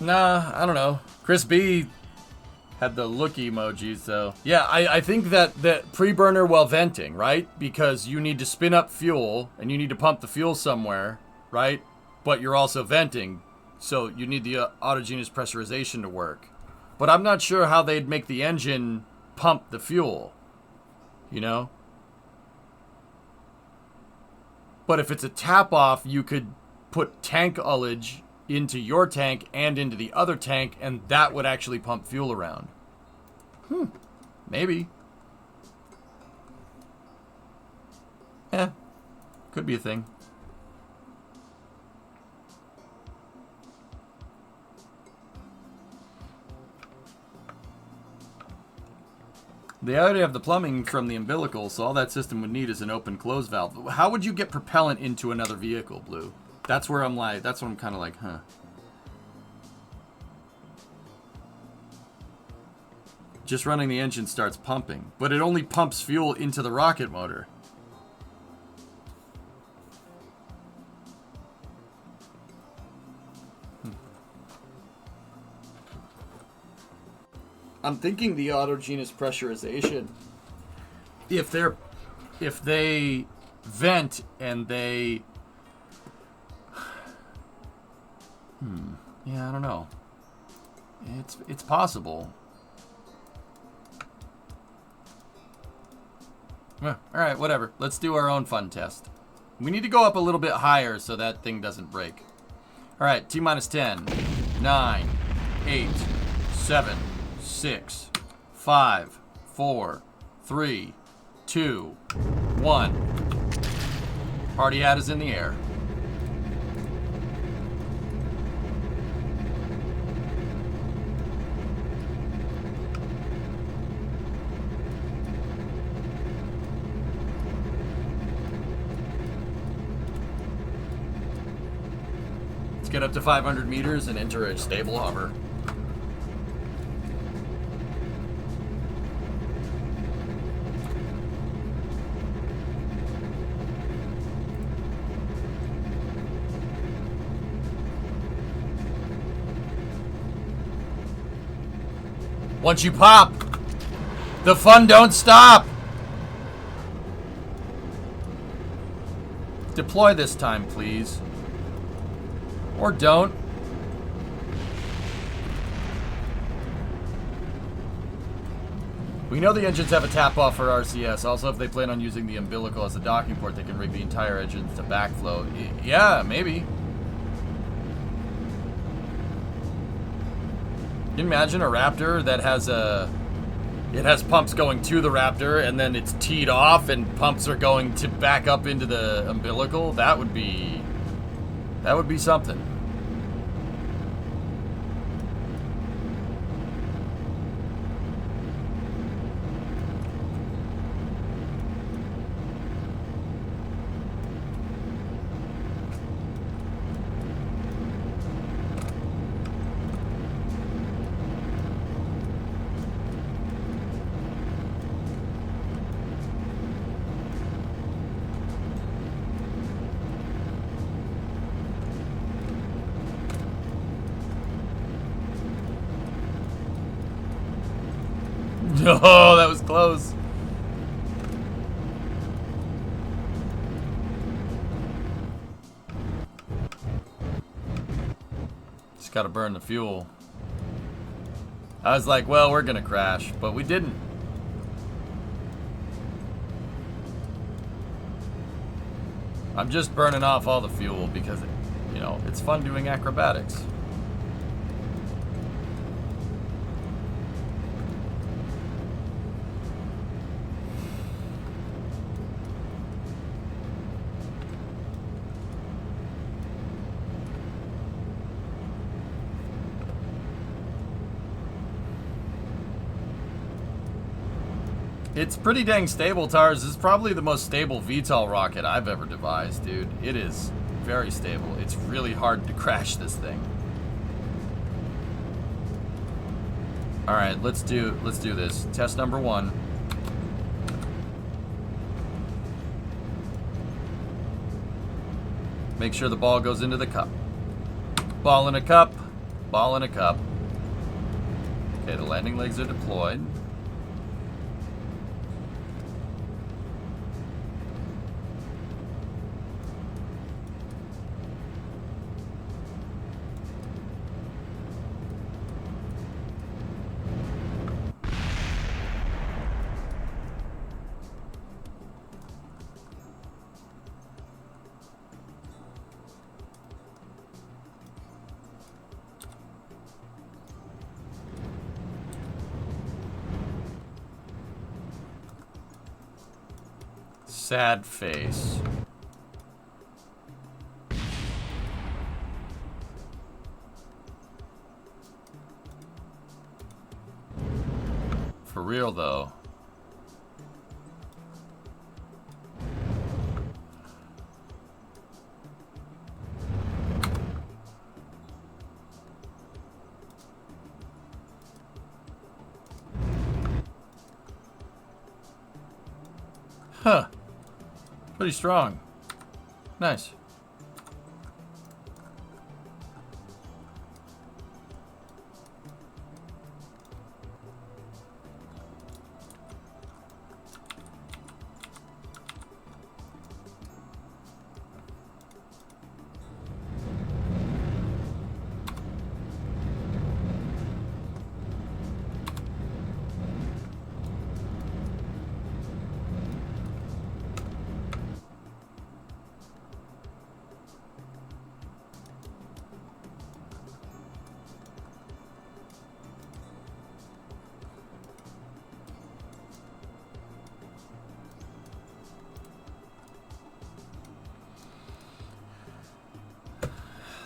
Nah, I don't know. Chris B had the look emoji, so... Yeah, I think that pre-burner while venting, right? Because you need to spin up fuel, and you need to pump the fuel somewhere, right? But you're also venting, so you need the autogenous pressurization to work. But I'm not sure how they'd make the engine pump the fuel, you know? But if it's a tap-off, you could put tank ullage into your tank and into the other tank, and that would actually pump fuel around. Maybe. Eh, could be a thing. They already have the plumbing from the umbilical, so all that system would need is an open-close valve. How would you get propellant into another vehicle, Blue? That's where I'm like, that's what I'm kind of like, huh. Just running the engine starts pumping, but it only pumps fuel into the rocket motor. I'm thinking the autogenous pressurization, if they vent and they yeah, I don't know. It's possible. Alright, whatever. Let's do our own fun test. We need to go up a little bit higher so that thing doesn't break. Alright, T-minus 10, 9, 8, 7, 6, 5, 4, 3, 2, 1. Party hat is in the air. Let's get up to 500 meters and enter a stable hover. Once you pop, the fun don't stop. Deploy this time, please. Or don't. We know the engines have a tap-off for RCS. Also, if they plan on using the umbilical as a docking port, they can rig the entire engine to backflow. Yeah, maybe. Can you imagine a Raptor that has a it has pumps going to the Raptor, and then it's teed off, and pumps are going to back up into the umbilical. That would be something. Oh, that was close. Just gotta burn the fuel. I was like, well, we're gonna crash, but we didn't. I'm just burning off all the fuel because, you know, it's fun doing acrobatics. It's pretty dang stable, Tars. This is probably the most stable VTOL rocket I've ever devised, dude. It is very stable. It's really hard to crash this thing. All right, let's do this. Test number 1. Make sure the ball goes into the cup. Ball in a cup. Ball in a cup. Okay, the landing legs are deployed. Sad face. For real though. Huh. Pretty strong. Nice.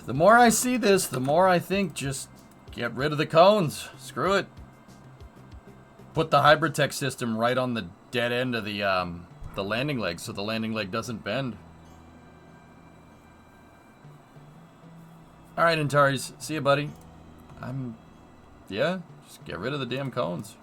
The more I see this, the more I think just get rid of the cones. Screw it. Put the hybrid-tech system right on the dead end of the landing leg so the landing leg doesn't bend. Alright, Antares. See ya, buddy. Yeah, just get rid of the damn cones.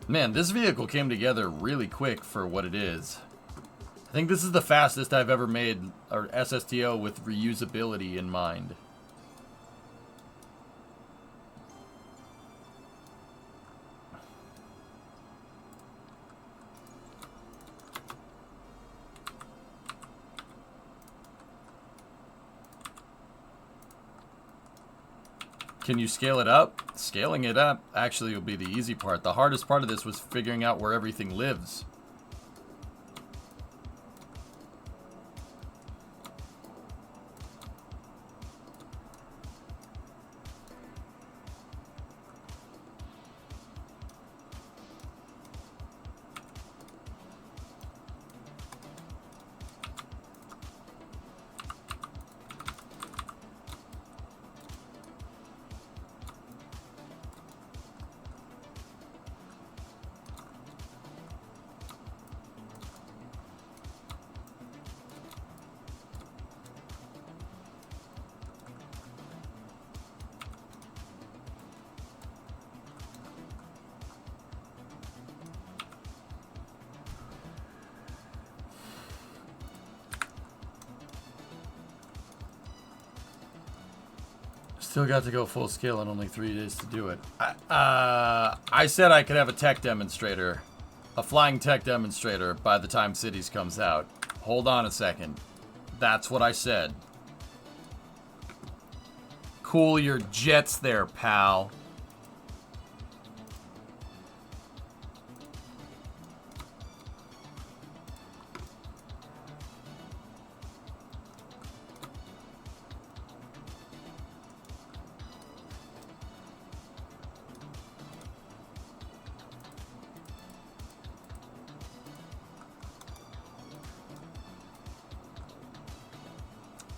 Man, this vehicle came together really quick for what it is. I think this is the fastest I've ever made an SSTO with reusability in mind. Can you scale it up? Scaling it up actually will be the easy part. The hardest part of this was figuring out where everything lives. Still got to go full scale in only 3 days to do it. I said I could have a tech demonstrator, a flying tech demonstrator by the time Cities comes out. Hold on a second. That's what I said. Cool your jets there, pal.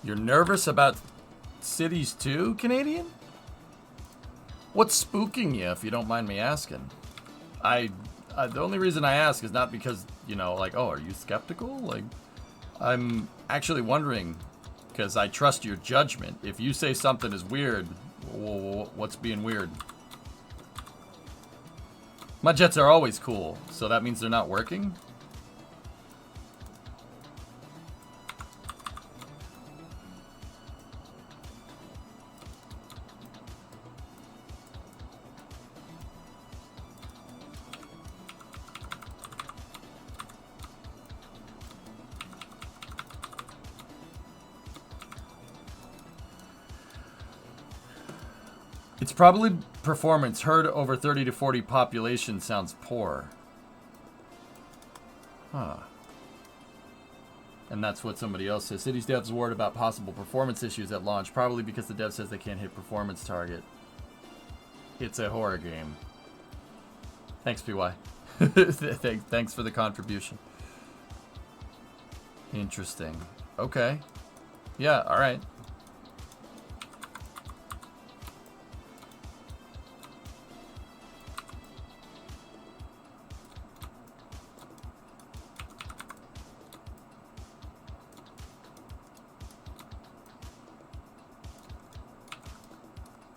You're nervous about Cities 2, Canadian? What's spooking you, if you don't mind me asking? The only reason I ask is not because, you know, like, oh, are you skeptical? Like, I'm actually wondering, because I trust your judgment. If you say something is weird, what's being weird? My jets are always cool, so that means they're not working? It's probably performance. Herd over 30 to 40 population sounds poor. Huh. And that's what somebody else says. Cities devs worried about possible performance issues at launch, probably because the dev says they can't hit performance target. It's a horror game. Thanks, PY. Thanks for the contribution. Interesting. Okay. Yeah, alright.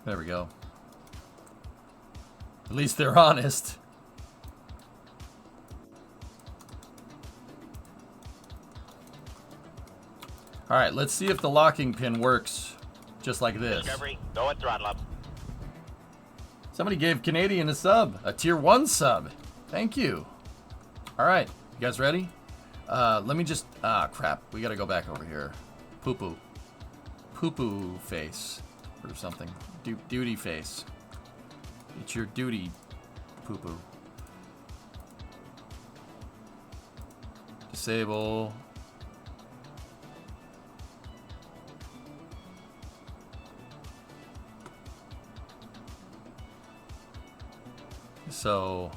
There we go. At least they're honest. Alright, let's see if the locking pin works just like this. Discovery, go and throttle up. Somebody gave Canadian a sub, a tier 1 sub. Thank you. Alright, you guys ready? Let me just, crap. We gotta go back over here. Poo-poo. Poo-poo face. Or something. Duty face. It's your duty, poo-poo. Disable. So...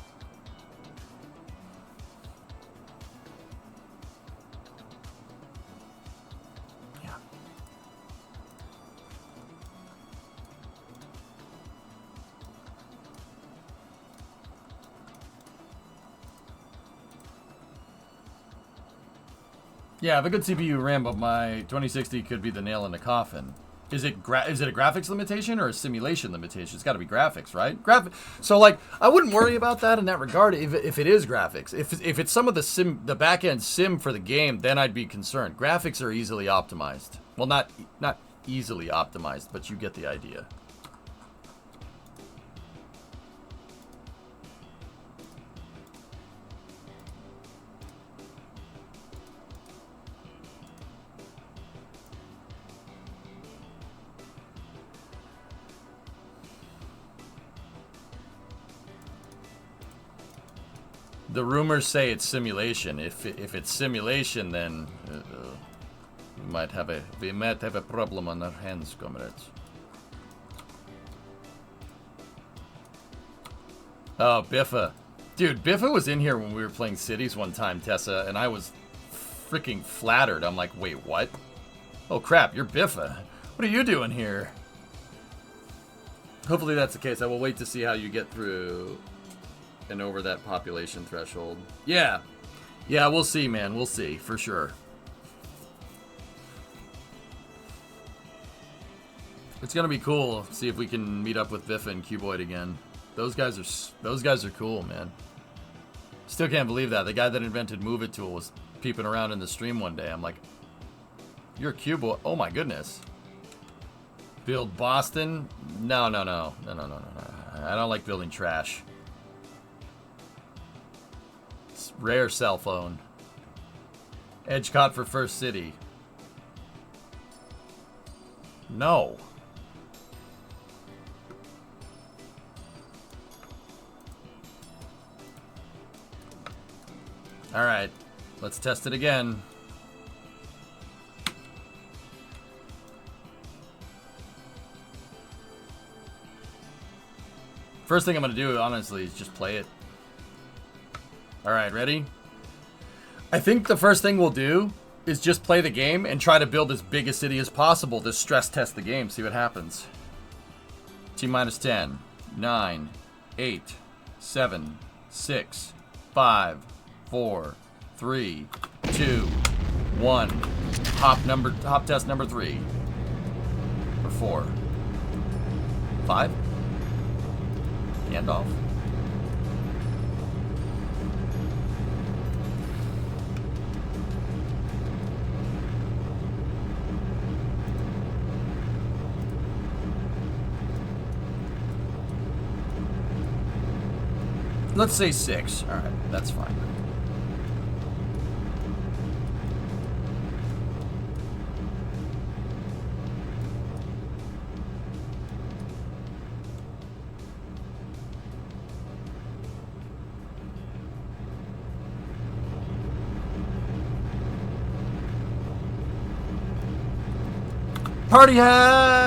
Yeah, I have a good CPU RAM, but my 2060 could be the nail in the coffin. Is it a graphics limitation or a simulation limitation? It's got to be graphics, right? So, like, I wouldn't worry about that in that regard if it is graphics. If it's some of the back-end sim for the game, then I'd be concerned. Graphics are easily optimized. Well, not easily optimized, but you get the idea. The rumors say it's simulation. If it's simulation, then we might have a problem on our hands, comrades. Oh, Biffa. Dude, Biffa was in here when we were playing Cities one time, Tessa, and I was freaking flattered. I'm like, wait, what? Oh crap, you're Biffa. What are you doing here? Hopefully that's the case. I will wait to see how you get through and over that population threshold. Yeah. Yeah, we'll see, man. We'll see, for sure. It's gonna be cool. See if we can meet up with Biffa and Cuboid again. Those guys are cool, man. Still can't believe that. The guy that invented Move It Tool was peeping around in the stream one day. I'm like, you're a Cuboid. Oh my goodness. Build Boston? No. I don't like building trash. It's rare cell phone. Edgecott for First City. No. Alright, let's test it again. First thing I'm gonna do, honestly, is just play it. Alright, ready? I think the first thing we'll do is just play the game and try to build as big a city as possible to stress test the game, see what happens. T-minus 10, 9, 8, 7, 6, 5, 4, 3, 2, 1. Hop test number 3. Or 4. 5. Gandalf. Let's say 6. Alright, that's fine. Party hat!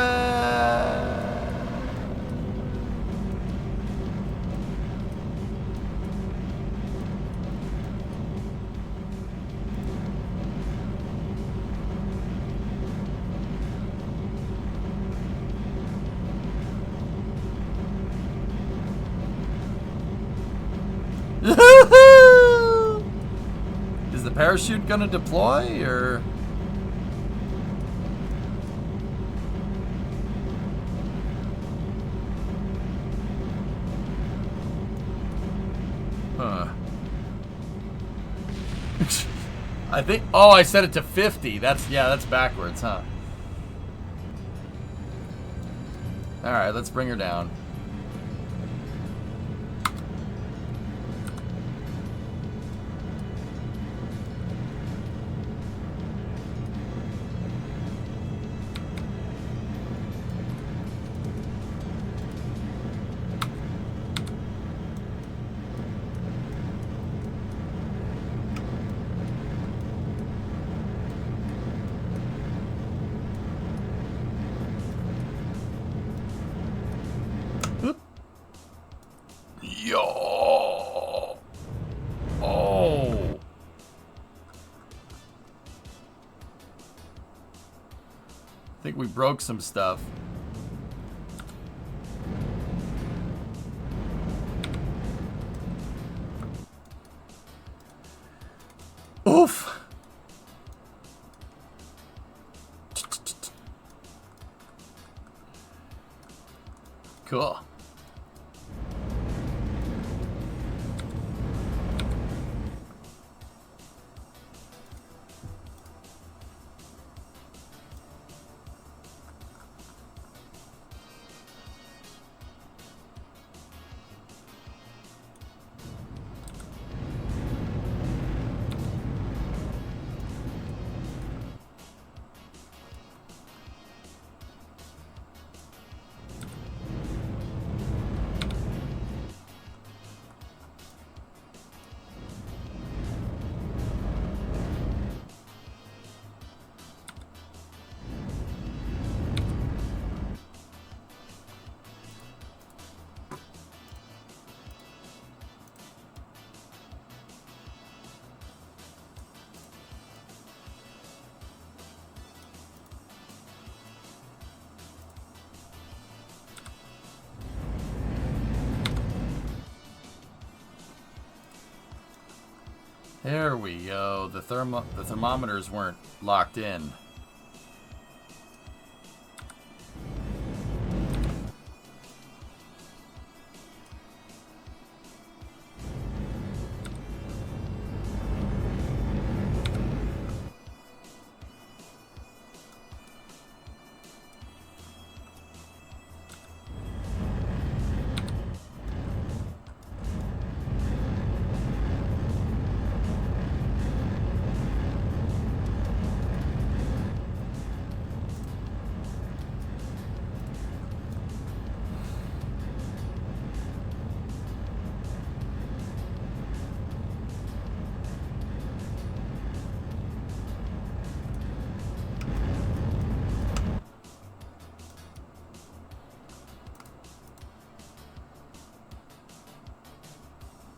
Is the parachute gonna deploy, or? Huh. I think, oh, I set it to 50. That's backwards, huh? Alright, let's bring her down. Yo! Oh! I think we broke some stuff. Oof! Cool. There we go. The thermometers weren't locked in.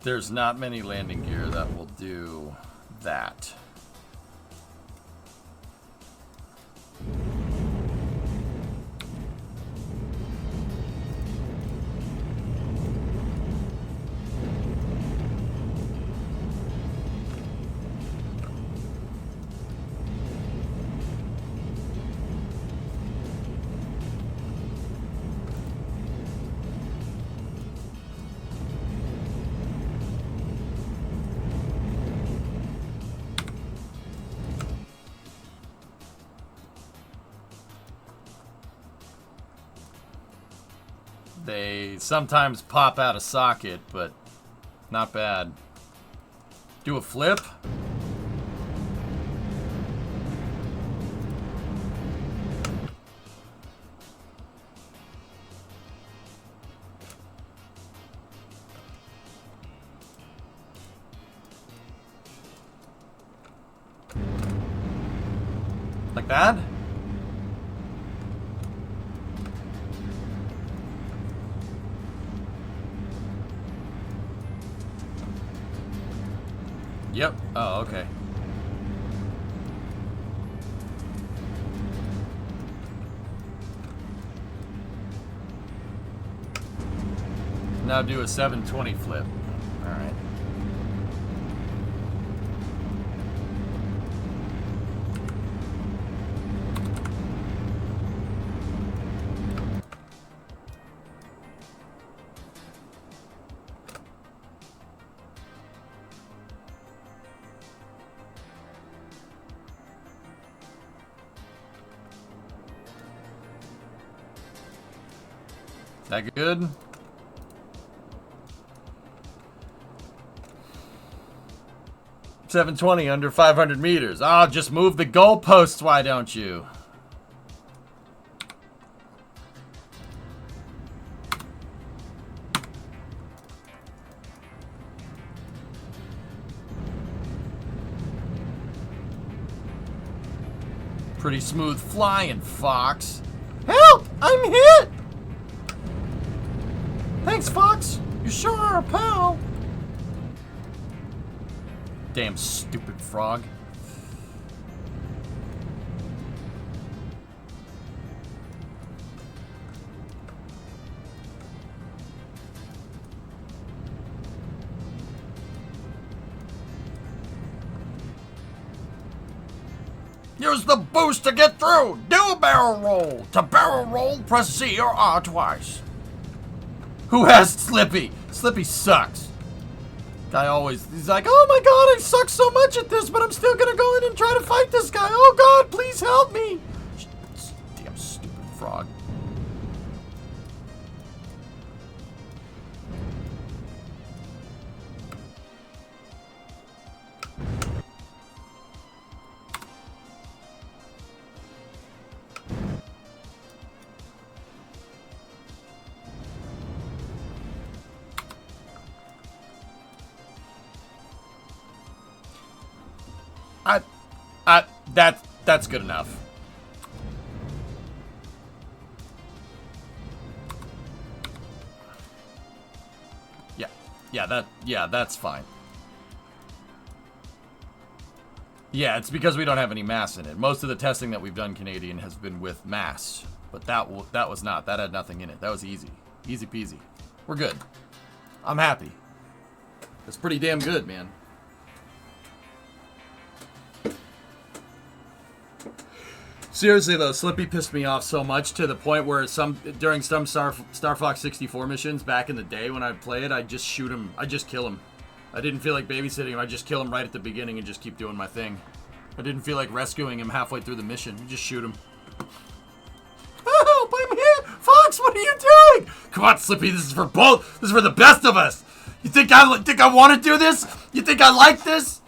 There's not many landing gear that will do that. They sometimes pop out of socket, but not bad. Do a flip. Like that? Yep. Oh, okay. Now do a 720 flip. All right. That good? $720 under 500 meters. Oh, just move the goalposts, why don't you? Pretty smooth flying, Fox. Help! I'm hit! Thanks, Fox. You sure are a pal. Damn stupid frog. Use the boost to get through. Do a barrel roll. To barrel roll, press Z or R twice. Who has Slippy? Slippy sucks. Guy always, he's like, oh my god, I suck so much at this, but I'm still gonna go in and try to fight this guy. Oh god, please help me. Damn stupid frog. That's good enough. Yeah, that's fine. Yeah, it's because we don't have any mass in it. Most of the testing that we've done, Canadian, has been with mass, but that was not. That had nothing in it. That was easy. Easy peasy. We're good. I'm happy. That's pretty damn good, man. Seriously though, Slippy pissed me off so much to the point where during some Star Fox 64 missions back in the day when I'd play it, I'd just shoot him. I'd just kill him. I didn't feel like babysitting him. I'd just kill him right at the beginning and just keep doing my thing. I didn't feel like rescuing him halfway through the mission. You just shoot him. Help! I'm here! Fox, what are you doing? Come on, Slippy, this is for both. This is for the best of us. You think I want to do this? You think I like this?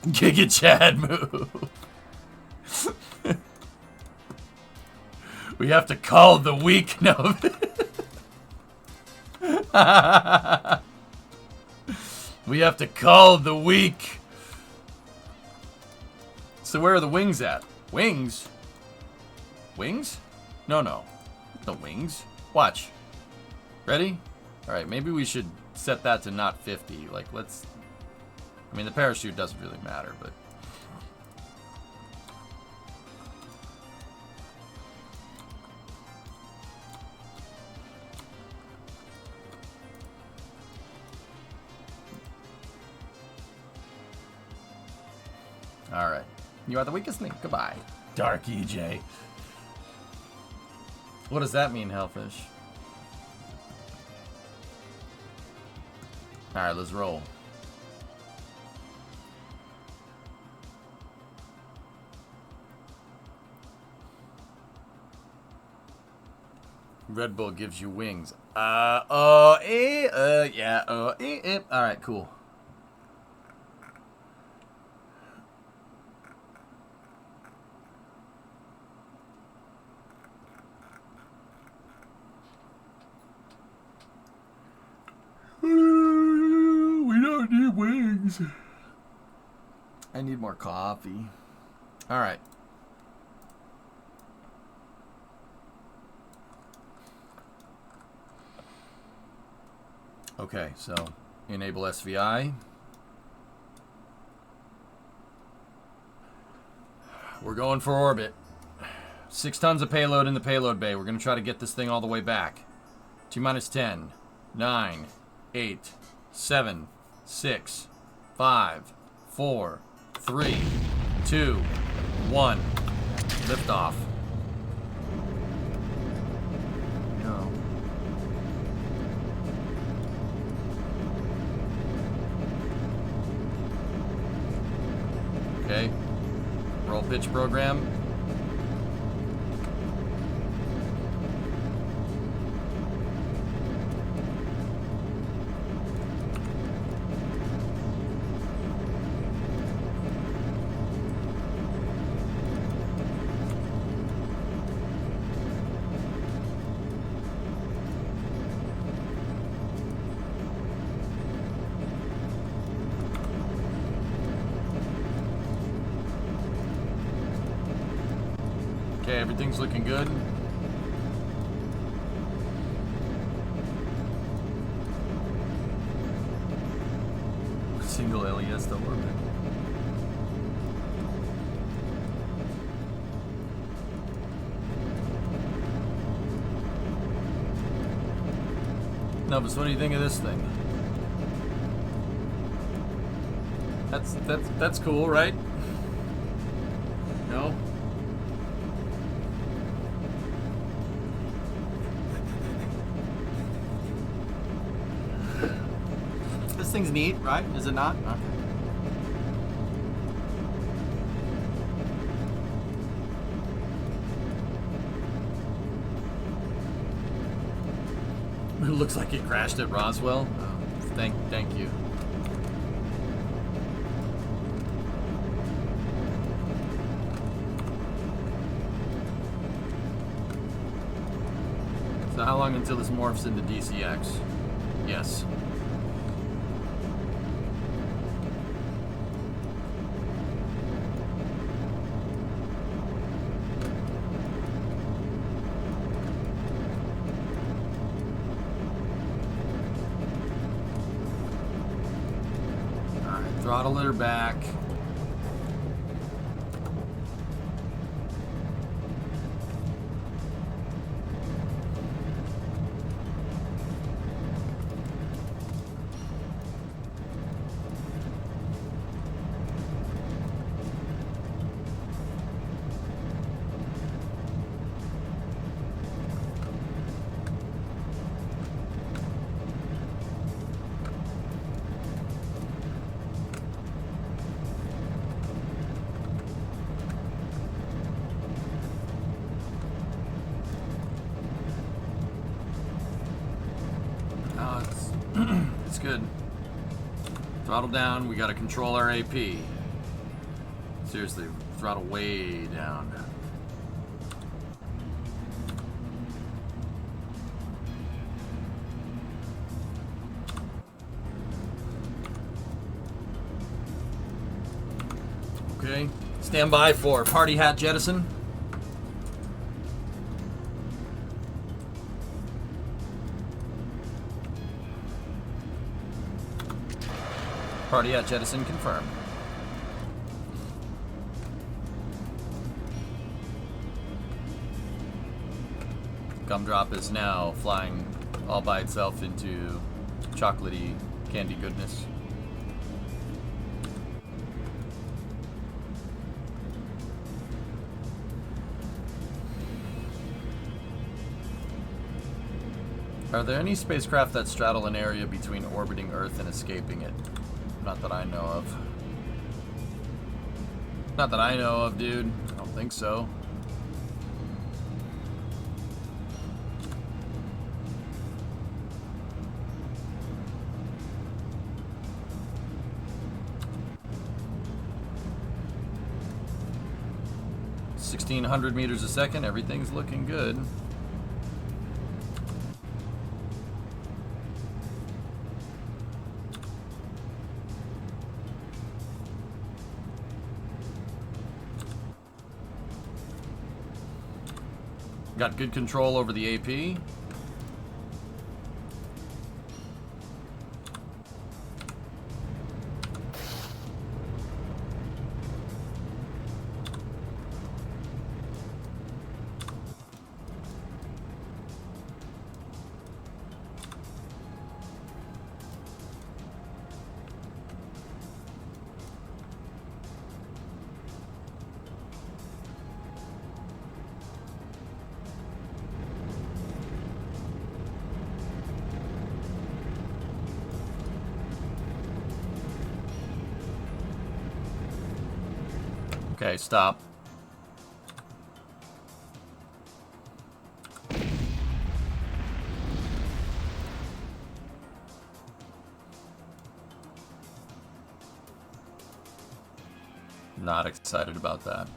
Giga Chad move. We have to call the weak. No. We have to call the weak. So where are the wings at? Wings? Wings? No, no. The wings. Watch. Ready? Alright, maybe we should set that to not 50. Like, let's... I mean, the parachute doesn't really matter, but... Alright. You are the weakest link. Goodbye. Dark EJ. What does that mean, Hellfish? Alright, let's roll. Red Bull gives you wings. Yeah, Alright, cool. We don't need wings. I need more coffee. Alright. Okay, so enable SVI. We're going for orbit. 6 tons of payload in the payload bay. We're going to try to get this thing all the way back. T-minus 10, 9, 8, 7, 6, 5, 4, 3, 2, 1. Liftoff. No. Okay. Roll pitch program. Okay, everything's looking good. Single LES to orbit. No, but what do you think of this thing? That's cool, right? No? This thing's neat, right? Is it not? Okay. It looks like it crashed at Roswell. Oh, thank you. So how long until this morphs into DCX? Yes. Throttle her back. good. Throttle down. We got to control our AP. Seriously, throttle way down. Okay. Stand by for party hat jettison. Party hat jettison confirmed. Gumdrop is now flying all by itself into chocolatey candy goodness. Are there any spacecraft that straddle an area between orbiting Earth and escaping it? Not that I know of. Not that I know of, dude. I don't think so. $1,600 meters a second. Everything's looking good. Got good control over the AP. Okay, stop. Not excited about that.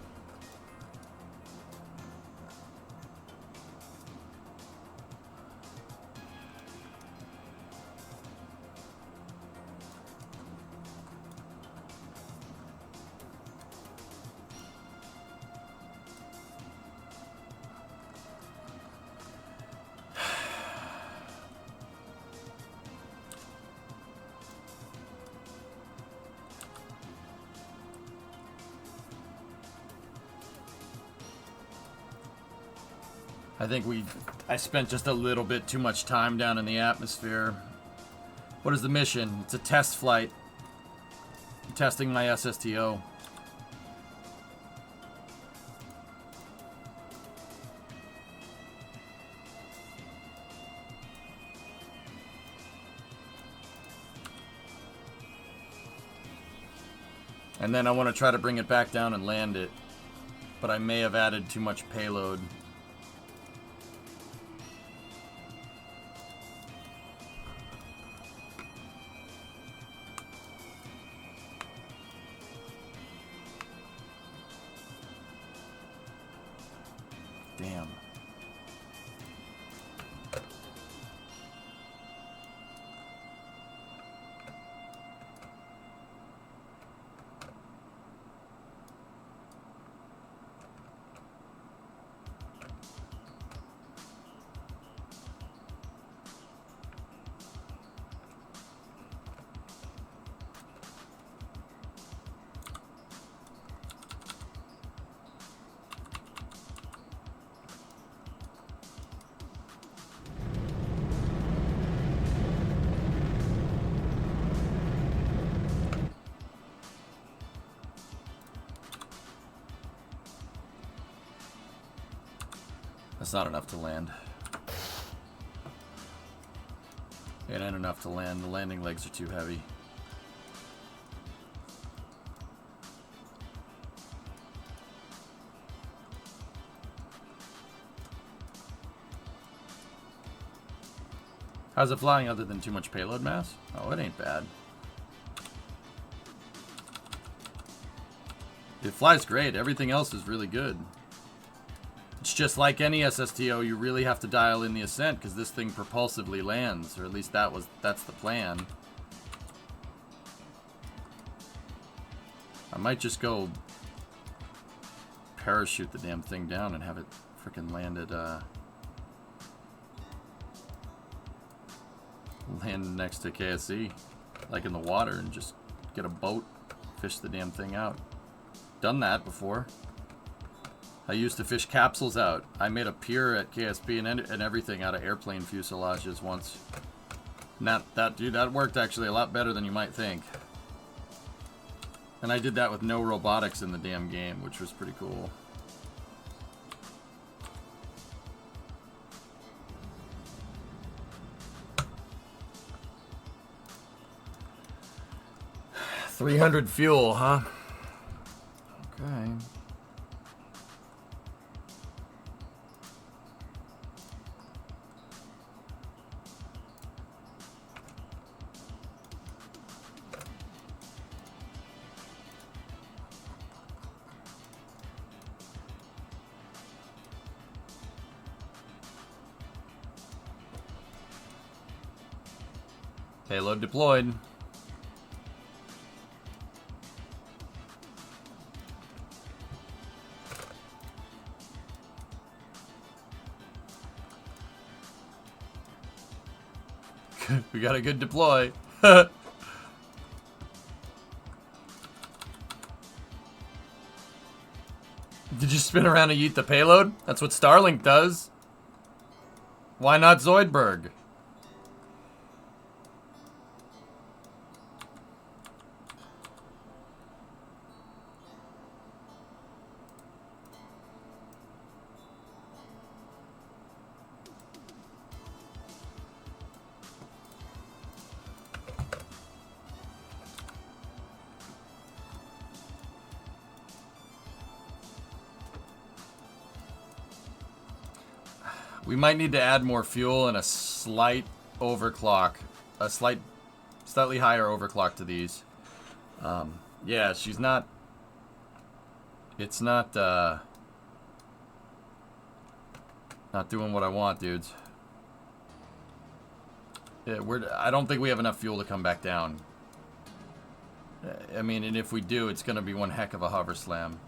I think I spent just a little bit too much time down in the atmosphere. What is the mission? It's a test flight. I'm testing my SSTO. And then I want to try to bring it back down and land it. But I may have added too much payload. Damn. That's not enough to land. It ain't enough to land. The landing legs are too heavy. How's it flying other than too much payload mass? Oh, it ain't bad. It flies great. Everything else is really good. It's just like any SSTO, you really have to dial in the ascent because this thing propulsively lands, or at least that's the plan. I might just go parachute the damn thing down and have it frickin' land next to KSC, like in the water, and just get a boat, fish the damn thing out. Done that before. I used to fish capsules out. I made a pier at KSP and everything out of airplane fuselages once. And that worked actually a lot better than you might think. And I did that with no robotics in the damn game, which was pretty cool. $300 fuel, huh? Okay. Payload deployed. We got a good deploy. Did you spin around and eat the payload? That's what Starlink does. Why not Zoidberg? We might need to add more fuel and a slight overclock. A slightly higher overclock to these. Yeah, she's not... It's not, not doing what I want, dudes. Yeah, I don't think we have enough fuel to come back down. I mean, and if we do, it's going to be one heck of a hover slam.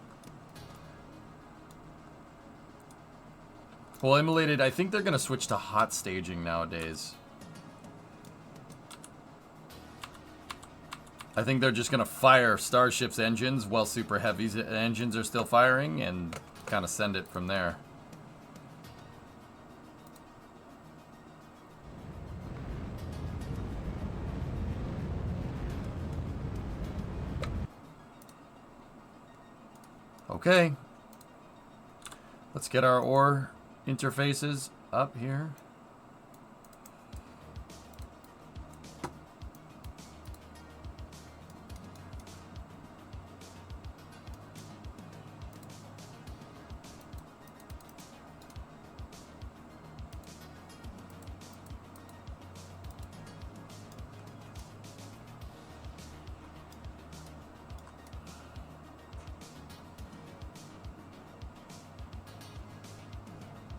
Well, immolated, I think they're going to switch to hot staging nowadays. I think they're just going to fire Starship's engines while Super Heavy's engines are still firing and kind of send it from there. Okay. Let's get our ore interfaces up here.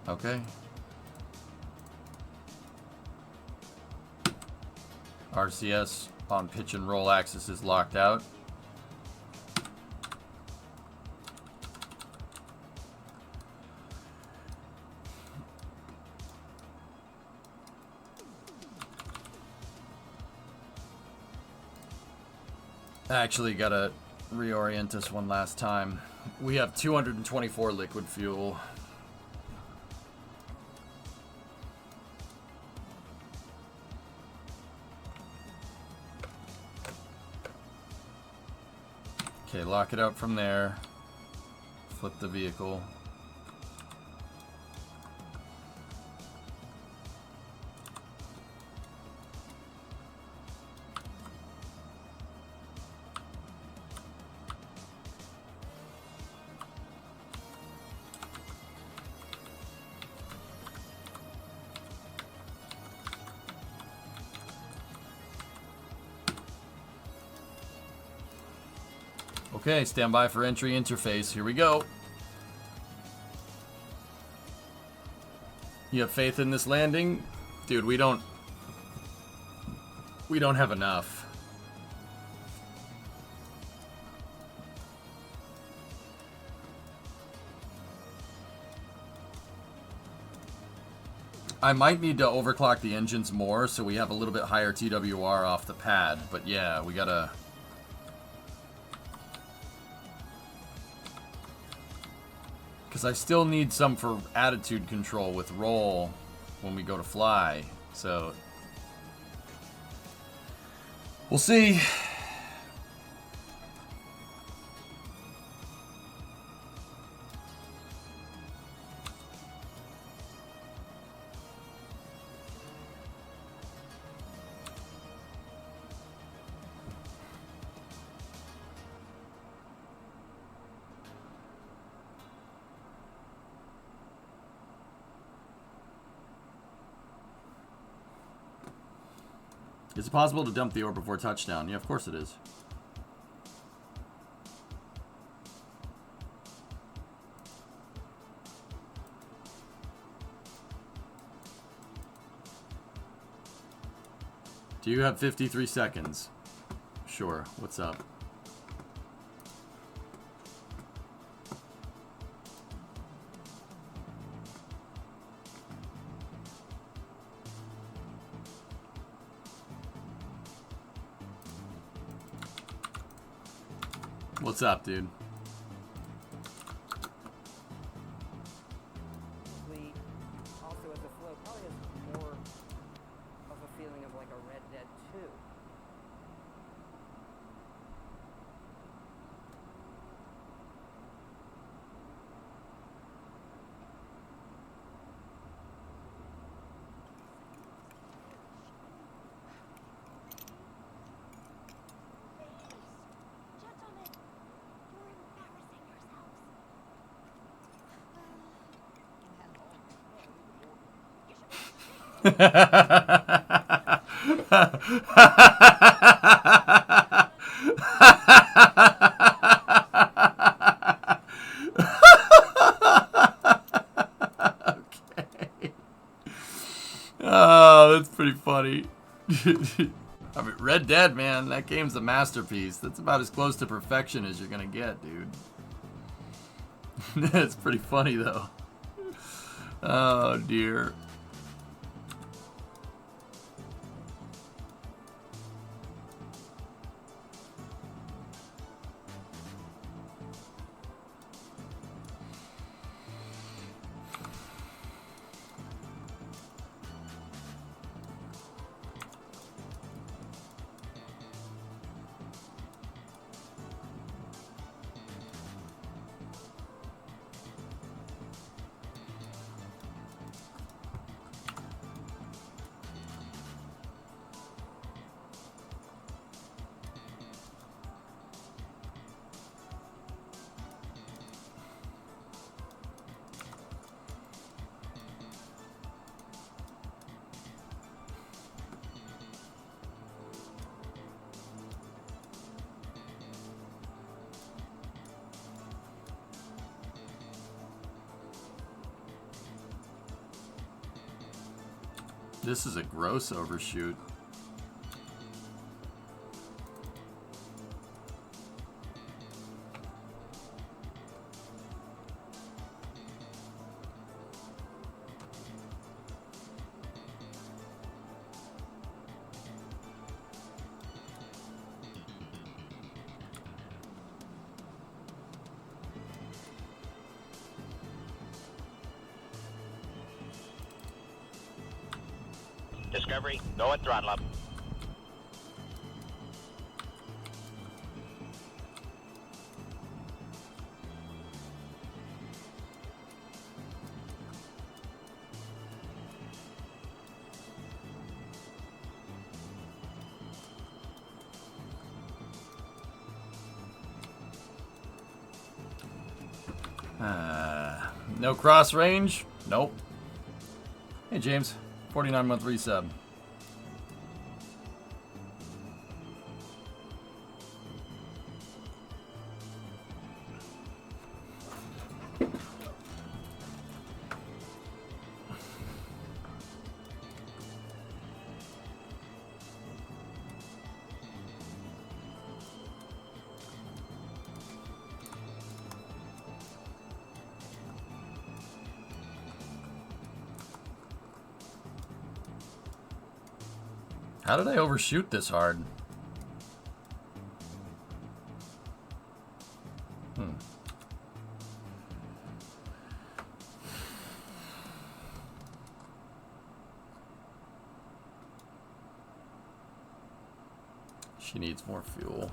Okay. RCS on pitch and roll axis is locked out. I actually gotta reorient us one last time. We have 224 liquid fuel. Okay, lock it out from there. Flip the vehicle. Okay, stand by for entry interface. Here we go. You have faith in this landing? Dude, we don't have enough. I might need to overclock the engines more so we have a little bit higher TWR off the pad, but yeah, we gotta... Because I still need some for attitude control with roll when we go to fly, so... We'll see. Is it possible to dump the ore before touchdown? Yeah, of course it is. Do you have 53 seconds? Sure. What's up? What's up, dude? Also as a flow, probably has more of a feeling of like a Red Dead 2. Oh, that's pretty funny. I mean, Red Dead, man, that game's a masterpiece. That's about as close to perfection as you're gonna get, dude. It's pretty funny, though. Oh, dear. This is a gross overshoot. Discovery, go at throttle up. No cross range? Nope. Hey, James. 49-month resub. How did I overshoot this hard? She needs more fuel.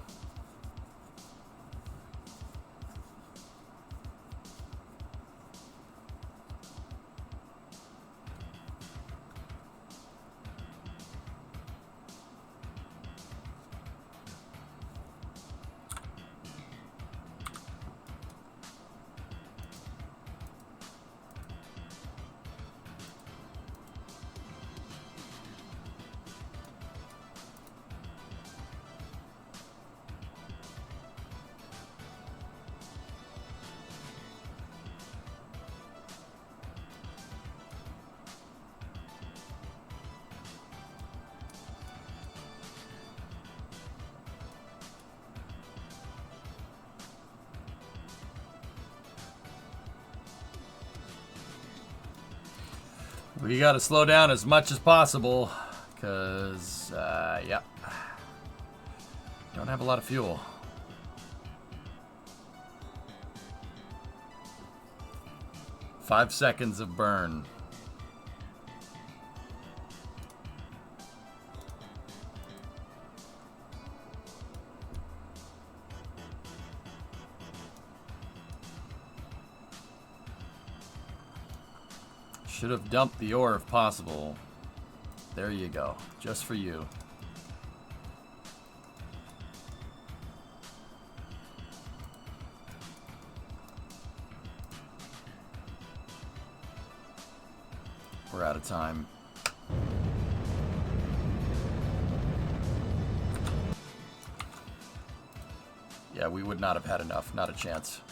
We gotta slow down as much as possible, because, yeah. Don't have a lot of fuel. Five seconds of burn. Should have dumped the ore if possible. There you go. Just for you. We're out of time. Yeah, we would not have had enough. Not a chance.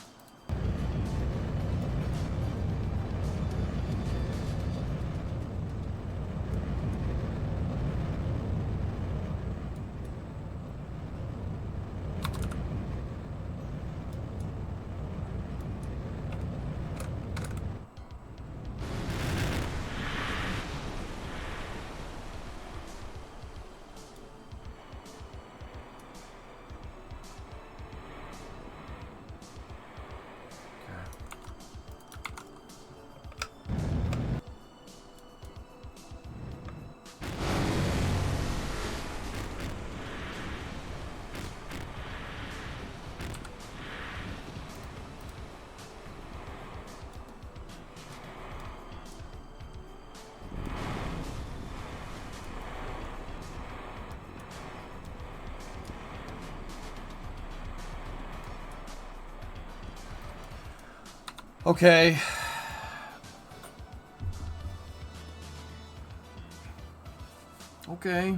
Okay. Okay.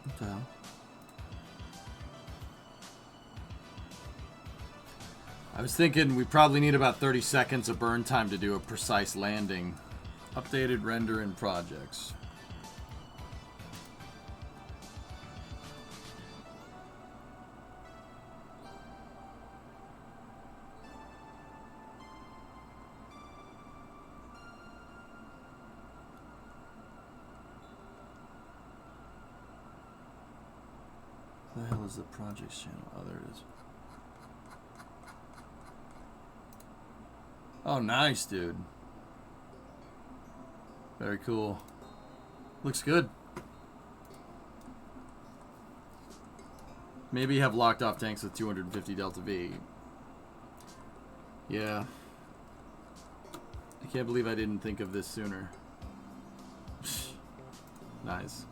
What the hell? I was thinking we probably need about 30 seconds of burn time to do a precise landing. Updated render in projects. Where the hell is the projects channel? Oh, there it is. Oh, nice, dude. Very cool. Looks good. Maybe have locked off tanks with 250 Delta V. Yeah. I can't believe I didn't think of this sooner. Nice.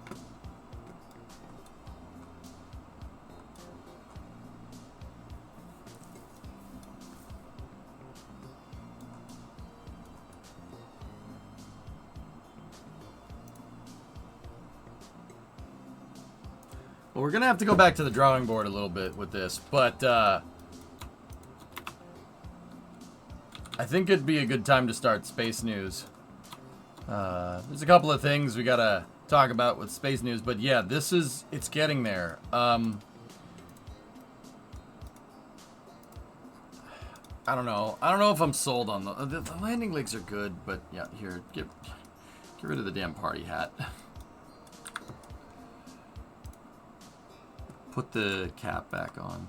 Well, we're going to have to go back to the drawing board a little bit with this, but I think it'd be a good time to start Space News. There's a couple of things we got to talk about with Space News, but yeah, it's getting there. I don't know. I don't know if I'm sold on the landing legs are good, but yeah, here, get rid of the damn party hat. Put the cap back on.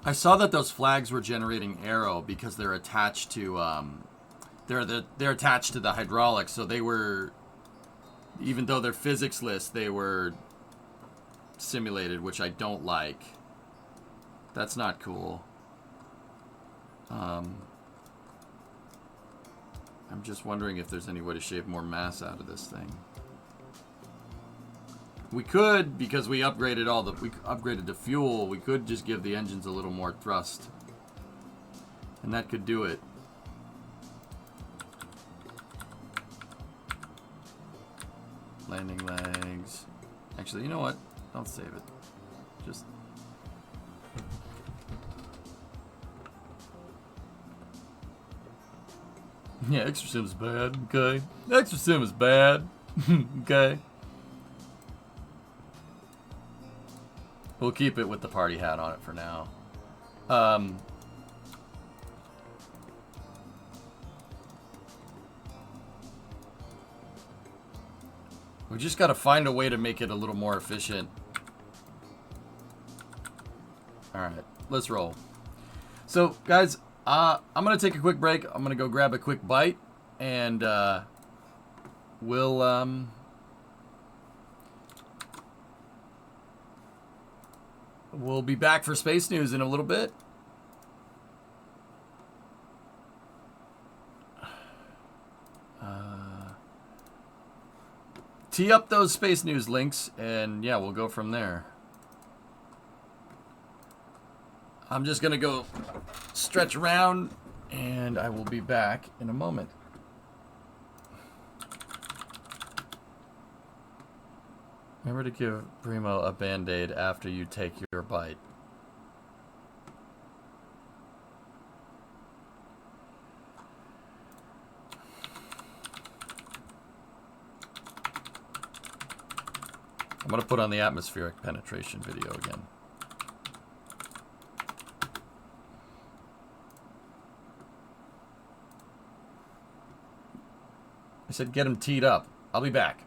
I saw that those flags were generating aero because they're attached to they're attached to the hydraulics, so they were, even though they're physics-less, they were simulated, which I don't like. That's not cool. I'm just wondering if there's any way to shave more mass out of this thing. We could, because we upgraded the fuel, we could just give the engines a little more thrust. And that could do it. Landing legs. Actually, you know what? Don't save it. Just... Yeah, extra sim is bad, okay? Extra sim is bad, okay? We'll keep it with the party hat on it for now. We just gotta find a way to make it a little more efficient. Alright, let's roll. So, guys, I'm gonna take a quick break. I'm gonna go grab a quick bite, and we'll be back for space news in a little bit. Tee up those space news links, and yeah, we'll go from there. I'm just gonna go stretch around, and I will be back in a moment. Remember to give Primo a band-aid after you take your bite. I'm gonna put on the atmospheric penetration video again. I said get him teed up. I'll be back.